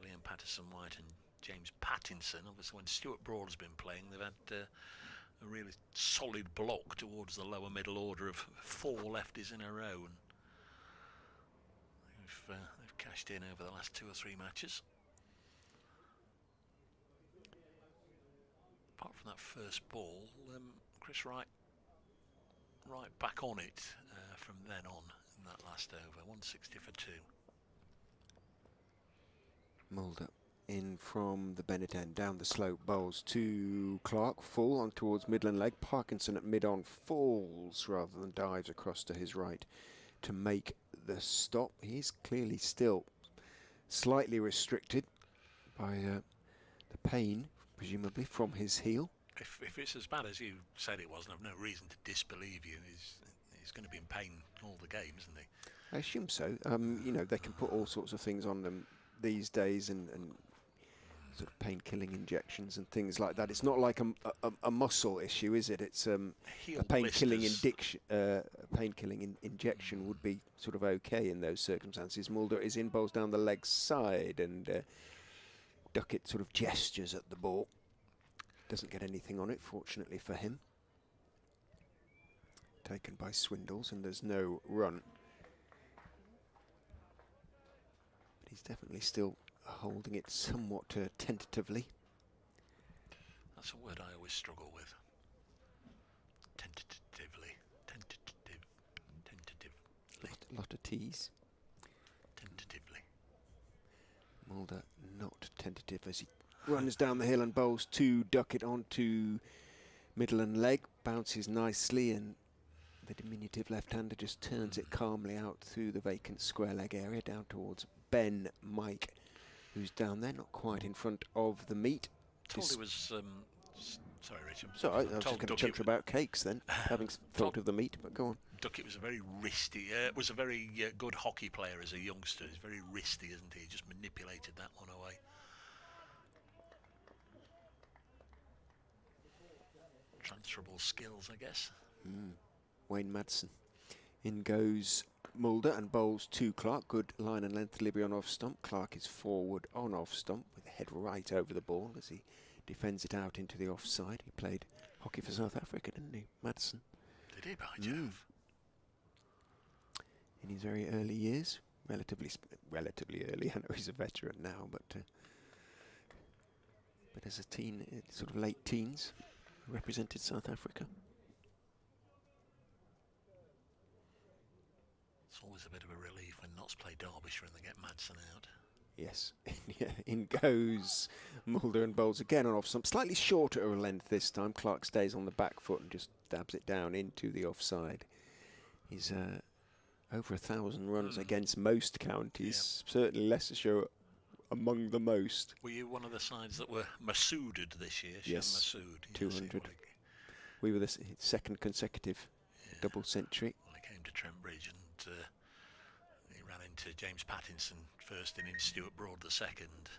Liam Patterson-White and James Pattinson. Obviously when Stuart Broad's been playing, they've had a really solid block towards the lower middle order of 4 lefties in a row, and they've cashed in over the last 2 or 3 matches. Apart from that first ball, Chris Wright back on it from then on in that last over. 160 for 2. Mulder in from the Bennett end, down the slope, bowls to Clark, full on towards Midland leg. Parkinson at mid-on falls rather than dives across to his right to make the stop. He's clearly still slightly restricted by the pain, presumably, from his heel. If it's as bad as you said it was, and I've no reason to disbelieve you, he's going to be in pain all the games, isn't he? I assume so. You know, they can put all sorts of things on them these days, and sort of pain-killing injections and things like that. It's not like a muscle issue, is it? It's a pain-killing injection would be sort of okay in those circumstances. Mulder is in, bowls down the leg side, and Duckett sort of gestures at the ball. Doesn't get anything on it, fortunately for him. Taken by Swindles, and there's no run. But he's definitely still holding it somewhat tentatively. That's a word I always struggle with. Tentatively. Tentatively. Lot of T's. Tentatively. Mulder not tentative as he runs down the hill and bowls to Duckett onto middle and leg. Bounces nicely, and the diminutive left-hander just turns it calmly out through the vacant square leg area down towards Ben Mike, who's down there, not quite in front of the meat. Told it was... sorry, Richard. So I was just going to chunt about cakes then, having thought of the meat, but go on. Duckett was a very wristy, was a very good hockey player as a youngster. He's very wristy, isn't he? He just manipulated that one away. Transferable skills, I guess. Wayne Madsen. In goes Mulder and bowls to Clark. Good line and length delivery on off stump. Clark is forward on off stump with the head right over the ball as he defends it out into the offside. He played hockey for South Africa, didn't he, Madsen? Did he, by Jove? In his very early years, relatively early. I know he's a veteran now, but as a teen, sort of late teens, represented South Africa. It's always a bit of a relief when Notts play Derbyshire and they get Madsen out. Yes, yeah, in goes Mulder and bowls again on off stump. Slightly shorter of a length this time. Clark stays on the back foot and just dabs it down into the offside. He's over 1,000 runs against most counties. Certainly Leicestershire among the most. Were you one of the sides that were Masooded this year? Yes, Masood, 200. We were the second consecutive double century. Well, he came to Trent Bridge and he ran into James Pattinson first innings, Stuart Broad the second.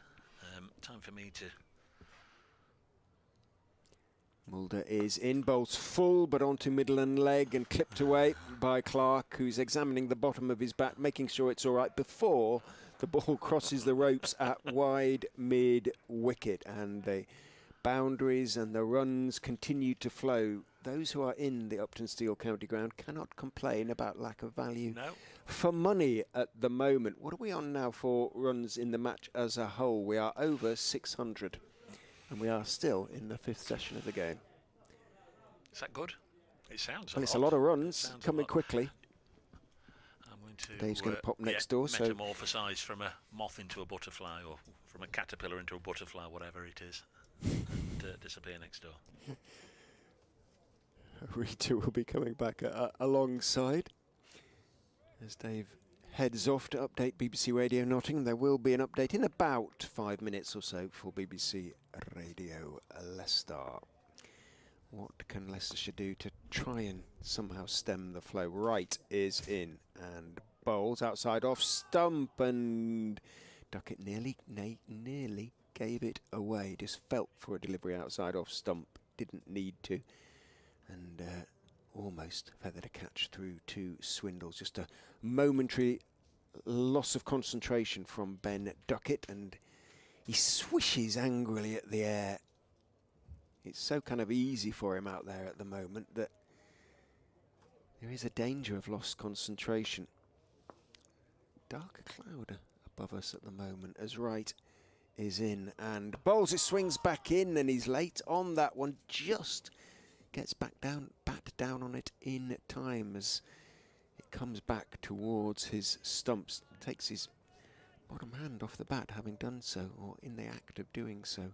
Time for me to... Mulder is in, bowls full but onto middle and leg and clipped away by Clark, who's examining the bottom of his bat, making sure it's all right before the ball crosses the ropes at wide mid wicket, and the boundaries and the runs continue to flow. Those who are in the Uptonsteel County Ground cannot complain about lack of value for money at the moment. What are we on now for runs in the match as a whole? We are over 600. And we are still in the 5th session of the game. Is that good? It sounds well, it's a lot of runs coming quickly. I'm going to, Dave's going to pop next door. Metamorphosise from a moth into a butterfly, or from a caterpillar into a butterfly, whatever it is, and disappear next door. Rita will be coming back alongside as Dave heads off to update BBC Radio Nottingham. There will be an update in about 5 minutes or so for BBC Radio Leicester. What can Leicestershire do to try and somehow stem the flow? Wright is in and bowls outside off stump, and Duckett nearly gave it away. Just felt for a delivery outside off stump, didn't need to, and almost feathered a catch through to Swindles. Just a momentary loss of concentration from Ben Duckett, and he swishes angrily at the air. It's so kind of easy for him out there at the moment that there is a danger of lost concentration. Darker cloud above us at the moment as Wright is in and bowls. It swings back in, and he's late on that one. Just gets back down on it in time as it comes back towards his stumps. Takes his bottom hand off the bat, having done so, or in the act of doing so.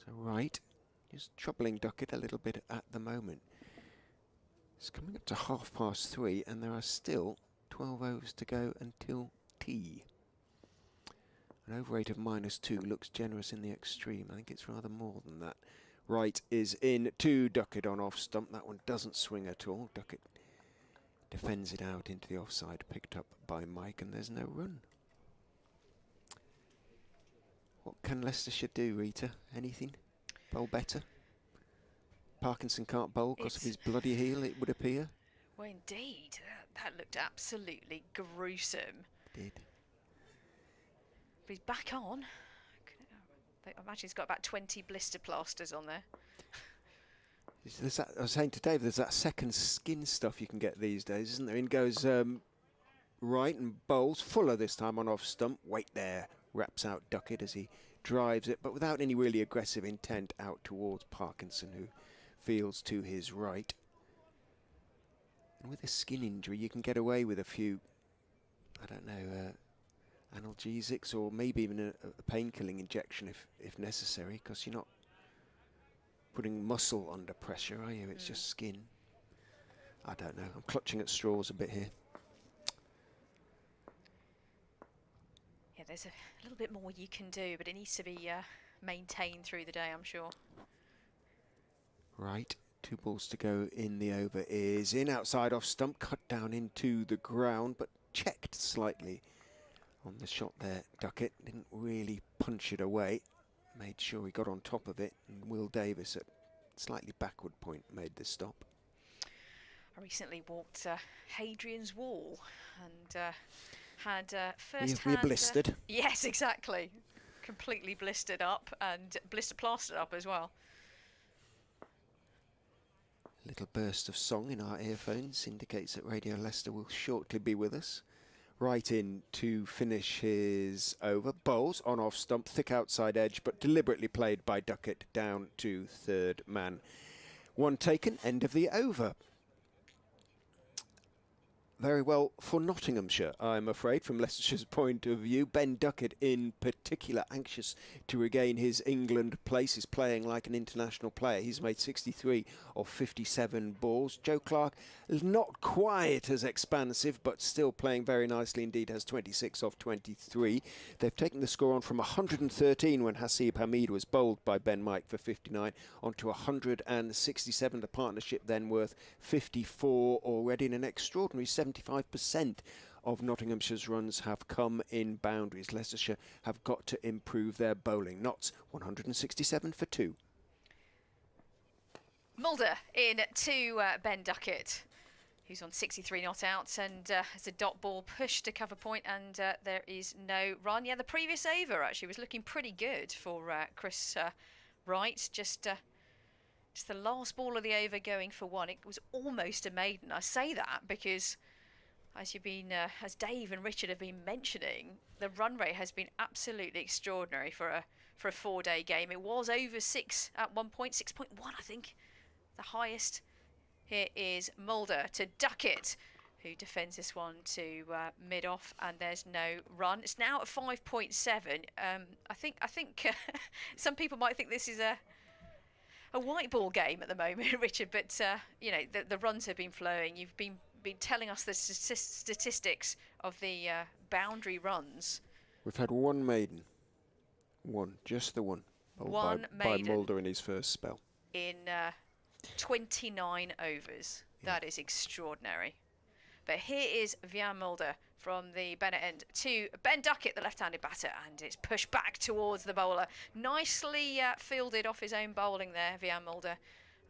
So right, just troubling Duckett a little bit at the moment. It's coming up to 3:30, and there are still 12 overs to go until tea. An over rate of -2 looks generous in the extreme. I think it's rather more than that. Right is in to Duckett on off stump. That one doesn't swing at all. Duckett defends it out into the offside, picked up by Mike, and there's no run. What can Leicestershire do, Rita? Anything? Bowl better? Parkinson can't bowl because of his bloody heel, it would appear. Well, indeed. That looked absolutely gruesome. Did. But he's back on. I imagine he's got about 20 blister plasters on there. There's that, I was saying to Dave, there's that second skin stuff you can get these days, isn't there? In goes right and bowls. Fuller this time on off stump. Wait there. Wraps out Duckett as he drives it, but without any really aggressive intent out towards Parkinson, who fields to his right. And with a skin injury, you can get away with a few, I don't know, analgesics or maybe even a pain-killing injection if necessary, because you're not putting muscle under pressure, are you? It's just skin. I don't know. I'm clutching at straws a bit here. Yeah, there's a little bit more you can do, but it needs to be maintained through the day, I'm sure. Right, 2 balls to go in. The over is in, outside off stump, cut down into the ground, but checked slightly on the shot there. Duckett didn't really punch it away, made sure he got on top of it, and Will Davis at slightly backward point made the stop. I recently walked Hadrian's Wall and had first hand... We're blistered. Yes, exactly. Completely blistered up and blister plastered up as well. Little burst of song in our earphones indicates that Radio Leicester will shortly be with us. Right in to finish his over. Bowls on off stump, thick outside edge, but deliberately played by Duckett down to third man. 1 taken, end of the over. Very well for Nottinghamshire, I'm afraid, from Leicestershire's point of view. Ben Duckett in particular, anxious to regain his England place. He's playing like an international player. He's made 63 of 57 balls. Joe Clark is not quite as expansive, but still playing very nicely indeed, has 26 of 23. They've taken the score on from 113 when Hasib Hamid was bowled by Ben Mike for 59, on to 167. The partnership then worth 54 already, in an extraordinary 75% of Nottinghamshire's runs have come in boundaries. Leicestershire have got to improve their bowling. Notts 167 for 2. Mulder in to Ben Duckett, who's on 63 not out, and has a dot ball pushed to cover point, and there is no run. Yeah, the previous over actually was looking pretty good for Chris Wright. Just the last ball of the over going for 1. It was almost a maiden. I say that because, as as Dave and Richard have been mentioning, the run rate has been absolutely extraordinary for a 4-day game. It was over 6 at one point, 6.1 I think, the highest. Here is Mulder to Duckett, who defends this one to mid-off, and there's no run. It's now at 5.7. I think some people might think this is a white ball game at the moment, Richard, but you know, the runs have been flowing. You've been telling us the statistics of the boundary runs. We've had 1 maiden. 1, just the one. One by maiden Mulder in his first spell. In 29 overs. Yeah. That is extraordinary. But here is Vian Mulder from the Bennett end to Ben Duckett, the left-handed batter, and it's pushed back towards the bowler. Nicely fielded off his own bowling there, Vian Mulder,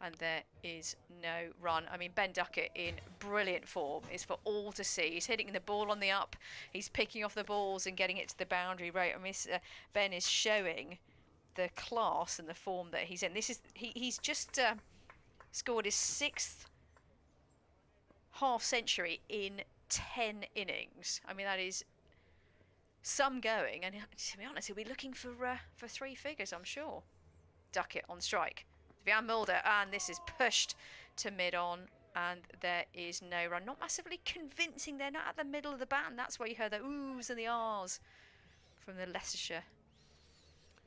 and there is no run. I mean, Ben Duckett in brilliant form is for all to see. He's hitting the ball on the up, he's picking off the balls and getting it to the boundary rate. I mean, Ben is showing the class and the form that he's in. He's just scored his 6th half century in 10 innings. I mean, that is some going, and to be honest, he'll be looking for 3 figures, I'm sure. Duckett on strike. Vian Mulder, and this is pushed to mid-on. And there is no run. Not massively convincing. They're not at the middle of the bat, and that's where you heard the oohs and the ahs from the Leicestershire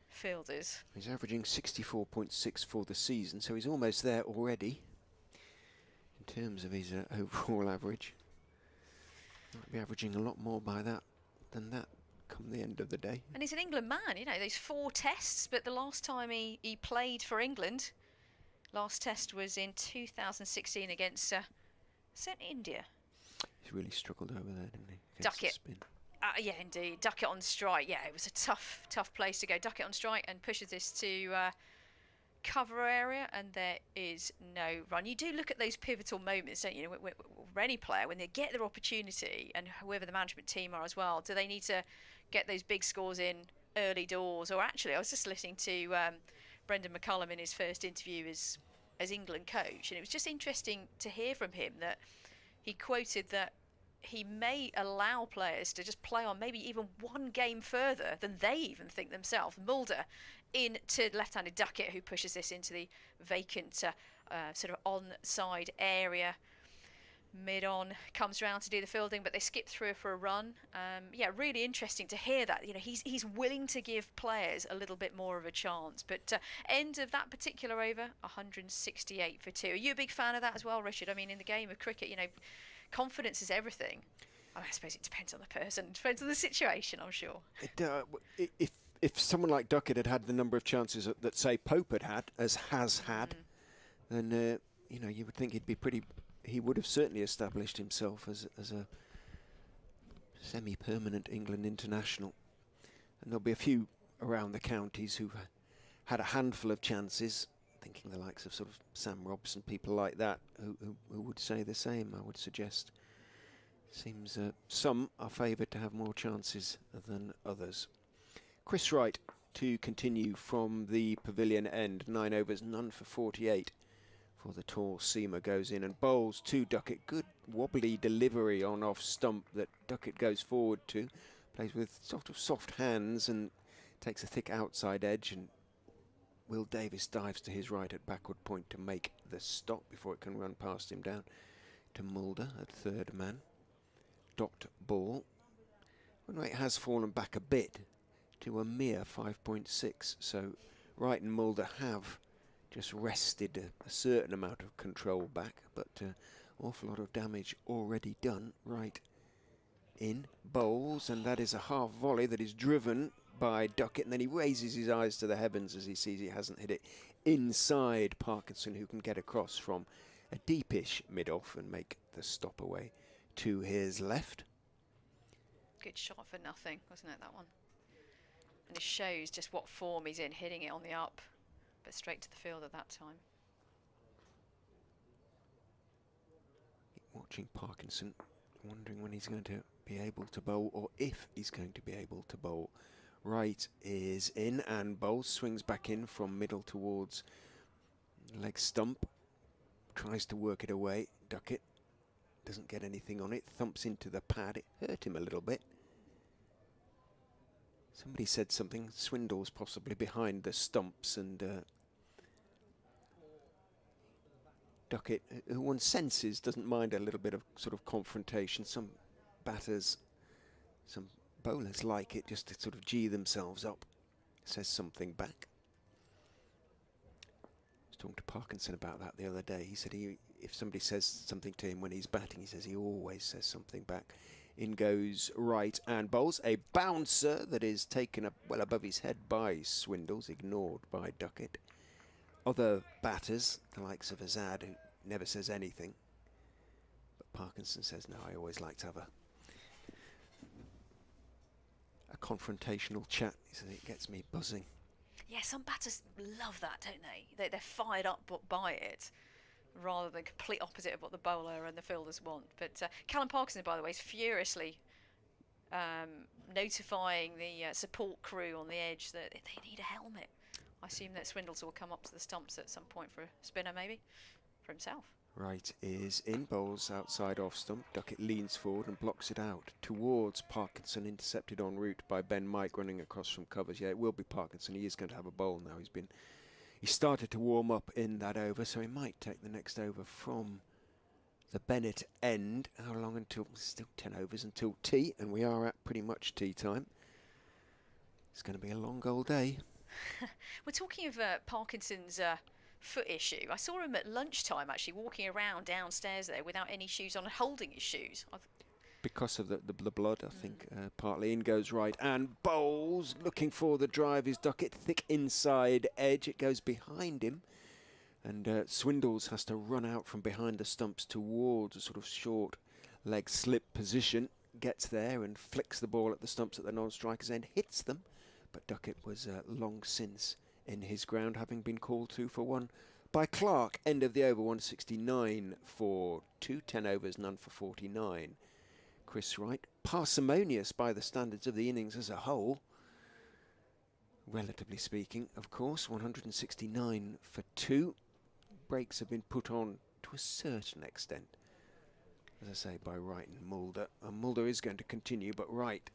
fielders. He's averaging 64.6 for the season, so he's almost there already in terms of his overall average. Might be averaging a lot more by that than that come the end of the day. And he's an England man, you know, those 4 tests, but the last time he played for England, last test was in 2016 against certainly India. He's really struggled over there, didn't he? Duckett. Spin. Yeah, indeed. Duckett on strike. Yeah, it was a tough place to go. Duckett on strike and pushes this to cover area, and there is no run. You do look at those pivotal moments, don't you? For any player, when they get their opportunity, and whoever the management team are as well, do they need to get those big scores in early doors? Or actually, I was just listening to Brendan McCullum in his first interview as England coach, and it was just interesting to hear from him that he quoted that he may allow players to just play on maybe even one game further than they even think themselves. Mulder into left-handed Duckett, who pushes this into the vacant sort of onside area. Mid-on comes round to do the fielding, but they skip through for a run. Yeah, really interesting to hear that. You know, he's willing to give players a little bit more of a chance. But end of that particular over, 168 for 2. Are you a big fan of that as well, Richard? I mean, in the game of cricket, you know, confidence is everything. I suppose it depends on the person, it depends on the situation, I'm sure. If someone like Duckett had had the number of chances that say Pope had, then you know, you would think he would have certainly established himself as a semi-permanent England international. And there'll be a few around the counties who had a handful of chances, thinking the likes of sort of Sam Robson, people like that, who would say the same, I would suggest. Seems some are favoured to have more chances than others. Chris Wright to continue from the pavilion end. 9 overs, none for 48 for the tall seamer. Goes in and bowls to Duckett. Good wobbly delivery on off stump that Duckett goes forward to. Plays with sort of soft hands and takes a thick outside edge, and Will Davis dives to his right at backward point to make the stop before it can run past him down to Mulder at third man. Dot ball. Run rate has fallen back a bit to a mere 5.6, so Wright and Mulder have just wrested a certain amount of control back, but awful lot of damage already done. Wright in, bowls, and that is a half volley that is driven by Duckett, and then he raises his eyes to the heavens as he sees he hasn't hit it inside Parkinson, who can get across from a deepish mid-off and make the stop away to his left. Good shot for nothing, wasn't it, that one? And it shows just what form he's in, hitting it on the up, but straight to the field at that time. Watching Parkinson, wondering when he's going to be able to bowl, or if he's going to be able to bowl. Wright is in and bowls, swings back in from middle towards leg stump, tries to work it away. Duckett doesn't get anything on it, thumps into the pad. It hurt him a little bit. Somebody said something, Swindle's possibly behind the stumps, and Duckett, who one senses doesn't mind a little bit of sort of confrontation. Some batters, some bowlers like it just to sort of gee themselves up. Says something back. I was talking to Parkinson about that the other day. He said if somebody says something to him when he's batting, he says he always says something back. In goes Wright and bowls a bouncer that is taken up well above his head by Swindles, ignored by Duckett. Other batters, the likes of Azad, who never says anything, but Parkinson says, no, I always like to have a confrontational chat. He says it gets me buzzing. Yeah, some batters love that, don't they? They're fired up by it, rather than complete opposite of what the bowler and the fielders want. But Callum Parkinson, by the way, is furiously notifying the support crew on the edge that they need a helmet. I assume that Swindles will come up to the stumps at some point for a spinner, maybe, for himself. Wright is in, bowls outside off stump. Duckett leans forward and blocks it out towards Parkinson, intercepted en route by Ben Mike running across from covers. Yeah, it will be Parkinson. He is going to have a bowl now. He started to warm up in that over, so he might take the next over from the Bennett end. How long until, still 10 overs until tea, and we are at pretty much tea time. It's going to be a long old day. We're talking of Parkinson's foot issue. I saw him at lunchtime actually walking around downstairs there without any shoes on and holding his shoes. Because of the blood, I think, partly. In goes right and bowls, looking for the drive is Duckett, thick inside edge. It goes behind him, and Swindles has to run out from behind the stumps towards a sort of short leg slip position. Gets there and flicks the ball at the stumps at the non-striker's end, hits them, but Duckett was long since in his ground, having been called to for one by Clark. End of the over, 169 for 2, 10 overs, none for 49. Chris Wright, parsimonious by the standards of the innings as a whole, relatively speaking, of course. 169 for 2. Breaks have been put on to a certain extent, as I say, by Wright and Mulder. And Mulder is going to continue, but Wright,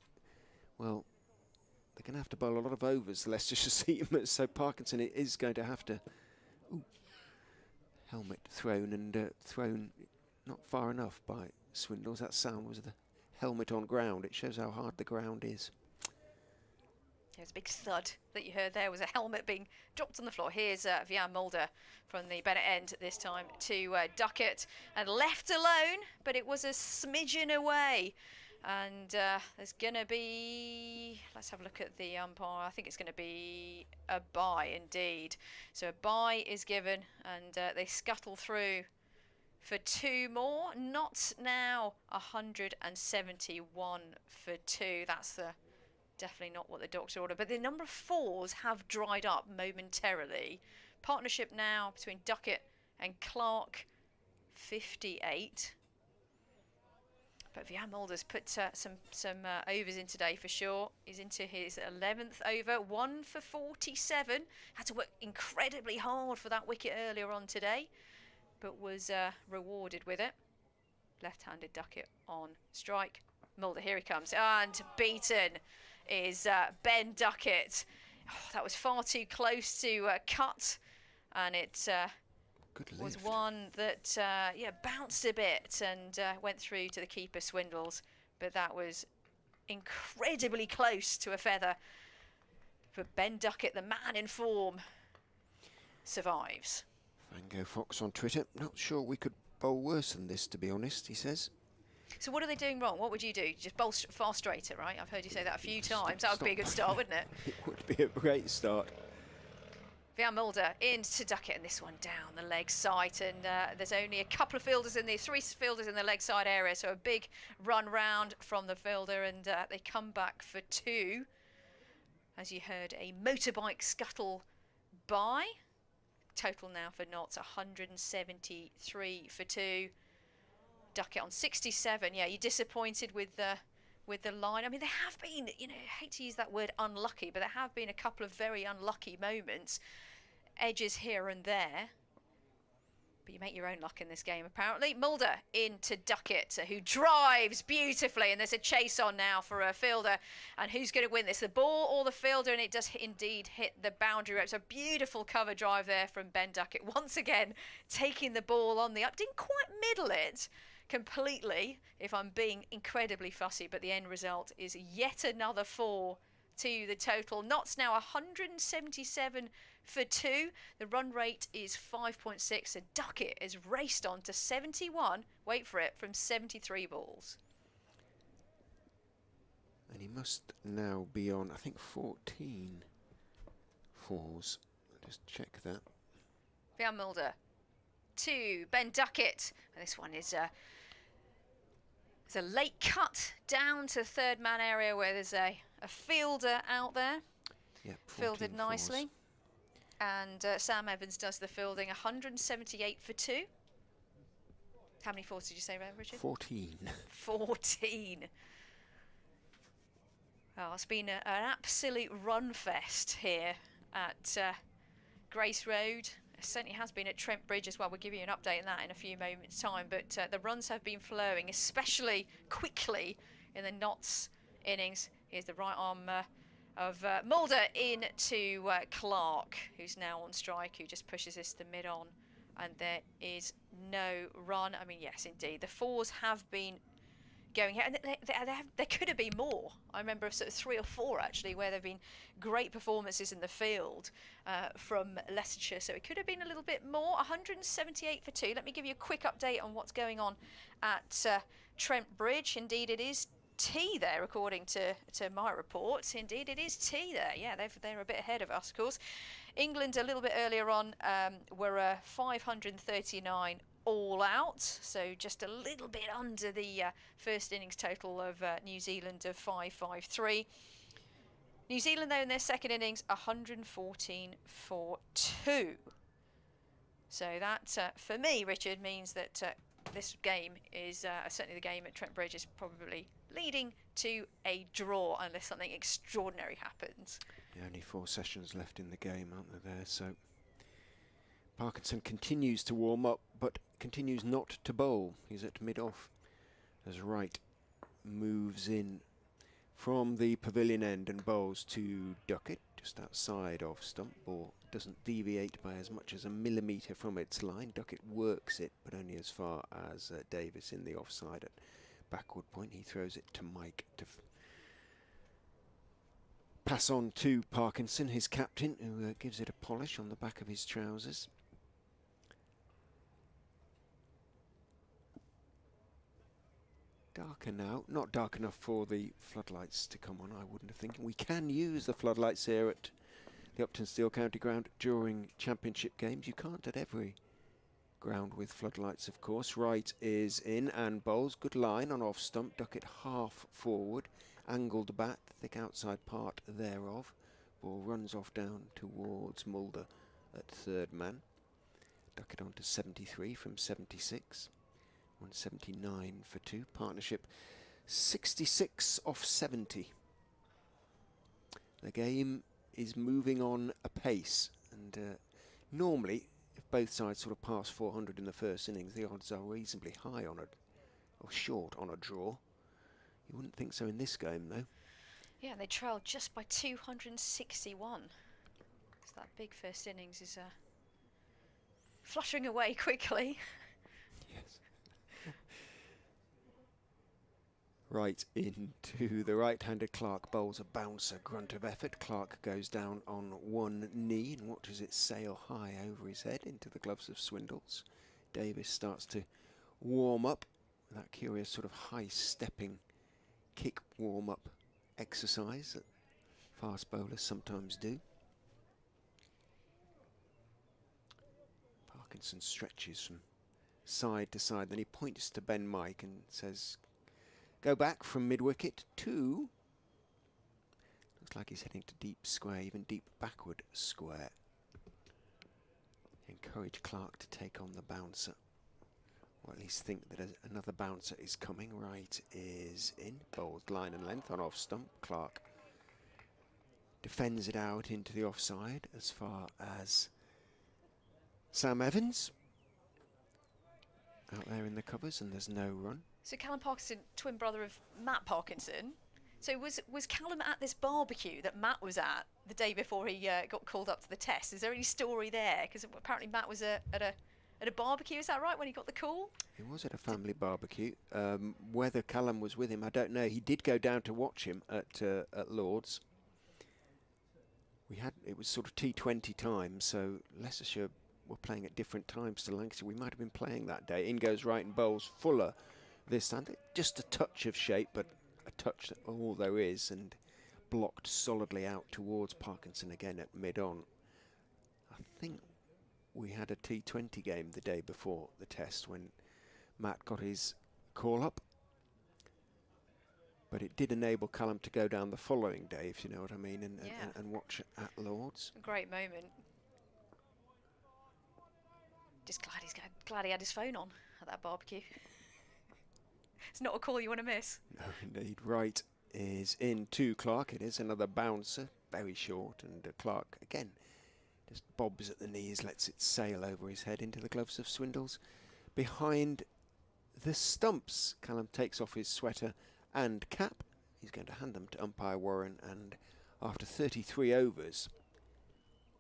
well, they're going to have to bowl a lot of overs, the Leicestershire seamers, so Parkinson is going to have to... Ooh, helmet thrown, and thrown not far enough by Swindles. That sound was the helmet on ground. It shows how hard the ground is. There's a big thud that you heard there was a helmet being dropped on the floor. Here's Vian Mulder from the Bennett end this time to Duckett, and left alone, but it was a smidgen away. And there's going to be, let's have a look at the umpire. I think it's going to be a bye indeed. So a bye is given, and they scuttle through for 2 more. Not now 171 for 2. That's definitely not what the doctor ordered. But the number of 4s have dried up momentarily. Partnership now between Duckett and Clark, 58. But Vian Mulder's put some overs in today for sure. He's into his 11th over, 1 for 47. Had to work incredibly hard for that wicket earlier on today, but was rewarded with it. Left-handed Duckett on strike. Mulder, here he comes, and beaten is Ben Duckett. Oh, that was far too close to cut, and it was one that bounced a bit and went through to the keeper, Swindles, but that was incredibly close to a feather. But Ben Duckett, the man in form, survives. Vango Fox on Twitter, not sure we could bowl worse than this, to be honest, he says. So what are they doing wrong? What would you do? Just bowl far straighter, right? I've heard you say that a few times. That would be a good start, wouldn't it? It would be a great start. Vian Mulder into Duckett, and this one down the leg side, and there's only a couple of fielders in the 3 fielders in the leg side area, so a big run round from the fielder, and they come back for 2. As you heard, a motorbike scuttle by. Total now for Notts 173 for 2. Duckett on 67. Yeah, you're disappointed with the line. I mean, there have been, I hate to use that word unlucky, but there have been a couple of very unlucky moments. Edges here and there. But you make your own luck in this game, apparently. Mulder into Duckett, who drives beautifully, and there's a chase on now for a fielder. And who's going to win this, the ball or the fielder? And it does indeed hit the boundary ropes. A beautiful cover drive there from Ben Duckett. Once again, taking the ball on the up. Didn't quite middle it completely, if I'm being incredibly fussy, but the end result is yet another 4 to the total. Notts now 177 for 2. The run rate is 5.6, and Duckett is raced on to 71, wait for it, from 73 balls. And he must now be on, I think, 14 4s. I'll just check that. Vian Mulder to Ben Duckett, and this one is it's a late cut down to third man area where there's a fielder out there. Yep, fielded nicely. And Sam Evans does the fielding, 178 for 2. How many 4s did you say, Richard? 14. 14. Oh, it's been an absolute run fest here at Grace Road. It certainly has been at Trent Bridge as well. We'll give you an update on that in a few moments' time. But the runs have been flowing, especially quickly in the Notts innings. Here's the right arm of Mulder into Clark, who's now on strike, who just pushes this to mid-on and there is no run. I mean, yes, indeed, the fours have been going here, and there could have been more. I remember sort of 3 or 4 actually, where there have been great performances in the field from Leicestershire. So it could have been a little bit more. 178 for 2. Let me give you a quick update on what's going on at Trent Bridge. Indeed, it is tea there, according to my reports. Indeed, it is tea there. Yeah, they're a bit ahead of us, of course. England a little bit earlier on were 539 all out, so just a little bit under the first innings total of New Zealand of 553. New Zealand, though, in their second innings, 114 for 2. So that, for me, Richard, means that this game is, certainly the game at Trent Bridge, is probably leading to a draw unless something extraordinary happens. Yeah, only 4 sessions left in the game, aren't there? So Parkinson continues to warm up, but continues not to bowl. He's at mid-off as Wright moves in from the pavilion end and bowls to Duckett, just outside off stump. Ball doesn't deviate by as much as a millimetre from its line. Duckett works it, but only as far as Davis in the offside at backward point. He throws it to Mike to pass on to Parkinson, his captain, who gives it a polish on the back of his trousers. Darker now, not dark enough for the floodlights to come on, I wouldn't have thinking. We can use the floodlights here at the Uptonsteel County Ground during championship games. You can't at every ground with floodlights, of course. Wright is in and bowls. Good line on off stump. Duckett half forward. Angled bat, thick outside part thereof. Ball runs off down towards Mulder at third man. Duckett on to 73 from 76. 179 for 2. Partnership 66 off 70. The game is moving on apace, and normally if both sides sort of pass 400 in the first innings, the odds are reasonably high on or short on a draw. You wouldn't think so in this game, though. Yeah, they trailed just by 261. So that big first innings is fluttering away quickly. Yes. Right into the right-handed Clark bowls a bouncer, grunt of effort. Clark goes down on one knee and watches it sail high over his head into the gloves of Swindles. Davis starts to warm up, that curious sort of high-stepping kick warm-up exercise that fast bowlers sometimes do. Parkinson stretches from side to side, then he points to Ben Mike and says, go back from mid-wicket to... Looks like he's heading to deep square, even deep backward square. Encourage Clark to take on the bouncer. Or at least think that another bouncer is coming. Wright is in. Bowls line and length on off stump. Clark defends it out into the offside as far as Sam Evans. Out there in the covers, and there's no run. So Callum Parkinson, twin brother of Matt Parkinson. So was Callum at this barbecue that Matt was at the day before he got called up to the test? Is there any story there? Because apparently Matt was at a barbecue, is that right, when he got the call? He was at a family barbecue. Whether Callum was with him, I don't know. He did go down to watch him at Lord's. It was sort of T20 time, so Leicestershire were playing at different times to Lancashire. We might have been playing that day. In goes Wright and bowls Fuller this time. Just a touch of shape, but a touch that all there is, and blocked solidly out towards Parkinson again at mid-on. I think we had a T20 game the day before the test when Matt got his call up, but it did enable Callum to go down the following day, if you know what I mean, and watch at Lord's. A great moment. Just glad he had his phone on at that barbecue. It's not a call you want to miss. No, indeed. Wright is in to Clark. It is another bouncer, very short, and Clark again just bobs at the knees, lets it sail over his head into the gloves of Swindles. Behind the stumps, Callum takes off his sweater and cap. He's going to hand them to umpire Warren, and after 33 overs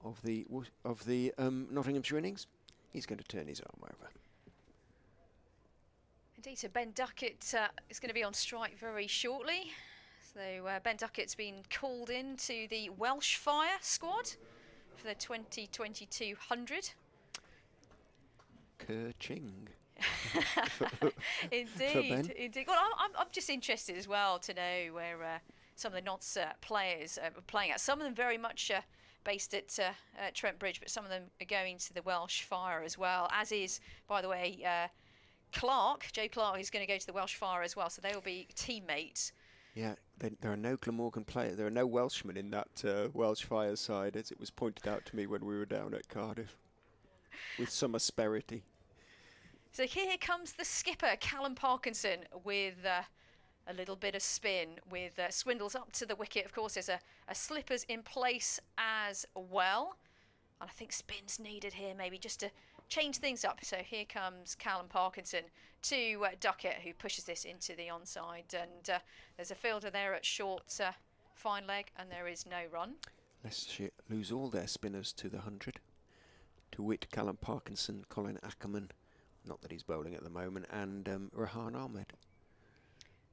of the Nottinghamshire innings, He's going to turn his arm over. Indeed, so Ben Duckett is going to be on strike very shortly. So Ben Duckett's been called into the Welsh Fire squad for the 2022 100. Kerching. Indeed, indeed. Well, I'm just interested as well to know where some of the Notts players are playing at. Some of them very much based at Trent Bridge, but some of them are going to the Welsh Fire as well, as is, by the way, Joe Clark is going to go to the Welsh Fire as well, so they will be teammates. Yeah, there are no Glamorgan players. There are no Welshmen in that Welsh Fire side, as it was pointed out to me when we were down at Cardiff, with some asperity. So here comes the skipper, Callum Parkinson, with a little bit of spin, with Swindles up to the wicket. Of course, there's a slippers in place as well. And I think spin's needed here, maybe just to change things up. So here comes Callum Parkinson to Duckett, who pushes this into the onside. And there's a fielder there at short fine leg, and there is no run. Leicestershire lose all their spinners to the 100. To wit, Callum Parkinson, Colin Ackerman, not that he's bowling at the moment, and Rehan Ahmed.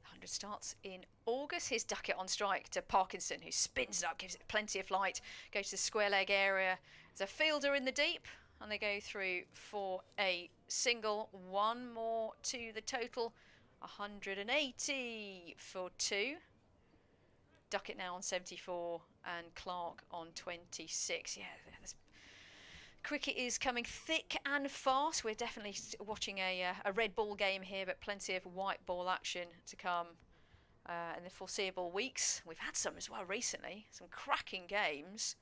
100 starts in August. Here's Duckett on strike to Parkinson, who spins it up, gives it plenty of flight, goes to the square leg area. There's a fielder in the deep, and they go through for a single. One more to the total, 180 for 2. Duckett now on 74 and Clark on 26. Yeah, this cricket is coming thick and fast. We're definitely watching a red ball game here, but plenty of white ball action to come in the foreseeable weeks. We've had some as well recently, some cracking games.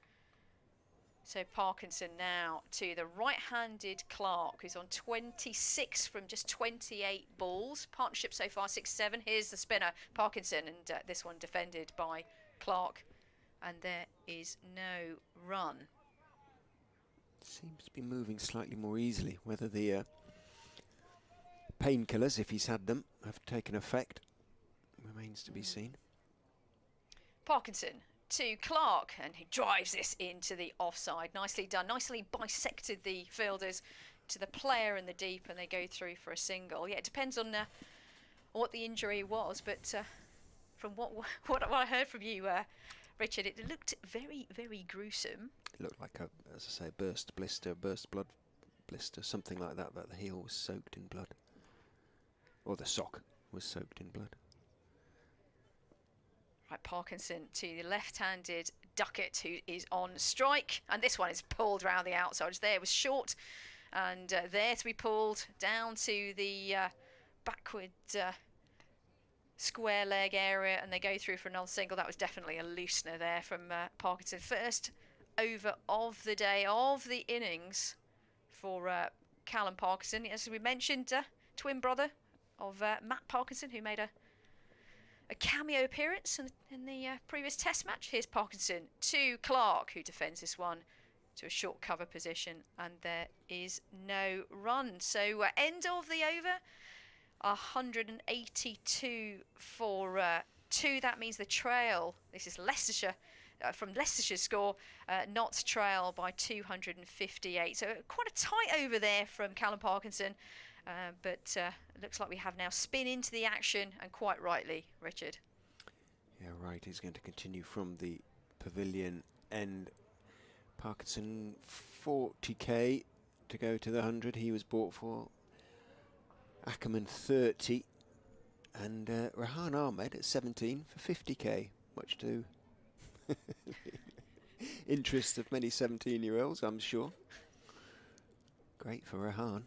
So Parkinson now to the right-handed Clark, who's on 26 from just 28 balls. Partnership so far 6-7. Here's the spinner, Parkinson, and this one defended by Clark. And there is no run. Seems to be moving slightly more easily. Whether the painkillers, if he's had them, have taken effect remains to be seen. Parkinson to Clark, and he drives this into the offside. Nicely done. Nicely bisected the fielders to the player in the deep, and they go through for a single. Yeah, it depends on what the injury was, but from what I heard from you, Richard, it looked very, very gruesome. It looked like as I say, burst blood blister, something like that. That the heel was soaked in blood, or the sock was soaked in blood. Right, Parkinson to the left-handed Duckett, who is on strike, and this one is pulled round the outside. There was short, and there to be pulled down to the backward square leg area, and they go through for another single. That was definitely a loosener there from Parkinson. First over of the day, of the innings for Callum Parkinson. As we mentioned, twin brother of Matt Parkinson, who made a cameo appearance in the previous test match. Here's Parkinson to Clark, who defends this one to a short cover position, and there is no run. So end of the over, 182 for 2. That means the trail, this is Leicestershire, from Leicestershire's score, Notts trail by 258. So quite a tight over there from Callum Parkinson. But it looks like we have now spin into the action, and quite rightly, Richard. Yeah, right. He's going to continue from the pavilion end. Parkinson, 40k to go to the 100 he was bought for. Ackerman, 30. And Rehan Ahmed at 17 for 50k, much to interest of many 17-year-olds, I'm sure. Great for Rehan.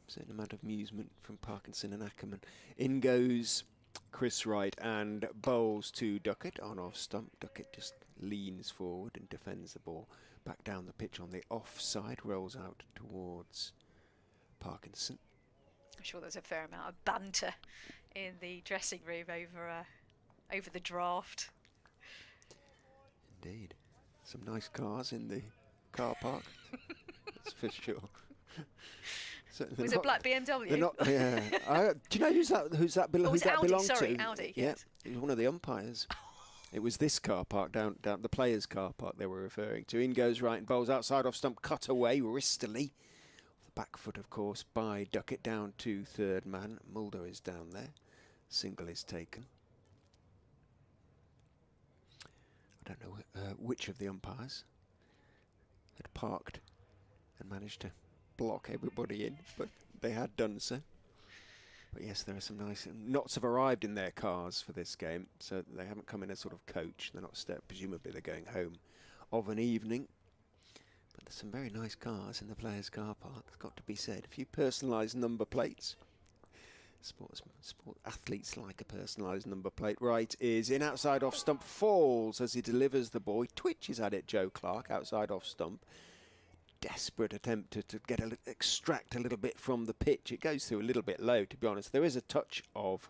Certain amount of amusement from Parkinson and Ackerman. In goes Chris Wright and bowls to Duckett on off stump. Duckett just leans forward and defends the ball. Back down the pitch on the offside, rolls out towards Parkinson. I'm sure there's a fair amount of banter in the dressing room over the draft. Indeed. Some nice cars in the car park. That's for sure. So was it black BMW? They're not. Yeah. Do you know who's that? Who's that Audi, belongs sorry, to? Audi. Yeah, Yes. he was one of the umpires It was this car park down the players' car park they were referring to. In goes right and bowls outside off stump, cut away wristily. The back foot, of course, by Duckett down to third man. Mulder is down there. Single is taken. I don't know which of the umpires had parked and managed to block everybody in, but they had done so. But yes, there are some nice knots have arrived in their cars for this game, so they haven't come in a sort of coach. They're not presumably they're going home of an evening. But there's some very nice cars in the players' car park. It's got to be said. A few personalised number plates. Sport athletes like a personalised number plate. Right is in outside off stump, falls as he delivers the ball. Twitches at it, Joe Clark, outside off stump. Desperate attempt to extract a little bit from the pitch. It goes through a little bit low, to be honest. There is a touch of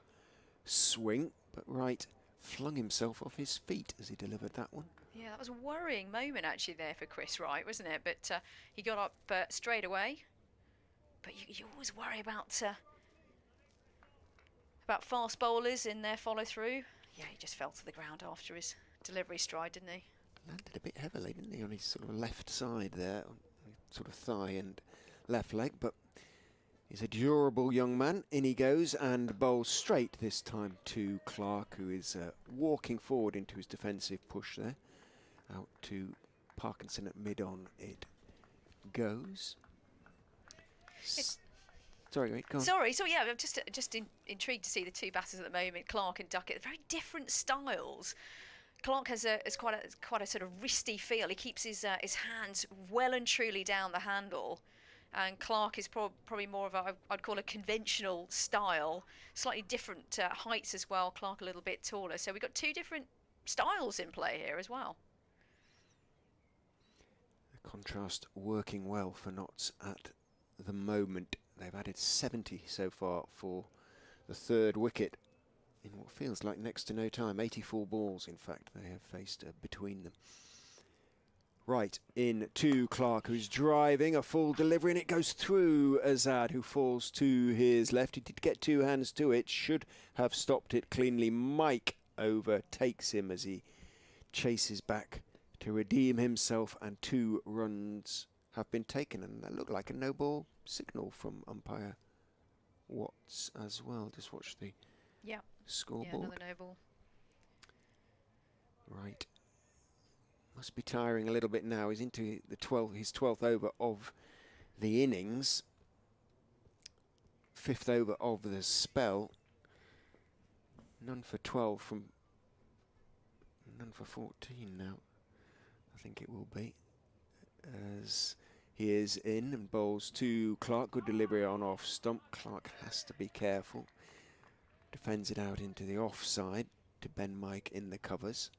swing, but Wright flung himself off his feet as he delivered that one. Yeah, that was a worrying moment actually there for Chris Wright, wasn't it? But he got up straight away. But you always worry about fast bowlers in their follow through. Yeah, he just fell to the ground after his delivery stride, didn't he? Landed a bit heavily, didn't he, on his sort of left side there, sort of thigh and left leg, but he's a durable young man. In he goes and bowls straight this time to Clark, who is walking forward into his defensive push there. Out to Parkinson at mid-on it goes. Sorry, wait, go on. Sorry, so yeah, I'm just intrigued to see the two batters at the moment, Clark and Duckett. Very different styles. Clark has quite a sort of wristy feel. He keeps his hands well and truly down the handle, and Clark is probably more of I'd call a conventional style, slightly different heights as well. Clark a little bit taller, so we've got two different styles in play here as well. The contrast working well for Notts at the moment. They've added 70 so far for the third wicket in what feels like next to no time. 84 balls, in fact, they have faced between them. Right, in to Clark, who's driving a full delivery, and it goes through Azad, who falls to his left. He did get two hands to it, should have stopped it cleanly. Mike overtakes him as he chases back to redeem himself, and 2 runs have been taken, and that looked like a no-ball signal from umpire Watts as well. Just watch the scoreboard. Yeah, another no ball. Right. Must be tiring a little bit now. He's into his 12th over of the innings. 5th over of the spell. None for 12 from... None for 14 now. I think it will be. As he is in and bowls to Clark. Good delivery on off stump. Clark has to be careful. Defends it out into the offside to Ben Mike in the covers.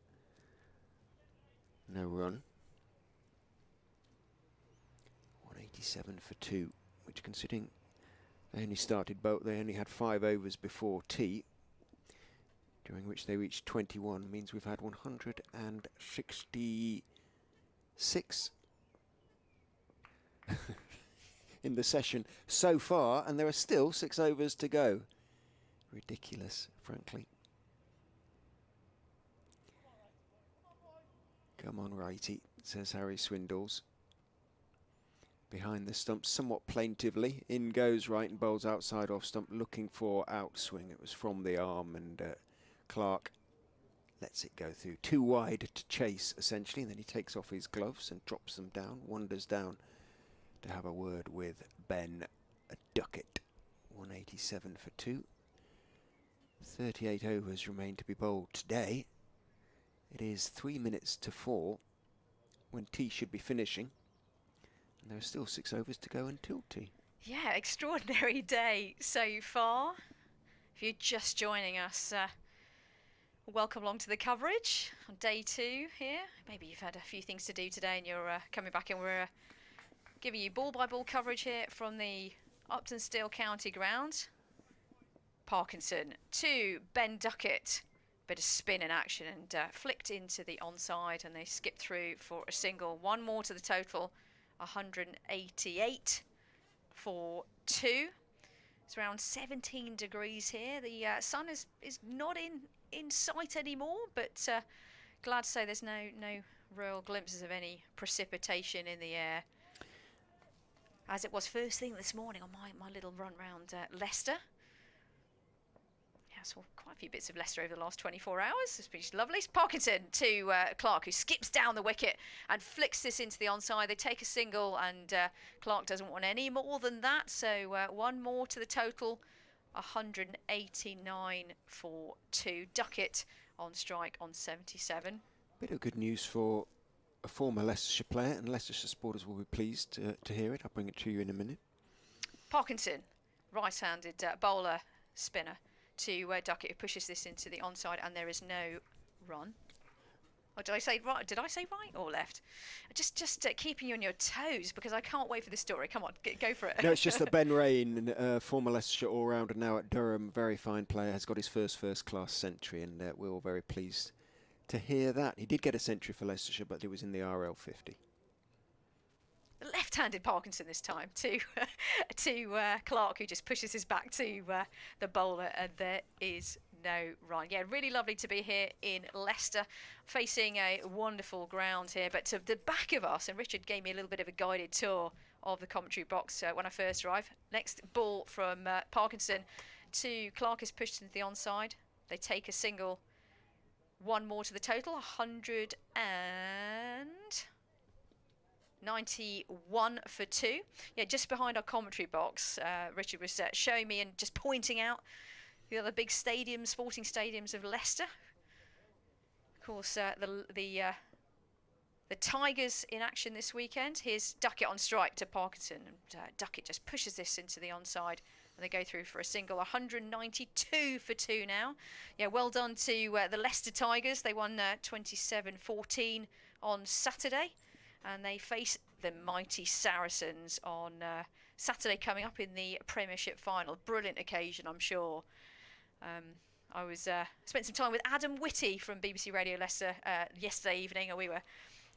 No run. 187 for 2, which, considering they only had 5 overs before tea, during which they reached 21, means we've had 166 in the session so far, and there are still 6 overs to go. Ridiculous, frankly. Come on, righty, says Harry Swindles. Behind the stump, somewhat plaintively. In goes right and bowls outside off stump, looking for outswing. It was from the arm, and Clark lets it go through. Too wide to chase, essentially, and then he takes off his gloves and drops them down, wanders down to have a word with Ben Duckett. 187 for 2. 38 overs remain to be bowled today. It is 3 minutes to 4 when tea should be finishing. And there are still 6 overs to go until tea. Yeah, extraordinary day so far. If you're just joining us, welcome along to the coverage on day 2 here. Maybe you've had a few things to do today and you're coming back, and we're giving you ball-by-ball coverage here from the Uptonsteel County ground. Parkinson to Ben Duckett. Bit of spin in action, and flicked into the onside, and they skip through for a single. 1 more to the total, 188 for 2. It's around 17 degrees here. The sun is not in sight anymore, but glad to say there's no real glimpses of any precipitation in the air, as it was first thing this morning on my little run round Leicester. Yeah, I saw quite a few bits of Leicester over the last 24 hours. It's been lovely. Parkinson to Clark, who skips down the wicket and flicks this into the onside. They take a single, and Clark doesn't want any more than that. So one more to the total, 189 for 2. Duckett on strike on 77. Bit of good news for a former Leicestershire player, and Leicestershire supporters will be pleased to hear it. I'll bring it to you in a minute. Parkinson, right-handed bowler spinner to Duckett, who pushes this into the onside, and there is no run. Or did I say right? Did I say right or left? Just keeping you on your toes, because I can't wait for this story. Come on, go for it. No, it's just that Ben Rain, former Leicestershire all-rounder, now at Durham, very fine player, has got his first-class century, and we're all very pleased to hear that. He did get a century for Leicestershire, but it was in the RL50. Left-handed Parkinson this time to Clark, who just pushes his back to the bowler, and there is no run. Yeah, really lovely to be here in Leicester, facing a wonderful ground here. But to the back of us, and Richard gave me a little bit of a guided tour of the commentary box when I first arrived. Next ball from Parkinson to Clark is pushed into the onside. They take a single. One more to the total, 191 for 2. Yeah, just behind our commentary box, Richard was showing me and just pointing out the other big stadiums, sporting stadiums of Leicester. Of course, the Tigers in action this weekend. Here's Duckett on strike to Parkinson, and Duckett just pushes this into the onside, and they go through for a single. 192 for 2 now. Yeah, well done to the Leicester Tigers. They won 27-14 on Saturday, and they face the mighty Saracens on Saturday coming up in the Premiership final. Brilliant occasion, I'm sure. I spent some time with Adam Whitty from BBC Radio Leicester yesterday evening, and we were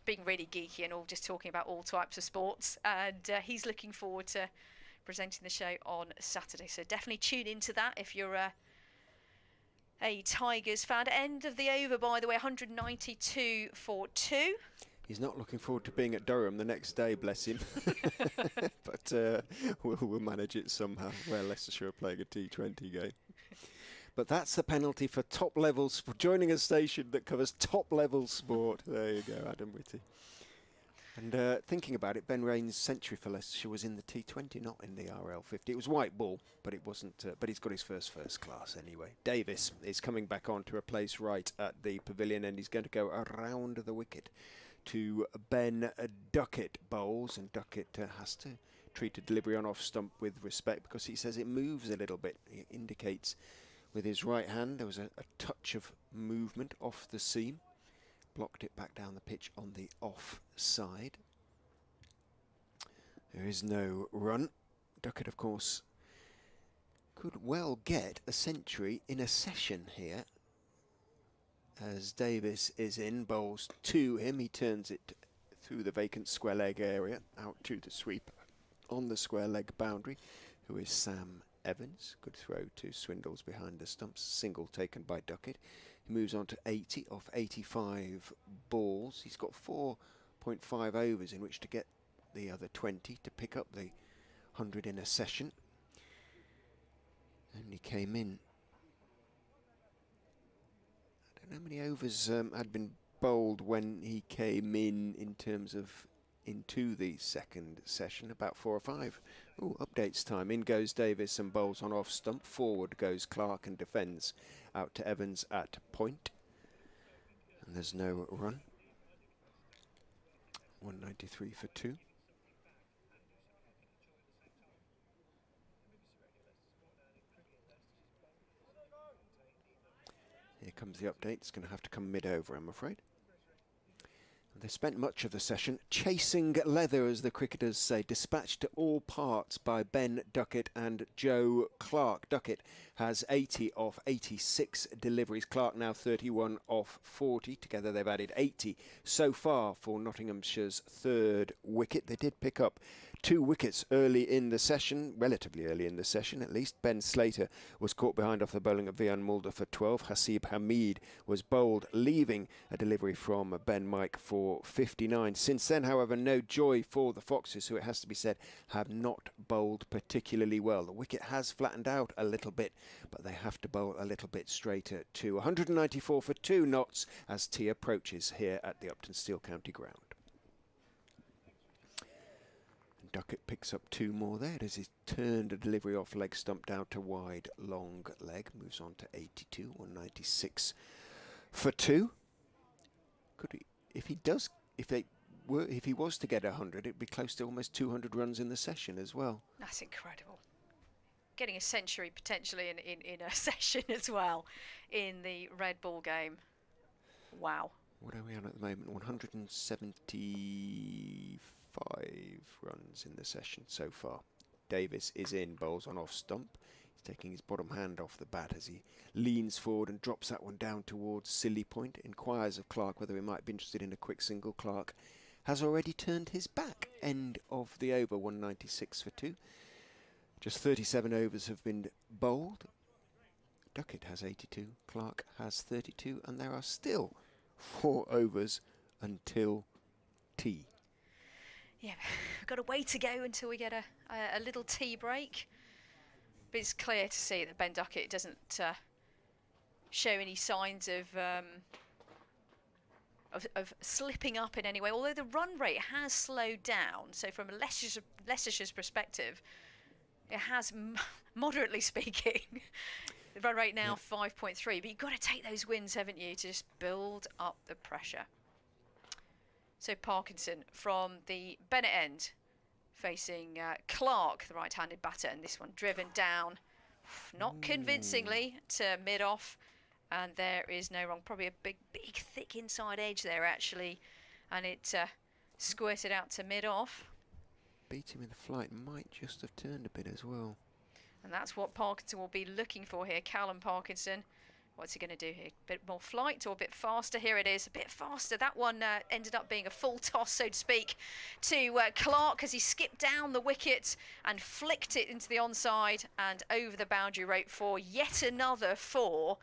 being really geeky and all just talking about all types of sports, and he's looking forward to presenting the show on Saturday, so definitely tune into that if you're a Tigers fan. End of the over, by the way, 192 for 2. He's not looking forward to being at Durham the next day, bless him. But we'll manage it somehow, where Leicestershire are playing a T20 game. But that's the penalty for top levels, for joining a station that covers top level sport. There you go, Adam Whitty. And thinking about it, Ben Rain's century for Leicestershire was in the T20, not in the RL50. It was white ball, but it wasn't. But he's got his first class anyway. Davis is coming back on to replace Wright at the pavilion, and he's going to go around the wicket to Ben Duckett bowls, and Duckett has to treat a delivery on off stump with respect, because he says it moves a little bit. He indicates with his right hand there was a touch of movement off the seam. Blocked it back down the pitch on the off side. There is no run. Duckett, of course, could well get a century in a session here. As Davis is in, bowls to him. He turns it through the vacant square leg area, out to the sweep on the square leg boundary, who is Sam Evans. Good throw to Swindles behind the stumps. Single taken by Duckett. He moves on to 80 off 85 balls. He's got 4.5 overs in which to get the other 20 to pick up the 100 in a session. And he came in. I don't know how many overs had been bowled when he came in terms of into the second session. About 4 or 5. Ooh, updates time. In goes Davis and bowls on off stump. Forward goes Clark and defends out to Evans at point. And there's no run. 193 for 2. Here comes the update. It's going to have to come mid-over, I'm afraid. They spent much of the session chasing leather, as the cricketers say, dispatched to all parts by Ben Duckett and Joe Clark. Duckett has 80 off 86 deliveries. Clark now 31 off 40. Together they've added 80 so far for Nottinghamshire's third wicket. They did pick up 2 wickets early in the session, relatively early in the session at least. Ben Slater was caught behind off the bowling of Vian Mulder for 12. Hasib Hamid was bowled, leaving a delivery from Ben Mike for 59. Since then, however, no joy for the Foxes, who, it has to be said, have not bowled particularly well. The wicket has flattened out a little bit, but they have to bowl a little bit straighter too. 194 for 2 knots as tea approaches here at the Uptonsteel County Ground. Duckett picks up 2 more there as he's turned a delivery off leg stump down to wide long leg. Moves on to 82, 196 for 2. Could he, if he was to get 100, it'd be close to almost 200 runs in the session as well. That's incredible. Getting a century potentially in a session as well in the red ball game. Wow. What are we on at the moment? 175 runs in the session so far. Davis is in, bowls on off stump. He's taking his bottom hand off the bat as he leans forward and drops that one down towards Silly Point. Inquires of Clark whether he might be interested in a quick single. Clark has already turned his back. End of the over, 196 for 2. Just 37 overs have been bowled. Duckett has 82, Clark has 32, and there are still 4 overs until tea. Yeah, we've got a way to go until we get a little tea break. But it's clear to see that Ben Duckett doesn't show any signs of slipping up in any way, although the run rate has slowed down. So from a Leicestershire's perspective, it has, moderately speaking, the run rate now 5.3. But you've got to take those wins, haven't you, to just build up the pressure. So Parkinson from the Bennett end, facing Clark, the right-handed batter, and this one driven down, not convincingly, to mid-off, and there is no wrong. Probably a big, thick inside edge there, actually, and it squirted out to mid-off. Beat him in the flight, might just have turned a bit as well. And that's what Parkinson will be looking for here, Callum Parkinson. What's he going to do here? A bit more flight or a bit faster? Here it is, a bit faster. That one ended up being a full toss, so to speak, to Clark as he skipped down the wicket and flicked it into the onside and over the boundary rope for yet another 4.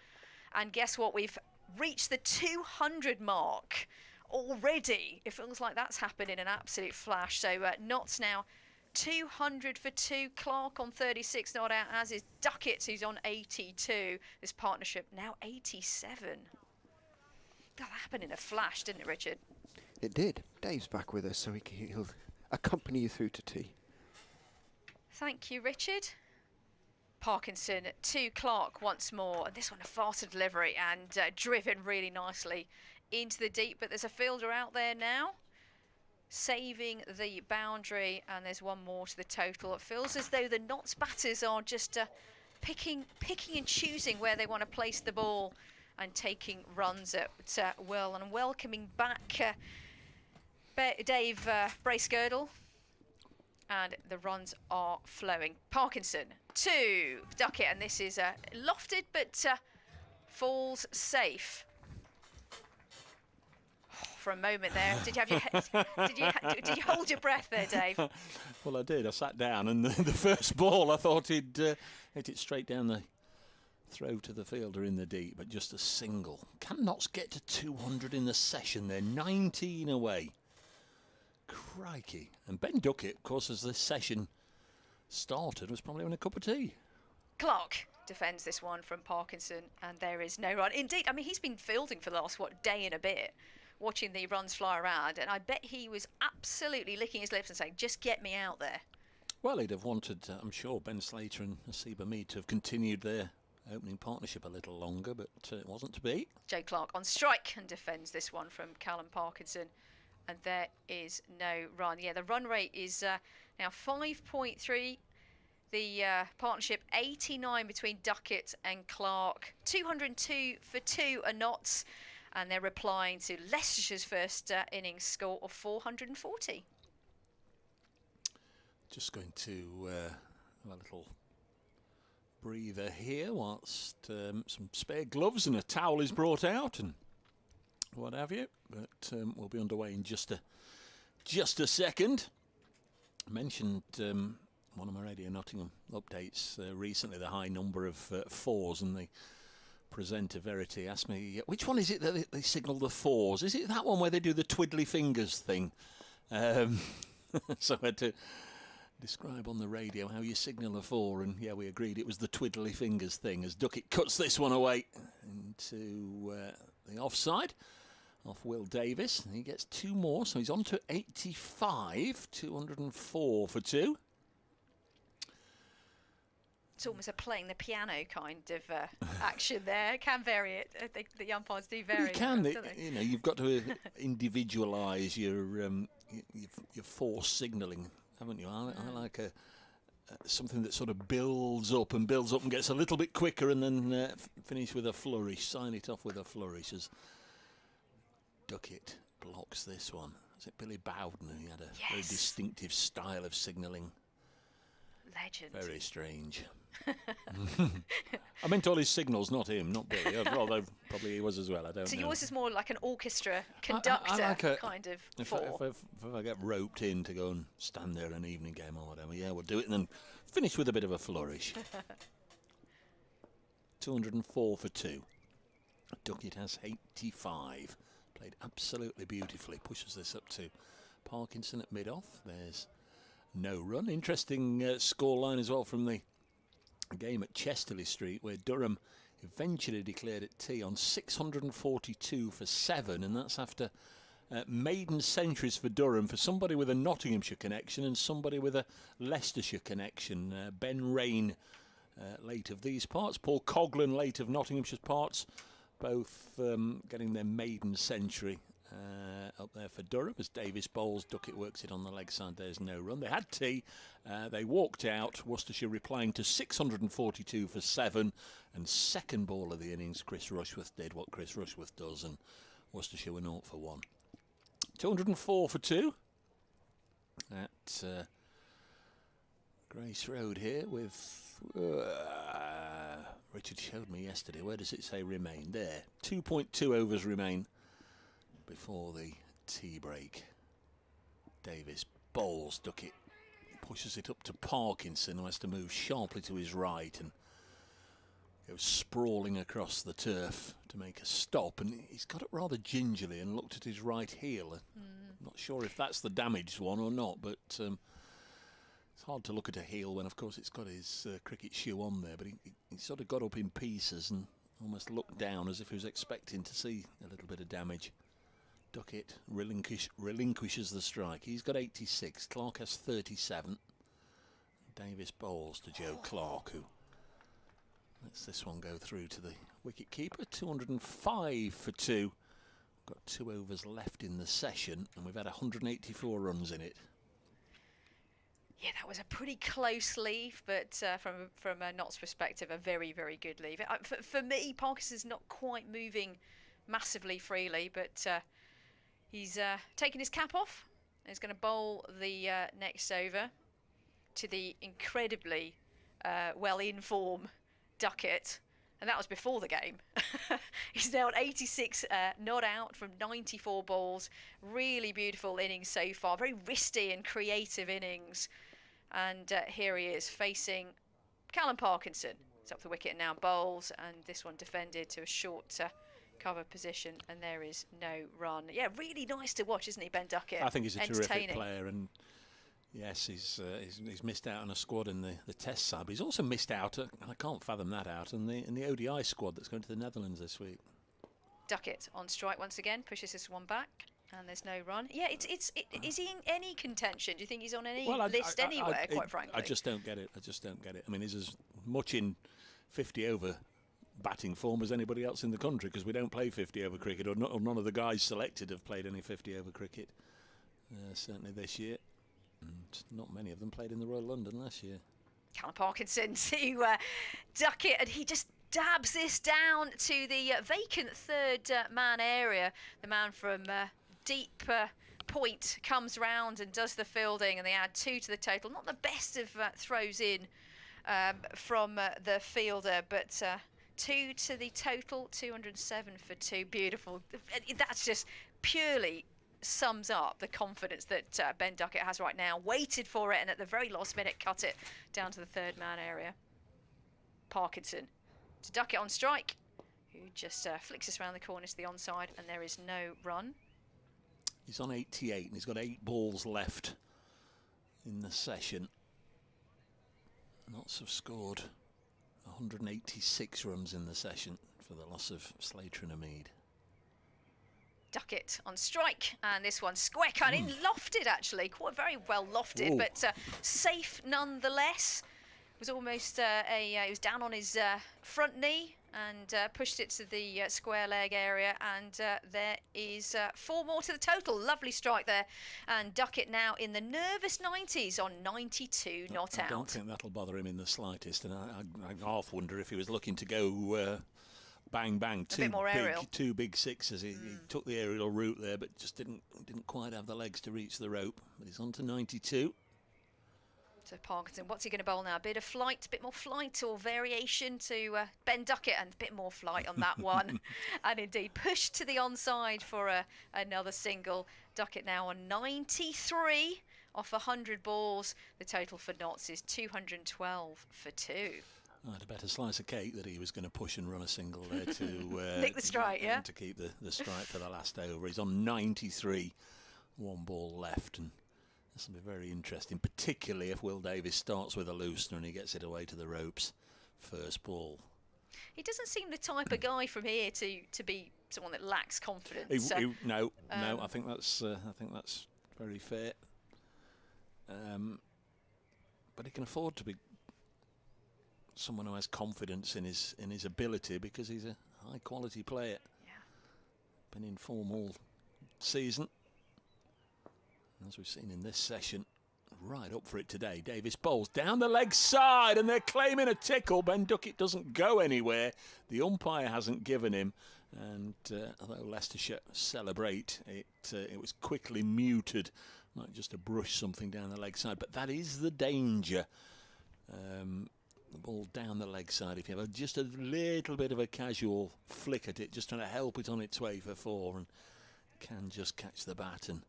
And guess what? We've reached the 200 mark already. It feels like that's happened in an absolute flash. So Notts now 200 for 2. Clark on 36 not out, as is Ducketts, who's on 82. This partnership now 87. That happened in a flash, didn't it, Richard? It did. Dave's back with us, so he'll accompany you through to tea. Thank you, Richard. Parkinson to Clark once more. And this one a faster delivery and driven really nicely into the deep. But there's a fielder out there now, saving the boundary, and there's one more to the total. It feels as though the Notts batters are just picking and choosing where they want to place the ball and taking runs at will. And welcoming back Dave Bracegirdle, and the runs are flowing. Parkinson to Duckett, and this is lofted but falls safe. For a moment there, did you hold your breath there, Dave? Well, I did. I sat down, and the first ball I thought he'd hit it straight down the throw to the fielder in the deep, but just a single. Can Notts get to 200 in the session? They're 19 away. Crikey! And Ben Duckett, of course, as this session started, was probably having a cup of tea. Clark defends this one from Parkinson, and there is no run. Indeed, I mean, he's been fielding for the last day and a bit, watching the runs fly around, and I bet he was absolutely licking his lips and saying, just get me out there. Well, he'd have wanted, I'm sure, Ben Slater and Hasib Hamid to have continued their opening partnership a little longer, but it wasn't to be. Joe Clark on strike and defends this one from Callum Parkinson, and there is no run. Yeah, the run rate is now 5.3. The partnership 89 between Duckett and Clark. 202 for 2 are Notts, and they're replying to Leicestershire's first innings score of 440. Just going to have a little breather here whilst some spare gloves and a towel is brought out and what have you. But we'll be underway in just a second. mentioned one of my Radio Nottingham updates recently, the high number of fours, and the presenter Verity asked me, which one is it that they signal the fours? Is it that one where they do the twiddly fingers thing? So I had to describe on the radio how you signal a four, and yeah, we agreed it was the twiddly fingers thing, as Duckett cuts this one away into the offside off Will Davis. He gets 2 more, so he's on to 85, 204 for 2. It's almost a playing the piano kind of action there. Can vary it. The umpires do vary. You can. Don't they? You know, you've got to individualise your force signalling, haven't you? I like something that sort of builds up and gets a little bit quicker, and then finish with a flourish. Sign it off with a flourish as Duckett blocks this one. Is it Billy Bowden? He had a very distinctive style of signalling. Legend. Very strange. I meant all his signals, not him, not Billy. Although probably he was as well. I don't know. So yours is more like an orchestra conductor I like kind of if four. if I get roped in to go and stand there an evening game or whatever, yeah, we'll do it and then finish with a bit of a flourish. 204 for 2. Duckett has 85. Played absolutely beautifully. Pushes this up to Parkinson at mid-off. There's no run. Interesting scoreline as well from the game at Chesterley Street, where Durham eventually declared at tea on 642 for 7, and that's after maiden centuries for Durham for somebody with a Nottinghamshire connection and somebody with a Leicestershire connection. Ben Rain, late of these parts, Paul Coghlan, late of Nottinghamshire's parts, both getting their maiden century up there for Durham as Davis bowls. Duckett works it on the leg side. There's no run. They had tea. They walked out. Worcestershire replying to 642 for 7. And second ball of the innings, Chris Rushworth did what Chris Rushworth does, and Worcestershire were 0 for 1. 204 for 2 at Grace Road here with Richard showed me yesterday. Where does it say remain? There. 2.2 overs remain before the tea break. Davis bowls. Duckett pushes it up to Parkinson, who has to move sharply to his right and goes sprawling across the turf to make a stop. And he's got it rather gingerly and looked at his right heel. Not sure if that's the damaged one or not, but it's hard to look at a heel when, of course, it's got his cricket shoe on there. But he sort of got up in pieces and almost looked down as if he was expecting to see a little bit of damage. Duckett relinquishes the strike. He's got 86. Clark has 37. Davis bowls to Joe Clark, who lets this one go through to the wicket keeper. 205 for 2. Got 2 overs left in the session, and we've had 184 runs in it. Yeah, that was a pretty close leave, but from a Notts perspective, a very, very good leave. For me, Parkinson's not quite moving massively freely, but he's taking his cap off. He's going to bowl the next over to the incredibly well in form Duckett, and that was before the game. He's now at 86 not out from 94 balls. Really beautiful innings so far, very wristy and creative innings. And here he is facing Callum Parkinson. He's up the wicket now, bowls, and this one defended to a short cover position, and there is no run. Yeah, really nice to watch, isn't he, Ben Duckett? I think he's a terrific player, and yes, he's missed out on a squad in the Test side, but he's also missed out, and I can't fathom that out, in the ODI squad that's going to the Netherlands this week. Duckett on strike once again, pushes this one back, and there's no run. Yeah, is he in any contention? Do you think he's on any list anywhere, quite frankly? I just don't get it. I mean, he's as much in 50 over batting form as anybody else in the country, because we don't play 50 over cricket, or none of the guys selected have played any 50 over cricket, certainly this year. Not many of them played in the Royal London last year. Callum Parkinson to Duckett, and he just dabs this down to the vacant third man area. The man from deep point comes round and does the fielding, and they add 2 to the total. Not the best of throws in from the fielder, but 2 to the total, 207 for 2. Beautiful. That's just purely sums up the confidence that Ben Duckett has right now. Waited for it and at the very last minute cut it down to the third man area. Parkinson to Duckett on strike, who just flicks us around the corner to the onside, and there is no run. He's on 88 and he's got 8 balls left in the session. Notts have scored 186 runs in the session for the loss of Slater and Mead. Duckett on strike, and this one square cut in, lofted actually, quite very well lofted. Ooh. But safe nonetheless. It was almost he was down on his front knee and pushed it to the square leg area, and there is 4 more to the total. Lovely strike there, and Duckett now in the nervous 90s on 92 not out. I don't think that'll bother him in the slightest, and I half wonder if he was looking to go bang bang, two big sixes. He took the aerial route there, but just didn't quite have the legs to reach the rope. But he's on to 92. So Parkinson, what's he going to bowl now? A bit of flight, a bit more flight or variation to Ben Duckett, and a bit more flight on that one. And indeed, pushed to the onside for another single. Duckett now on 93 off 100 balls. The total for Notts is 212 for 2. I had a better slice of cake that he was going to push and run a single there to nick the strike, yeah, to keep the strike for the last over. He's on 93, 1 ball left, and this will be very interesting, particularly if Will Davies starts with a loosener and he gets it away to the ropes first ball. He doesn't seem the type of guy from here to be someone that lacks confidence. No, I think that's very fair. But he can afford to be someone who has confidence in his ability, because he's a high quality player. Yeah. Been in form all season. As we've seen in this session, right up for it today. Davies bowls down the leg side and they're claiming a tickle. Ben Duckett doesn't go anywhere. The umpire hasn't given him. And although Leicestershire celebrate, it was quickly muted. Might just to brush something down the leg side. But that is the danger. The ball down the leg side. If you have just a little bit of a casual flick at it, just trying to help it on its way for 4, and can just catch the bat, and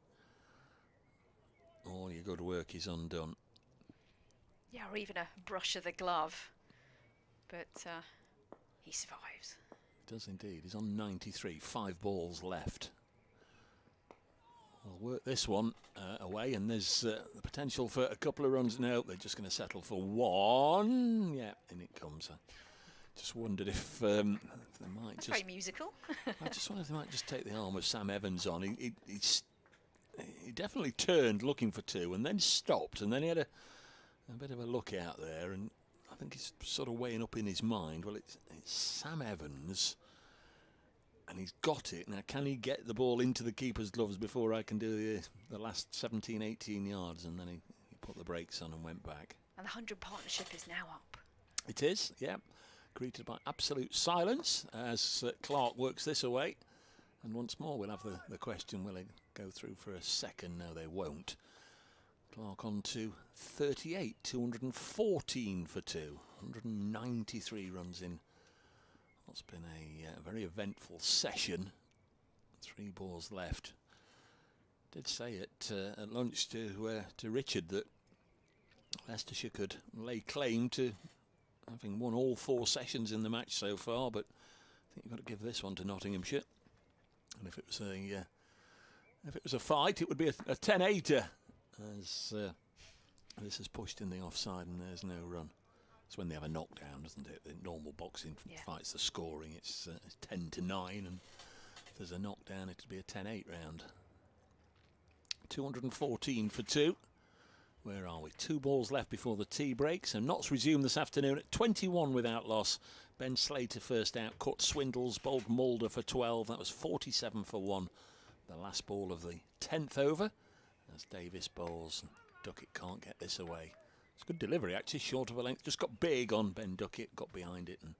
all your good work is undone. Yeah, or even a brush of the glove. But he survives. He does indeed. He's on 93, 5 balls left. We'll work this one away, and there's the potential for a couple of runs. No, they're just going to settle for 1. Yeah, in it comes. I just wondered if they might That's just... very musical. I just wondered if they might just take the arm of Sam Evans on. He definitely turned looking for 2 and then stopped, and then he had a bit of a look out there, and I think he's sort of weighing up in his mind, well, it's Sam Evans, and he's got it. Now, can he get the ball into the keeper's gloves before I can do the last 17, 18 yards? And then he put the brakes on and went back. And the 100 partnership is now up. It is, yeah. Greeted by absolute silence as Clark works this away. And once more, we'll have the question, will it go through for a second? No, they won't. Clark on to 38, 214 for 2, 193 runs in what's been a very eventful session. 3 balls left. Did say at lunch to Richard that Leicestershire could lay claim to having won all 4 sessions in the match so far, but I think you've got to give this one to Nottinghamshire. And if it was a fight, it would be a 10-8er, as this is pushed in the offside and there's no run. It's when they have a knockdown, doesn't it? The normal boxing fights, the scoring, it's 10-9, and if there's a knockdown, it'd be a 10-8 round. 214 for 2. Where are we? 2 balls left before the tea break. So Notts resume this afternoon at 21 without loss. Ben Slater first out, cut Swindles, bowled Mulder for 12. That was 47 for 1. The last ball of the 10th over as Davies bowls. Duckett can't get this away. It's a good delivery, actually, short of a length. Just got big on Ben Duckett, got behind it and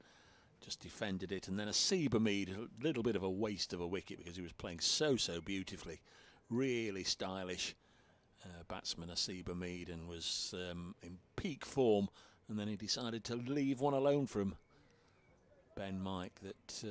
just defended it. And then a Mead, a little bit of a waste of a wicket because he was playing so beautifully. Really stylish batsman, a Mead, and was in peak form. And then he decided to leave one alone from Ben Mike that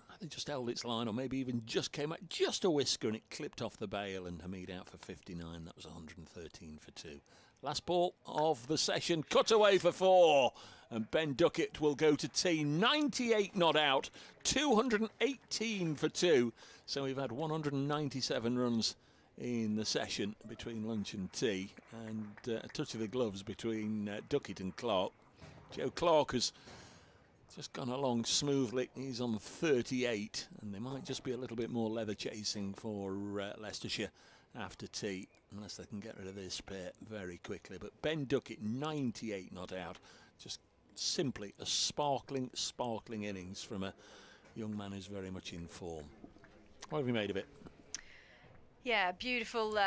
I It just held its line, or maybe even just came out just a whisker, and it clipped off the bail, and Hamid out for 59. That was 113 for 2. Last ball of the session, cut away for 4, and Ben Duckett will go to tea. 98 not out, 218 for 2. So we've had 197 runs in the session between lunch and tea, and a touch of the gloves between Duckett and Clark. Joe Clark has just gone along smoothly. He's on 38, and there might just be a little bit more leather chasing for Leicestershire after tea, unless they can get rid of this pair very quickly. But Ben Duckett, 98 not out. Just simply a sparkling innings from a young man who's very much in form. What have you made of it? Yeah, beautiful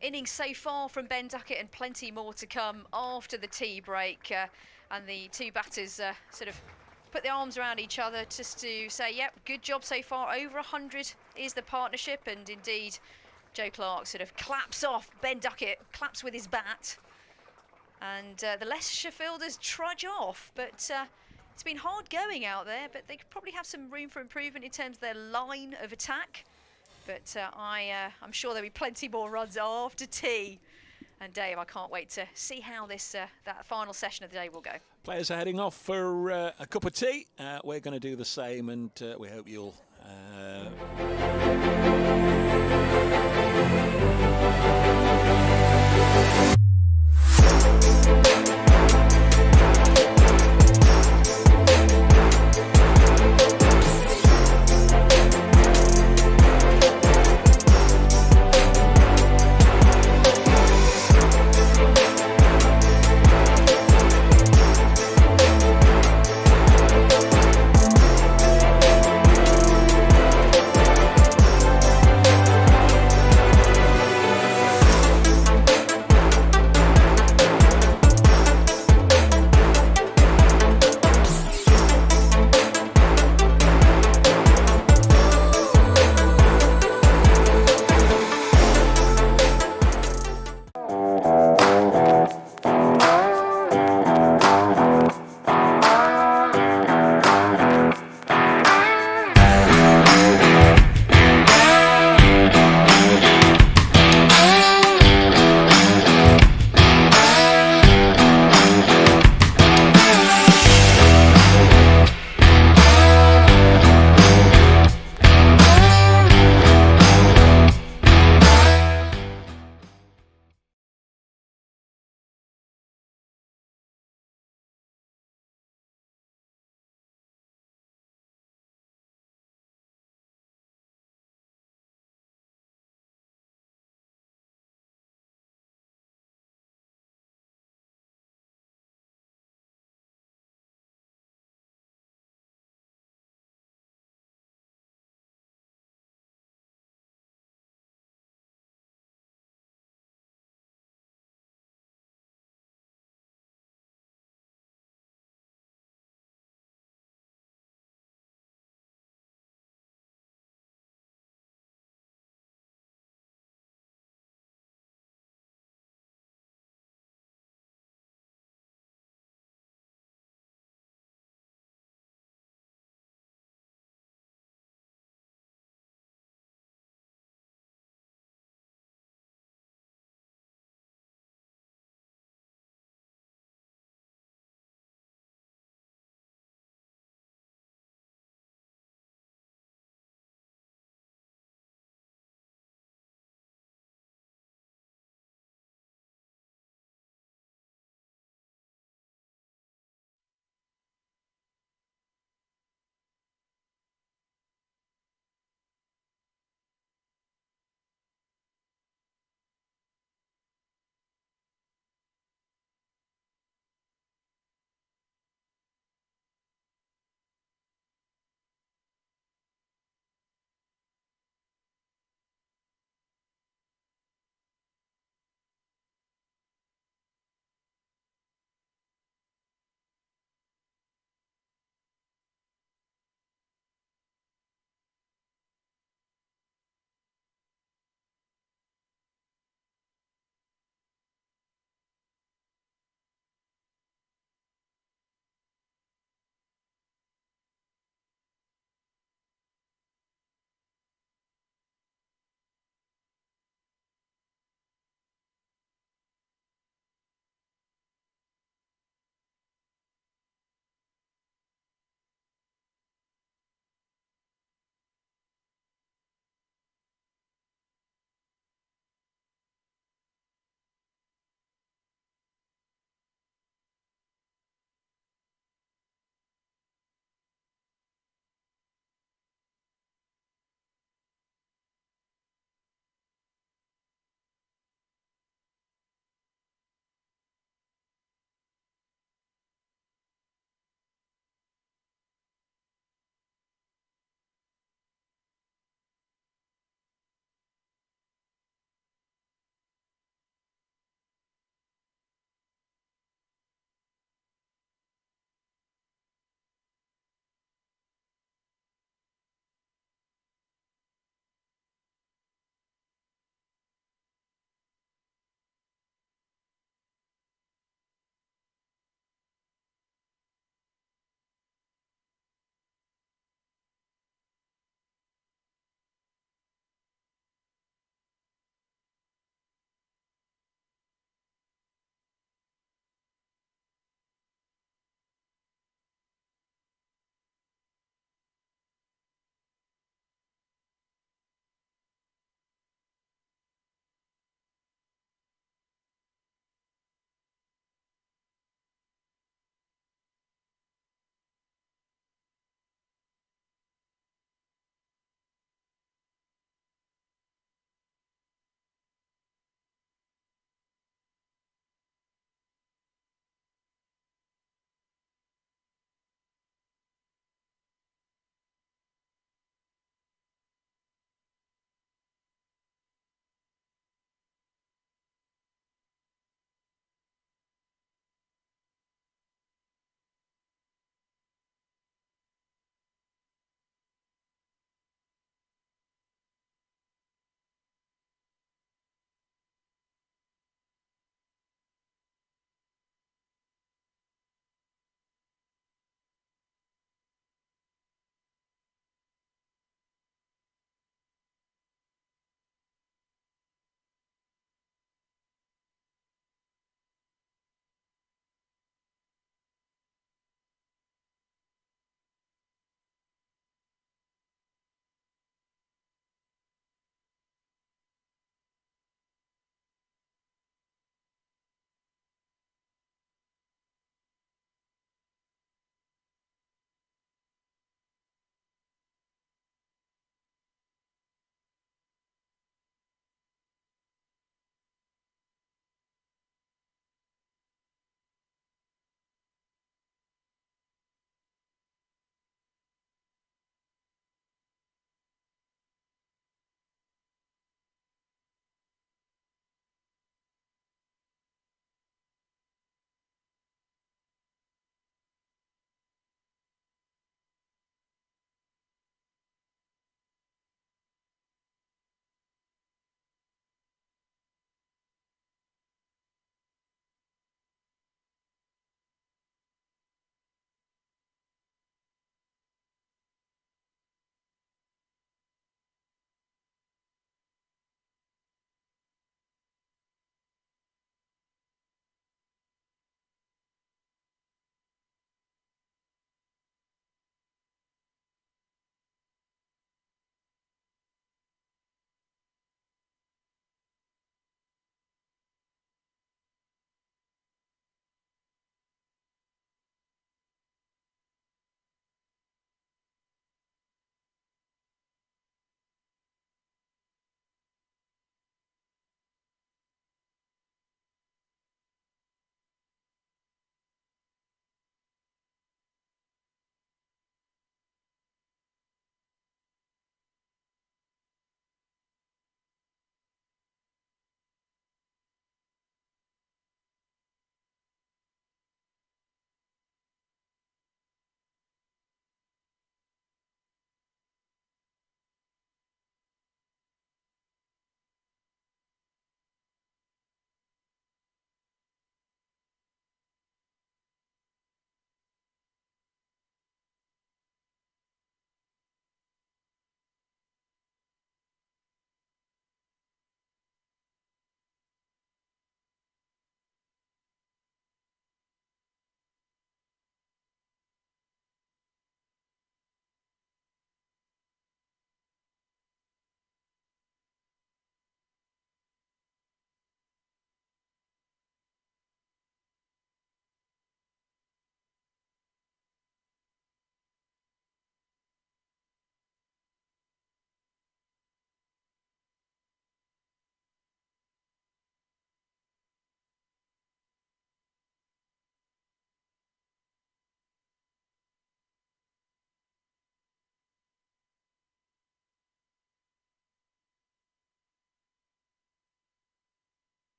innings so far from Ben Duckett, and plenty more to come after the tea break. And the two batters sort of put their arms around each other just to say, yep, good job so far. Over 100 is the partnership, and indeed Joe Clark sort of claps off Ben Duckett, claps with his bat, and the Leicestershire fielders trudge off. But it's been hard going out there, but they could probably have some room for improvement in terms of their line of attack. But I'm sure there'll be plenty more runs after tea. And Dave, I can't wait to see how this that final session of the day will go. Players are heading off for a cup of tea. We're going to do the same, and we hope you'll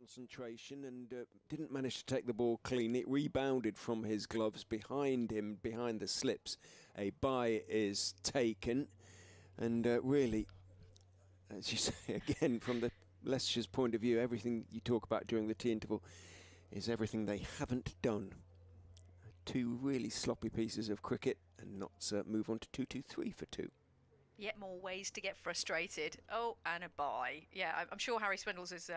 concentration and didn't manage to take the ball clean. It rebounded from his gloves behind him, behind the slips. A bye is taken, and really, as you say again, from the Leicestershire's point of view, everything you talk about during the tea interval is everything they haven't done. Two really sloppy pieces of cricket, and Notts move on to 2-2-3 for 2. Yet more ways to get frustrated. Oh, and a bye. Yeah, I'm sure Harry Swindles is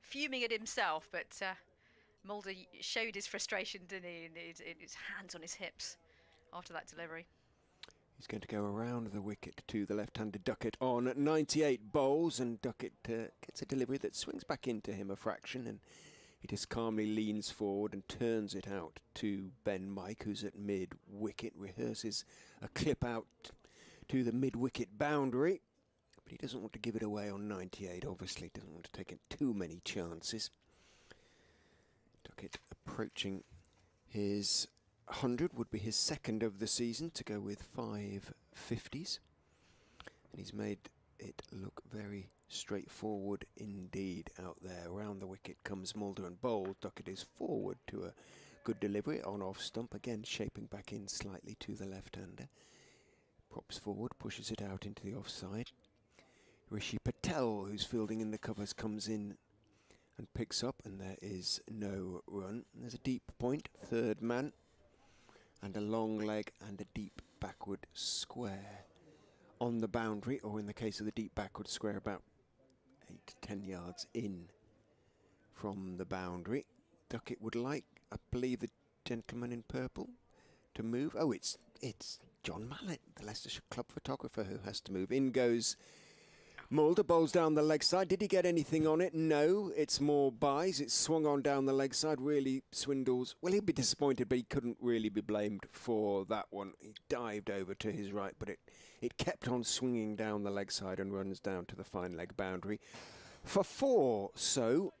fuming at himself, but Mulder showed his frustration, didn't he? And his hands on his hips after that delivery. He's going to go around the wicket to the left-handed Duckett on 98 bowls, and Duckett gets a delivery that swings back into him a fraction, and he just calmly leans forward and turns it out to Ben Mike, who's at mid-wicket, rehearses a clip out to the mid-wicket boundary, but he doesn't want to give it away on 98, obviously, doesn't want to take too many chances. Duckett approaching his 100, would be his second of the season, to go with 5 50s, and he's made it look very straightforward indeed out there. Around the wicket comes Mulder and bowls. Duckett is forward to a good delivery on off stump, again shaping back in slightly to the left-hander. Props forward, pushes it out into the offside. Rishi Patel, who's fielding in the covers, comes in and picks up, and there is no run. There's a deep point, third man, and a long leg and a deep backward square on the boundary, or in the case of the deep backward square, about 8 to 10 yards in from the boundary. Duckett would like, I believe, the gentleman in purple to move. Oh, it's John Mallet, the Leicestershire club photographer, who has to move. In goes Mulder, bowls down the leg side. Did he get anything on it? No, it's more buys. It's swung on down the leg side. Really, Swindles, well, he'd be disappointed, but he couldn't really be blamed for that one. He dived over to his right, but it kept on swinging down the leg side and runs down to the fine leg boundary for 4. So,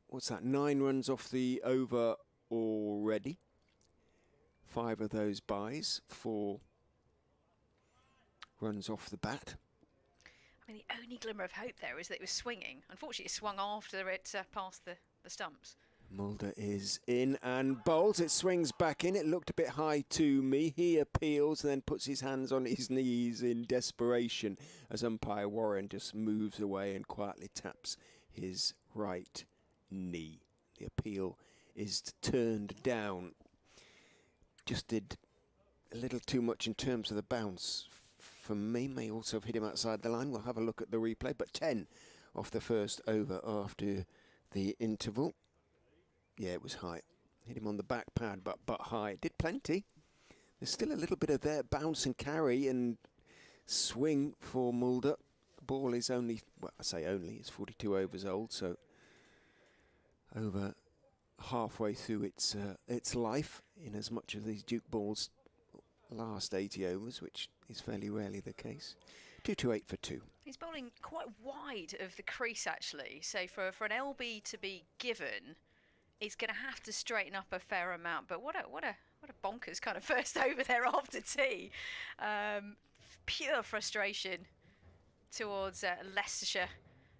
what's that, 9 runs off the over already. 5 of those buys, 4 runs off the bat. I mean, the only glimmer of hope there is that it was swinging. Unfortunately, it swung after it passed the stumps. Mulder is in and bowls. It swings back in. It looked a bit high to me. He appeals and then puts his hands on his knees in desperation as umpire Warren just moves away and quietly taps his right knee. The appeal is turned down. Just did a little too much in terms of the bounce. For me, may also have hit him outside the line. We'll have a look at the replay, but 10 off the first over after the interval. Yeah, it was high. Hit him on the back pad, but high. It did plenty. There's still a little bit of there bounce and carry and swing for Mulder. The ball is only, well, I say only, it's 42 overs old, so over halfway through its life, in as much as these Duke balls last 80 overs, which is fairly rarely the case. 2-2-8 for 2. He's bowling quite wide of the crease, actually. So for an LB to be given, he's going to have to straighten up a fair amount. But what a bonkers kind of first over there after tea. Pure frustration towards Leicestershire.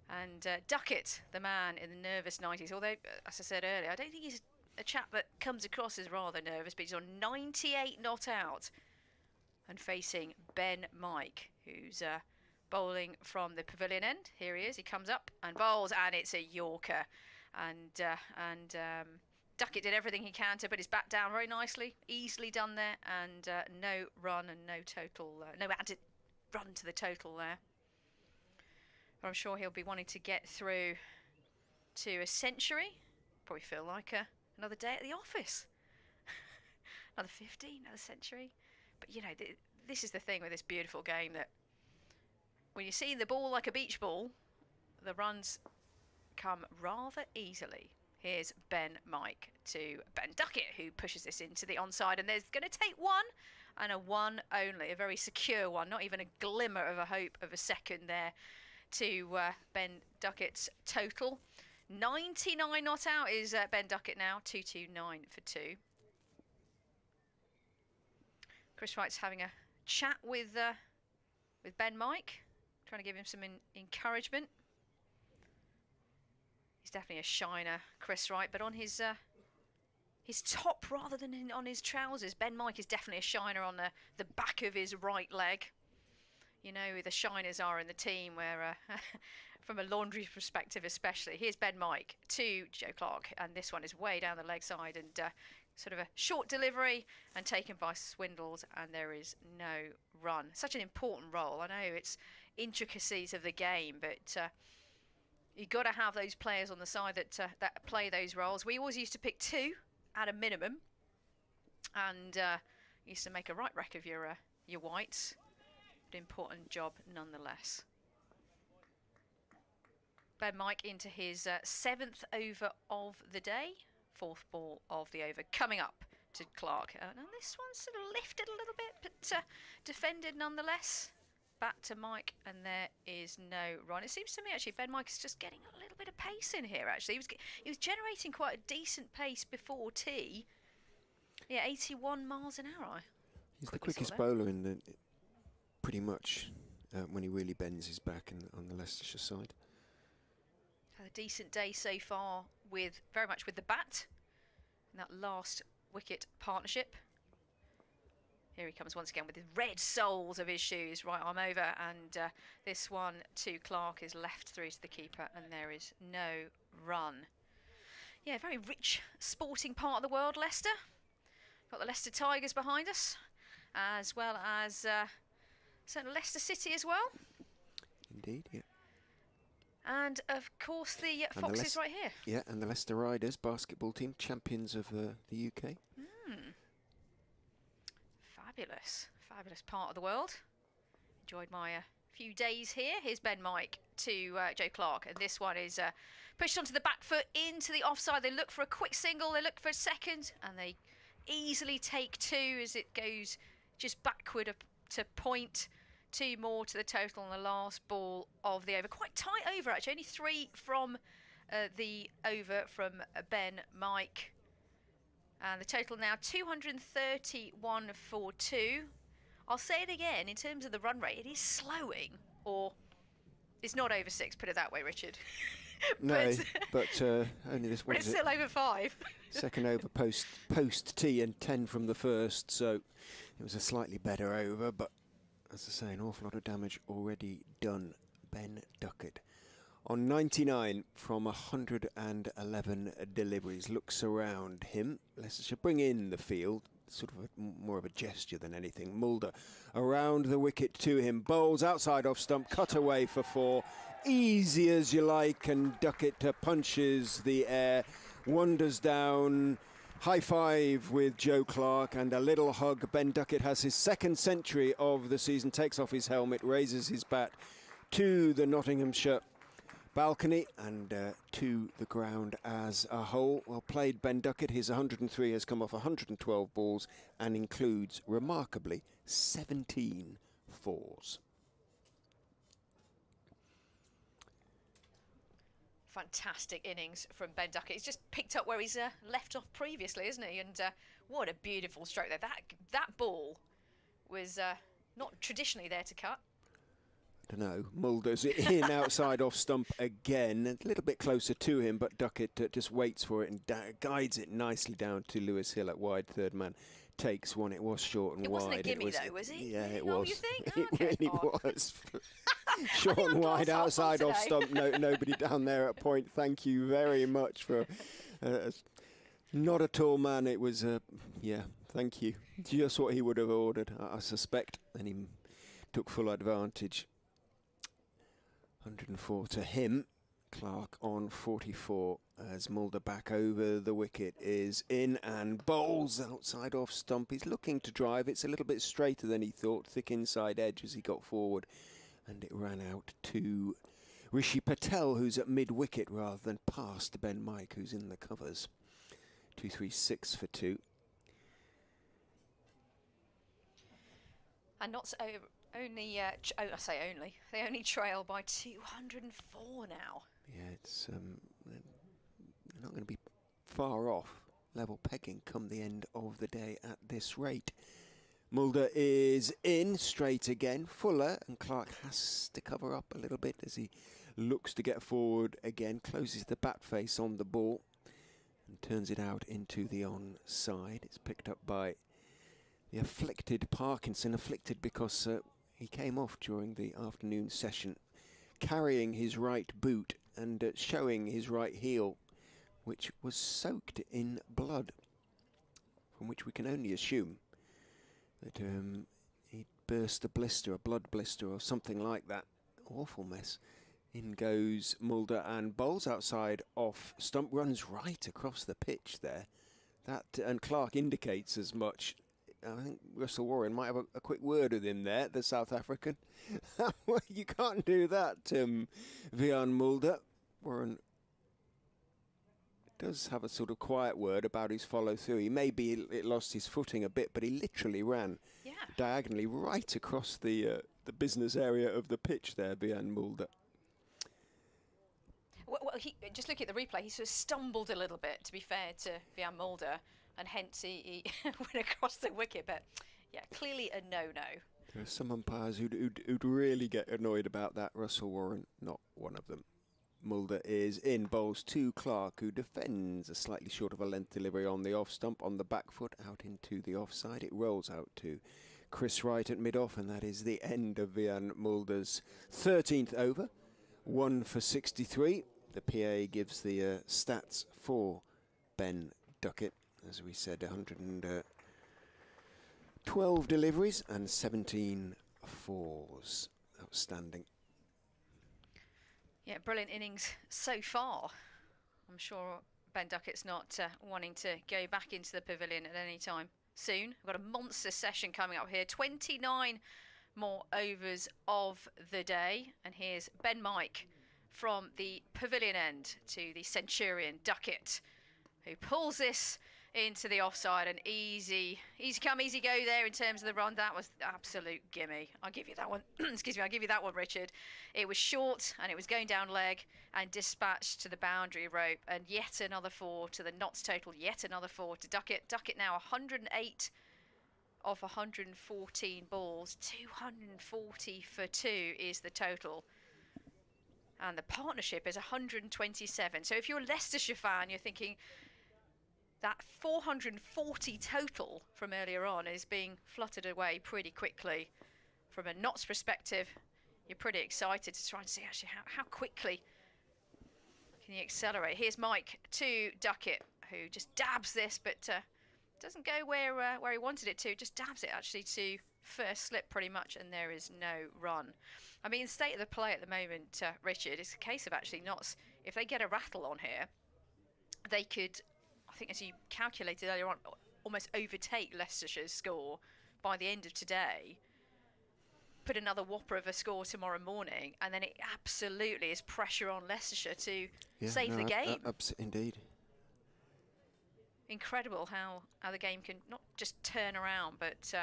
And Duckett, the man in the nervous 90s. Although, as I said earlier, I don't think he's a chap that comes across as rather nervous, but he's on 98 not out and facing Ben Mike, who's bowling from the pavilion end. Here he is. He comes up and bowls, and it's a Yorker. And Duckett did everything he can to put his bat down very nicely, easily done there, and no run and no total, no added run to the total there. But I'm sure he'll be wanting to get through to a century. Probably feel like another day at the office. Another 50, another century. But, you know, this is the thing with this beautiful game, that when you see the ball like a beach ball, the runs come rather easily. Here's Ben Mike to Ben Duckett, who pushes this into the onside, and there's going to take one, and a one only, a very secure one, not even a glimmer of a hope of a second there to Ben Duckett's total. 99 not out is Ben Duckett now, 229 for 2. Chris Wright's having a chat with Ben Mike, trying to give him some encouragement. He's definitely a shiner, Chris Wright, but on his top rather than on his trousers, Ben Mike is definitely a shiner on the back of his right leg. You know who the shiners are in the team, where from a laundry perspective especially. Here's Ben Mike to Joe Clark, and this one is way down the leg side, and sort of a short delivery and taken by Swindles, and there is no run. Such an important role. I know it's intricacies of the game, but you've got to have those players on the side that play those roles. We always used to pick 2 at a minimum, and used to make a right wreck of your whites. But important job nonetheless. Ben Mike into his 7th over of the day, 4th ball of the over, coming up to Clark. And this one sort of lifted a little bit, but defended nonetheless. Back to Mike, and there is no run. It seems to me actually Ben Mike is just getting a little bit of pace in here. Actually, he was generating quite a decent pace before tee. Yeah, 81 miles an hour. He's the quickest bowler in the pretty much when he really bends his back on the Leicestershire side. Had a decent day so far with very much with the bat in that last wicket partnership. Here he comes once again with the red soles of his shoes, right arm over, and this one to Clark is left through to the keeper, and there is no run. Yeah, very rich sporting part of the world, Leicester. Got the Leicester Tigers behind us, as well as certainly Leicester City as well. Indeed, yeah. And of course the Foxes right here. Yeah, and the Leicester Riders basketball team, champions of the UK. Fabulous, fabulous part of the world. Enjoyed my few days here. Here's Ben Mike to Joe Clark, and this one is pushed onto the back foot into the offside. They look for a quick single, they look for a second, and they easily take 2 as it goes just backward up to point. 2 more to the total on the last ball of the over. Quite tight over actually, only 3 from the over from Ben Mike. And the total now 231 for 2. I'll say it again, in terms of the run rate, it is slowing, or it's not over 6, put it that way, Richard. No, but only this one. But it's still over 5. Second over post tee and 10 from the first, so it was a slightly better over, but as I say, an awful lot of damage already done. Ben Duckett on 99 from 111 deliveries. Looks around him. Leicestershire bring in the field, sort of more of a gesture than anything. Mulder around the wicket to him. Bowls outside off stump, cut away for 4. Easy as you like, and Duckett punches the air, wanders down. High five with Joe Clark and a little hug. Ben Duckett has his 2nd century of the season, takes off his helmet, raises his bat to the Nottinghamshire balcony and to the ground as a whole. Well played, Ben Duckett. His 103 has come off 112 balls and includes, remarkably, 17 fours. Fantastic innings from Ben Duckett. He's just picked up where he's left off previously, isn't he? And what a beautiful stroke there. That ball was not traditionally there to cut. I don't know. Mulder's in outside off stump again, a little bit closer to him, but Duckett just waits for it and guides it nicely down to Lewis Hill at wide. Third man takes one. It was short and wide. It wasn't a gimme though, was it? Yeah, it Oh, was. you think? It Okay, really fine. was. Short and wide outside off today. stump. Nobody down there at point. Thank you very much for. Not a tall man. It was. Yeah. Thank you. Just what he would have ordered, I suspect, and he took full advantage. 104 to him. Clark on 44 as Mulder back over the wicket is in and bowls outside off stump. He's looking to drive. It's a little bit straighter than he thought. Thick inside edge as he got forward, and it ran out to Rishi Patel, who's at mid wicket rather than past Ben Mike, who's in the covers. 236 for 2. And not so only, I say only, they only trail by 204 now. Yeah, it's they're not going to be far off level pegging come the end of the day at this rate. Mulder is in straight again. Fuller, and Clark has to cover up a little bit as he looks to get forward again. Closes the bat face on the ball and turns it out into the onside. It's picked up by the afflicted Parkinson. Afflicted because he came off during the afternoon session carrying his right boot and showing his right heel, which was soaked in blood, from which we can only assume that he burst a blister, a blood blister or something like that. Awful mess. In goes Mulder and bowls outside off stump, runs right across the pitch there. That and Clark indicates as much. I think Russell Warren might have a quick word with him there, the South African. You can't do that, Vian Mulder. Warren does have a sort of quiet word about his follow through. He maybe it lost his footing a bit, but he literally ran diagonally right across the business area of the pitch there, Vian Mulder. Well, he, just looking at the replay, he sort of stumbled a little bit, to be fair to Vian Mulder, and hence he went across the wicket. But yeah, clearly a no-no. There are some umpires who'd really get annoyed about that. Russell Warren, not one of them. Mulder is in, bowls to Clark, who defends a slightly short of a length delivery on the off stump, on the back foot, out into the offside. It rolls out to Chris Wright at mid-off, and that is the end of Vian Mulder's 13th over. 1 for 63. The PA gives the stats for Ben Duckett. As we said, 112 deliveries and 17 fours. Outstanding. Yeah, brilliant innings so far. I'm sure Ben Duckett's not wanting to go back into the pavilion at any time soon. We've got a monster session coming up here. 29 more overs of the day. And here's Ben Mike from the pavilion end to the Centurion Duckett, who pulls this into the offside. And easy come, easy go there in terms of the run. That was absolute gimme. I'll give you that one. Excuse me, I'll give you that one, Richard. It was short and it was going down leg and dispatched to the boundary rope. And yet another 4 to the Notts total. Yet another 4 to Duckett. Duckett now 108 off 114 balls. 240 for 2 is the total. And the partnership is 127. So if you're a Leicestershire fan, you're thinking that 440 total from earlier on is being fluttered away pretty quickly. From a Notts perspective, you're pretty excited to try and see actually how quickly can you accelerate. Here's Mike to Duckett, who just dabs this, but doesn't go where he wanted it to. Just dabs it actually to first slip pretty much, and there is no run. I mean, the state of the play at the moment, Richard, is a case of actually Notts, if they get a rattle on here, they could, I think as you calculated earlier on, almost overtake Leicestershire's score by the end of today, put another whopper of a score tomorrow morning, and then it absolutely is pressure on Leicestershire to save the game. Indeed. Incredible how the game can not just turn around, but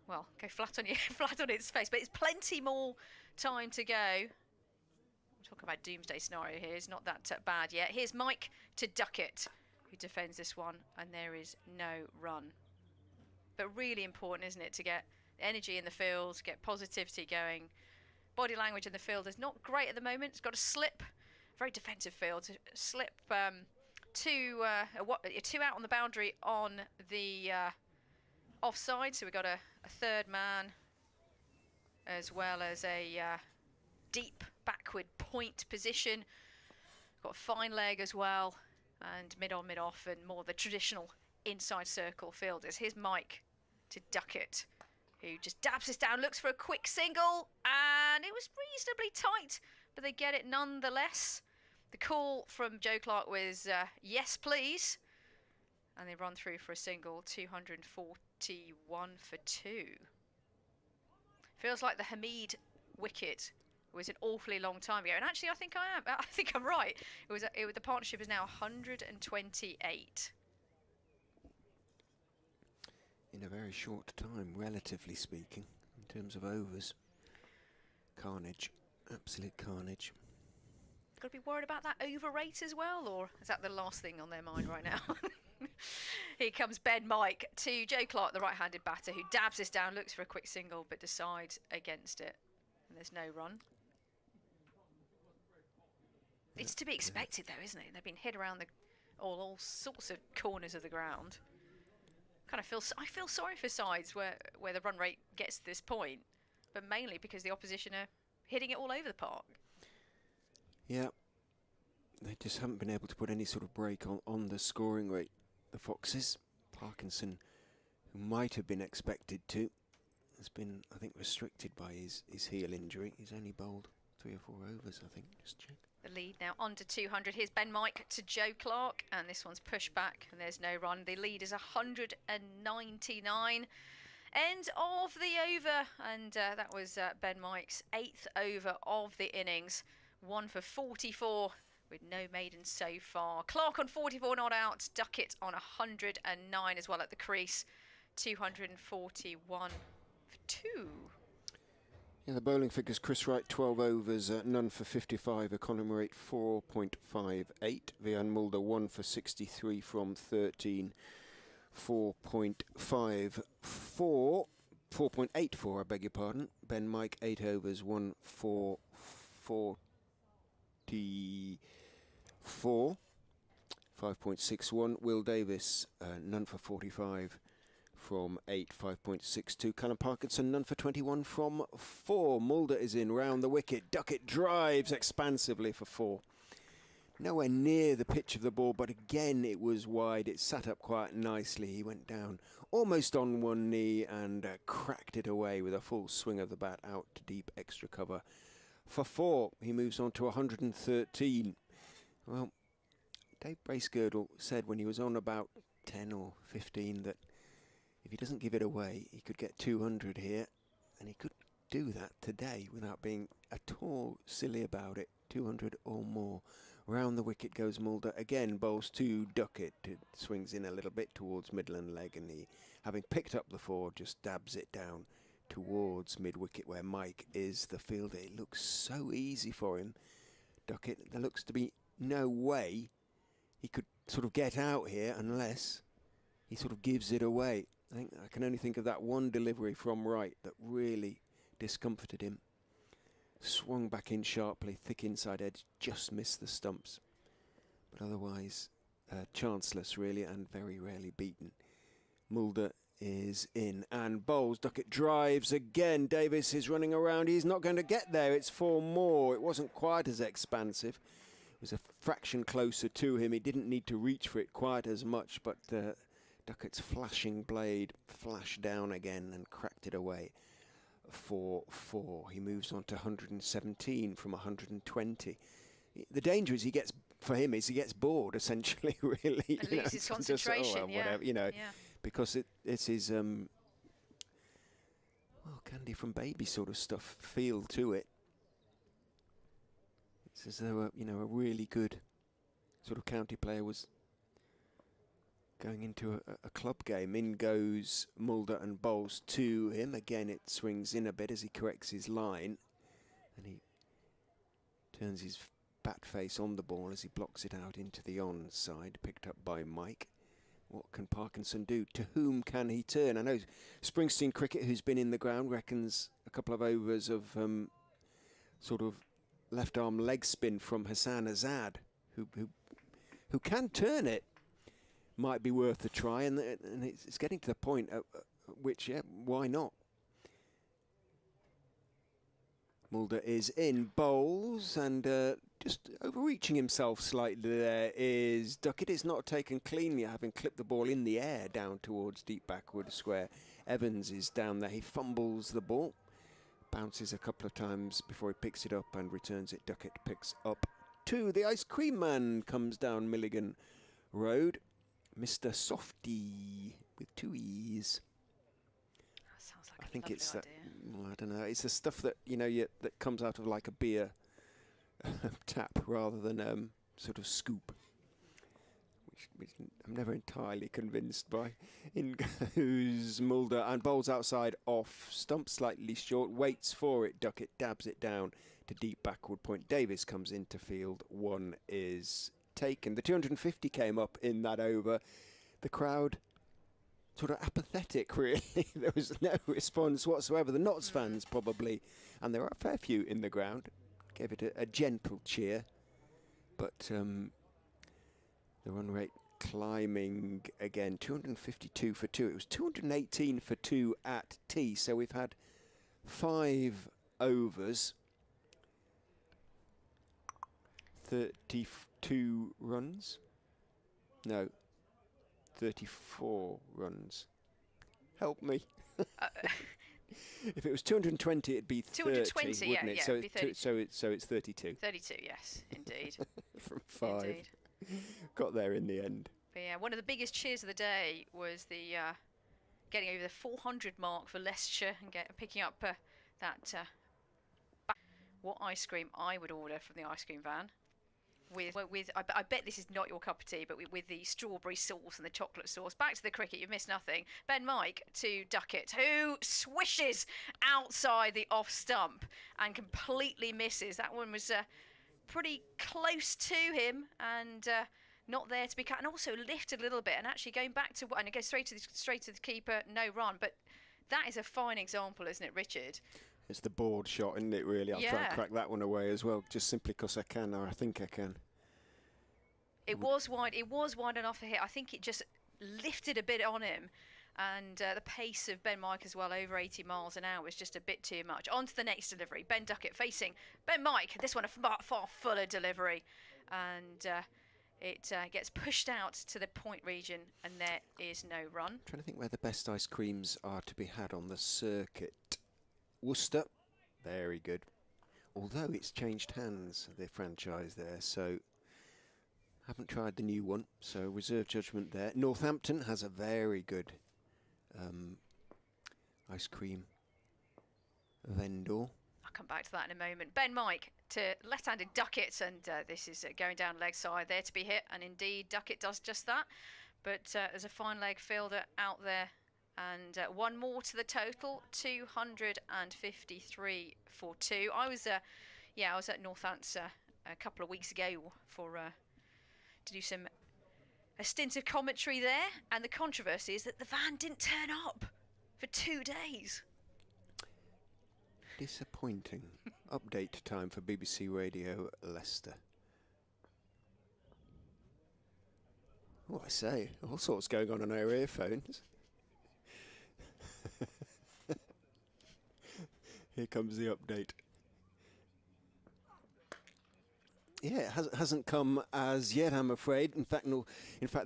well, go flat on its face. But it's plenty more time to go. We're talking about doomsday scenario here. It's not that bad yet. Here's Mike to Duckett, who defends this one, and there is no run. But really important, isn't it, to get energy in the field, get positivity going. Body language in the field is not great at the moment. It's got a slip, very defensive field, slip two out on the boundary on the offside. So we've got a third man as well as a deep backward point position. Got a fine leg as well, and mid on, mid off, and more the traditional inside circle fielders. Here's Mike to Duckett, who just dabs this down, looks for a quick single, and it was reasonably tight, but they get it nonetheless. The call from Joe Clark was yes please, and they run through for a single. 241 for 2. Feels like the Hamid wicket was an awfully long time ago, and actually I think I'm right. The partnership is now 128. In a very short time, relatively speaking, in terms of overs. Carnage, absolute carnage. Got to be worried about that over rate as well, or is that the last thing on their mind right now? Here comes Ben Mike to Joe Clark, the right-handed batter, who dabs this down, looks for a quick single, but decides against it. And there's no run. It's to be expected, though, isn't it? They've been hit around all sorts of corners of the ground. I feel sorry for sides where the run rate gets to this point, but mainly because the opposition are hitting it all over the park. Yeah, they just haven't been able to put any sort of break on the scoring rate. The Foxes, Parkinson, who might have been expected to, has been, I think, restricted by his heel injury. He's only bowled 3 or 4 overs, I think. Just check. The lead now under 200. Here's Ben Mike to Joe Clark, and this one's pushed back, and there's no run. The lead is 199. End of the over, and that was Ben Mike's 8th over of the innings. 1 for 44 with no maidens so far. Clark on 44 not out. Duckett on 109 as well at the crease. 241 for 2. Yeah, the bowling figures: Chris Wright 12 overs, none for 55, economy rate 4.58. Vian Mulder 1 for 63 from 13, 4.84, I beg your pardon. Ben Mike 8 overs, 1 for 44, 5.61. Will Davis none for 45 from 8, 5.62. Callum Parkinson none for 21 from 4. Mulder is in round the wicket. Duckett drives expansively for 4. Nowhere near the pitch of the ball, but again it was wide. It sat up quite nicely. He went down almost on one knee and cracked it away with a full swing of the bat out to deep extra cover for 4. He moves on to 113. Well, Dave Bracegirdle said when he was on about 10 or 15 that if he doesn't give it away, he could get 200 here, and he could do that today without being at all silly about it. 200 or more. Round the wicket goes Mulder. Again, bowls to Duckett. It swings in a little bit towards Midland leg, and he, having picked up the 4, just dabs it down towards mid-wicket where Mike is the fielder. It looks so easy for him. Duckett, there looks to be no way he could sort of get out here unless he sort of gives it away. I can only think of that one delivery from Wright that really discomforted him. Swung back in sharply, thick inside edge, just missed the stumps. But otherwise, chanceless really, and very rarely beaten. Mulder is in and bowls. Duckett drives again. Davis is running around. He's not going to get there. It's 4 more. It wasn't quite as expansive. It was a fraction closer to him. He didn't need to reach for it quite as much, but Duckett's flashing blade flashed down again and cracked it away for 4. He moves on to 117 from 120. The danger is he gets bored essentially, really. And loses concentration, just, whatever, because it's his Candy from Baby sort of stuff feel to it. It's as though a really good sort of county player was going into a club game. In goes Mulder and bowls to him. Again, it swings in a bit as he corrects his line. And he turns his bat face on the ball as he blocks it out into the onside, picked up by Mike. What can Parkinson do? To whom can he turn? I know Springsteen Cricket, who's been in the ground, reckons a couple of overs of sort of left arm leg spin from Hassan Azad, who can turn it, might be worth a try, and it's getting to the point at which, why not? Mulder is in, bowls, and just overreaching himself slightly there is Duckett. Is not taken cleanly, having clipped the ball in the air down towards deep backward square. Evans is down there. He fumbles the ball, bounces a couple of times before he picks it up and returns it. Duckett picks up 2. The Ice Cream Man comes down Milligan Road. Mr. Softy with 2 E's. That sounds like I think it's idea. that. Well, I don't know. It's the stuff that that comes out of like a beer tap rather than sort of scoop, which I'm never entirely convinced by. In goes Mulder and bowls outside off stump, slightly short. Waits for it. Duckett dabs it down to deep backward point. Davis comes into field. 1 is taken. The 250 came up in that over. the crowd sort of apathetic, really. There was no response whatsoever. The Notts fans probably, and there are a fair few in the ground, gave it a gentle cheer. But the run rate climbing again, 252 for 2. It was 218 for 2 at tea, so we've had 5 overs, 32 runs. No, 34 runs. Help me. If it was 220, it'd be 30, 220, wouldn't it? yeah, So it'd be 30. so it's 32 32, yes, indeed. from 5. Indeed. Got there in the end. But yeah, one of the biggest cheers of the day was the getting over the 400 mark for Leicestershire and picking up that. What ice cream I would order from the ice cream van. With I bet this is not your cup of tea, but with the strawberry sauce and the chocolate sauce. Back to the cricket, you've missed nothing. Ben Mike to Duckett, who swishes outside the off stump and completely misses. That one was pretty close to him and not there to be cut, and also lifted a little bit and actually going back to and it goes straight to the keeper, no run. But that is a fine example, isn't it, Richard? It's the board shot, isn't it, really? I'll try and crack that one away as well, just simply because I can, or I think I can. It was wide. It was wide enough for hit. I think it just lifted a bit on him. And the pace of Ben Mike as well, over 80 miles an hour, was just a bit too much. On to the next delivery. Ben Duckett facing Ben Mike. This one a far fuller delivery. And it gets pushed out to the point region, and there is no run. I'm trying to think where the best ice creams are to be had on the circuit. Worcester, very good. Although it's changed hands, the franchise there, so haven't tried the new one, so reserve judgment there. Northampton has a very good ice cream vendor. I'll come back to that in a moment. Ben Mike to left-handed Duckett, and this is going down leg side there to be hit, and indeed Duckett does just that. But there's a fine leg fielder out there. And one more to the total, 253 for 2. I was at Northants a couple of weeks ago for to do a stint of commentary there, and the controversy is that the van didn't turn up for 2 days. Disappointing. Update time for BBC Radio Leicester. Oh, I say, all sorts going on our earphones. Here comes the update. Yeah, it hasn't come as yet, I'm afraid. In fact,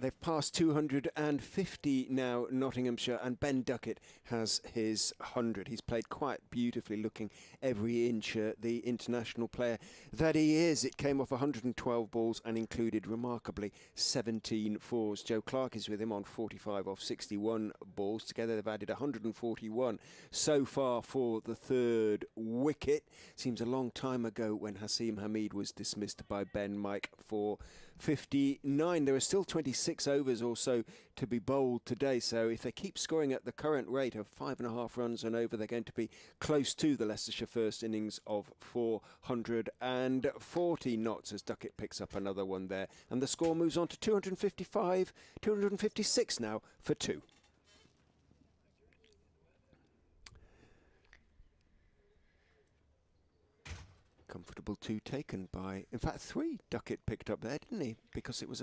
they've passed 250 now, Nottinghamshire, and Ben Duckett has his 100. He's played quite beautifully, looking every inch the international player that he is. It came off 112 balls and included, remarkably, 17 fours. Joe Clark is with him on 45 off 61 balls. Together they've added 141 so far for the third wicket. Seems a long time ago when Haseem Hameed was dismissed by Ben Mike for 59. There are still 26 overs or so to be bowled today, so if they keep scoring at the current rate of 5.5 runs and over, they're going to be close to the Leicestershire first innings of 440 knots as Duckett picks up another one there, and the score moves on to 255, 256 now for 2. Comfortable 2 taken by, in fact 3 Duckett picked up there, didn't he? Because it was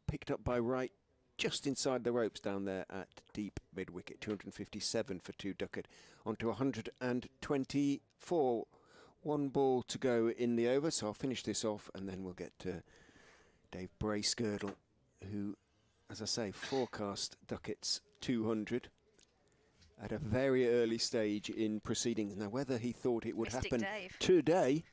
picked up by Wright just inside the ropes down there at deep mid-wicket. 257 for 2 Duckett onto 124. 1 ball to go in the over, so I'll finish this off and then we'll get to Dave Bracegirdle, who, as I say, forecast Duckett's 200 at a very early stage in proceedings. Now, whether he thought it would happen today,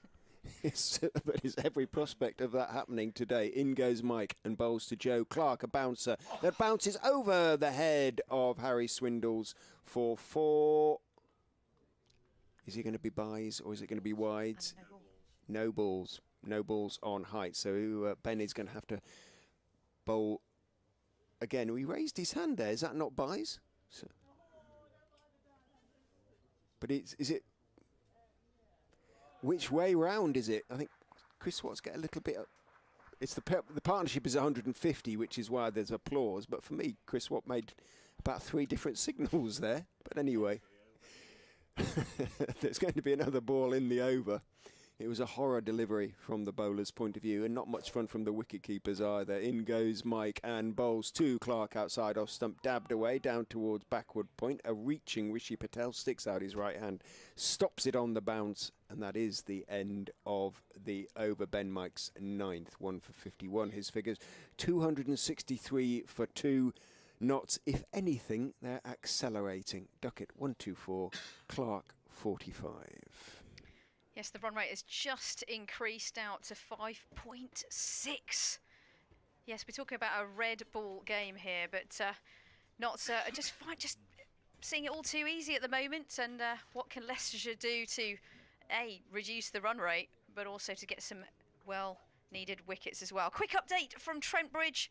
but there's every prospect of that happening today. In goes Mike and bowls to Joe Clark, a bouncer that bounces over the head of Harry Swindles for 4. Is he going to be byes or is it going to be wides? No balls. No balls on height. So Ben is going to have to bowl again. He raised his hand there. Is that not byes? So, but is it, which way round is it? I think Chris Watts get a little bit It's the partnership is 150, which is why there's applause. But for me, Chris Watt made about 3 different signals there. But anyway, there's going to be another ball in the over. It was a horror delivery from the bowler's point of view, and not much fun from the wicket keepers either. In goes Mike and bowls to Clark outside off stump, dabbed away down towards backward point. A reaching Rishi Patel sticks out his right hand, stops it on the bounce, and that is the end of the over. Ben Mike's 9th, 1 for 51. His figures 263 for 2. Knots, if anything, they're accelerating. Duckett 124, Clark 45. Yes, the run rate has just increased out to 5.6. Yes, we're talking about a red ball game here, but not just seeing it all too easy at the moment. And what can Leicestershire do to reduce the run rate, but also to get some well-needed wickets as well? Quick update from Trent Bridge.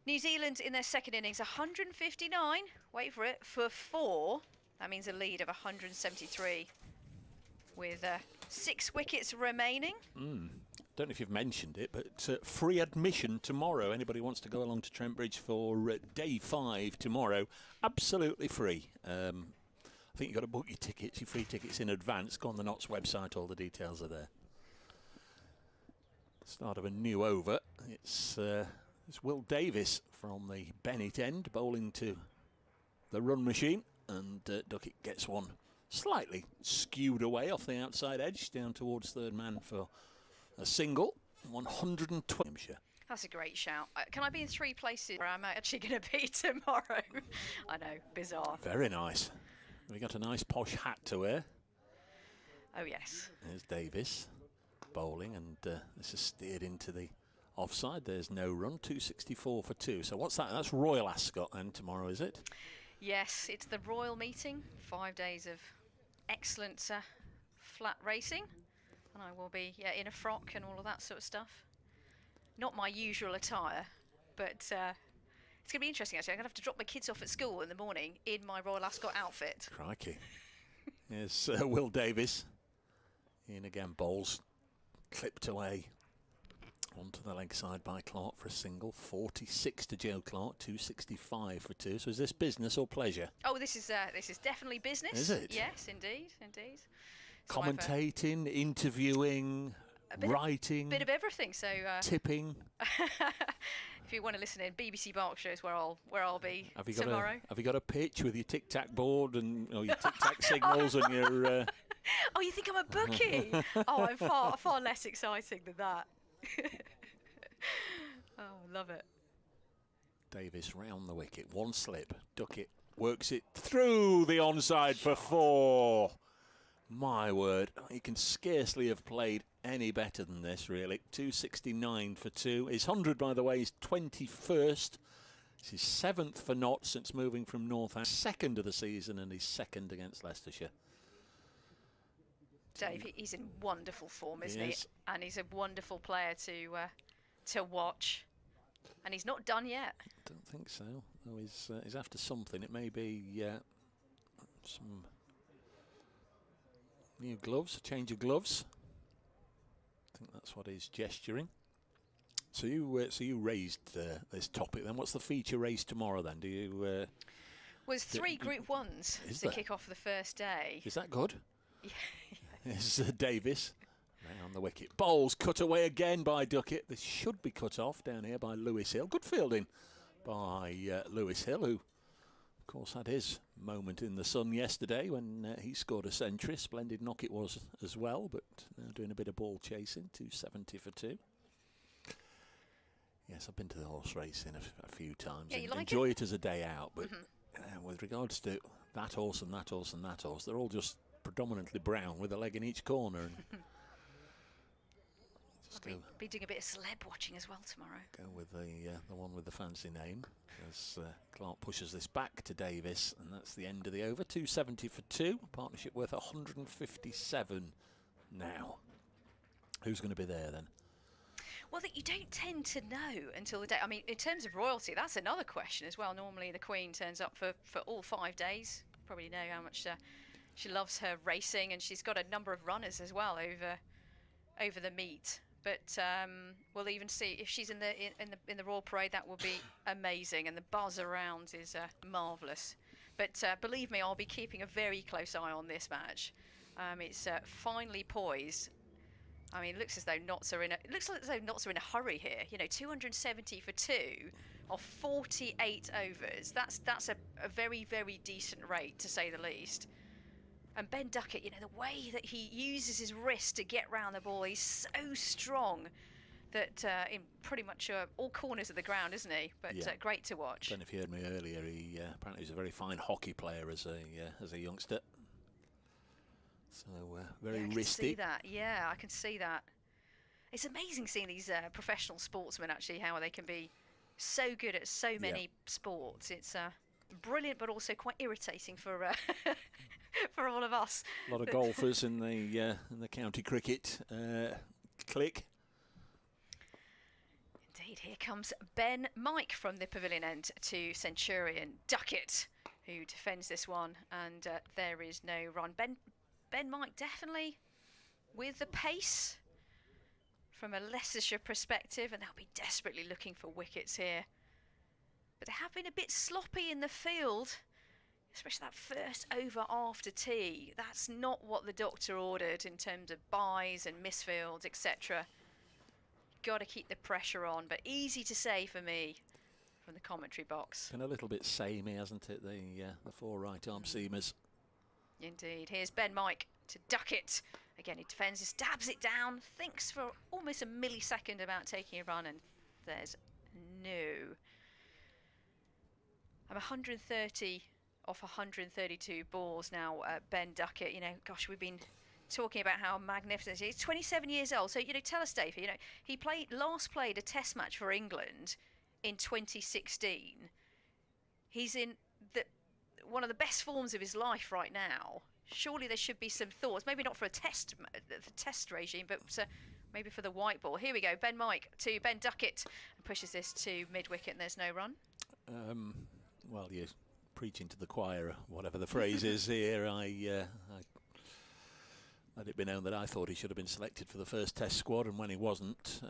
New Zealand in their second innings, 159. Wait for it, for 4. That means a lead of 173. With 6 wickets remaining. Don't know if you've mentioned it, but free admission tomorrow. Anybody wants to go along to Trent Bridge for day 5 tomorrow, absolutely free. I think you've got to book your tickets, your free tickets in advance. Go on the Notts website, all the details are there. Start of a new over. It's Will Davis from the Bennett end, bowling to the run machine, and Duckett gets one slightly skewed away off the outside edge, down towards third man for a single. 120. Nottinghamshire. That's a great shout. Can I be in 3 places where I'm actually going to be tomorrow? I know, bizarre. Very nice. We got a nice posh hat to wear. Oh yes. There's Davis bowling, and this is steered into the offside. There's no run. 264 for 2. So what's that? That's Royal Ascot then tomorrow, is it? Yes, it's the Royal meeting. 5 days of excellent flat racing, and I will be in a frock and all of that sort of stuff. Not my usual attire, but it's going to be interesting actually. I'm going to have to drop my kids off at school in the morning in my Royal Ascot outfit. Crikey. Yes, Will Davis in again, bowls clipped away onto the leg side by Clark for a single. 46 to Joe Clark, 265 for 2. So is this business or pleasure? Oh, this is definitely business. Is it? Yes, indeed. So commentating, interviewing, writing, bit of everything. So tipping. If you want to listen in, BBC Berkshire is where I'll be tomorrow. Have you got a pitch with your tic-tac board and your tic-tac signals and your? Oh, you think I'm a bookie? Oh, I'm far less exciting than that. Oh, love it. Davis round the wicket, 1 slip. Duckett works it through the onside for 4. My word, he can scarcely have played any better than this, really. 269 for 2. His 100, by the way, is 21st. It's his 7th for Notts since moving from North. 2nd of the season, and his 2nd against Leicestershire. Dave, he's in wonderful form, isn't he? And he's a wonderful player to watch. And he's not done yet. I don't think so. No, he's after something. It may be some new gloves, a change of gloves. I think that's what he's gesturing. So you raised this topic. Then what's the feature race tomorrow? Then do you? Was 3 Group 1s to kick off the first day. Is that good? Yeah. It's Davis round the wicket. Bowls cut away again by Duckett. This should be cut off down here by Lewis Hill. Good fielding by Lewis Hill, who, of course, had his moment in the sun yesterday when he scored a century. Splendid knock it was as well, but now doing a bit of ball chasing. 270 for 2. Yes, I've been to the horse racing a few times. Yeah, you like enjoy it as a day out, but with regards to that horse and that horse and that horse, they're all just predominantly brown with a leg in each corner. And I'll be doing a bit of celeb watching as well tomorrow. Go with the one with the fancy name, as Clark pushes this back to Davis, and that's the end of the over. 270 for 2. Partnership worth 157 now. Who's going to be there then? Well, you don't tend to know until the day. I mean, in terms of royalty, that's another question as well. Normally the Queen turns up for all 5 days. Probably know how much she loves her racing, and she's got a number of runners as well over the meet. But we'll even see if she's in the Royal Parade. That will be amazing, and the buzz around is marvellous. But believe me, I'll be keeping a very close eye on this match. It's finely poised. I mean, it looks as though Notts are in a hurry here. You know, 270 for 2 of 48 overs. That's a very, very decent rate, to say the least. And Ben Duckett, you know, the way that he uses his wrist to get round the ball, he's so strong that in pretty much all corners of the ground, isn't he? But great to watch. I don't know if you heard me earlier. He apparently he's a very fine hockey player as a youngster. So very I can wristy. see that. Yeah, I can see that. It's amazing seeing these professional sportsmen, actually, how they can be so good at so many sports. It's brilliant, but also quite irritating for for all of us. A lot of golfers in the county cricket clique. Indeed, here comes Ben Mike from the pavilion end to Centurion Duckett, who defends this one, and there is no run. Ben Mike definitely with the pace from a Leicestershire perspective, and they'll be desperately looking for wickets here. But they have been a bit sloppy in the field, especially that first over after tea. That's not what the doctor ordered in terms of buys and misfields, etc. Got to keep the pressure on, but easy to say for me from the commentary box. Been a little bit samey, hasn't it? The 4 right arm seamers. Indeed. Here's Ben Mike to Duckett. Again, he defends, he stabs it down, thinks for almost a millisecond about taking a run, and there's no. I'm 130 off 132 balls now, Ben Duckett. You know, gosh, we've been talking about how magnificent he is. He's 27 years old, so, you know, tell us, Dave, you know, he last played a test match for England in 2016. He's in one of the best forms of his life right now. Surely there should be some thoughts, maybe not for the test regime, but maybe for the white ball. Here we go, Ben Mike to Ben Duckett, and pushes this to mid-wicket, and there's no run. Well, you're preaching to the choir, whatever the phrase is here. I let it be known that I thought he should have been selected for the first test squad, and when he wasn't,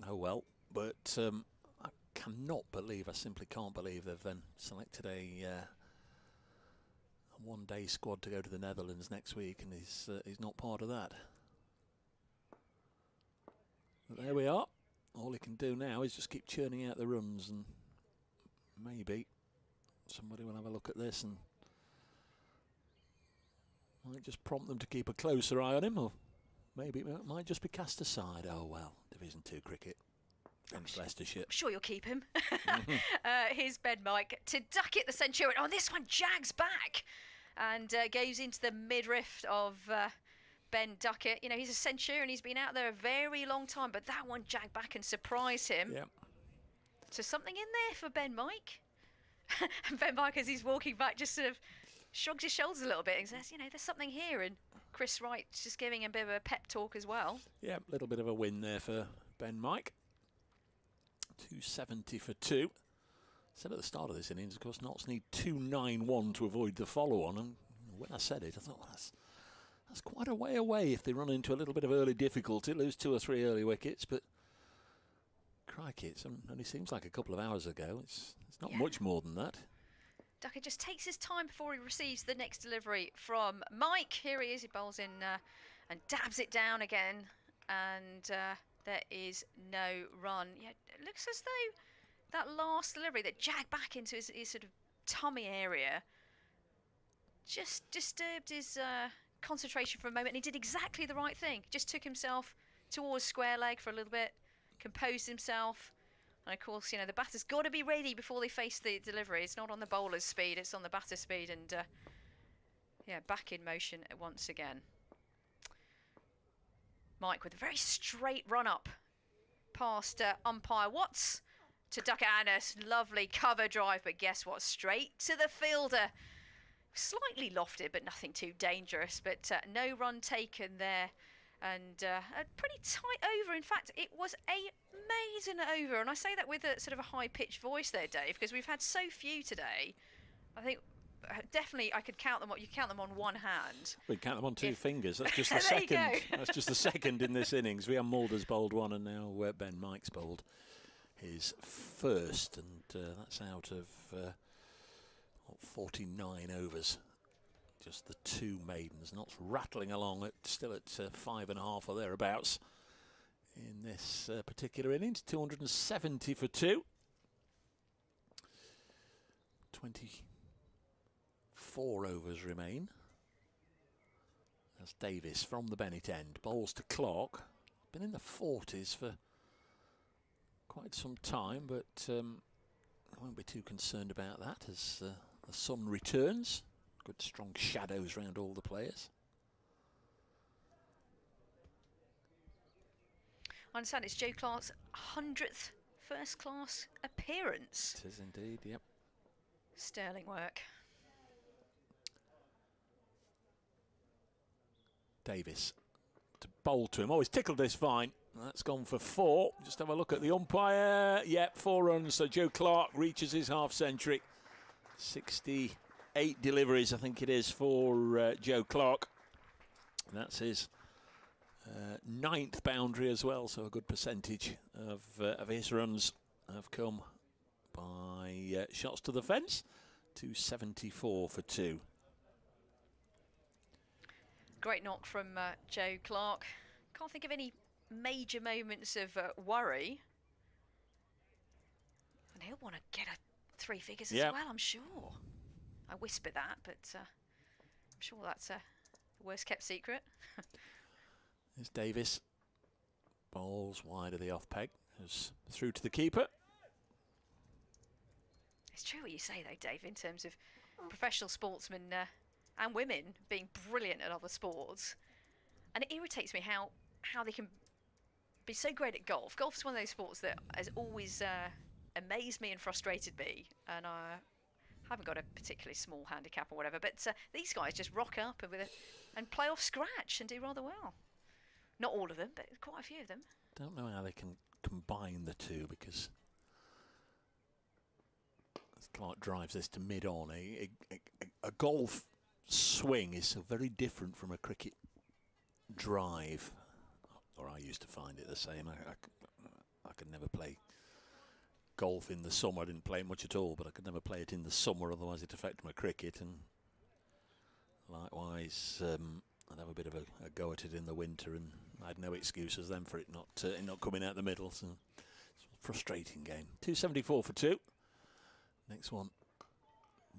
oh well. But I I simply can't believe they've then selected a one-day squad to go to the Netherlands next week, and he's not part of that. But there we are. All he can do now is just keep churning out the runs, and maybe somebody will have a look at this and might just prompt them to keep a closer eye on him, or maybe it might just be cast aside. Oh well, Division 2 cricket against Leicestershire. I'm sure you'll keep him. Here's Ben Mike to Duckett, the Centurion. Oh, this one jags back and goes into the midriff of Ben Duckett. You know, he's a Centurion. He's been out there a very long time, but that one jagged back and surprised him. Yep. So something in there for Ben Mike. And Ben Mike, as he's walking back, just sort of shrugs his shoulders a little bit and says, you know, there's something here. And Chris Wright's just giving him a bit of a pep talk as well. Yeah, a little bit of a win there for Ben Mike. 270 for 2. Said at the start of this innings, of course, Notts need 291 to avoid the follow-on. And when I said it, I thought, well, that's quite a way away if they run into a little bit of early difficulty, lose 2 or 3 early wickets. But crikey, it only seems like a couple of hours ago. It's not much more than that. Duckett just takes his time before he receives the next delivery from Mike. Here he is, he bowls in and dabs it down again. And there is no run. Yeah, it looks as though that last delivery that jagged back into his sort of tummy area just disturbed his concentration for a moment, and he did exactly the right thing. Just took himself towards square leg for a little bit, composed himself, and of course, you know, the batter's got to be ready before they face the delivery. It's not on the bowler's speed, it's on the batter's speed, and yeah, back in motion once again. Mike with a very straight run up past umpire Watts to Duckett, and a lovely cover drive, but guess what? Straight to the fielder. Slightly lofted, but nothing too dangerous. But no run taken there, and a pretty tight over. In fact, it was a maiden over, and I say that with a sort of a high-pitched voice there, Dave, because we've had so few today. I think definitely, I could count them. You count them on one hand. We count them on two If- fingers. That's just the There you second. go. That's just the second in this innings. We have Mulder's bowled one, and now Ben Mike's bowled his first, and that's out of 49 overs. Just the two maidens, not rattling along still at 5.5 or thereabouts in this particular innings. 270 for 2. 24 overs remain. That's Davis from the Bennett end. Bowls to Clark. Been in the 40s for quite some time, but I won't be too concerned about that as the sun returns. Good strong shadows around all the players. I understand it's Joe Clark's 100th first-class appearance. It is indeed, yep. Sterling work. Davis to bowl to him. Oh, he's tickled this fine. That's gone for 4. Just have a look at the umpire. Yep, 4 runs. So Joe Clark reaches his half-century. 68 deliveries, I think it is, for Joe Clark. And that's his 9th boundary as well. So a good percentage of his runs have come by shots to the fence. 274 for 2. Great knock from Joe Clark. Can't think of any major moments of worry. And he'll want to get a 3 figures as well, I'm sure. I whispered that, but I'm sure that's the worst kept secret. There's Davis. Bowls wide of the off peg. Goes through to the keeper. It's true what you say, though, Dave, in terms of professional sportsmen and women being brilliant at other sports. And it irritates me how they can be so great at golf. Golf is one of those sports that has always amazed me and frustrated me. And I haven't got a particularly small handicap or whatever. But these guys just rock up and play off scratch and do rather well. Not all of them, but quite a few of them. Don't know how they can combine the two, because as Clark drives this to mid-on, a golf swing is so very different from a cricket drive. Or I used to find it the same. I could never play golf in the summer. I didn't play it much at all, but I could never play it in the summer, otherwise it affected my cricket. And likewise, I'd have a bit of a go at it in the winter, and I had no excuses then for it not coming out the middle. So it's a frustrating game. 274 for 2. Next one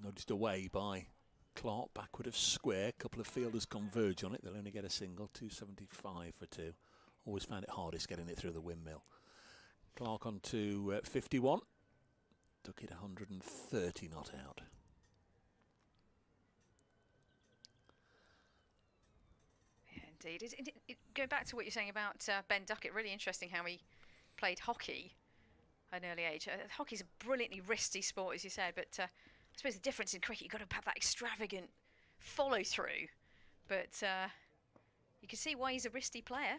nudged away by Clark, backward of square. A couple of fielders converge on it. They'll only get a single. 275 for 2. Always found it hardest getting it through the windmill. Clark on to 51. Duckett 130 not out. Indeed. Going back to what you're saying about Ben Duckett, really interesting how he played hockey at an early age. Hockey's a brilliantly wristy sport, as you said, but I suppose the difference in cricket, you've got to have that extravagant follow-through. But you can see why he's a wristy player.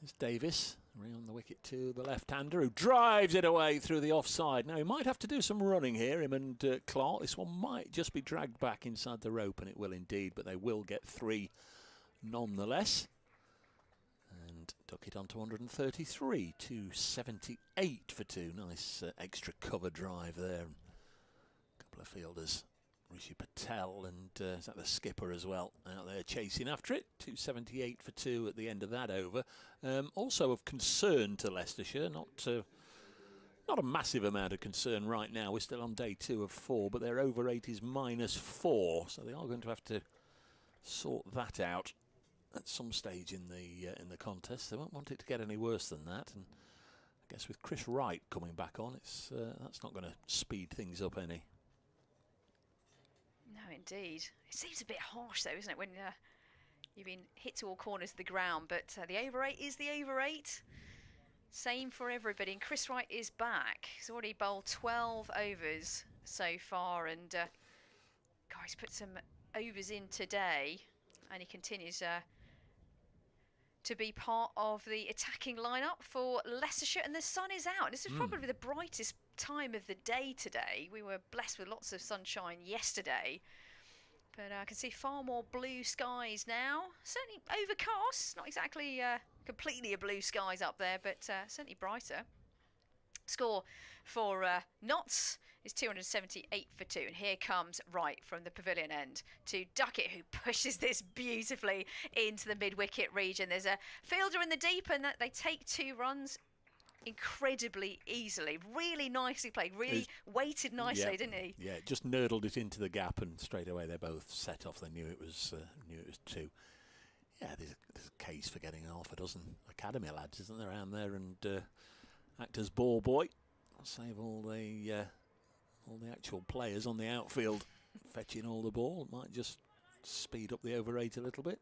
There's Davis, around the wicket to the left-hander, who drives it away through the offside. Now, he might have to do some running here, him and Clark. This one might just be dragged back inside the rope, and it will indeed, but they will get 3 nonetheless. And Duckett on to 133, 278 for 2. Nice extra cover drive there. A couple of fielders, Rishi Patel and is that the skipper as well, out there chasing after it. 278 for 2 at the end of that over. Also of concern to Leicestershire, not a massive amount of concern right now. We're still on day 2 of 4, but their over 8 is -4, so they are going to have to sort that out at some stage in the contest. They won't want it to get any worse than that, and I guess with Chris Wright coming back on, it's that's not going to speed things up any. No, indeed. It seems a bit harsh, though, isn't it, when you've been hit to all corners of the ground, but the over 8 is the over 8. Same for everybody, and Chris Wright is back. He's already bowled 12 overs so far, and guys put some overs in today, and he continues to be part of the attacking lineup for Leicestershire, and the sun is out. This is probably the brightest time of the day today. We were blessed with lots of sunshine yesterday, but I can see far more blue skies now. Certainly overcast, not exactly completely a blue skies up there, but certainly brighter. Score for Notts is 278 for 2, and here comes right from the pavilion end to Duckett, who pushes this beautifully into the mid-wicket region. There's a fielder in the deep, and they take 2 runs incredibly easily. Really nicely played, really weighted nicely, didn't he? Yeah, just nurdled it into the gap, and straight away they both set off. They knew it was 2. Yeah, there's a case for getting half a dozen academy lads, isn't there, around there, and act as ball boy. I'll save all the actual players on the outfield fetching all the ball. It might just speed up the over rate a little bit.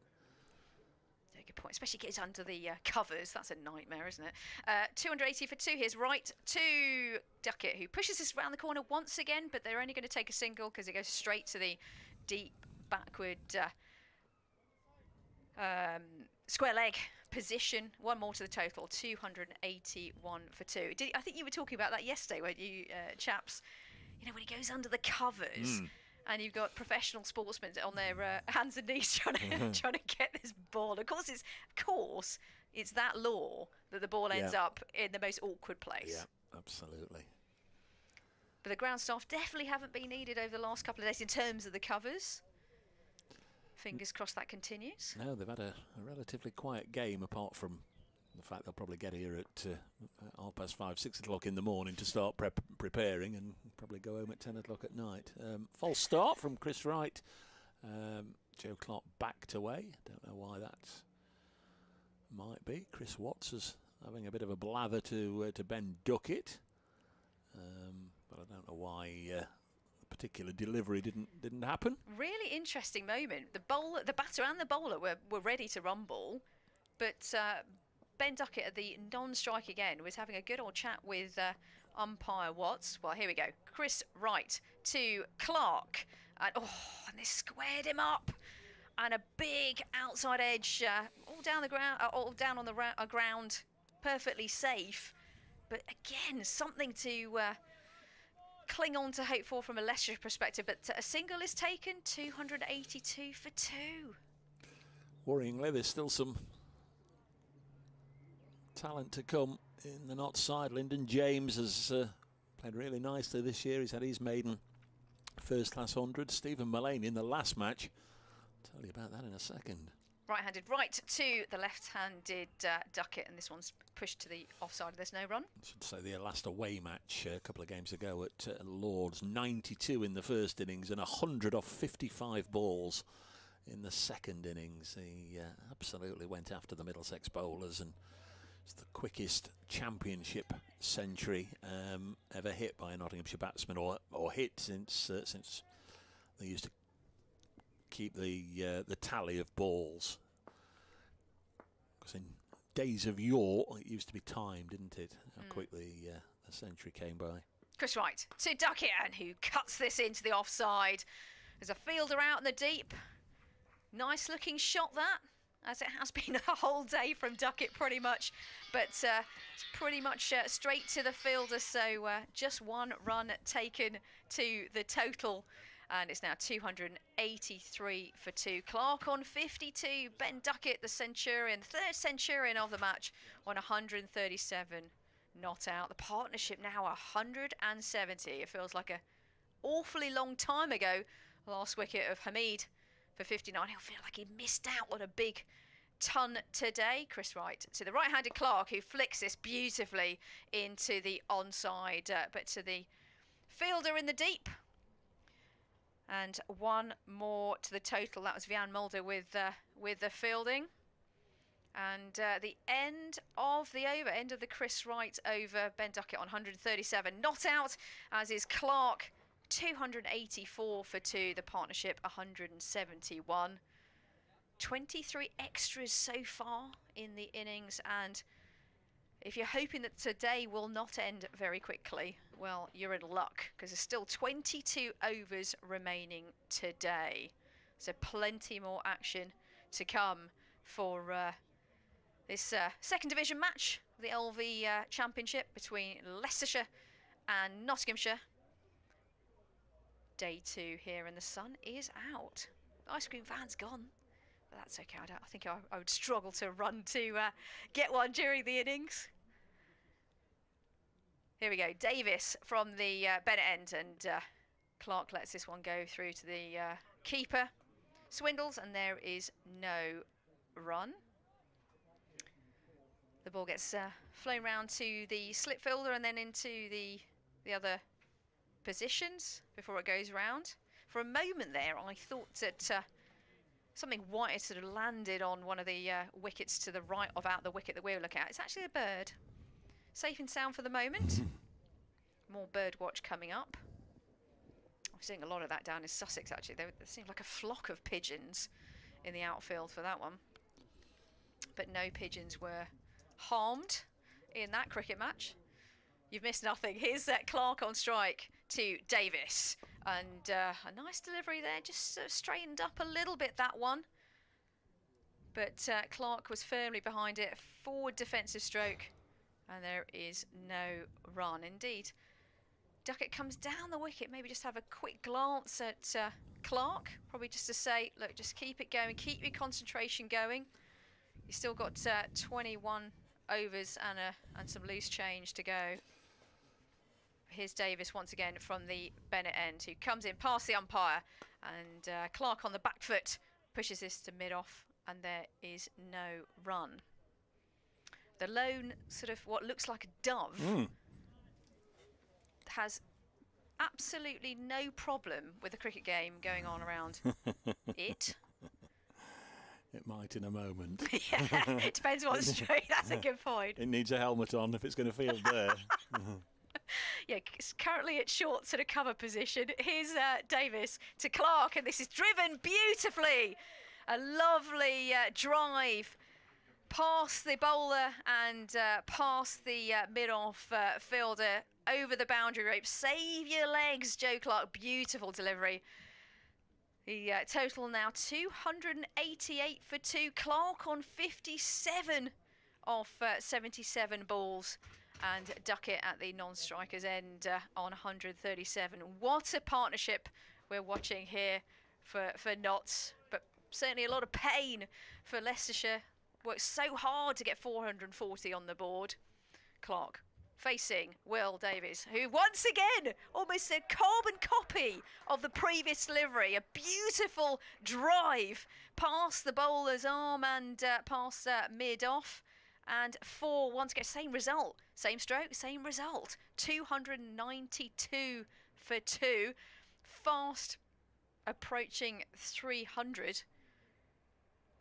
Yeah, good point, especially gets under the covers. That's a nightmare, isn't it? 280 for 2. Here's right to Duckett, who pushes this round the corner once again, but they're only going to take a single because it goes straight to the deep backward square leg position. 1 more to the total, 281 for 2. I think you were talking about that yesterday, weren't you, chaps? You know, when he goes under the covers, and you've got professional sportsmen on their hands and knees trying to get this ball. Of course, it's that law that the ball ends up in the most awkward place. Yeah, absolutely. But the ground staff definitely haven't been needed over the last couple of days in terms of the covers. Fingers crossed that continues. No, they've had a relatively quiet game, apart from the fact they'll probably get here at 5:30, 6 o'clock in the morning to start preparing, and probably go home at 10 o'clock at night. False start from Chris Wright. Joe Clark backed away. Don't know why that might be. Chris Watts is having a bit of a blather to Ben Duckett, but I don't know why particular delivery didn't happen. Really interesting moment. The batter and the bowler were ready to rumble, but Ben Duckett at the non-strike again was having a good old chat with umpire Watts. Well, here we go. Chris Wright to Clark, and they squared him up, and a big outside edge, all down the ground, all down on the ground, perfectly safe. But again, something to cling on to hope for from a Leicestershire perspective. But a single is taken, 282 for 2. Worryingly, there's still some talent to come in the Notts side. Lyndon James has played really nicely this year. He's had his maiden first-class 100. Stephen Mullane in the last match. I'll tell you about that in a second. Right-handed right to the left-handed Duckett, and this one's pushed to the offside. There's no run. I should say the last away match a couple of games ago at Lord's. 92 in the first innings and 100 off 55 balls in the second innings. He absolutely went after the Middlesex bowlers, and it's the quickest championship century ever hit by a Nottinghamshire batsman, or hit since they used to keep the tally of balls. Because in days of yore, it used to be timed, didn't it? How quickly the century came by. Chris Wright to Duckett, and who cuts this into the offside. There's a fielder out in the deep. Nice looking shot that, as it has been a whole day from Duckett pretty much, but it's pretty much straight to the fielder, so just 1 run taken to the total, and it's now 283 for 2. Clark on 52, Ben Duckett, the Centurion, the third Centurion of the match, on 137 not out. The partnership now 170. It feels like an awfully long time ago. Last wicket of Hamid for 59. He'll feel like he missed out on a big ton today. Chris Wright to the right-handed Clark, who flicks this beautifully into the onside, but to the fielder in the deep. And 1 more to the total. That was Vian Mulder with the fielding. And the end of the over, end of the Chris Wright over. Ben Duckett on 137, not out, as is Clark. 284 for 2. The partnership 171. 23 extras so far in the innings, and if you're hoping that today will not end very quickly, well, you're in luck, because there's still 22 overs remaining today. So plenty more action to come for this second division match, the LV Championship between Leicestershire and Nottinghamshire. Day 2 here, and the sun is out. Ice cream van's gone, but that's okay. I think I would struggle to run to get one during the innings. Here we go. Davis from the Bennett end, and Clark lets this one go through to the keeper. Swindles, and there is no run. The ball gets flown round to the slip fielder and then into the other positions before it goes round. For a moment there, I thought that something white had sort of landed on one of the wickets to the right of out the wicket that we were looking at. It's actually a bird. Safe and sound for the moment. More bird watch coming up. I'm seeing a lot of that down in Sussex, actually. There seemed like a flock of pigeons in the outfield for that one. But no pigeons were harmed in that cricket match. You've missed nothing. Here's Clark on strike to Davis. And a nice delivery there, just sort of straightened up a little bit, that one. But Clark was firmly behind it. Forward defensive stroke. And there is no run. Indeed, Duckett comes down the wicket, maybe just have a quick glance at Clark, probably just to say, look, just keep it going, keep your concentration going. You've still got 21 overs and some loose change to go. Here's Davis once again from the Bennett end, who comes in past the umpire, and Clark on the back foot pushes this to mid-off, and there is no run. The lone sort of what looks like a dove has absolutely no problem with the cricket game going on around it. It might in a moment. Yeah, it depends what straight. That's a good point. It needs a helmet on if it's going to field there. Yeah, it's currently at short sort of cover position. Here's Davis to Clark, and this is driven beautifully. A lovely drive past the bowler and past the mid-off fielder over the boundary rope. Save your legs, Joe Clark. Beautiful delivery. The total now 288 for 2. Clark on 57 off 77 balls. And Duckett at the non-strikers end on 137. What a partnership we're watching here for Notts. But certainly a lot of pain for Leicestershire. Worked so hard to get 440 on the board. Clark facing Will Davies, who once again, almost a carbon copy of the previous delivery. A beautiful drive past the bowler's arm and past mid-off. And 4 once again, same result. Same stroke, same result. 292 for 2. Fast approaching 300.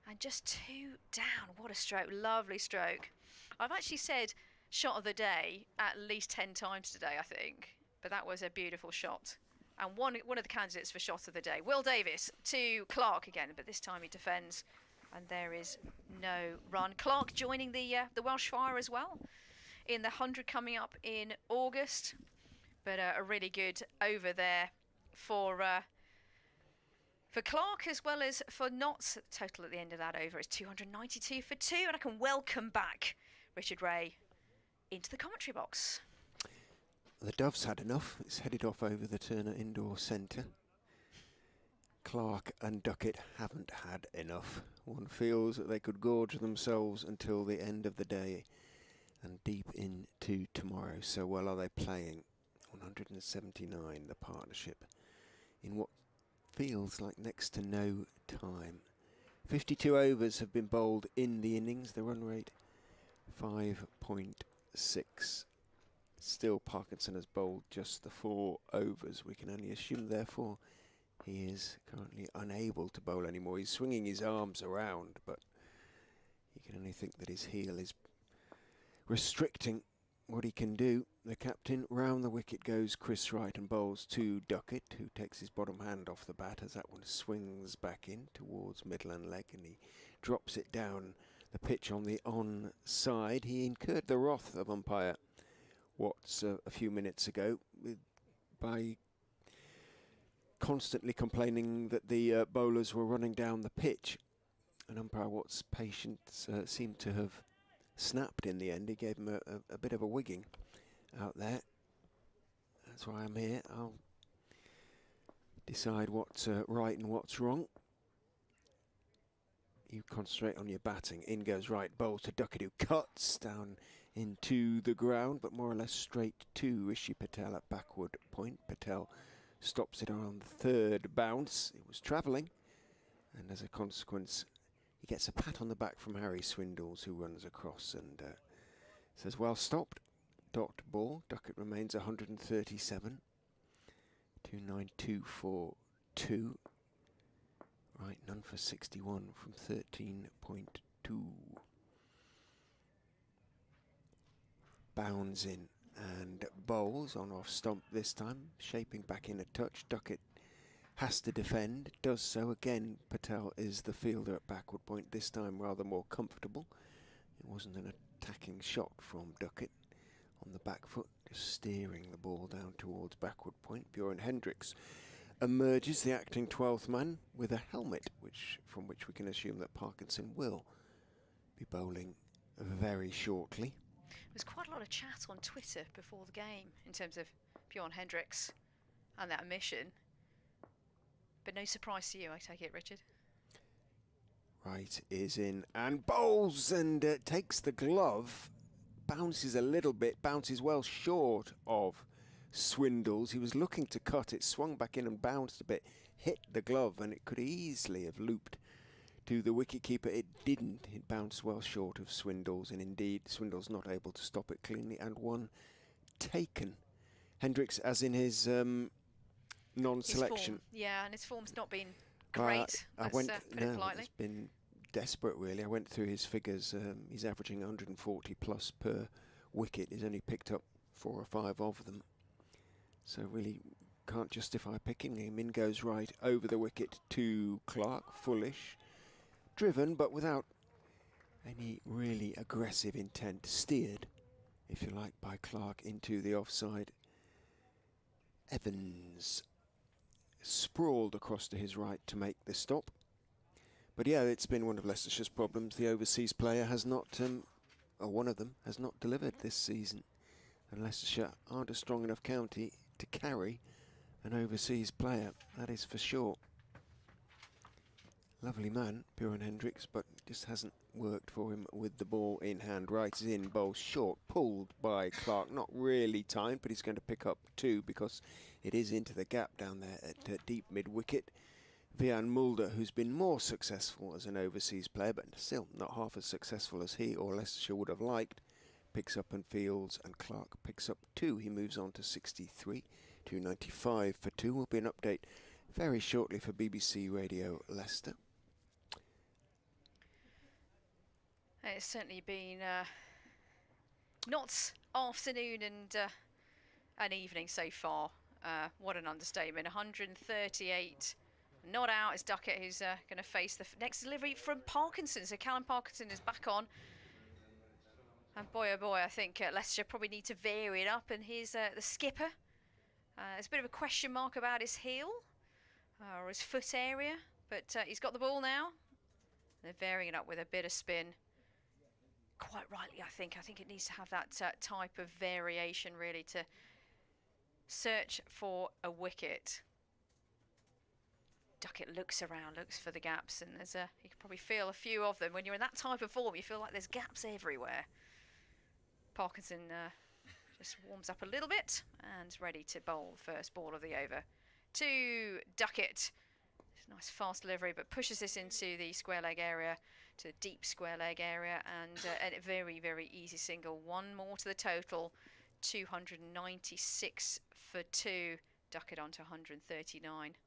And just 2 down. What a stroke. Lovely stroke. I've actually said shot of the day at least 10 times today, I think. But that was a beautiful shot. And one of the candidates for shot of the day. Will Davis to Clark again, but this time he defends. And there is no run. Clark joining the Welsh Fire as well in the 100 coming up in August. But a really good over there for Clark as well as for Notts. The total at the end of that over is 292 for 2. And I can welcome back Richard Ray into the commentary box. The Dove's had enough. It's headed off over the Turner Indoor Centre. Clark and Duckett haven't had enough. One feels that they could gorge themselves until the end of the day and deep into tomorrow. So well are they playing. 179, the partnership, in what feels like next to no time. 52 overs have been bowled in the innings. The run rate 5.6. Still, Parkinson has bowled just the 4 overs. We can only assume, therefore, he is currently unable to bowl anymore. He's swinging his arms around, but you can only think that his heel is restricting what he can do. The captain, round the wicket goes Chris Wright and bowls to Duckett, who takes his bottom hand off the bat as that one swings back in towards middle and leg, and he drops it down the pitch on the on side. He incurred the wrath of umpire Watts a few minutes ago by constantly complaining that the bowlers were running down the pitch, and umpire Watts' patience seemed to have snapped in the end. He gave him a bit of a wigging out there. That's why I'm here. I'll decide what's right and what's wrong. You concentrate on your batting. In goes right, bowl to Duckett, who cuts down into the ground, but more or less straight to Rishi Patel at backward point. Patel stops it around the third bounce. It was travelling, and as a consequence, he gets a pat on the back from Harry Swindles, who runs across and says, well stopped. Dot ball. Duckett remains 137. 292 for 2. Right, none for 61 from 13.2. Bounds in and bowls on off stump this time, shaping back in a touch. Duckett has to defend, does so again. Patel is the fielder at backward point, this time rather more comfortable. It wasn't an attacking shot from Duckett on the back foot, just steering the ball down towards backward point. Bjorn Hendricks emerges, the acting 12th man, with a helmet, from which we can assume that Parkinson will be bowling very shortly. There's quite a lot of chat on Twitter before the game in terms of Bjorn Hendricks and that omission. But no surprise to you, I take it, Richard? Right is in and bowls and takes the glove, bounces a little bit, bounces well short of Swindles. He was looking to cut it, swung back in and bounced a bit, hit the glove, and it could easily have looped to the wicketkeeper. It didn't. It bounced well short of Swindles, and indeed Swindles not able to stop it cleanly, and one taken. Hendricks, as in his non-selection. Yeah, and his form's not been great. Let's put it politely. It's been desperate, really. I went through his figures. He's averaging 140 plus per wicket. He's only picked up 4 or 5 of them. So really can't justify picking him. In goes right over the wicket to Clark, foolish. Driven, but without any really aggressive intent. Steered, if you like, by Clark into the offside. Evans sprawled across to his right to make the stop. But yeah, it's been one of Leicestershire's problems. The overseas player has not, or one of them, has not delivered this season. And Leicestershire aren't a strong enough county to carry an overseas player, that is for sure. Lovely man, Bjorn Hendricks, but just hasn't worked for him with the ball in hand. Right is in, bowl short, pulled by Clark. Not really timed, but he's going to pick up 2 because it is into the gap down there at deep mid-wicket. Vian Mulder, who's been more successful as an overseas player, but still not half as successful as he or Leicestershire would have liked, picks up and fields, and Clark picks up 2. He moves on to 63. 295 for 2. Will be an update very shortly for BBC Radio Leicester. It's certainly been not afternoon and an evening so far. What an understatement. 138 not out. It's Duckett who's going to face the next delivery from Parkinson. So Callum Parkinson is back on. And boy, oh boy, I think Leicestershire probably need to vary it up. And here's the skipper. There's a bit of a question mark about his heel or his foot area. But he's got the ball now. They're varying it up with a bit of spin. Quite rightly, I think. I think it needs to have that type of variation, really, to search for a wicket. Duckett looks around, looks for the gaps, and there's you can probably feel a few of them. When you're in that type of form, you feel like there's gaps everywhere. Parkinson just warms up a little bit and is ready to bowl the first ball of the over to Duckett. Nice fast delivery, but pushes this into the square leg area, to the deep square leg area, and a very, very easy single. One more to the total, 296 for 2. Duckett on to 139.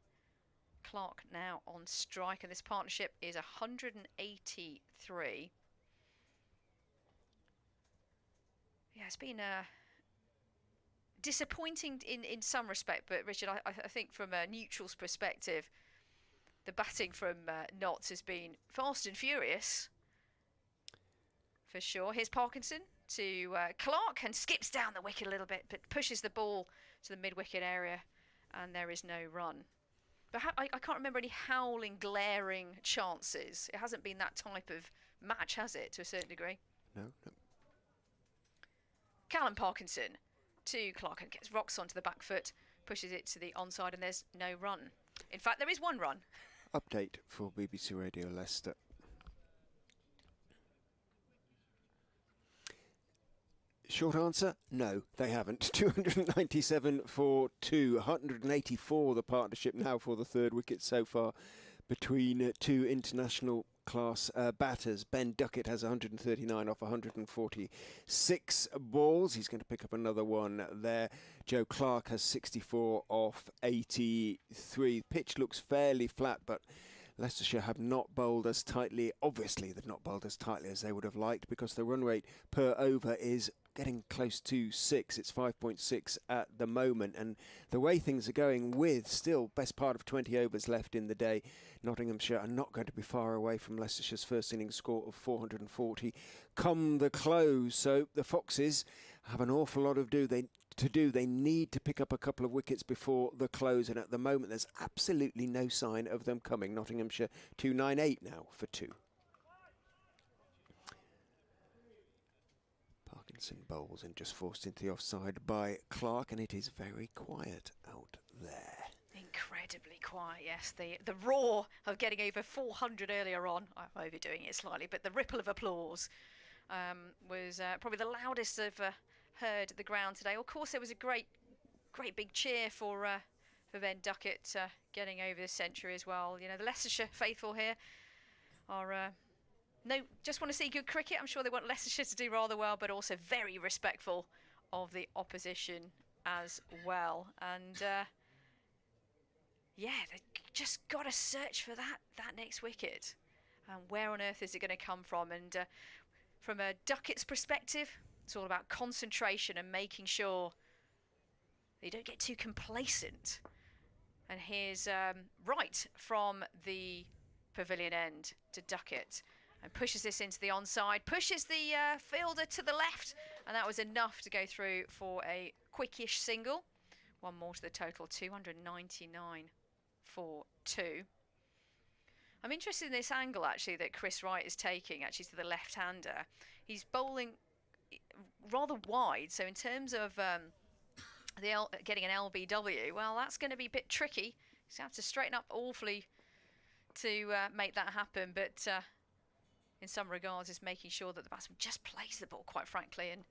Clark now on strike, and this partnership is 183. Yeah, it's been disappointing in some respect, but Richard, I think from a neutral's perspective, the batting from Notts has been fast and furious, for sure. Here's Parkinson to Clark, and skips down the wicket a little bit, but pushes the ball to the mid-wicket area, and there is no run. But I can't remember any howling, glaring chances. It hasn't been that type of match, has it, to a certain degree? No. Callum Parkinson to Clark and gets rocks onto the back foot, pushes it to the onside, and there's no run. In fact, there is one run. Update for BBC Radio Leicester. Short answer, no, they haven't. 297 for 2, 184 the partnership now for the third wicket so far between two international class batters. Ben Duckett has 139 off 146 balls. He's going to pick up another one there. Joe Clark has 64 off 83. Pitch looks fairly flat, but Leicestershire have not bowled as tightly. Obviously, they've not bowled as tightly as they would have liked, because the run rate per over is getting close to 6. It's 5.6 at the moment, and the way things are going, with still best part of 20 overs left in the day, Nottinghamshire are not going to be far away from Leicestershire's first innings score of 440 come the close. So the Foxes have an awful lot to do. They need to pick up a couple of wickets before the close, and at the moment there's absolutely no sign of them coming. Nottinghamshire 298 now for 2. Parkinson bowls and just forced into the offside by Clark, and it is very quiet out there. Incredibly quiet, yes. The roar of getting over 400 earlier on, I'm overdoing it slightly, but the ripple of applause was probably the loudest I've heard at the ground today. Of course, there was a great big cheer for Ben Duckett getting over the century as well. You know, the Leicestershire faithful here are just want to see good cricket. I'm sure they want Leicestershire to do rather well, but also very respectful of the opposition as well. And yeah, they just got to search for that next wicket. And where on earth is it going to come from? And from a Duckett's perspective, it's all about concentration and making sure they don't get too complacent. And here's right from the pavilion end to Duckett, and pushes this into the onside, pushes the fielder to the left, and that was enough to go through for a quickish single. One more to the total, 299 for 2. I'm interested in this angle actually that Chris Wright is taking actually to the left-hander. He's bowling rather wide, so in terms of getting an LBW, well, that's going to be a bit tricky. He's going to have to straighten up awfully to make that happen, but in some regards it's making sure that the batsman just plays the ball, quite frankly, and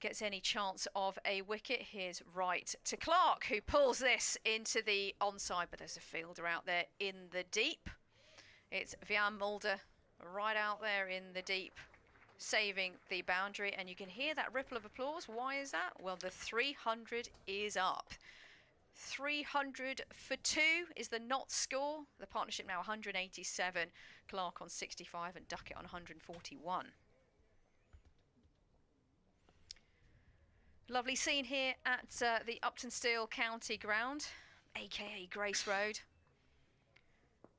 gets any chance of a wicket. Here's Wright to Clark, who pulls this into the onside, but there's a fielder out there in the deep. It's Vian Mulder right out there in the deep, saving the boundary, and you can hear that ripple of applause. Why is that? Well, the 300 is up. 300 for 2 is the not score. The partnership now 187, Clark on 65 and Duckett on 141. Lovely scene here at the Uptonsteel County Ground, aka Grace Road.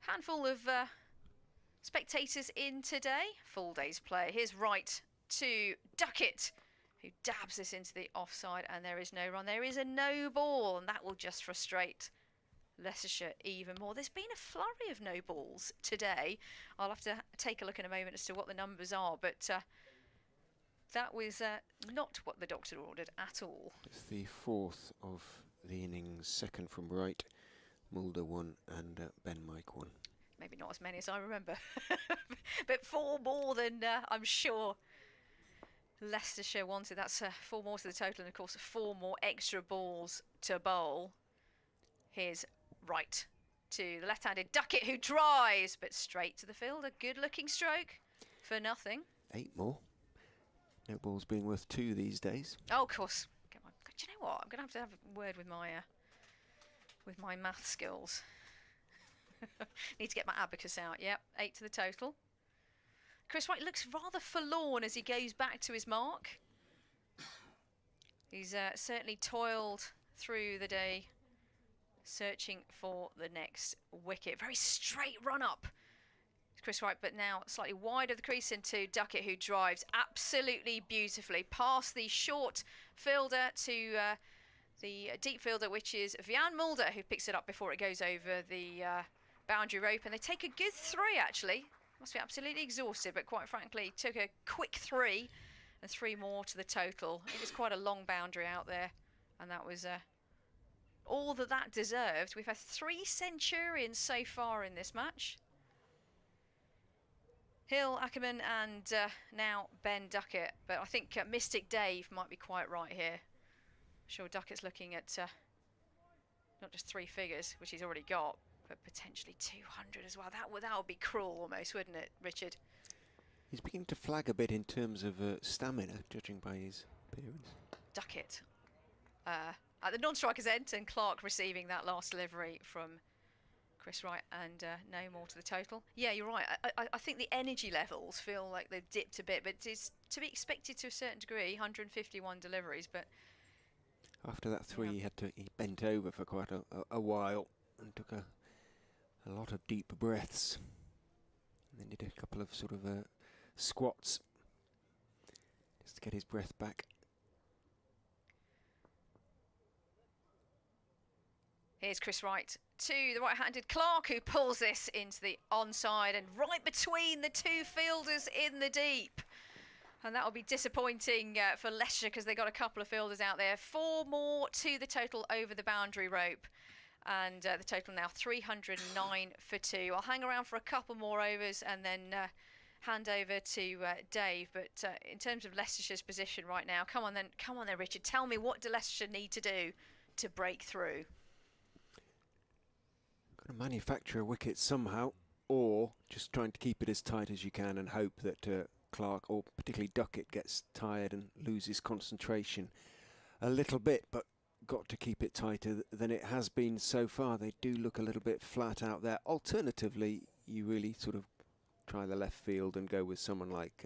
Handful of spectators in today. Full day's play. Here's Wright to Duckett, who dabs this into the offside, and there is no run. There is a no ball, and that will just frustrate Leicestershire even more. There's been a flurry of no balls today. I'll have to take a look in a moment as to what the numbers are, but that was not what the doctor ordered at all. It's the fourth of the innings, second from Wright, Mulder 1 and Ben Mike 1. Maybe not as many as I remember, but 4 more than I'm sure Leicestershire wanted. That's 4 more to the total, and of course 4 more extra balls to bowl. Here's Wright to the left-handed Duckett, who drives, but straight to the field. A good-looking stroke for nothing. 8 more. No balls being worth 2 these days. Oh, of course. Do you know what? I'm going to have a word with my math skills. Need to get my abacus out. Yep, 8 to the total. Chris Wright looks rather forlorn as he goes back to his mark. He's certainly toiled through the day searching for the next wicket. Very straight run up, Chris Wright, but now slightly wide of the crease into Duckett, who drives absolutely beautifully past the short fielder to the deep fielder, which is Vian Mulder, who picks it up before it goes over the boundary rope, and they take a good 3 actually. Must be absolutely exhausted, but quite frankly took a quick 3 and 3 more to the total. It was quite a long boundary out there, and that was all that deserved. We've had 3 centurions so far in this match. Hill, Ackerman, and now Ben Duckett. But I think Mystic Dave might be quite right here. I'm sure Duckett's looking at not just 3 figures, which he's already got, but potentially 200 as well. That would be cruel almost, wouldn't it, Richard? He's beginning to flag a bit in terms of stamina, judging by his appearance. Duckett at the non-striker's end, and Clark receiving that last delivery from Chris Wright, and no more to the total. Yeah, you're right. I think the energy levels feel like they've dipped a bit, but it's to be expected to a certain degree. 151 deliveries, but after that 3, he bent over for quite a while and took a lot of deep breaths, and then did a couple of sort of squats just to get his breath back. Here's Chris Wright to the right-handed Clark, who pulls this into the onside and right between the 2 fielders in the deep. And that will be disappointing for Leicestershire, because they got a couple of fielders out there. 4 more to the total over the boundary rope. And the total now 309 for 2. I'll hang around for a couple more overs and then hand over to Dave. But in terms of Leicestershire's position right now, come on then, Richard. Tell me, what do Leicestershire need to do to break through? Got to manufacture a wicket somehow, or just trying to keep it as tight as you can and hope that Clark, or particularly Duckett, gets tired and loses concentration a little bit, but got to keep it tighter than it has been so far. They do look a little bit flat out there. Alternatively, you really sort of try the left field and go with someone like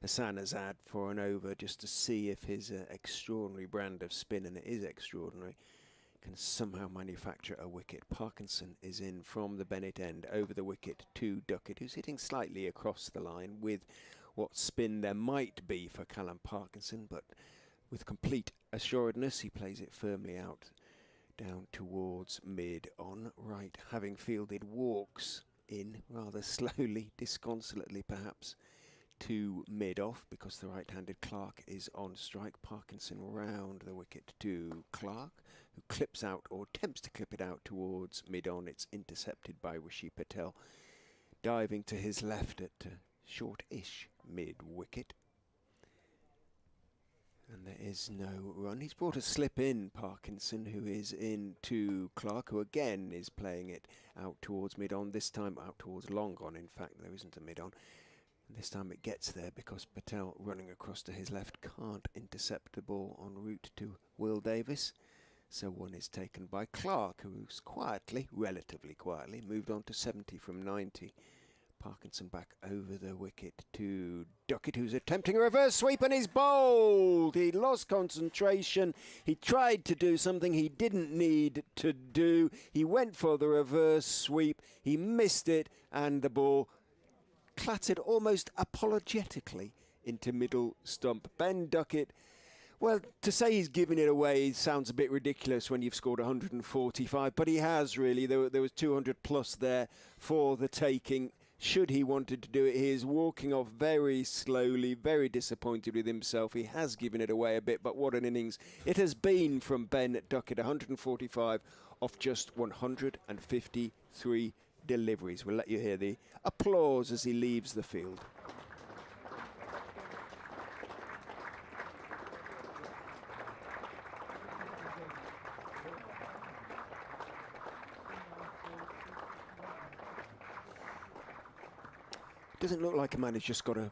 Hassan Azad for an over, just to see if his extraordinary brand of spin, and it is extraordinary, can somehow manufacture a wicket. Parkinson is in from the Bennett end over the wicket to Duckett, who's hitting slightly across the line with what spin there might be for Callum Parkinson, but with complete assuredness he plays it firmly out down towards mid on right, having fielded, walks in rather slowly, disconsolately perhaps, to mid off, because the right-handed Clark is on strike. Parkinson round the wicket to Clark, who clips out, or attempts to clip it out towards mid on. It's intercepted by Rishi Patel, diving to his left at short-ish mid wicket. And there is no run. He's brought a slip in, Parkinson, who is in to Clark, who again is playing it out towards mid on, this time out towards long on. In fact, there isn't a mid on. This time it gets there because Patel, running across to his left, can't intercept the ball en route to Will Davis. So one is taken by Clark, who's quietly, relatively quietly, moved on to 70 from 90. Parkinson back over the wicket to Duckett, who's attempting a reverse sweep, and he's bowled. He lost concentration. He tried to do something he didn't need to do. He went for the reverse sweep. He missed it, and the ball clattered almost apologetically into middle stump. Ben Duckett, well, to say he's giving it away sounds a bit ridiculous when you've scored 145, but he has really. There was 200 plus there for the taking. Should he wanted to do it, he is walking off very slowly, very disappointed with himself. He has given it away a bit, but what an innings it has been from Ben Duckett. 145 off just 153 deliveries. We'll let you hear the applause as he leaves the field. Doesn't look like a man who's just got a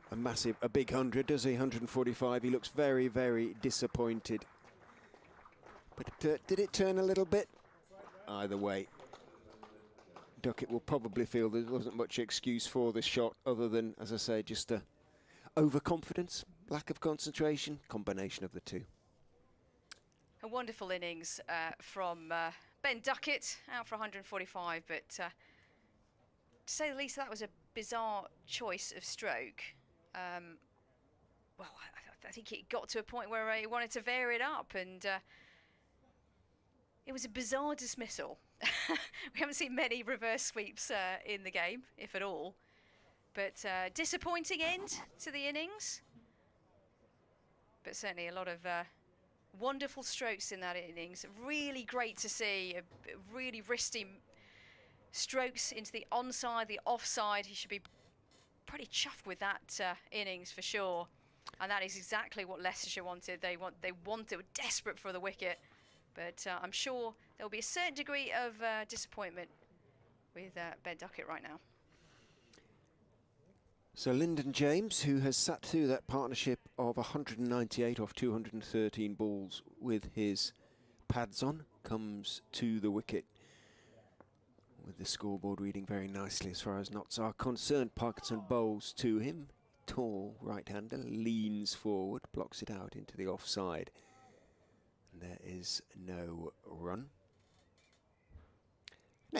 big 100, does he? 145. He looks very, very disappointed. But did it turn a little bit? Either way, Duckett will probably feel there wasn't much excuse for the shot, other than, as I say, just overconfidence, lack of concentration, combination of the two. A wonderful innings from Ben Duckett, out for 145, but to say the least, that was a bizarre choice of stroke. Well, I think it got to a point where he wanted to vary it up, and it was a bizarre dismissal. We haven't seen many reverse sweeps in the game, if at all. But disappointing end to the innings. but certainly a lot of wonderful strokes in that innings. Really great to see, really wristy strokes into the onside, the offside. He should be pretty chuffed with that innings for sure. And that is exactly what Leicestershire wanted. They were desperate for the wicket. But I'm sure there will be a certain degree of disappointment with Ben Duckett right now. So Lyndon James, who has sat through that partnership of 198 off 213 balls with his pads on, comes to the wicket with the scoreboard reading very nicely as far as knots are concerned. Parkinson bowls to him. Tall right-hander, leans forward, blocks it out into the offside. And there is no run. An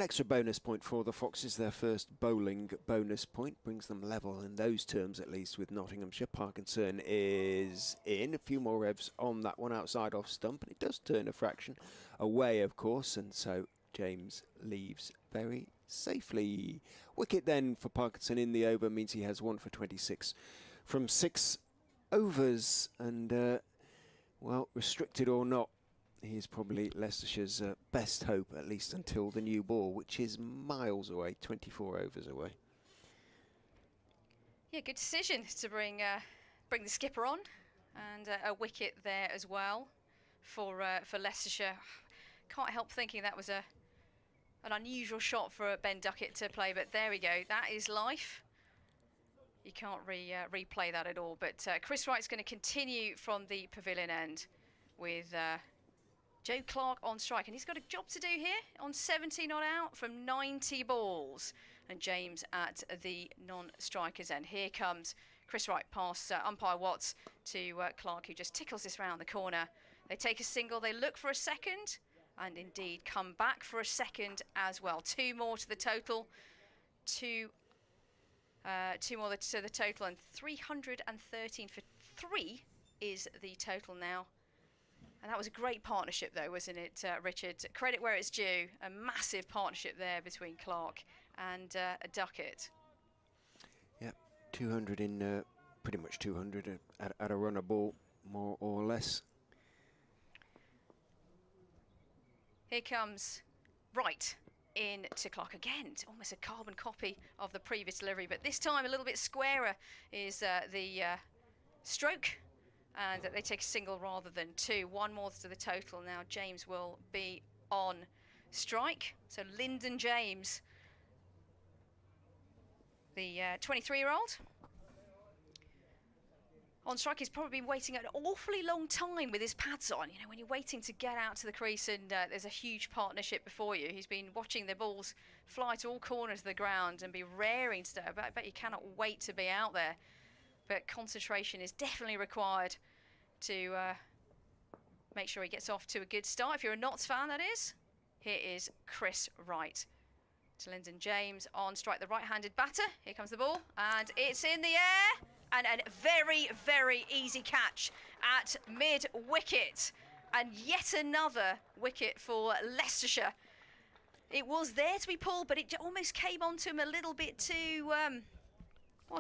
extra bonus point for the Foxes, their first bowling bonus point, brings them level in those terms at least with Nottinghamshire. Parkinson is in, a few more revs on that one outside off stump, and it does turn a fraction away of course, and so James leaves very safely. Wicket then for Parkinson in the over means he has 1 for 26 from 6 overs, and well, restricted or not, he is probably Leicestershire's best hope, at least until the new ball, which is miles away, 24 overs away. Yeah, good decision to bring the skipper on, and a wicket there as well for Leicestershire. Can't help thinking that was an unusual shot for Ben Duckett to play, but there we go. That is life. You can't replay that at all. But Chris Wright's going to continue from the pavilion end with Joe Clark on strike, and he's got a job to do here on 70 not out from 90 balls, and James at the non-strikers end. Here comes Chris Wright past umpire Watts to Clark, who just tickles this round the corner. They take a single, they look for a second, and indeed come back for a second as well. 2 more to the total, two more to the total, and 313 for 3 is the total now. And that was a great partnership though, wasn't it, Richard? Credit where it's due. A massive partnership there between Clark and Duckett. Yeah, 200 in, pretty much 200 at a runner ball, more or less. Here comes Wright in to Clark again. It's almost a carbon copy of the previous delivery, but this time a little bit squarer is the stroke. And they take a single rather than 2. 1 more to the total. Now James will be on strike. So Lyndon James, the 23-year-old, on strike. He's probably been waiting an awfully long time with his pads on. You know, when you're waiting to get out to the crease and there's a huge partnership before you. He's been watching the balls fly to all corners of the ground and be raring to. I bet you cannot wait to be out there. But concentration is definitely required to make sure he gets off to a good start. If you're a Notts fan, that is. Here is Chris Wright. To Lyndon James on strike, the right-handed batter. Here comes the ball, and it's in the air. And a very, very easy catch at mid-wicket. And yet another wicket for Leicestershire. It was there to be pulled, but it almost came onto him a little bit too...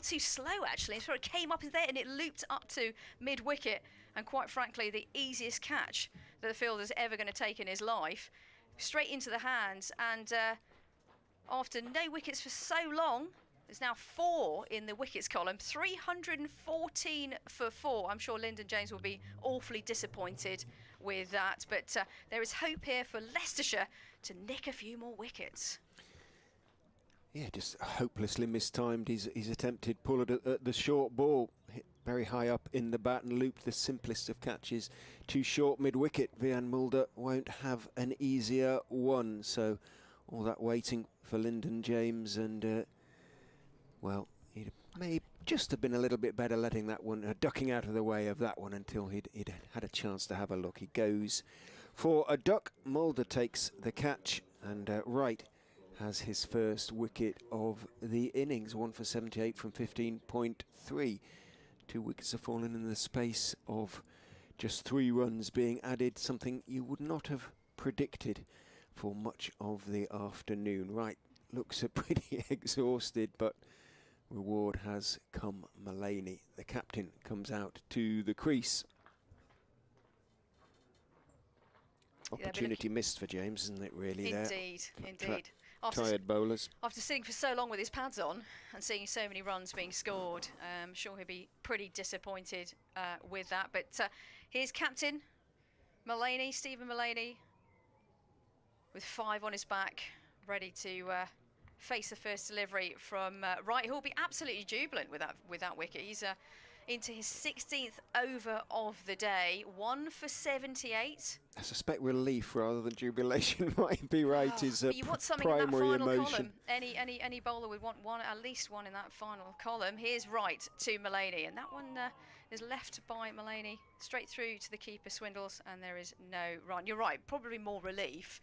too slow actually. So it came up in there and it looped up to mid-wicket, and quite frankly the easiest catch that the fielder's ever going to take in his life, straight into the hands. And after no wickets for so long, there's now 4 in the wickets column. 314 for 4. I'm sure Lyndon James will be awfully disappointed with that, but there is hope here for Leicestershire to nick a few more wickets. Yeah, just hopelessly mistimed his attempted pull at the short ball. Hit very high up in the bat and looped the simplest of catches too short mid-wicket. Vian Mulder won't have an easier one. So all that waiting for Lyndon James, and well, he may just have been a little bit better letting that one, ducking out of the way of that one until he'd had a chance to have a look. He goes for a duck. Mulder takes the catch, and Wright has his first wicket of the innings. 1 for 78 from 15.3. 2 wickets have fallen in the space of just 3 runs being added, something you would not have predicted for much of the afternoon. Wright looks pretty exhausted, but reward has come Mulaney. The captain comes out to the crease. Opportunity missed for James, isn't it, really? Indeed, indeed. Tired bowlers. After sitting for so long with his pads on and seeing so many runs being scored, I'm sure he'll be pretty disappointed with that. But here's captain Mulaney, Stephen Mulaney, with 5 on his back, ready to face the first delivery from right. He'll be absolutely jubilant with that wicket. He's into his 16th over of the day, 1 for 78. I suspect relief rather than jubilation might be right. Is you want something in that primary final emotion. column. Any bowler would want one, at least one in that final column. Here's right to Mulaney, and that one is left by Mulaney straight through to the keeper, Swindles, and there is no run. You're right, probably more relief,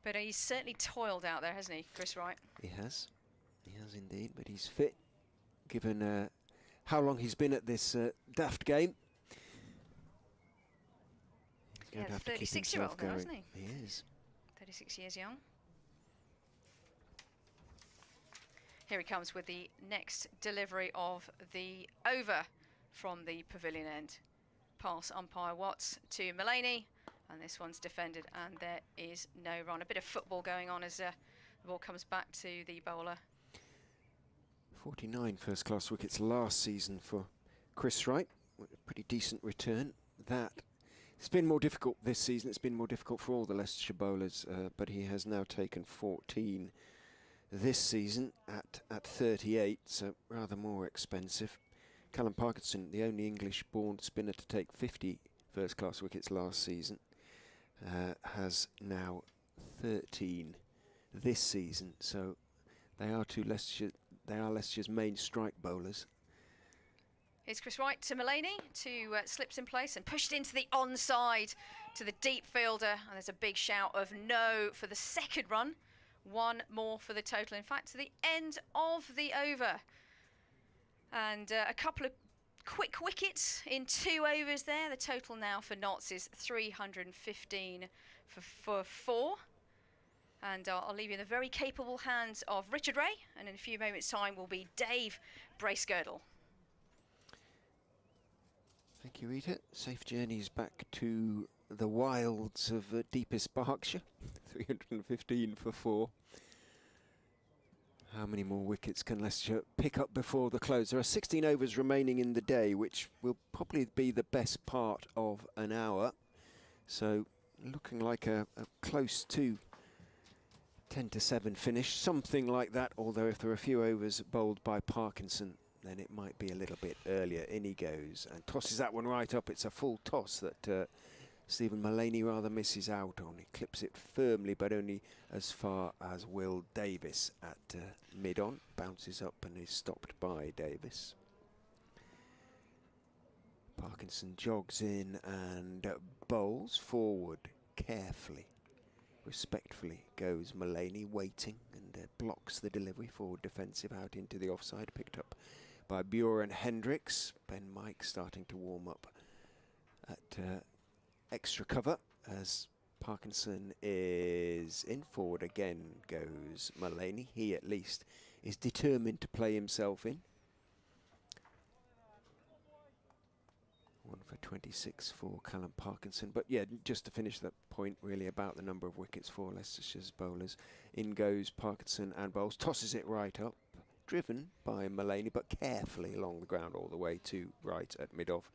but he's certainly toiled out there, hasn't he, Chris Wright? He has indeed, but he's fit, given how long he's been at this daft game. He's going to have to keep himself going. Isn't he? He is. 36 years young. Here he comes with the next delivery of the over from the pavilion end. Pass umpire Watts to Mulaney, and this one's defended, and there is no run. A bit of football going on as the ball comes back to the bowler. 49 first-class wickets last season for Chris Wright. A pretty decent return. It's been more difficult this season. It's been more difficult for all the Leicestershire bowlers, but he has now taken 14 this season at 38, so rather more expensive. Callum Parkinson, the only English-born spinner to take 50 first-class wickets last season, has now 13 this season. So they are Leicestershire's main strike bowlers. Here's Chris Wright to Mulaney, slips in place and pushed into the onside to the deep fielder, and there's a big shout of no for the second run. 1 more for the total, in fact, to the end of the over. And a couple of quick wickets in 2 overs there. The total now for Notts is 315 for 4. And I'll leave you in the very capable hands of Richard Ray, and in a few moments' time will be Dave Bracegirdle. Thank you, Rita. Safe journeys back to the wilds of deepest Berkshire. 315 for 4. How many more wickets can Leicestershire pick up before the close? There are 16 overs remaining in the day, which will probably be the best part of an hour. So looking like a close to 10-7 finish, something like that, although if there are a few overs bowled by Parkinson, then it might be a little bit earlier. In he goes and tosses that one right up. It's a full toss that Stephen Mulaney rather misses out on. He clips it firmly, but only as far as Will Davis at mid-on. Bounces up and is stopped by Davis. Parkinson jogs in and bowls forward carefully. Respectfully goes Mulaney, waiting, and blocks the delivery forward defensive out into the offside, picked up by Bjorn Hendricks. Ben Mike starting to warm up at extra cover as Parkinson is in. Forward again goes Mulaney. He at least is determined to play himself in. 1 for 26 for Callum Parkinson. But yeah, just to finish that point really about the number of wickets for Leicestershire's bowlers. In goes Parkinson and bowls, tosses it right up, driven by Mulaney, but carefully along the ground all the way to right at mid-off.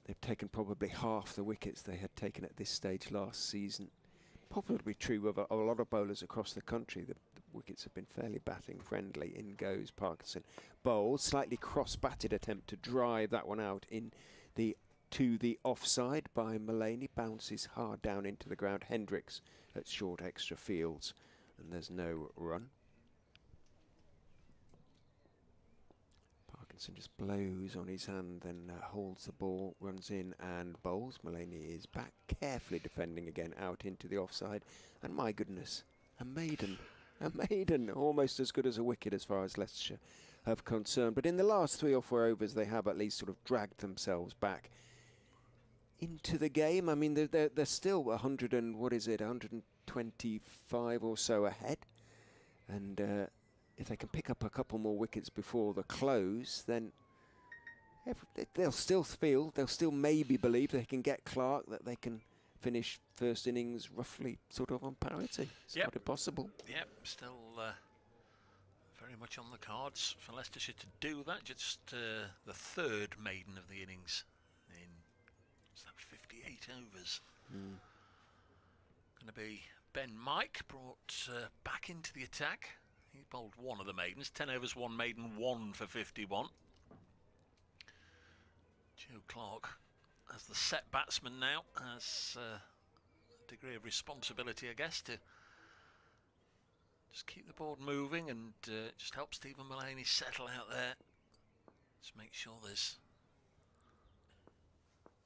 They've taken probably half the wickets they had taken at this stage last season. Probably true of a lot of bowlers across the country. The wickets have been fairly batting friendly. In goes Parkinson. Bowls, slightly cross-batted attempt to drive that one out to the offside by Mulaney. Bounces hard down into the ground. Hendricks at short extra fields, and there's no run. Parkinson just blows on his hand, then holds the ball, runs in and bowls. Mulaney is back, carefully defending again out into the offside. And my goodness, a maiden, almost as good as a wicket as far as Leicestershire have concerned. But in the last 3 or 4 overs, they have at least sort of dragged themselves back into the game. I mean, they're still 100 and what is it, 125 or so ahead. And if they can pick up a couple more wickets before the close, then they'll still maybe believe they can get Clark, that they can finish first innings roughly sort of on parity. It's quite possible. Yep, still very much on the cards for Leicestershire to do that. Just the third maiden of the innings in 58 overs. Going to be Ben Mike, brought back into the attack. He bowled one of the maidens. 10 overs, 1 maiden, 1 for 51. Joe Clark as the set batsman now has a degree of responsibility, I guess, to just keep the board moving and just help Stephen Mullaney settle out there. Just make sure there's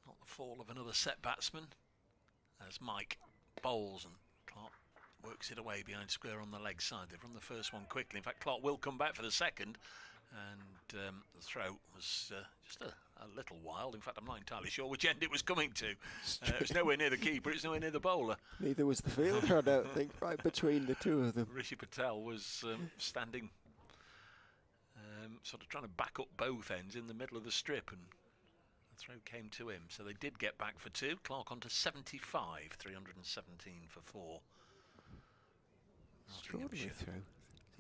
not the fall of another set batsman as Mike bowls and Clark works it away behind square on the leg side. They've run the first one quickly. In fact, Clark will come back for the second, and the throw was just a little wild. In fact, I'm not entirely sure which end it was coming to. It was nowhere near the keeper, it's nowhere near the bowler. Neither was the fielder, I don't think, right between the two of them. Rishi Patel was standing, sort of trying to back up both ends in the middle of the strip, and the throw came to him. So they did get back for 2. Clark on to 75, 317 for 4. Extraordinary throw.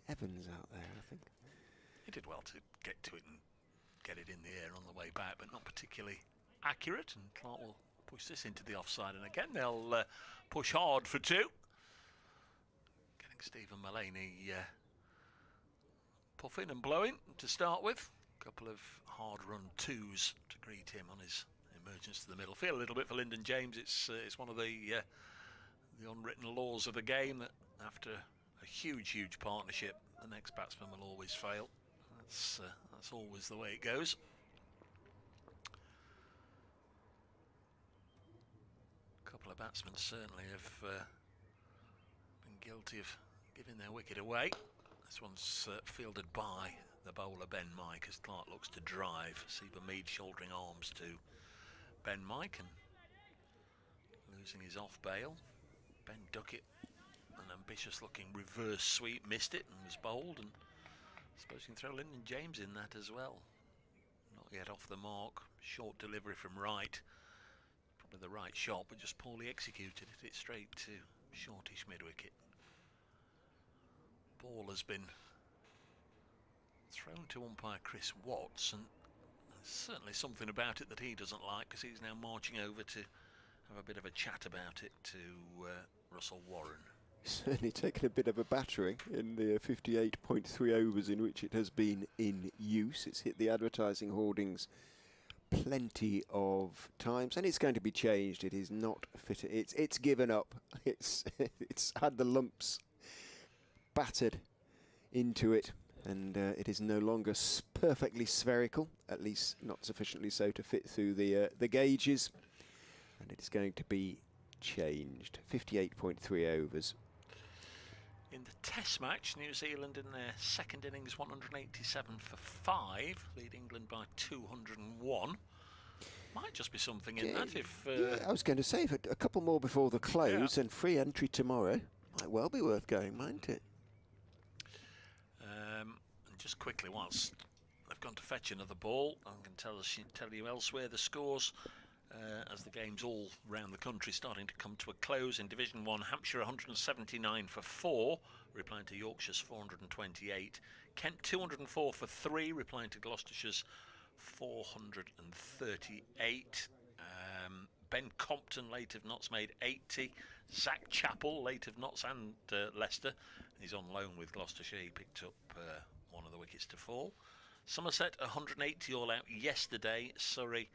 Evans out there, I think. He did well to get to it and get it in the air on the way back, but not particularly accurate, and Clark will push this into the offside, and again they'll push hard for 2. Getting Stephen Mullaney puffing and blowing to start with. A couple of hard-run 2s to greet him on his emergence to the middle. Feel a little bit for Lyndon James. It's one of the unwritten laws of the game that after a huge partnership, the next batsman will always fail. That's always the way it goes. A couple of batsmen certainly have been guilty of giving their wicket away. This one's fielded by the bowler Ben Mike as Clark looks to drive. Seba Mead shouldering arms to Ben Mike and losing his off bail. Ben Duckett, an ambitious looking reverse sweep, missed it and was bowled, and I suppose you can throw Lyndon James in that as well. Not yet off the mark. Short delivery from right. Probably the right shot, but just poorly executed. Hit it straight to shortish mid-wicket. Ball has been thrown to umpire Chris Watts, and there's certainly something about it that he doesn't like, because he's now marching over to have a bit of a chat about it to Russell Warren. Certainly taken a bit of a battering in the 58.3 overs in which it has been in use. It's hit the advertising hoardings plenty of times, and it's going to be changed. It is not fit. It's given up. It's had the lumps battered into it, and it is no longer perfectly spherical, at least not sufficiently so to fit through the gauges, and it is going to be changed. 58.3 overs. In the Test match, New Zealand in their second innings 187 for 5, lead England by 201. Might just be something in that if... yeah, I was going to say, if a couple more before the close and free entry tomorrow, might well be worth going, mightn't it? And just quickly, whilst I've gone to fetch another ball, I can tell you elsewhere the scores. As the games all round the country starting to come to a close. In Division 1, Hampshire 179 for 4, replying to Yorkshire's 428. Kent 204 for 3, replying to Gloucestershire's 438. Ben Compton, late of Notts, made 80. Zach Chappell, late of Notts and Leicester, he's on loan with Gloucestershire. He picked up one of the wickets to fall. Somerset 180 all out yesterday. Surrey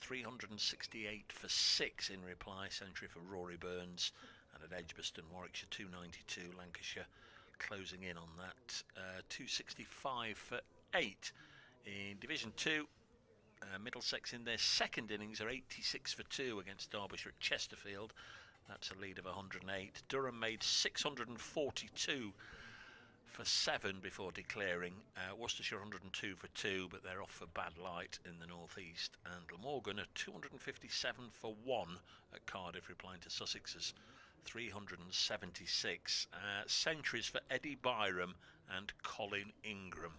368 for 6 in reply, century for Rory Burns, and at Edgbaston, Warwickshire 292, Lancashire closing in on that, 265 for 8. In Division 2, Middlesex in their second innings are 86 for 2 against Derbyshire at Chesterfield. That's a lead of 108. Durham made 642 for 7 before declaring. Worcestershire 102 for 2, but they're off for bad light in the northeast. And Glamorgan are 257 for 1 at Cardiff, replying to Sussex's 376. Centuries for Eddie Byram and Colin Ingram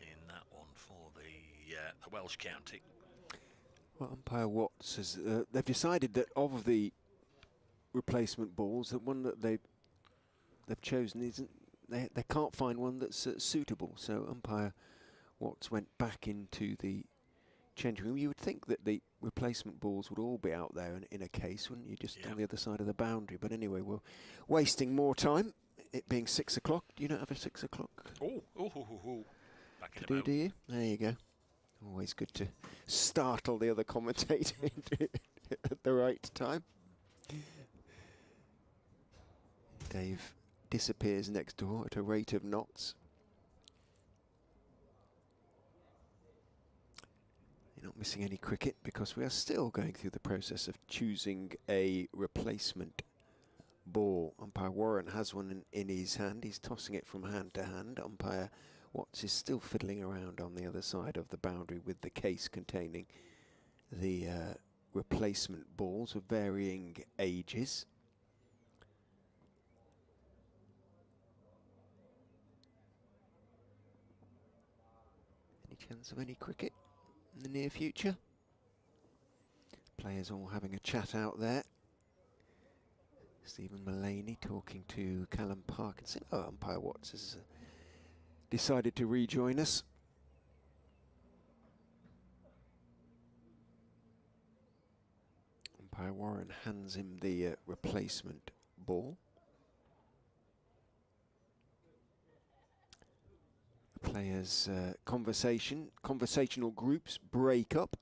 in that one for the Welsh county. Well, umpire Watts has they've decided that of the replacement balls, the one that they've chosen isn't. They can't find one that's suitable. So umpire Watts went back into the changing room. You would think that the replacement balls would all be out there in a case, wouldn't you? Just on the other side of the boundary. But anyway, we're wasting more time. It being 6 o'clock. Do you not have a 6 o'clock? Back in To do you? There you go. Always good to startle the other commentator at the right time. Dave disappears next door at a rate of knots. You're not missing any cricket because we are still going through the process of choosing a replacement ball. Umpire Warren has one in his hand. He's tossing it from hand to hand. Umpire Watts is still fiddling around on the other side of the boundary with the case containing the replacement balls of varying ages. Any chance of any cricket in the near future? Players all having a chat out there. Stephen Mullaney talking to Callum Parkinson. Oh, umpire Watts has decided to rejoin us. Umpire Warren hands him the replacement ball. Players' conversational groups break up.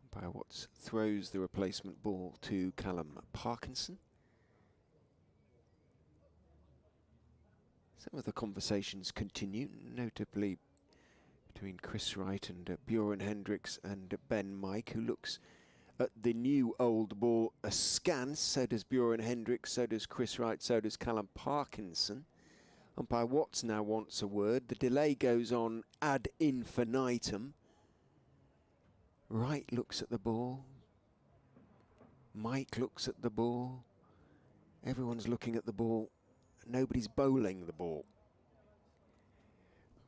Umpire Watts throws the replacement ball to Callum Parkinson. Some of the conversations continue, notably between Chris Wright and Bjorn Hendricks and Ben Mike, who looks at the new old ball askance. So does Bjorn Hendricks, so does Chris Wright, so does Callum Parkinson. Umpire Watts now wants a word. The delay goes on ad infinitum. Wright looks at the ball. Mike looks at the ball. Everyone's looking at the ball. Nobody's bowling the ball.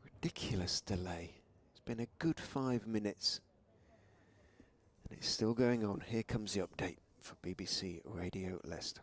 Ridiculous delay. It's been a good 5 minutes. And it's still going on. Here comes the update for BBC Radio Leicester.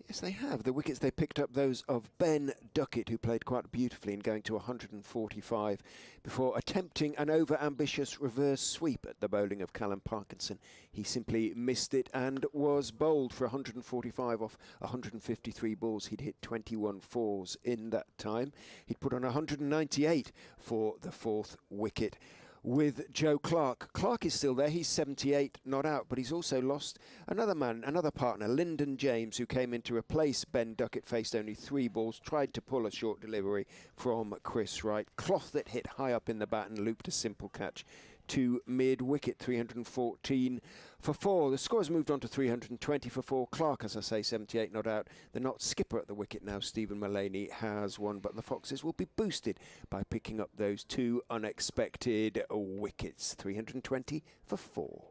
Yes, they have. The wickets, they picked up those of Ben Duckett, who played quite beautifully in going to 145 before attempting an over-ambitious reverse sweep at the bowling of Callum Parkinson. He simply missed it and was bowled for 145 off 153 balls. He'd hit 21 fours in that time. He'd put on 198 for the fourth wicket with Joe Clark. Clark is still there. He's 78, not out, but he's also lost another man, another partner, Lyndon James, who came in to replace Ben Duckett, faced only 3 balls, tried to pull a short delivery from Chris Wright. Cloth that hit high up in the bat and looped a simple catch to mid-wicket, 314 for 4. The score has moved on to 320 for 4. Clark, as I say, 78 not out. The not skipper at the wicket now, Stephen Mullaney, has won, but the Foxes will be boosted by picking up those 2 unexpected wickets, 320 for 4.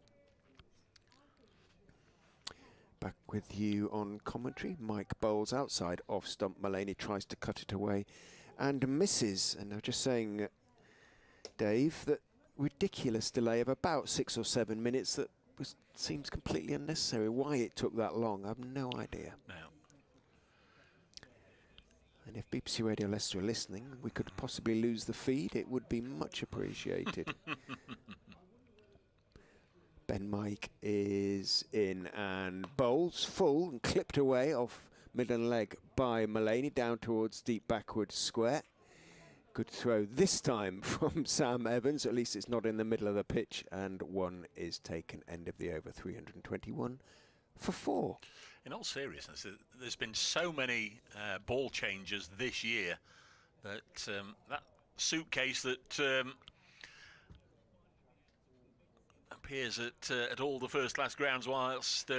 Back with you on commentary. Mike bowls outside off stump. Mullaney tries to cut it away and misses. And I'm just saying, Dave, that ridiculous delay of about 6 or 7 minutes that seems completely unnecessary. Why it took that long, I have no idea. No. And if BBC Radio Leicester are listening, we could possibly lose the feed. It would be much appreciated. Ben Mike is in and bowls full and clipped away off middle leg by Mullaney down towards deep backward square. Good throw this time from Sam Evans. At least it's not in the middle of the pitch. And 1 is taken. End of the over, 321 for 4. In all seriousness, there's been so many ball changes this year that that suitcase that appears at all the first-class grounds whilst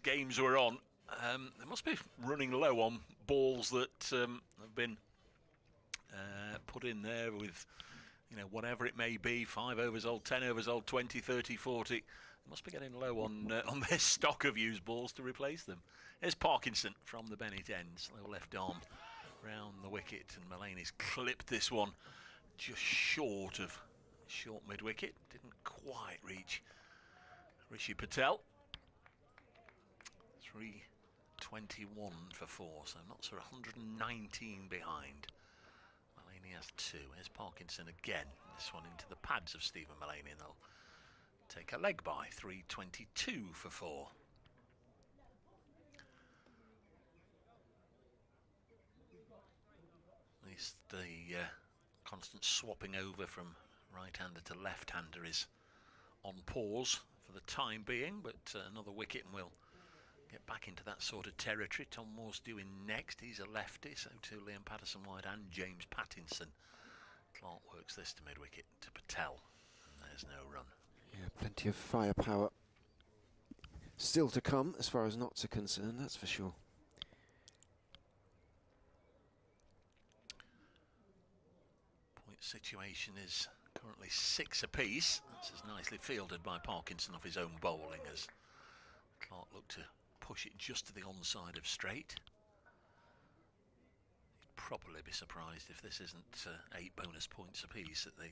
games were on, they must be running low on balls that have been put in there with you know, whatever it may be, 5 overs old, 10 overs old, 20, 30, 40. They must be getting low on their stock of used balls to replace them. There's Parkinson from the Bennett end, slow left arm round the wicket, and Mulaney's clipped this one just short mid-wicket. Didn't quite reach Rishi Patel. 321 for 4, so not sort of 119 behind. Mulaney has 2. Here's Parkinson again. This one into the pads of Stephen Mulaney, and they'll take a leg by. 322 for 4. At least the constant swapping over from right-hander to left-hander is on pause for the time being, but another wicket and we'll get back into that sort of territory. Tom Moore's doing next. He's a lefty, so too Liam Patterson-White and James Pattinson. Clark works this to mid-wicket to Patel, and there's no run. Yeah, plenty of firepower still to come as far as knots are concerned, that's for sure. Point situation is currently 6 apiece. That's as nicely fielded by Parkinson off his own bowling as Clark looked to push it just to the onside of straight. He'd probably be surprised if this isn't 8 bonus points apiece at the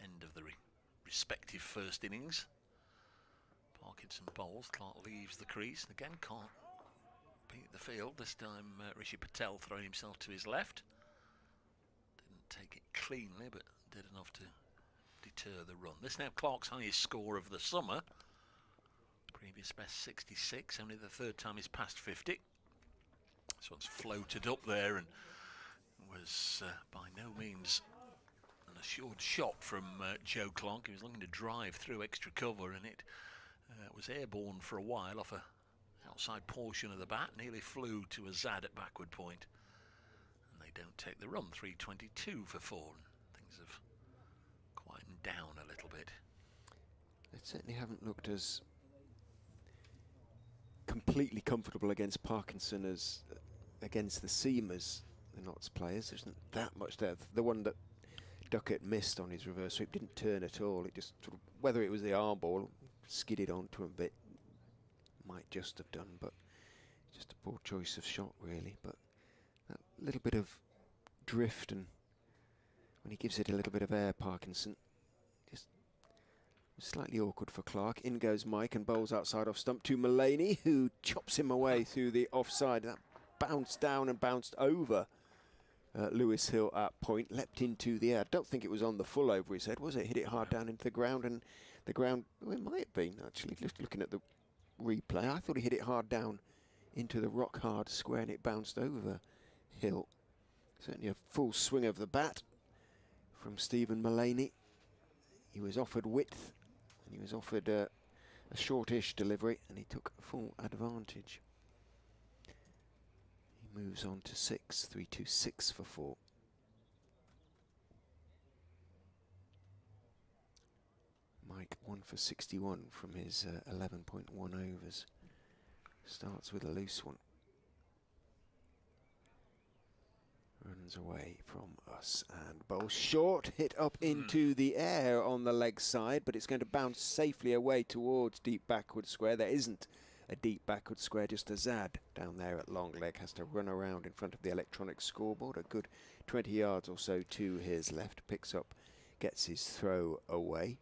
end of the respective first innings. Parkinson bowls, Clark leaves the crease, and again can't beat the field. This time Rishi Patel throwing himself to his left. Didn't take it cleanly, but did enough to deter the run. This now Clark's highest score of the summer. Previous best 66, only the 3rd time he's passed 50. This one's floated up there and was by no means an assured shot from Joe Clark. He was looking to drive through extra cover, and it was airborne for a while off a outside portion of the bat, nearly flew to a Zad at backward point, and they don't take the run. 322 for 4. Things have quietened down a little bit. They certainly haven't looked as completely comfortable against Parkinson as against the seamers, the Notts players. There isn't that much there. The one that Duckett missed on his reverse sweep didn't turn at all. It just sort of, whether it was the arm ball, skidded onto him a bit, might just have done, but just a poor choice of shot really. But that little bit of drift, and when he gives it a little bit of air, Parkinson, just slightly awkward for Clark. In goes Mike and bowls outside off stump to Mulaney, who chops him away through the offside. That bounced down and bounced over Lewis Hill at point, leapt into the air. I don't think it was on the full over his head, was it? Hit it hard down into the ground, and the ground, well, it might have been actually, just looking at the replay. I thought he hit it hard down into the rock hard square and it bounced over Hill. Certainly a full swing of the bat from Stephen Mulaney. He was offered width and he was offered a shortish delivery, and he took full advantage. He moves on to 6, 326 for 4. Mike 1 for 61 from his 11.1 overs. Starts with a loose one. Runs away from us and bowls short, hit up into the air on the leg side, but it's going to bounce safely away towards deep backward square. There isn't a deep backward square, just a Zad down there at long leg. Has to run around in front of the electronic scoreboard, a good 20 yards or so to his left. Picks up, gets his throw away.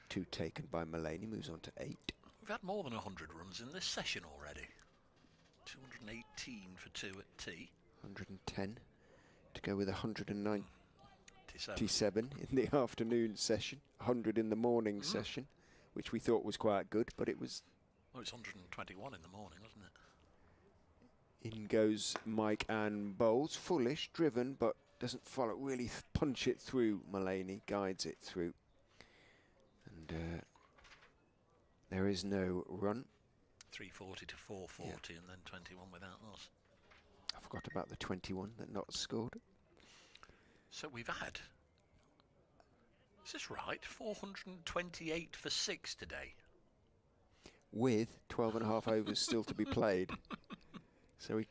2 taken by Mulaney, moves on to 8. We've had more than 100 runs in this session already. 218 for 2 at tea. 110 to go with 197 in the afternoon session. 100 in the morning session, which we thought was quite good, but it was... Well, it's 121 in the morning, wasn't it? In goes Mike and bowls. Foolish, driven, but doesn't follow, really punch it through. Mulaney guides it through. And there is no run. 340 to 440, and then 21 without loss. I forgot about the 21 that Notts scored. So we've had, is this right, 428 for 6 today? With 12 and a half overs still to be played. So we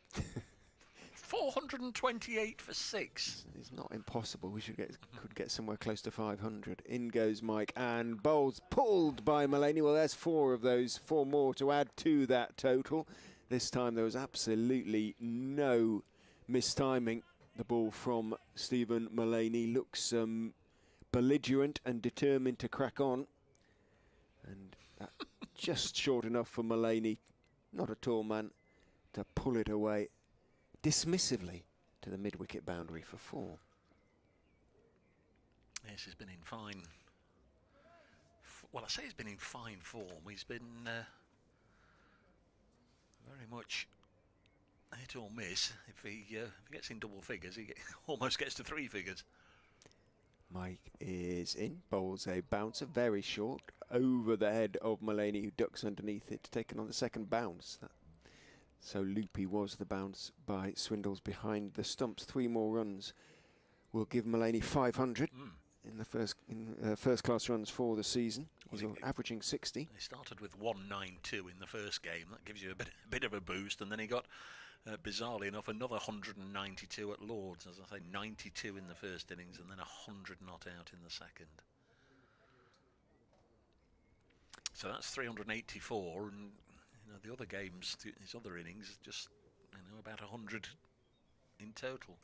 428 for 6. It's not impossible. We could get somewhere close to 500. In goes Mike, and bowls pulled by Mullaney. Well, there's 4 of those, 4 more to add to that total. This time there was absolutely no mistiming. The ball from Stephen Mullaney looks belligerent and determined to crack on. And that just short enough for Mullaney, not a tall man, to pull it away dismissively to the mid-wicket boundary for 4. Yes, he's been in fine. Well, I say he's been in fine form. He's been very much hit or miss. If he gets in double figures, he almost gets to 3 figures. Mike is in, bowls a bouncer, very short, over the head of Mullaney, who ducks underneath it, taken on the second bounce. So loopy was the bounce by Swindles behind the stumps. 3 more runs will give Mullaney 500 in the first class runs for the season. He's averaging 60. He started with 192 in the first game. That gives you a bit of a boost, and then he got, bizarrely enough, another 192 at Lords. As I say, 92 in the first innings, and then 100 not out in the second. So that's 384, and the other games, his other innings, just about 100 in total.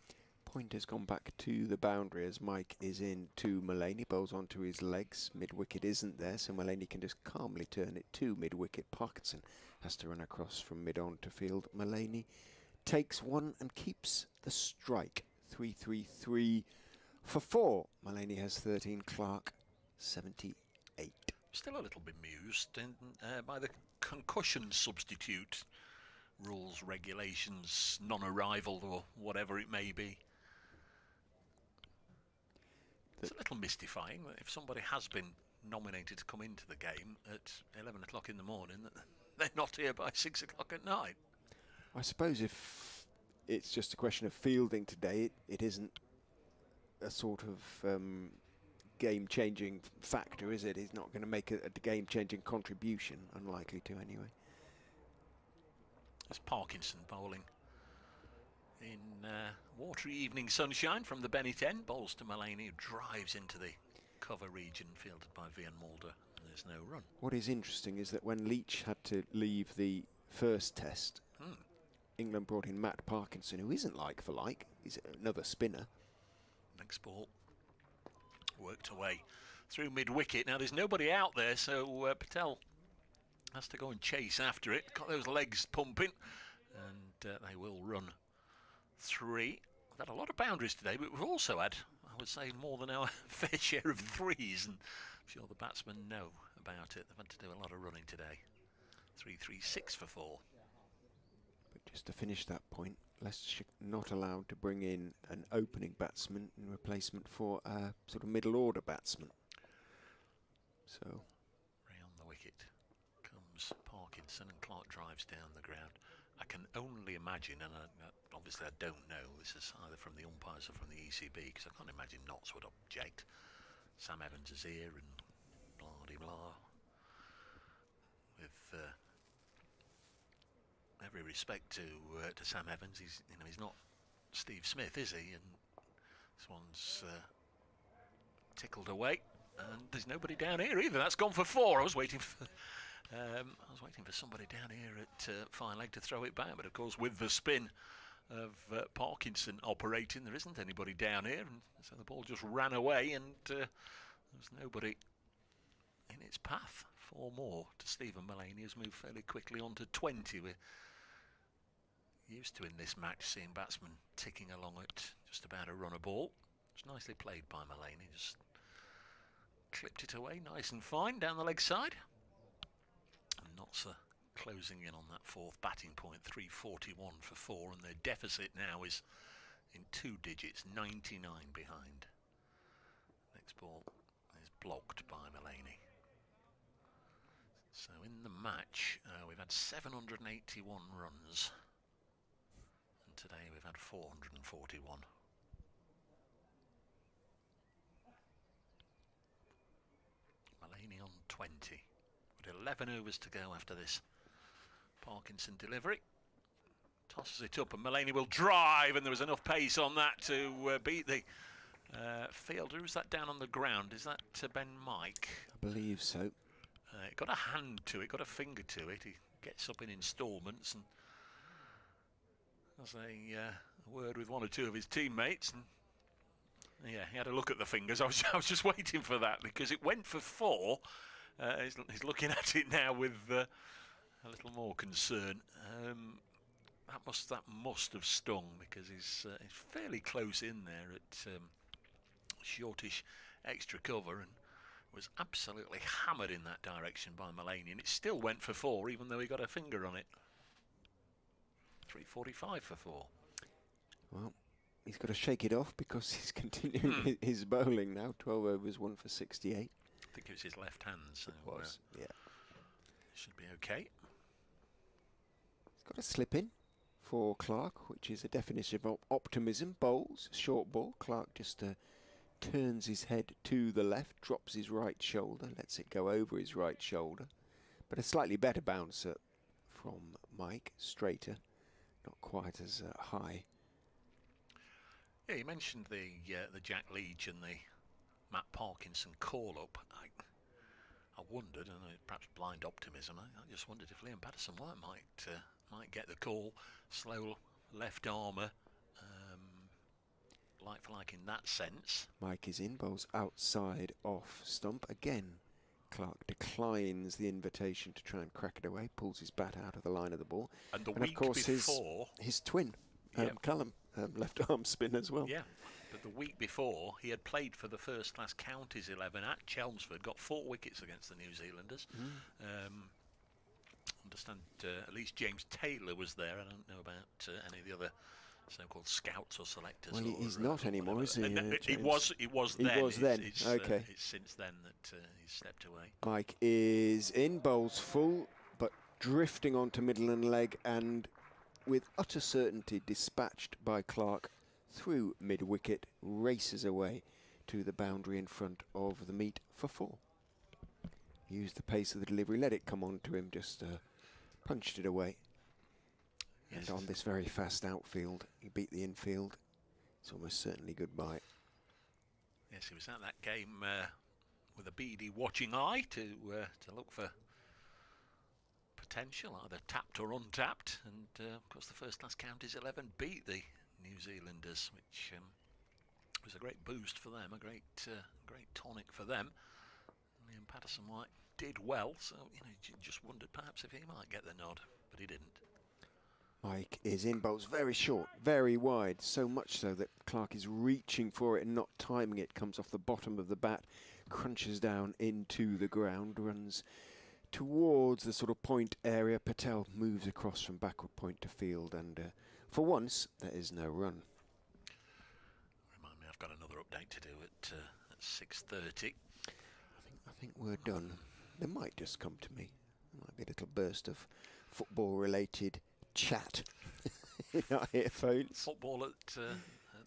Point has gone back to the boundary as Mike is in to Mullaney, bowls onto his legs. Mid-wicket isn't there, so Mullaney can just calmly turn it to mid-wicket. Parkinson has to run across from mid-on to field. Mullaney takes 1 and keeps the strike. 3-3-3 for 4. Mullaney has 13, Clark 78. Still a little bemused by the concussion substitute rules, regulations, non-arrival or whatever it may be. It's a little mystifying that if somebody has been nominated to come into the game at 11 o'clock in the morning, that they're not here by 6 o'clock at night. I suppose if it's just a question of fielding today, it isn't a sort of game-changing factor, is it? He's not going to make a game-changing contribution, unlikely to anyway. It's Parkinson bowling in watery evening sunshine from the Bennett end. Bowls to Mullaney, who drives into the cover region, fielded by Vian Mulder, and there's no run. What is interesting is that when Leach had to leave the first test, England brought in Matt Parkinson, who isn't like for like. He's another spinner. Next ball worked away through mid-wicket. Now there's nobody out there, so Patel has to go and chase after it. Got those legs pumping, and they will run 3. We've had a lot of boundaries today, but we've also had, I would say, more than our fair share of 3s, and I'm sure the batsmen know about it. They've had to do a lot of running today. 3-3-6 for 4. But just to finish that point, Leicestershire not allowed to bring in an opening batsman in replacement for a sort of middle order batsman. So Ray on the wicket comes Parkinson, and Clark drives down the ground. I can only imagine, and obviously I don't know, this is either from the umpires or from the ECB, because I can't imagine Notts would object. Sam Evans is here and blah-de-blah. With every respect to Sam Evans, he's not Steve Smith, is he? And this one's tickled away, and there's nobody down here either. That's gone for 4. I was waiting for somebody down here at fine leg to throw it back, but of course with the spin of Parkinson operating, there isn't anybody down here, and so the ball just ran away, and there's nobody in its path. 4 more to Stephen Mullaney, has moved fairly quickly on to 20. We're used to in this match seeing batsmen ticking along at just about a run a ball. It's nicely played by Mullaney, just clipped it away nice and fine down the leg side. And Notts are closing in on that 4th batting point, 341 for 4, and their deficit now is in 2 digits, 99 behind. Next ball is blocked by Mullaney. So in the match, we've had 781 runs, and today we've had 441. Mullaney on 20. With 11 overs to go after this Parkinson delivery. tosses it up, and Mulaney will drive, and there was enough pace on that to beat the fielder. Who's that down on the ground? Is that Ben Mike? I believe so. It got a hand to it, got a finger to it. He gets up in instalments and has a word with one or two of his teammates. And yeah, he had a look at the fingers. I was just waiting for that because it went for 4. He's looking at it now with a little more concern. That must have stung because he's fairly close in there at shortish extra cover and was absolutely hammered in that direction by Mulaney, and it still went for 4 even though he got a finger on it. 3:45 for 4. Well, he's got to shake it off because he's continuing his bowling now. 12 overs, 1 for 68. I think it was his left hand, so it was, yeah. Should be okay. He's got a slip in for Clark, which is a definition of optimism. Bowls, short ball. Clark just turns his head to the left, drops his right shoulder, lets it go over his right shoulder. But a slightly better bouncer from Mike, straighter, not quite as high. Yeah, you mentioned the Jack Leach and the Matt Parkinson call-up. I wondered, and perhaps blind optimism, I just wondered if Liam Patterson-White might get the call. Slow left armour, like for like in that sense. Mike is in, bowls outside off stump. Again, Clark declines the invitation to try and crack it away, pulls his bat out of the line of the ball. And the and week of course before... his twin, Callum, left arm spin as well. Yeah, but the week before, he had played for the first class counties 11 at Chelmsford, got 4 wickets against the New Zealanders. Understand at least James Taylor was there. I don't know about any of the other so-called scouts or selectors. Well, he's not anymore, is he? He was then. He was then. Okay. It's since then that he's stepped away. Mike is in, bowls full, but drifting onto middle and leg, and with utter certainty dispatched by Clark through mid-wicket, races away to the boundary in front of the meet for 4. Used the pace of the delivery, let it come on to him, just punched it away. Yes. And on this very fast outfield, he beat the infield. It's almost certainly goodbye. Yes, he was at that game with a beady watching eye to look for potential, either tapped or untapped. And of course, the first class counties 11 beat the New Zealanders, which was a great boost for them, a great tonic for them. Liam Patterson-White did well, so you just wondered perhaps if he might get the nod, but he didn't. Mike is in, bowls very short, very wide, so much so that Clark is reaching for it and not timing it. Comes off the bottom of the bat, crunches down into the ground, runs towards the sort of point area. Patel moves across from backward point to field, and for once there is no run. Remind me, I've got another update to do at 6:30. I think we're done. They might just come to me. There might be a little burst of football-related chat in our earphones. Football at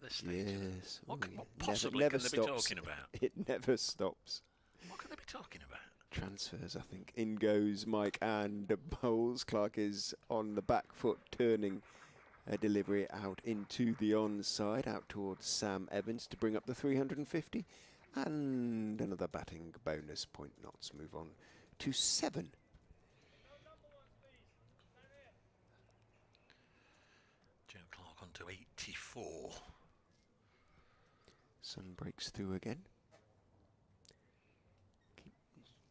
this stage. Yes. What Ooh, possibly never can they stops. be talking about? It never stops. What can they be talking about? Transfers, I think. In goes Mike and bowls. Clark is on the back foot, turning a delivery out into the onside, out towards Sam Evans to bring up the 350. And another batting bonus. Point knots move on to 7. Joe Clark on to 84. Sun breaks through again. Keep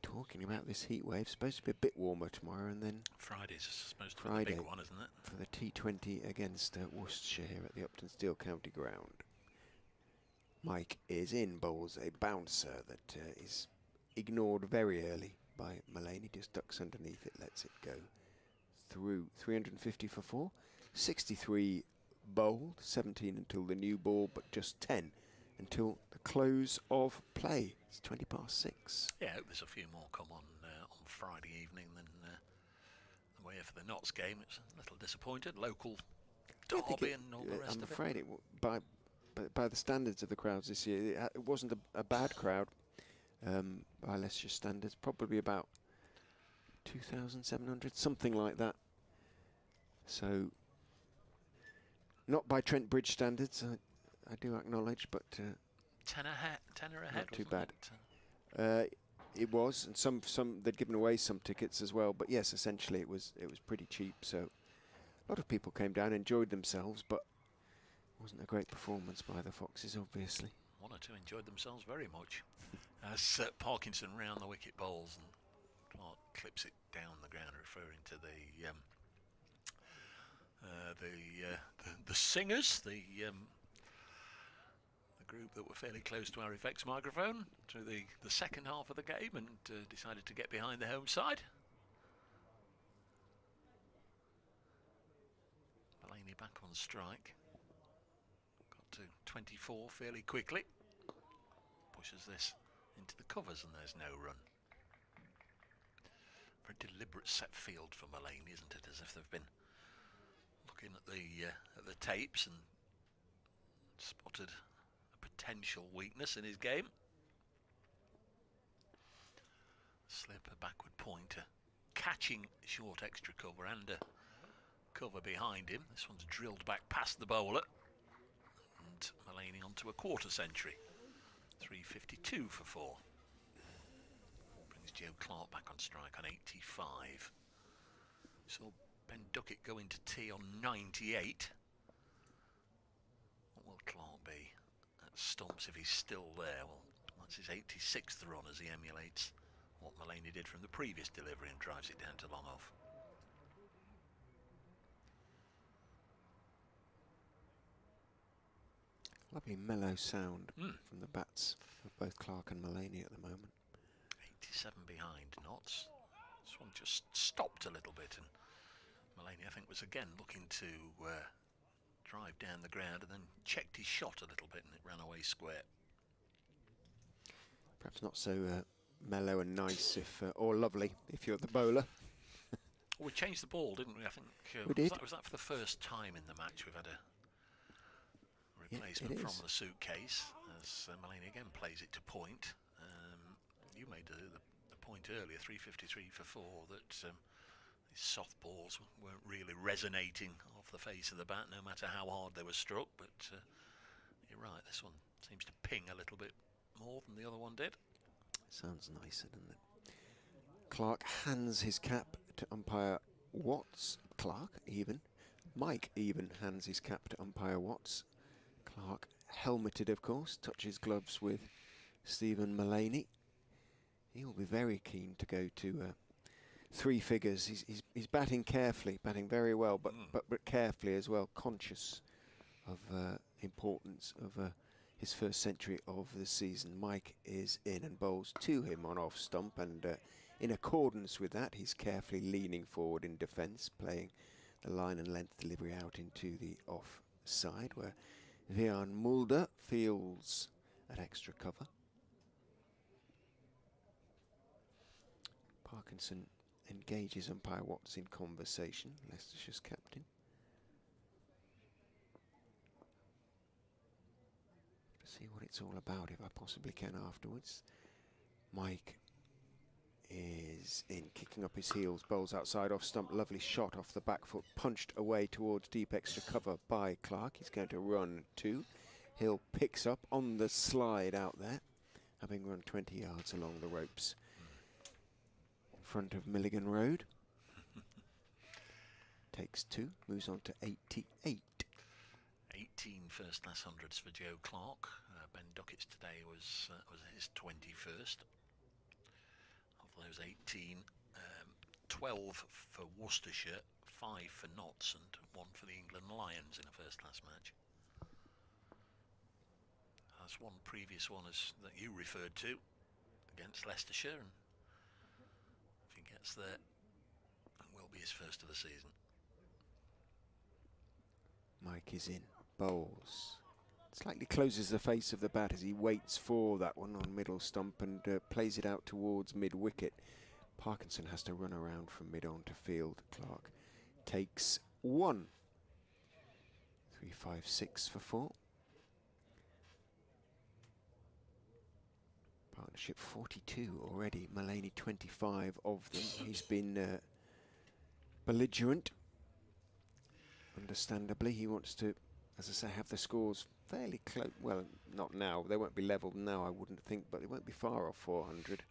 talking about this heat wave. Supposed to be a bit warmer tomorrow, and then Friday's supposed to be Friday the big one, isn't it? for the T20 against Worcestershire here at the Uptonsteel County Ground. Mike is in, bowls a bouncer that is ignored very early by Mulaney. Just ducks underneath it, lets it go through. 350 for 4. 63 bowled, 17 until the new ball, but just 10 until the close of play. It's 20 past 6. Yeah, I hope there's a few more come on Friday evening than the way for the Notts game. It's a little disappointed. Local derby and all the rest I'm of it. afraid by the standards of the crowds this year, it wasn't a bad crowd by Leicestershire standards. Probably about 2,700, something like that. So Not by Trent Bridge standards, I do acknowledge, but Tenner ahead. not too wasn't bad. it? It was, and some they'd given away some tickets as well. But yes, essentially it was pretty cheap. So a lot of people came down, enjoyed themselves, but it wasn't a great performance by the Foxes, obviously. One or two enjoyed themselves very much. As Parkinson round the wicket bowls and Clark clips it down the ground, referring to the singers, the group that were fairly close to our effects microphone through the second half of the game, and decided to get behind the home side. Mulaney back on strike. Got to 24 fairly quickly. Pushes this into the covers, and there's no run. Very deliberate set field for Mulaney, isn't it? As if they've been looking at the tapes and spotted a potential weakness in his game. Slip, a backward pointer, catching short extra cover and a cover behind him. This one's drilled back past the bowler, and Mulaney onto a quarter century. 352 for 4. Brings Joe Clark back on strike on 85. Saw Ben Duckett go into tea on 98. What will Clark be at stumps if he's still there? Well, that's his 86th run as he emulates what Mulaney did from the previous delivery and drives it down to long off. Lovely mellow sound from the bats of both Clark and Mulaney at the moment. 87 behind Notts. This one just stopped a little bit, and Mulaney, I think, was again looking to drive down the ground and then checked his shot a little bit, and it ran away square. Perhaps not so mellow and nice, or lovely, if you're the bowler. Well, we changed the ball, didn't we? I think we did. Was that for the first time in the match we've had a replacement from the suitcase, as Mulaney again plays it to point. You made the point earlier, 353 for 4, that these soft balls weren't really resonating off the face of the bat, no matter how hard they were struck. But you're right, this one seems to ping a little bit more than the other one did. Sounds nicer, doesn't it? Clark hands his cap to umpire Watts. Mike even hands his cap to umpire Watts. Clark, helmeted of course, touches gloves with Stephen Mulaney. He will be very keen to go to 3 figures. He's batting carefully, batting very well, but carefully as well, conscious of importance of his first century of the season. Mike is in and bowls to him on off stump, and in accordance with that, he's carefully leaning forward in defence, playing the line and length delivery out into the off side, where Vian Mulder fields at extra cover. Parkinson engages umpire Watts in conversation, Leicestershire's captain. See what it's all about, if I possibly can, afterwards. Mike is in, kicking up his heels, bowls outside off stump, lovely shot off the back foot, punched away towards deep extra cover by Clark. He's going to run 2. Hill picks up on the slide out there, having run 20 yards along the ropes in front of Milligan Road. Takes 2, moves on to 88. 18 first class hundreds for Joe Clark. Ben Ducketts today was his 21st. Of those 18, 12 for Worcestershire, 5 for Notts, and 1 for the England Lions in a first class match. That's one previous one that you referred to against Leicestershire, and if he gets there, it will be his first of the season. Mike is in, bowls. Slightly closes the face of the bat as he waits for that one on middle stump and plays it out towards mid-wicket. Parkinson has to run around from mid-on to field. Clark takes 1. 3-5-6 for 4. Partnership 42 already. Mulaney 25 of them. He's been belligerent. Understandably, he wants to as I say, have the scores fairly close. Well, not now. They won't be levelled now, I wouldn't think, but they won't be far off 400.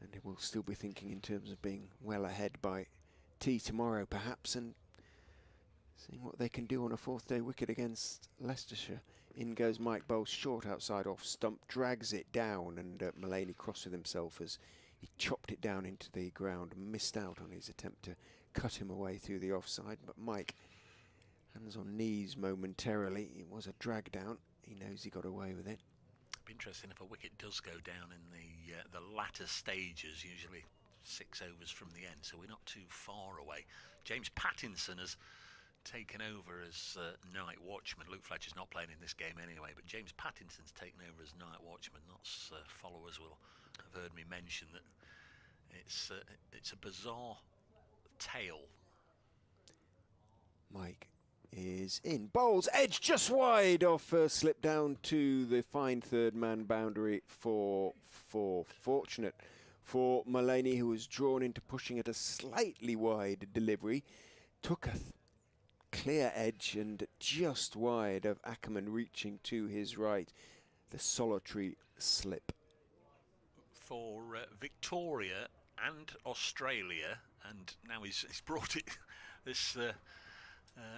And they will still be thinking in terms of being well ahead by tea tomorrow, perhaps, and seeing what they can do on a fourth-day wicket against Leicestershire. In goes Mike Bowles, short outside off stump, drags it down, and Mullaney cross with himself as he chopped it down into the ground, missed out on his attempt to cut him away through the offside, but Mike, hands on knees momentarily, it was a drag down, he knows he got away with it. It'd be interesting if a wicket does go down in the latter stages, usually 6 overs from the end, so we're not too far away. James Pattinson has taken over as night watchman. Luke Fletcher's not playing in this game anyway, but James Pattinson's taken over as night watchman. Lots of followers will have heard me mention that it's a bizarre tale. Mike is in. Bowles edge just wide off first slip down to the fine third man boundary for fortunate for Mullaney, who was drawn into pushing at a slightly wide delivery. Took a clear edge and just wide of Ackerman reaching to his right. The solitary slip. For Victoria and Australia, and now he's brought it this a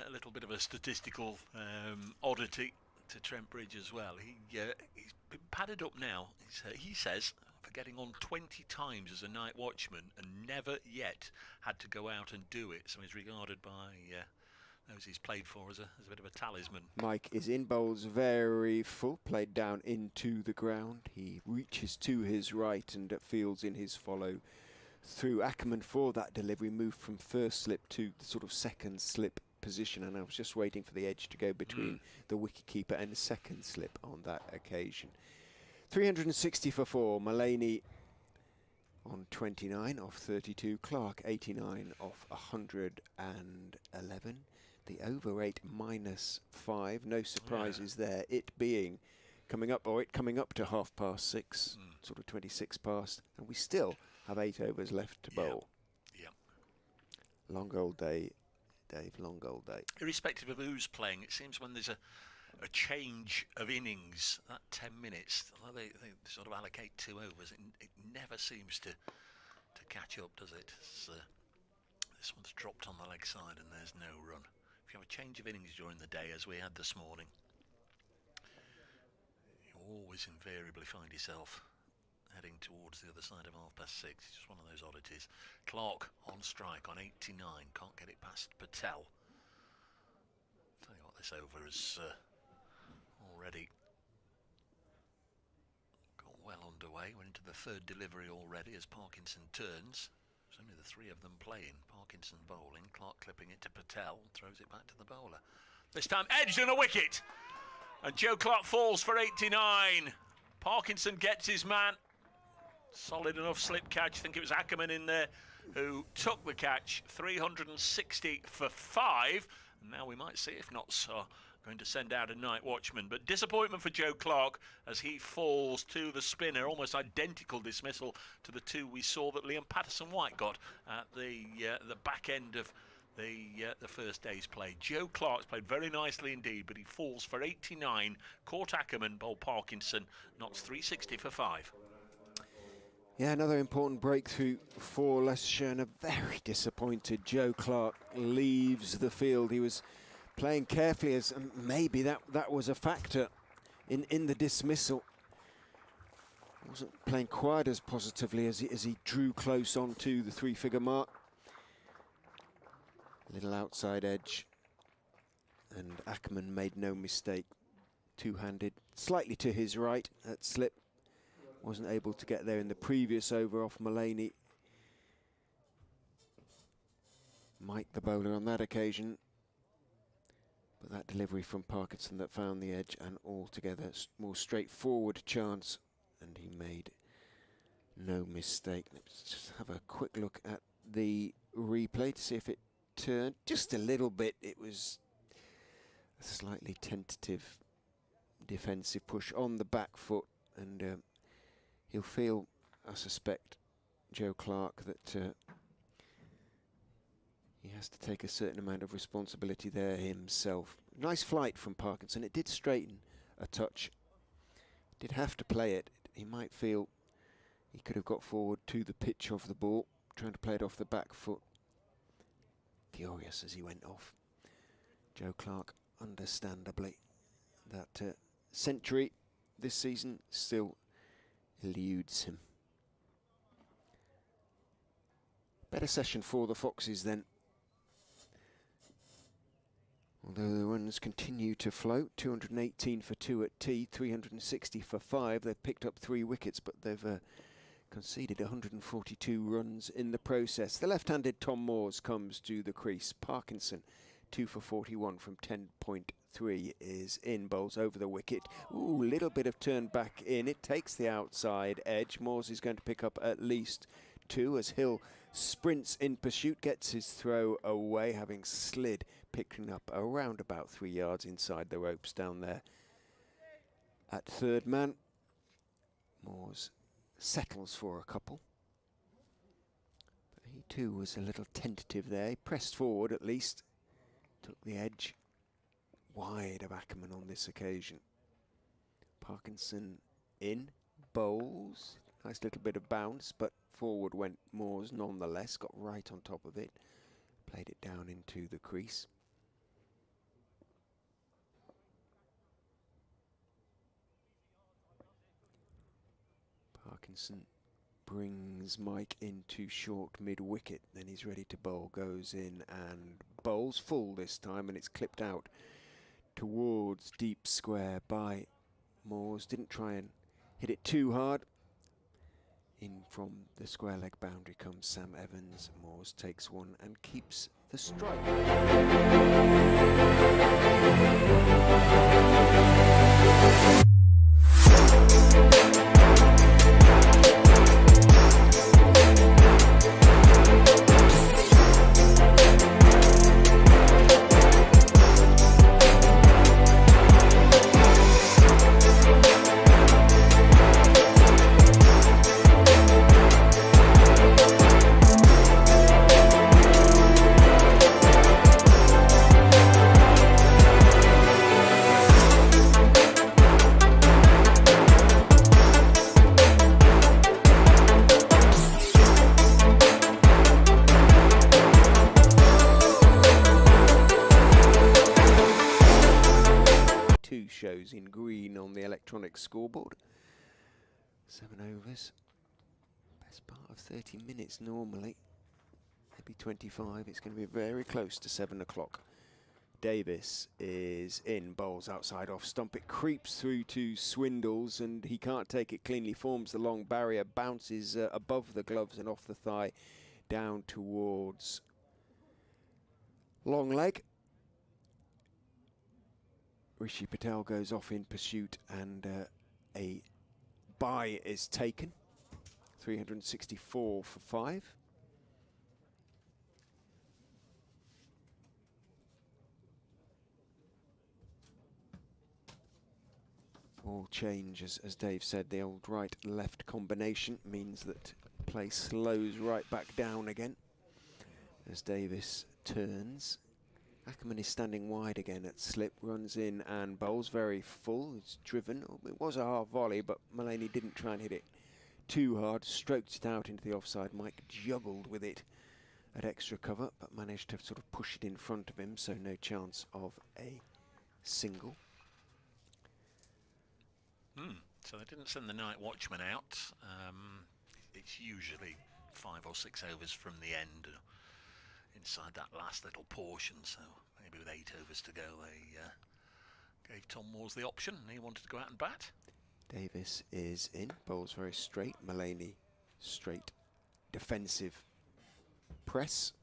little bit of a statistical oddity to Trent Bridge as well. He's been padded up now. He says for getting on 20 times as a night watchman and never yet had to go out and do it. So he's regarded by those he's played for as a bit of a talisman. Mike is in. Bowles very full, played down into the ground. He reaches to his right and fields in his follow through. Ackerman for that delivery moved from first slip to the sort of second slip position, and I was just waiting for the edge to go between the wicketkeeper and the second slip on that occasion. 360 for 4. Mullaney on 29 off 32. Clark 89 off 111. The over rate -5. No surprises there. It being coming up to 6:30, sort of 26 past, and we still have 8 overs left to bowl. Yeah. Long old day, Dave, long old day. Irrespective of who's playing, it seems when there's a change of innings, that 10 minutes, although they sort of allocate 2 overs, it never seems to catch up, does it? This one's dropped on the leg side and there's no run. If you have a change of innings during the day, as we had this morning, you always invariably find yourself heading towards the other side of 6:30. It's just one of those oddities. Clark on strike on 89. Can't get it past Patel. Tell you what, this over has already got well underway. We're into the third delivery already as Parkinson turns. There's only the 3 of them playing. Parkinson bowling, Clark clipping it to Patel, throws it back to the bowler. This time edged and a wicket. And Joe Clark falls for 89. Parkinson gets his man. Solid enough slip catch. I think it was Ackerman in there who took the catch. 360 for 5. And now we might see, if not so, going to send out a night watchman. But disappointment for Joe Clark as he falls to the spinner. Almost identical dismissal to the 2 we saw that Liam Patterson-White got at the back end of the first day's play. Joe Clark's played very nicely indeed, but he falls for 89. Caught Ackerman, bowled Parkinson, knocks 360 for 5. Yeah, another important breakthrough for Leicestershire, and a very disappointed Joe Clark leaves the field. He was playing carefully, as maybe that was a factor in the dismissal. He wasn't playing quite as positively as he drew close onto the 3-figure mark. Little outside edge, and Ackerman made no mistake. Two-handed, slightly to his right at slip. Wasn't able to get there in the previous over off Mullaney. Mike the bowler on that occasion. But that delivery from Parkinson that found the edge, and altogether more straightforward chance, and he made no mistake. Let's just have a quick look at the replay to see if it turned just a little bit. It was a slightly tentative defensive push on the back foot, and he'll feel, I suspect, Joe Clark, that he has to take a certain amount of responsibility there himself. Nice flight from Parkinson. It did straighten a touch. Did have to play it. He might feel he could have got forward to the pitch of the ball, trying to play it off the back foot. Furious as he went off. Joe Clark, understandably, that century this season still eludes him. Better session for the Foxes then. Although the runs continue to float, 218 for 2 at tea, 360 for 5. They've picked up 3 wickets, but they've conceded 142 runs in the process. The left-handed Tom Moores comes to the crease. Parkinson, 2 for 41 from 10.3 is in, bowls over the wicket. Ooh, little bit of turn back in. It takes the outside edge. Moores is going to pick up at least 2 as Hill sprints in pursuit, gets his throw away, having slid, picking up around about 3 yards inside the ropes down there. At third man, Moores settles for a couple. But he too was a little tentative there. He pressed forward at least, took the edge wide of Ackerman on this occasion. Parkinson in, bowls. Nice little bit of bounce, but forward went Moores nonetheless. Got right on top of it. Played it down into the crease. Parkinson brings Mike into short mid-wicket. Then he's ready to bowl. Goes in and bowls full this time, and it's clipped out towards deep square by Moores. Didn't try and hit it too hard. In from the square leg boundary comes Sam Evans. Moores takes one and keeps the strike. Shows in green on the electronic scoreboard. 7 overs. Best part of 30 minutes normally. Maybe 25. It's going to be very close to 7 o'clock. Davis is in, bowls outside off stump. It creeps through to Swindles and he can't take it cleanly. Forms the long barrier, bounces above the gloves and off the thigh down towards long leg. Rishi Patel goes off in pursuit and a bye is taken. 364 for 5. All change, as Dave said, the old right-left combination means that play slows right back down again as Davis turns. Ackerman is standing wide again at slip, runs in and bowls very full. It's driven. It was a half volley, but Mullaney didn't try and hit it too hard. Stroked it out into the offside. Mike juggled with it at extra cover, but managed to sort of push it in front of him, so no chance of a single. So they didn't send the night watchman out. It's usually 5 or 6 overs from the end. Inside that last little portion, so maybe with 8 overs to go they gave Tom Moores the option and he wanted to go out and bat. Davis is in, bowls very straight. Mullaney straight defensive press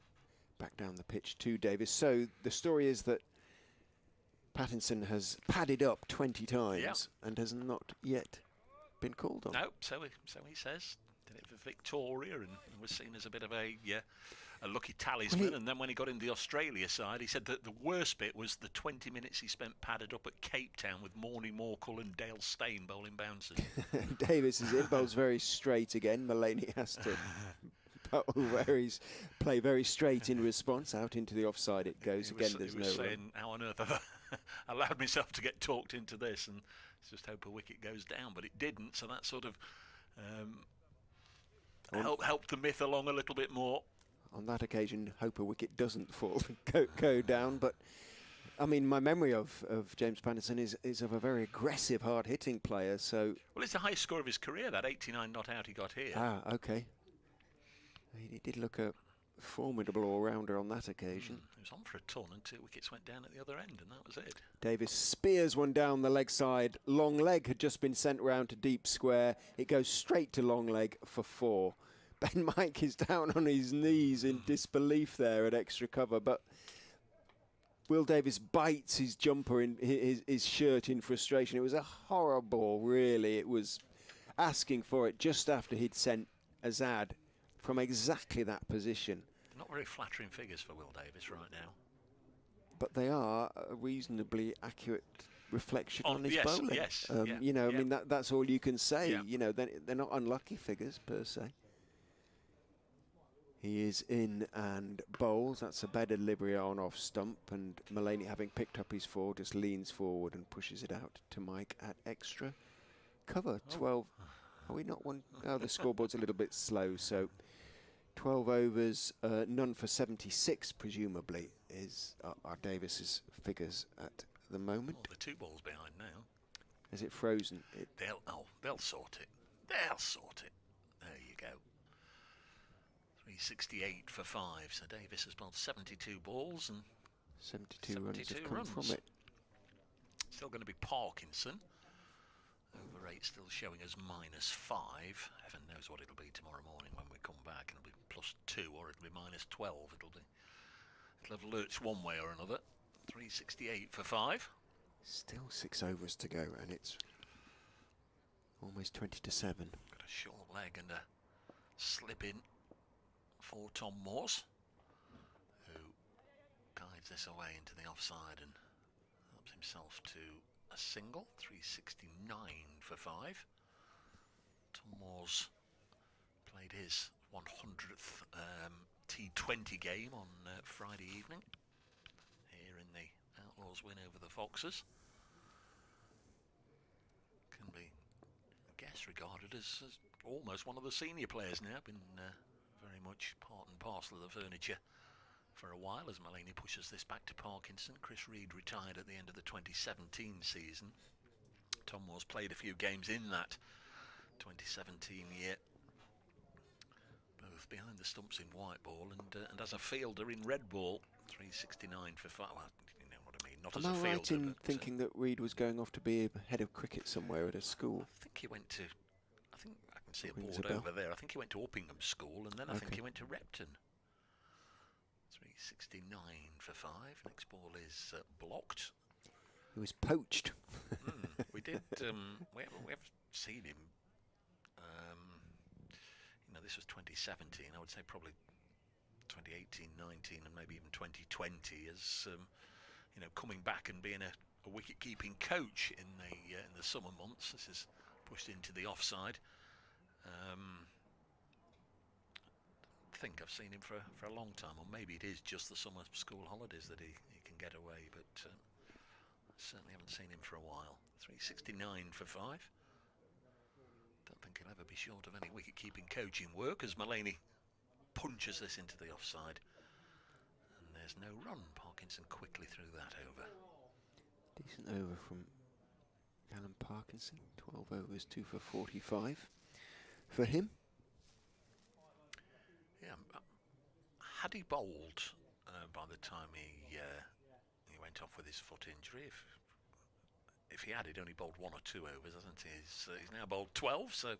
back down the pitch to Davis. So the story is that Pattinson has padded up 20 times and has not yet been called on. No, so he says. Did it for Victoria and was seen as a bit of a lucky talisman, and then when he got in the Australia side, he said that the worst bit was the 20 minutes he spent padded up at Cape Town with Morney Morkel and Dale Steyn bowling bouncers. Davis is in, bowls very straight again. Mullaney has to bowl where he's play very straight in response, out into the offside it goes. He Again, was, there's he was no saying, how on earth have I allowed myself to get talked into this, and just hope a wicket goes down, but it didn't, so that sort of helped the myth along a little bit more. On that occasion, hope a wicket doesn't fall, go down. But I mean, my memory of James Patterson is of a very aggressive, hard-hitting player. So well, it's the highest score of his career, that 89 not out he got here. Ah, okay. He did look a formidable all-rounder on that occasion. He was on for a ton, and 2 wickets went down at the other end, and that was it. Davis spears one down the leg side. Long leg had just been sent round to deep square. It goes straight to long leg for 4. Ben Mike is down on his knees in disbelief there at extra cover, but Will Davis bites his jumper in his shirt in frustration. It was a horrible, really. It was asking for it just after he'd sent Azad from exactly that position. Not very flattering figures for Will Davis right now. But they are a reasonably accurate reflection on his bowling. Yes, you know, I mean, that's all you can say. Yeah. You know, they're not unlucky figures per se. He is in and bowls. That's a better delivery on off stump, and Mullaney, having picked up his 4, just leans forward and pushes it out to Mike at extra cover. 12. Are we not one? Oh, the scoreboard's a little bit slow, so 12 overs, none for 76, presumably, is are Davis's figures at the moment. Well, they're 2 balls behind now. Is it frozen? They'll sort it. They'll sort it. There you go. 368 for 5. So Davis has bowled 72 balls and 72 runs have come runs from it. Still going to be Parkinson. Over 8 still showing us -5. Heaven knows what it'll be tomorrow morning when we come back. It'll be +2 or it'll be -12. It'll have lurched one way or another. 368 for 5. Still 6 overs to go, and it's almost 20 to 7. Got a short leg and a slip in for Tom Morse, who guides this away into the offside and helps himself to a single. 369 for 5. Tom Morse played his 100th T20 game on Friday evening here in the Outlaws win over the Foxes. Can be, I guess, regarded as almost one of the senior players now. Been very much part and parcel of the furniture for a while as Mullaney pushes this back to Parkinson. Chris Reed retired at the end of the 2017 season. Tom Moore's played a few games in that 2017 year, both behind the stumps in white ball and as a fielder in red ball. 369 for 5. Well, you know what I mean. Not Am as a I fielder. right in but, thinking that Reed was going off to be a head of cricket somewhere at a school? I think he went to. I think I can see a Rings board a bell. over there. I think he went to Uppingham School, and then I think Okay. he went to Repton. 369 for 5. Next ball is blocked. He was poached. We did. We have seen him. You know, this was 2017. I would say probably 2018, 19, and maybe even 2020 as you know, coming back and being a wicket-keeping coach in the summer months. This is pushed into the offside. I think I've seen him for a long time, or maybe it is just the summer school holidays that he can get away, but I certainly haven't seen him for a while. 369 for 5. Don't think he'll ever be short of any wicket-keeping coaching work as Mullaney punches this into the offside. And there's no run. Parkinson quickly threw that over. Decent over from Callum Parkinson. 12 overs, 2 for 45 for him. Yeah, had he bowled by the time he went off with his foot injury, if he had, he'd only bowled 1 or 2 overs, hasn't he? He's now bowled 12, so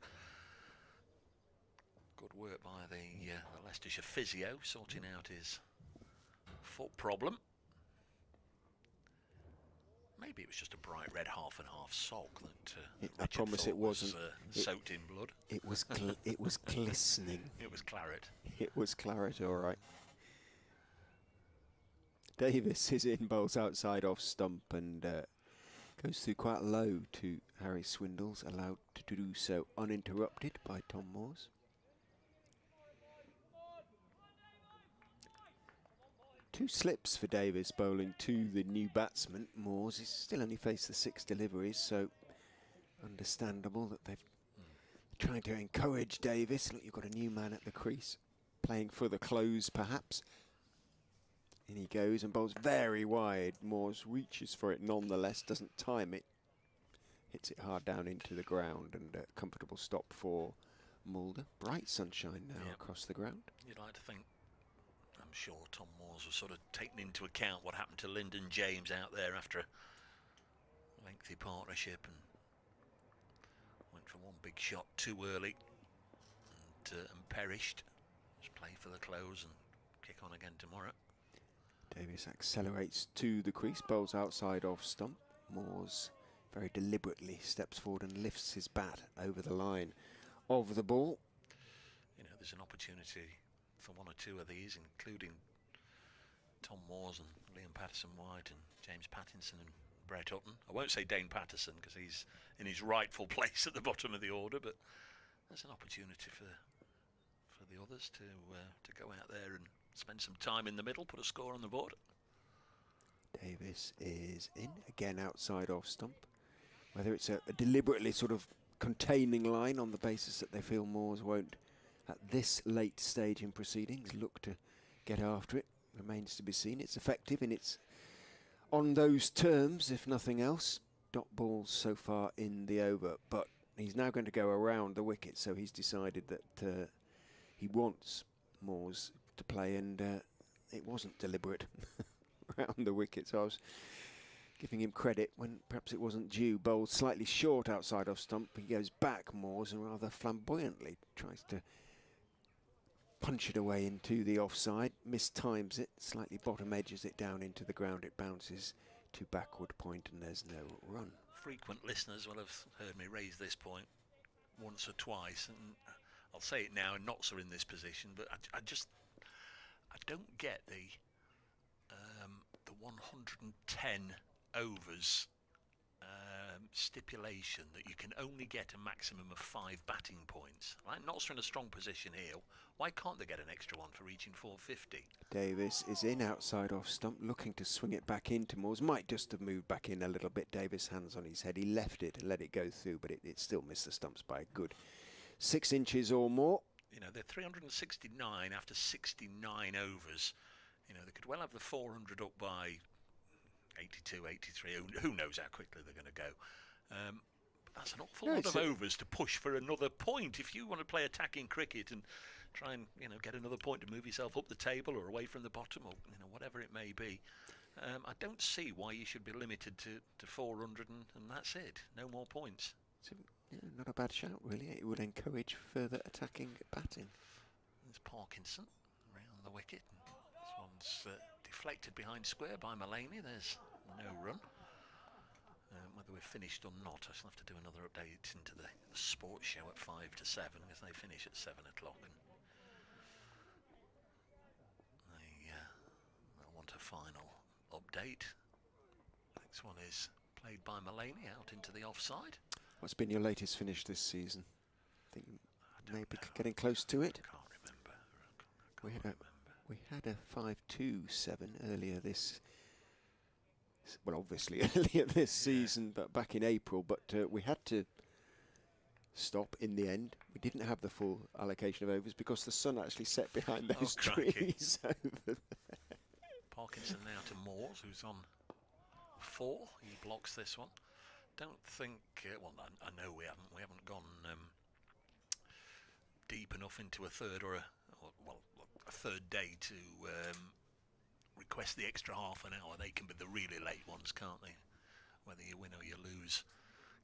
good work by the Leicestershire physio sorting out his foot problem. Maybe it was just a bright red half and half sock that I Richard promise thought it wasn't. was soaked in blood. It was it was glistening. It was claret. It was claret, all right. Davis is in, bowls outside off stump and goes through quite low to Harry Swindles, allowed to do so uninterrupted by Tom Moores. 2 slips for Davis bowling to the new batsman. Moores, he's still only faced the 6 deliveries, so understandable that they've trying to encourage Davis. Look, you've got a new man at the crease, playing for the close perhaps. In he goes and bowls very wide. Moores reaches for it nonetheless, doesn't time it. Hits it hard down into the ground, and a comfortable stop for Mulder. Bright sunshine now across the ground. You'd like to think, I'm sure Tom Moores was sort of taking into account what happened to Lyndon James out there after a lengthy partnership, and went for one big shot too early and perished. Just play for the close and kick on again tomorrow. Davis accelerates to the crease, bowls outside off stump. Moores very deliberately steps forward and lifts his bat over the line of the ball. You know, there's an opportunity for one or two of these, including Tom Moores and Liam Patterson-White and James Pattinson and Brett Hutton. I won't say Dane Patterson because he's in his rightful place at the bottom of the order, but there's an opportunity for the others to go out there and spend some time in the middle, put a score on the board. Davis is in, again outside off stump. Whether it's a deliberately sort of containing line on the basis that they feel Moores won't, at this late stage in proceedings, look to get after it, remains to be seen. It's effective and it's on those terms, if nothing else. Dot balls so far in the over, but he's now going to go around the wicket, so he's decided that he wants Moores to play, and it wasn't deliberate around the wicket, so I was giving him credit when perhaps it wasn't due. Bowled slightly short outside off stump. He goes back Moores and rather flamboyantly tries to punch it away into the offside. Mistimes it, slightly bottom edges it down into the ground. It bounces to backward point and there's no run. Frequent listeners will have heard me raise this point once or twice, and I'll say it now, and Notts are in this position, but I don't get the 110 overs stipulation that you can only get a maximum of 5 batting points. Right? Notts are in a strong position here. Why can't they get an extra one for reaching 450? Davis is in outside off stump, looking to swing it back into Moores. Might just have moved back in a little bit. Davis, hands on his head. He left it and let it go through, but it still missed the stumps by a good 6 inches or more. You know, they're 369 after 69 overs. You know, they could well have the 400 up by 82, 83. Who knows how quickly they're going to go. But that's an awful lot of overs to push for another point. If you want to play attacking cricket and try and, you know, get another point to move yourself up the table or away from the bottom, or, you know, whatever it may be, I don't see why you should be limited to 400 and that's it. No more points. Yeah, not a bad shout, really. It would encourage further attacking batting. There's Parkinson around the wicket. This one's deflected behind square by Mullaney. There's no run. Whether we're finished or not, I shall have to do another update into the sports show at 5 to 7 because they finish at 7 o'clock. And they'll want a final update. Next one is played by Mullaney out into the offside. What's been your latest finish this season? I think maybe getting close to it. I can't remember. We had a 5-2-7 earlier this. Well, obviously earlier this season, but back in April. But we had to stop in the end. We didn't have the full allocation of overs because the sun actually set behind those trees over there. Parkinson now to Moores, who's on 4. He blocks this one. Don't think. Well, I know we haven't gone deep enough into a third or a third day to request the extra half an hour. They can be the really late ones, can't they? Whether you win or you lose,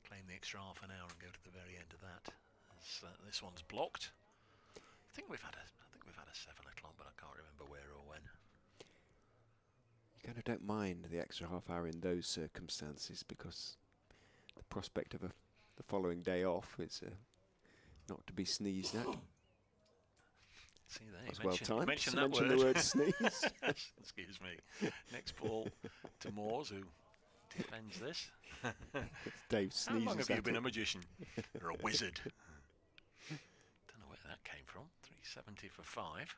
claim the extra half an hour and go to the very end of that. This one's blocked. I think we've had a 7 o'clock, but I can't remember where or when. You kind of don't mind the extra half hour in those circumstances because the prospect of the following day off is not to be sneezed at. See there, that's well timed. Mention the word sneeze. Excuse me. Next ball to Moores, who defends this. Dave sneezes. How long have you been a magician? You're a wizard. Don't know where that came from. 370 for 5.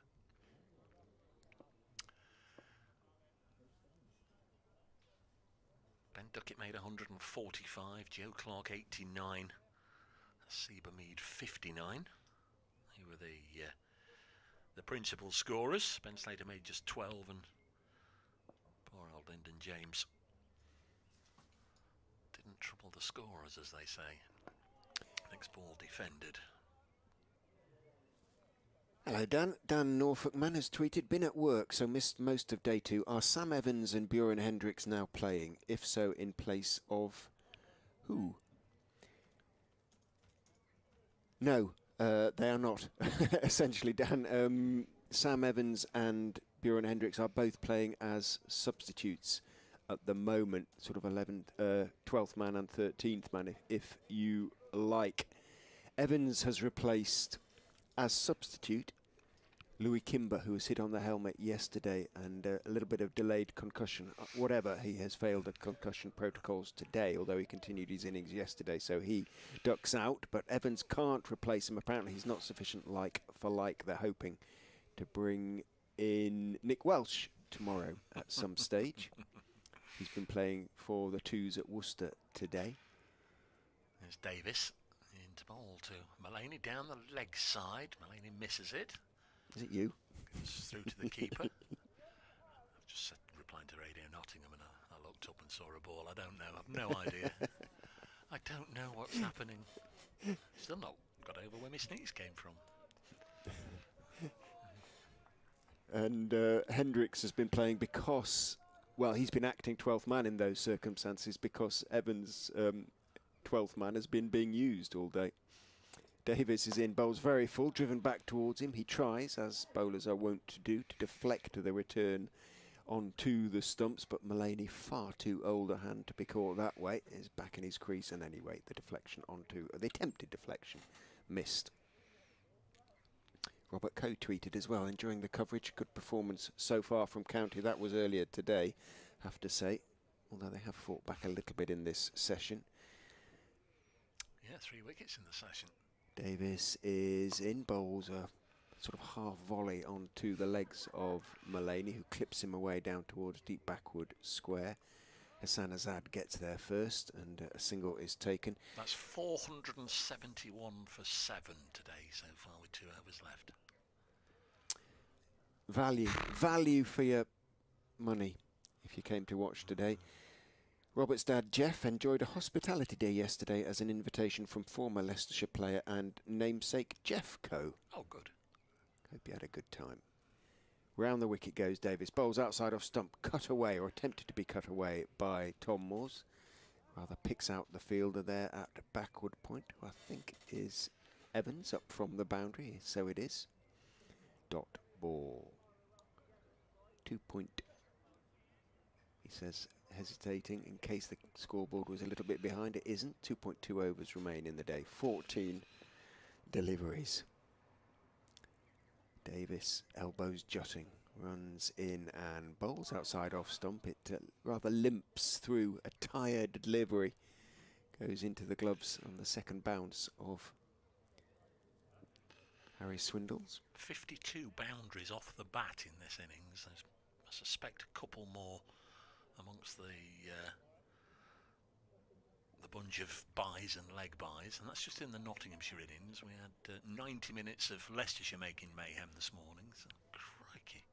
Ben Duckett made 145, Joe Clark 89, Seba Mead 59. They were the principal scorers. Ben Slater made just 12, and poor old Lyndon James didn't trouble the scorers, as they say. Next ball defended. Hello, Dan. Dan Norfolkman has tweeted, been at work, so missed most of day 2. Are Sam Evans and Bjorn Hendricks now playing? If so, in place of who? No, they are not. Essentially, Dan. Sam Evans and Bjorn Hendricks are both playing as substitutes at the moment, sort of 12th man and 13th man, if you like. Evans has replaced, as substitute, Louis Kimber, who was hit on the helmet yesterday, and a little bit of delayed concussion. Whatever, he has failed the concussion protocols today, although he continued his innings yesterday, so he ducks out. But Evans can't replace him. Apparently he's not sufficient like for like. They're hoping to bring in Nick Welsh tomorrow at some stage. He's been playing for the Twos at Worcester today. There's Davis into bowl to Mullaney down the leg side. Mullaney misses it. Is it you? Goes through to the keeper. I've just replied to Radio Nottingham, and I looked up and saw a ball. I don't know. I've no idea. I don't know what's happening. Still not got over where my sneeze came from. And Hendricks has been playing because, well, he's been acting 12th man in those circumstances because Evans' 12th man has been being used all day. Davis is in, bowls very full, driven back towards him. He tries, as bowlers are wont to do, to deflect the return onto the stumps, but Mullaney, far too old a hand to be caught that way, is back in his crease, and anyway, the deflection onto, the attempted deflection, missed. Robert Coe tweeted as well, enjoying the coverage, good performance so far from County. That was earlier today, have to say, although they have fought back a little bit in this session. Yeah, 3 wickets in the session. Davis is in, bowls a sort of half volley onto the legs of Mullaney, who clips him away down towards deep backward square. Hassan Azad gets there first, and a single is taken. That's 471 for 7 today so far, with 2 overs left. Value for your money if you came to watch today. Robert's dad Jeff enjoyed a hospitality day yesterday as an invitation from former Leicestershire player and namesake Jeff Coe. Oh, good. Hope you had a good time. Round the wicket goes Davis. Bowls outside off stump, cut away or attempted to be cut away by Tom Moores. Rather picks out the fielder there at backward point, who I think is Evans, up from the boundary. So it is. Dot ball. 2 point. He says, hesitating in case the scoreboard was a little bit behind. It isn't. 2.2 overs remain in the day. 14 deliveries. Davis, elbows jutting, runs in and bowls outside off stump. It rather limps through a tired delivery. Goes into the gloves on the second bounce of Harry Swindles. 52 boundaries off the bat in this innings. I suspect a couple more amongst the bunch of buys and leg buys, and that's just in the Nottinghamshire innings. We had 90 minutes of Leicestershire making mayhem this morning, so crikey,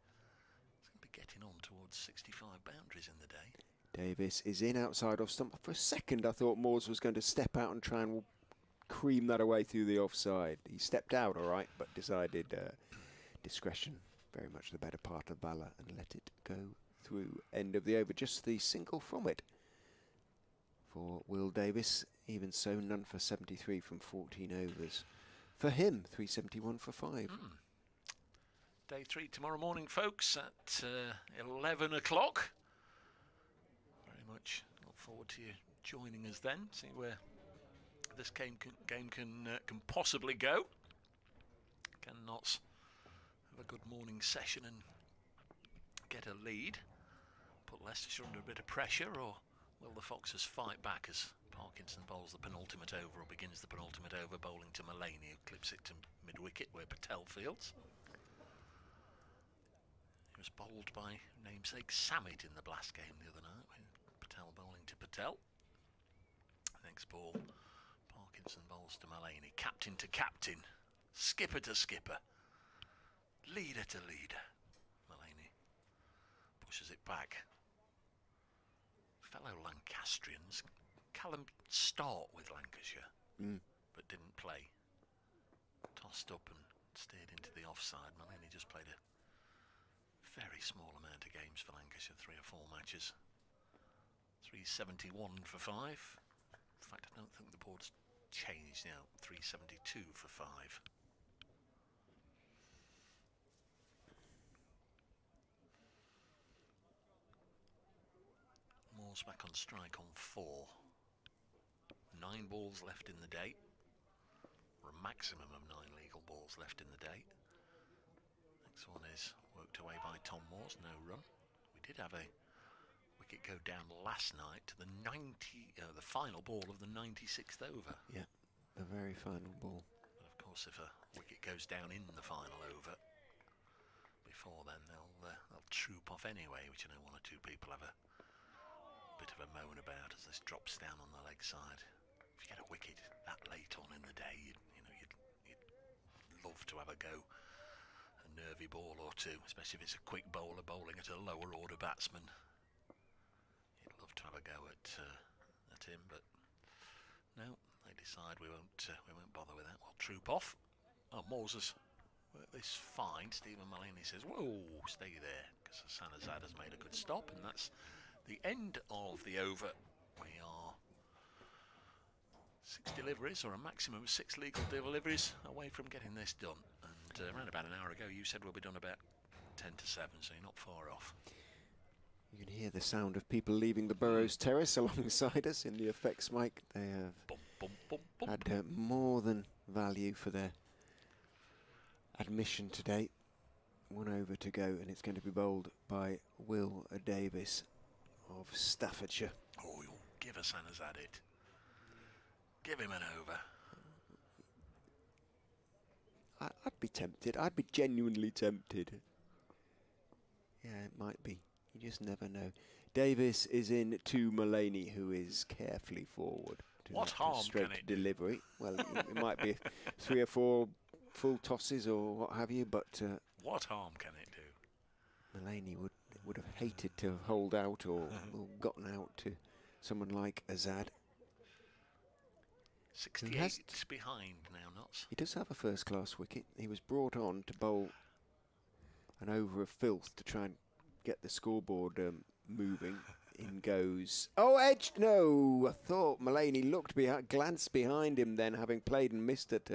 it's going to be getting on towards 65 boundaries in the day. Davis is in outside off stump. For a second I thought Moores was going to step out and try and cream that away through the offside. He stepped out all right, but decided discretion, very much the better part of valour, and let it go through. End of the over, just the single from it for Will Davis. Even so, none for 73 from 14 overs. For him, 371 for 5. Day 3 tomorrow morning, folks, at 11 o'clock. Very much look forward to you joining us then. See where this game can possibly go. Can Notts have a good morning session and get a lead? Put Leicestershire under a bit of pressure, or will the Foxes fight back as Parkinson bowls the penultimate over, or begins the penultimate over, bowling to Mullaney, who clips it to mid-wicket where Patel fields. He was bowled by namesake Samit in the Blast game the other night, when Patel bowling to Patel. tell. Next ball, Parkinson bowls to Mullaney. Captain to captain. Skipper to skipper. Leader to leader. Mullaney pushes it back. Fellow Lancastrians. Callum start with Lancashire, but didn't play. Tossed up and steered into the offside. Mullaney just played a very small amount of games for Lancashire, 3 or 4 matches. 371 for 5. In fact, I don't think the board's changed now. 372 for 5. Moore's back on strike on 4. 9 balls left in the day. Or a maximum of 9 legal balls left in the day. Next one is worked away by Tom Moores, no run. We did have a wicket go down last night to the the final ball of the 96th over. Yeah, the very final ball. But of course, if a wicket goes down in the final over, before then they'll troop off anyway, which I know 1 or 2 people have a bit of a moan about as this drops down on the leg side. If you get a wicket that late on in the day, you'd love to have a go. A nervy ball or 2, especially if it's a quick bowler bowling at a lower order batsman. You'd love to have a go at him, but no, they decide we won't bother with that. We'll troop off. Oh, Moses worked this fine. Stephen Mullaney says, "Whoa, stay there," because Hassan Azad has made a good stop, and that's the end of the over. We are 6 deliveries, or a maximum of 6 legal deliveries, away from getting this done. And around about an hour ago, you said we'll be done about 10 to 7, so you're not far off. You can hear the sound of people leaving the Burrows Terrace alongside us in the effects mic. They have Bump, bump, bump, bump. had more than value for their admission today. 1 over to go, and it's going to be bowled by Will Davis of Staffordshire. Oh, you'll give Hassan Azad it. Give him an over. I'd be tempted. I'd be genuinely tempted. Yeah, it might be. You just never know. Davis is in to Mullaney, who is carefully forward. What harm straight can it delivery. Well, it might be 3 or 4 full tosses or what have you, but what harm can it do? Mullaney would have hated to have holed out or gotten out to someone like Azad. 68 behind now, Notts. He does have a first-class wicket. He was brought on to bowl an over of filth to try and get the scoreboard moving. In goes... Oh, edge! No! I thought Mullaney glanced behind him then, having played and missed it,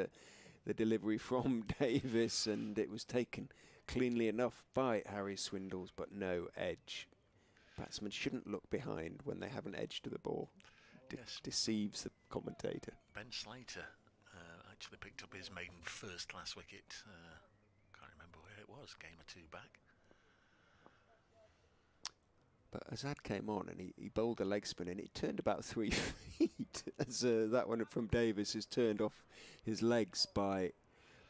the delivery from Davis, and it was taken cleanly enough by Harry Swindles, but no edge. Batsmen shouldn't look behind when they have an edge to the ball. Yes. Deceives the commentator. Ben Slater actually picked up his maiden first-class wicket. Can't remember where it was, game or 2 back. But Azad came on and he bowled a leg spin and it turned about 3 feet as that one from Davis is turned off his legs by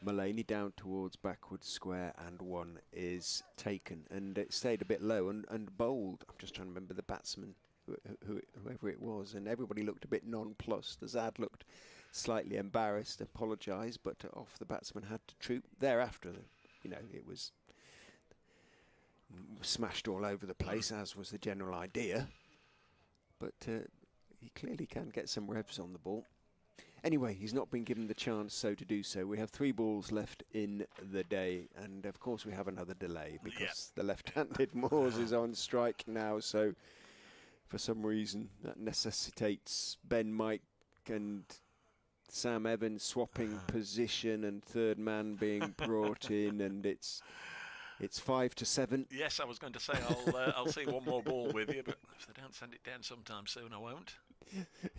Mullaney down towards backward square, and 1 is taken, and it stayed a bit low and bowled. I'm just trying to remember the batsman, whoever it was, and everybody looked a bit nonplussed. Azad looked slightly embarrassed, apologised, but off the batsman had to troop. Thereafter, it was smashed all over the place, as was the general idea. But he clearly can get some revs on the ball. Anyway, he's not been given the chance to do so. We have 3 balls left in the day, and of course we have another delay because the left-handed Moores is on strike now, so for some reason that necessitates Ben Mike and Sam Evans swapping position and third man being brought in, and it's 5 to 7. Yes, I was going to say I'll see 1 more ball with you, but if they don't send it down sometime soon, I won't.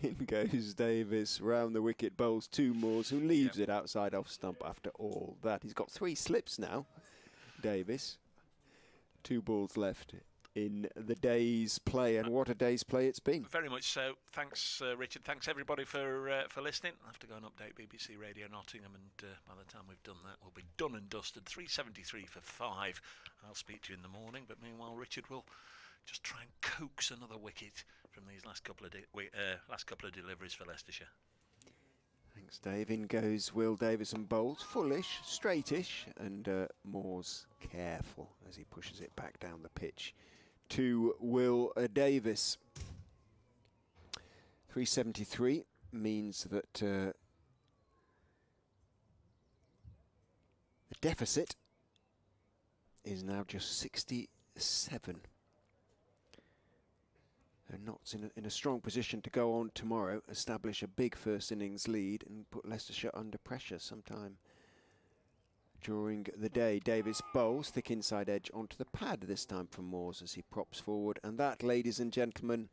In goes Davis, round the wicket, bowls 2 Moores, who leaves it outside off stump after all that. He's got 3 slips now, Davis. 2 balls left in the day's play, and what a day's play it's been. Very much so. Thanks, Richard. Thanks, everybody, for listening. I'll have to go and update BBC Radio Nottingham, and by the time we've done that, we'll be done and dusted. 373 for 5. I'll speak to you in the morning, but meanwhile, Richard will just try and coax another wicket from these last couple of deliveries for Leicestershire. Thanks, Dave. In goes Will Davison bowls. Fullish, straightish, and Moore's careful as he pushes it back down the pitch to Will Davis. 373 means that the deficit is now just 67. And Notts in a strong position to go on tomorrow, establish a big first innings lead and put Leicestershire under pressure sometime during the day. Davis bowls, thick inside edge onto the pad this time from Moores as he props forward. And that, ladies and gentlemen,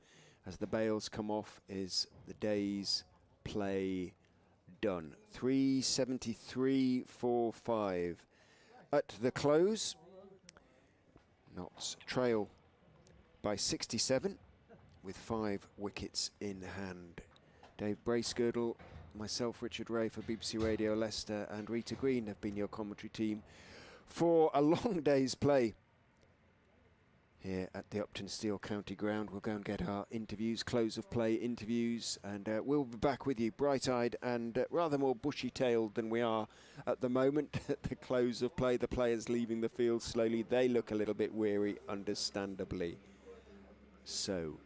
as the bails come off, is the day's play done. 373 for 5. At the close, Notts trail by 67 with 5 wickets in hand. Dave Bracegirdle, myself, Richard Ray for BBC Radio Leicester, and Rita Green have been your commentary team for a long day's play here at the Uptonsteel County Ground. We'll go and get our interviews, close of play interviews, and we'll be back with you bright-eyed and rather more bushy-tailed than we are at the moment. At the close of play, the players leaving the field slowly. They look a little bit weary, understandably so.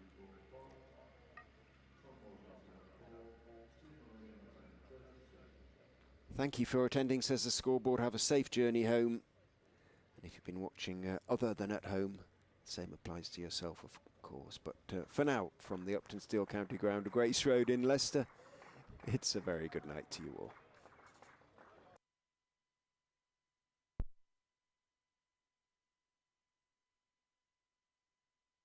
Thank you for attending, says the scoreboard. Have a safe journey home. And if you've been watching other than at home, same applies to yourself, of course. But for now, from the Uptonsteel County Ground, Grace Road in Leicester, it's a very good night to you all.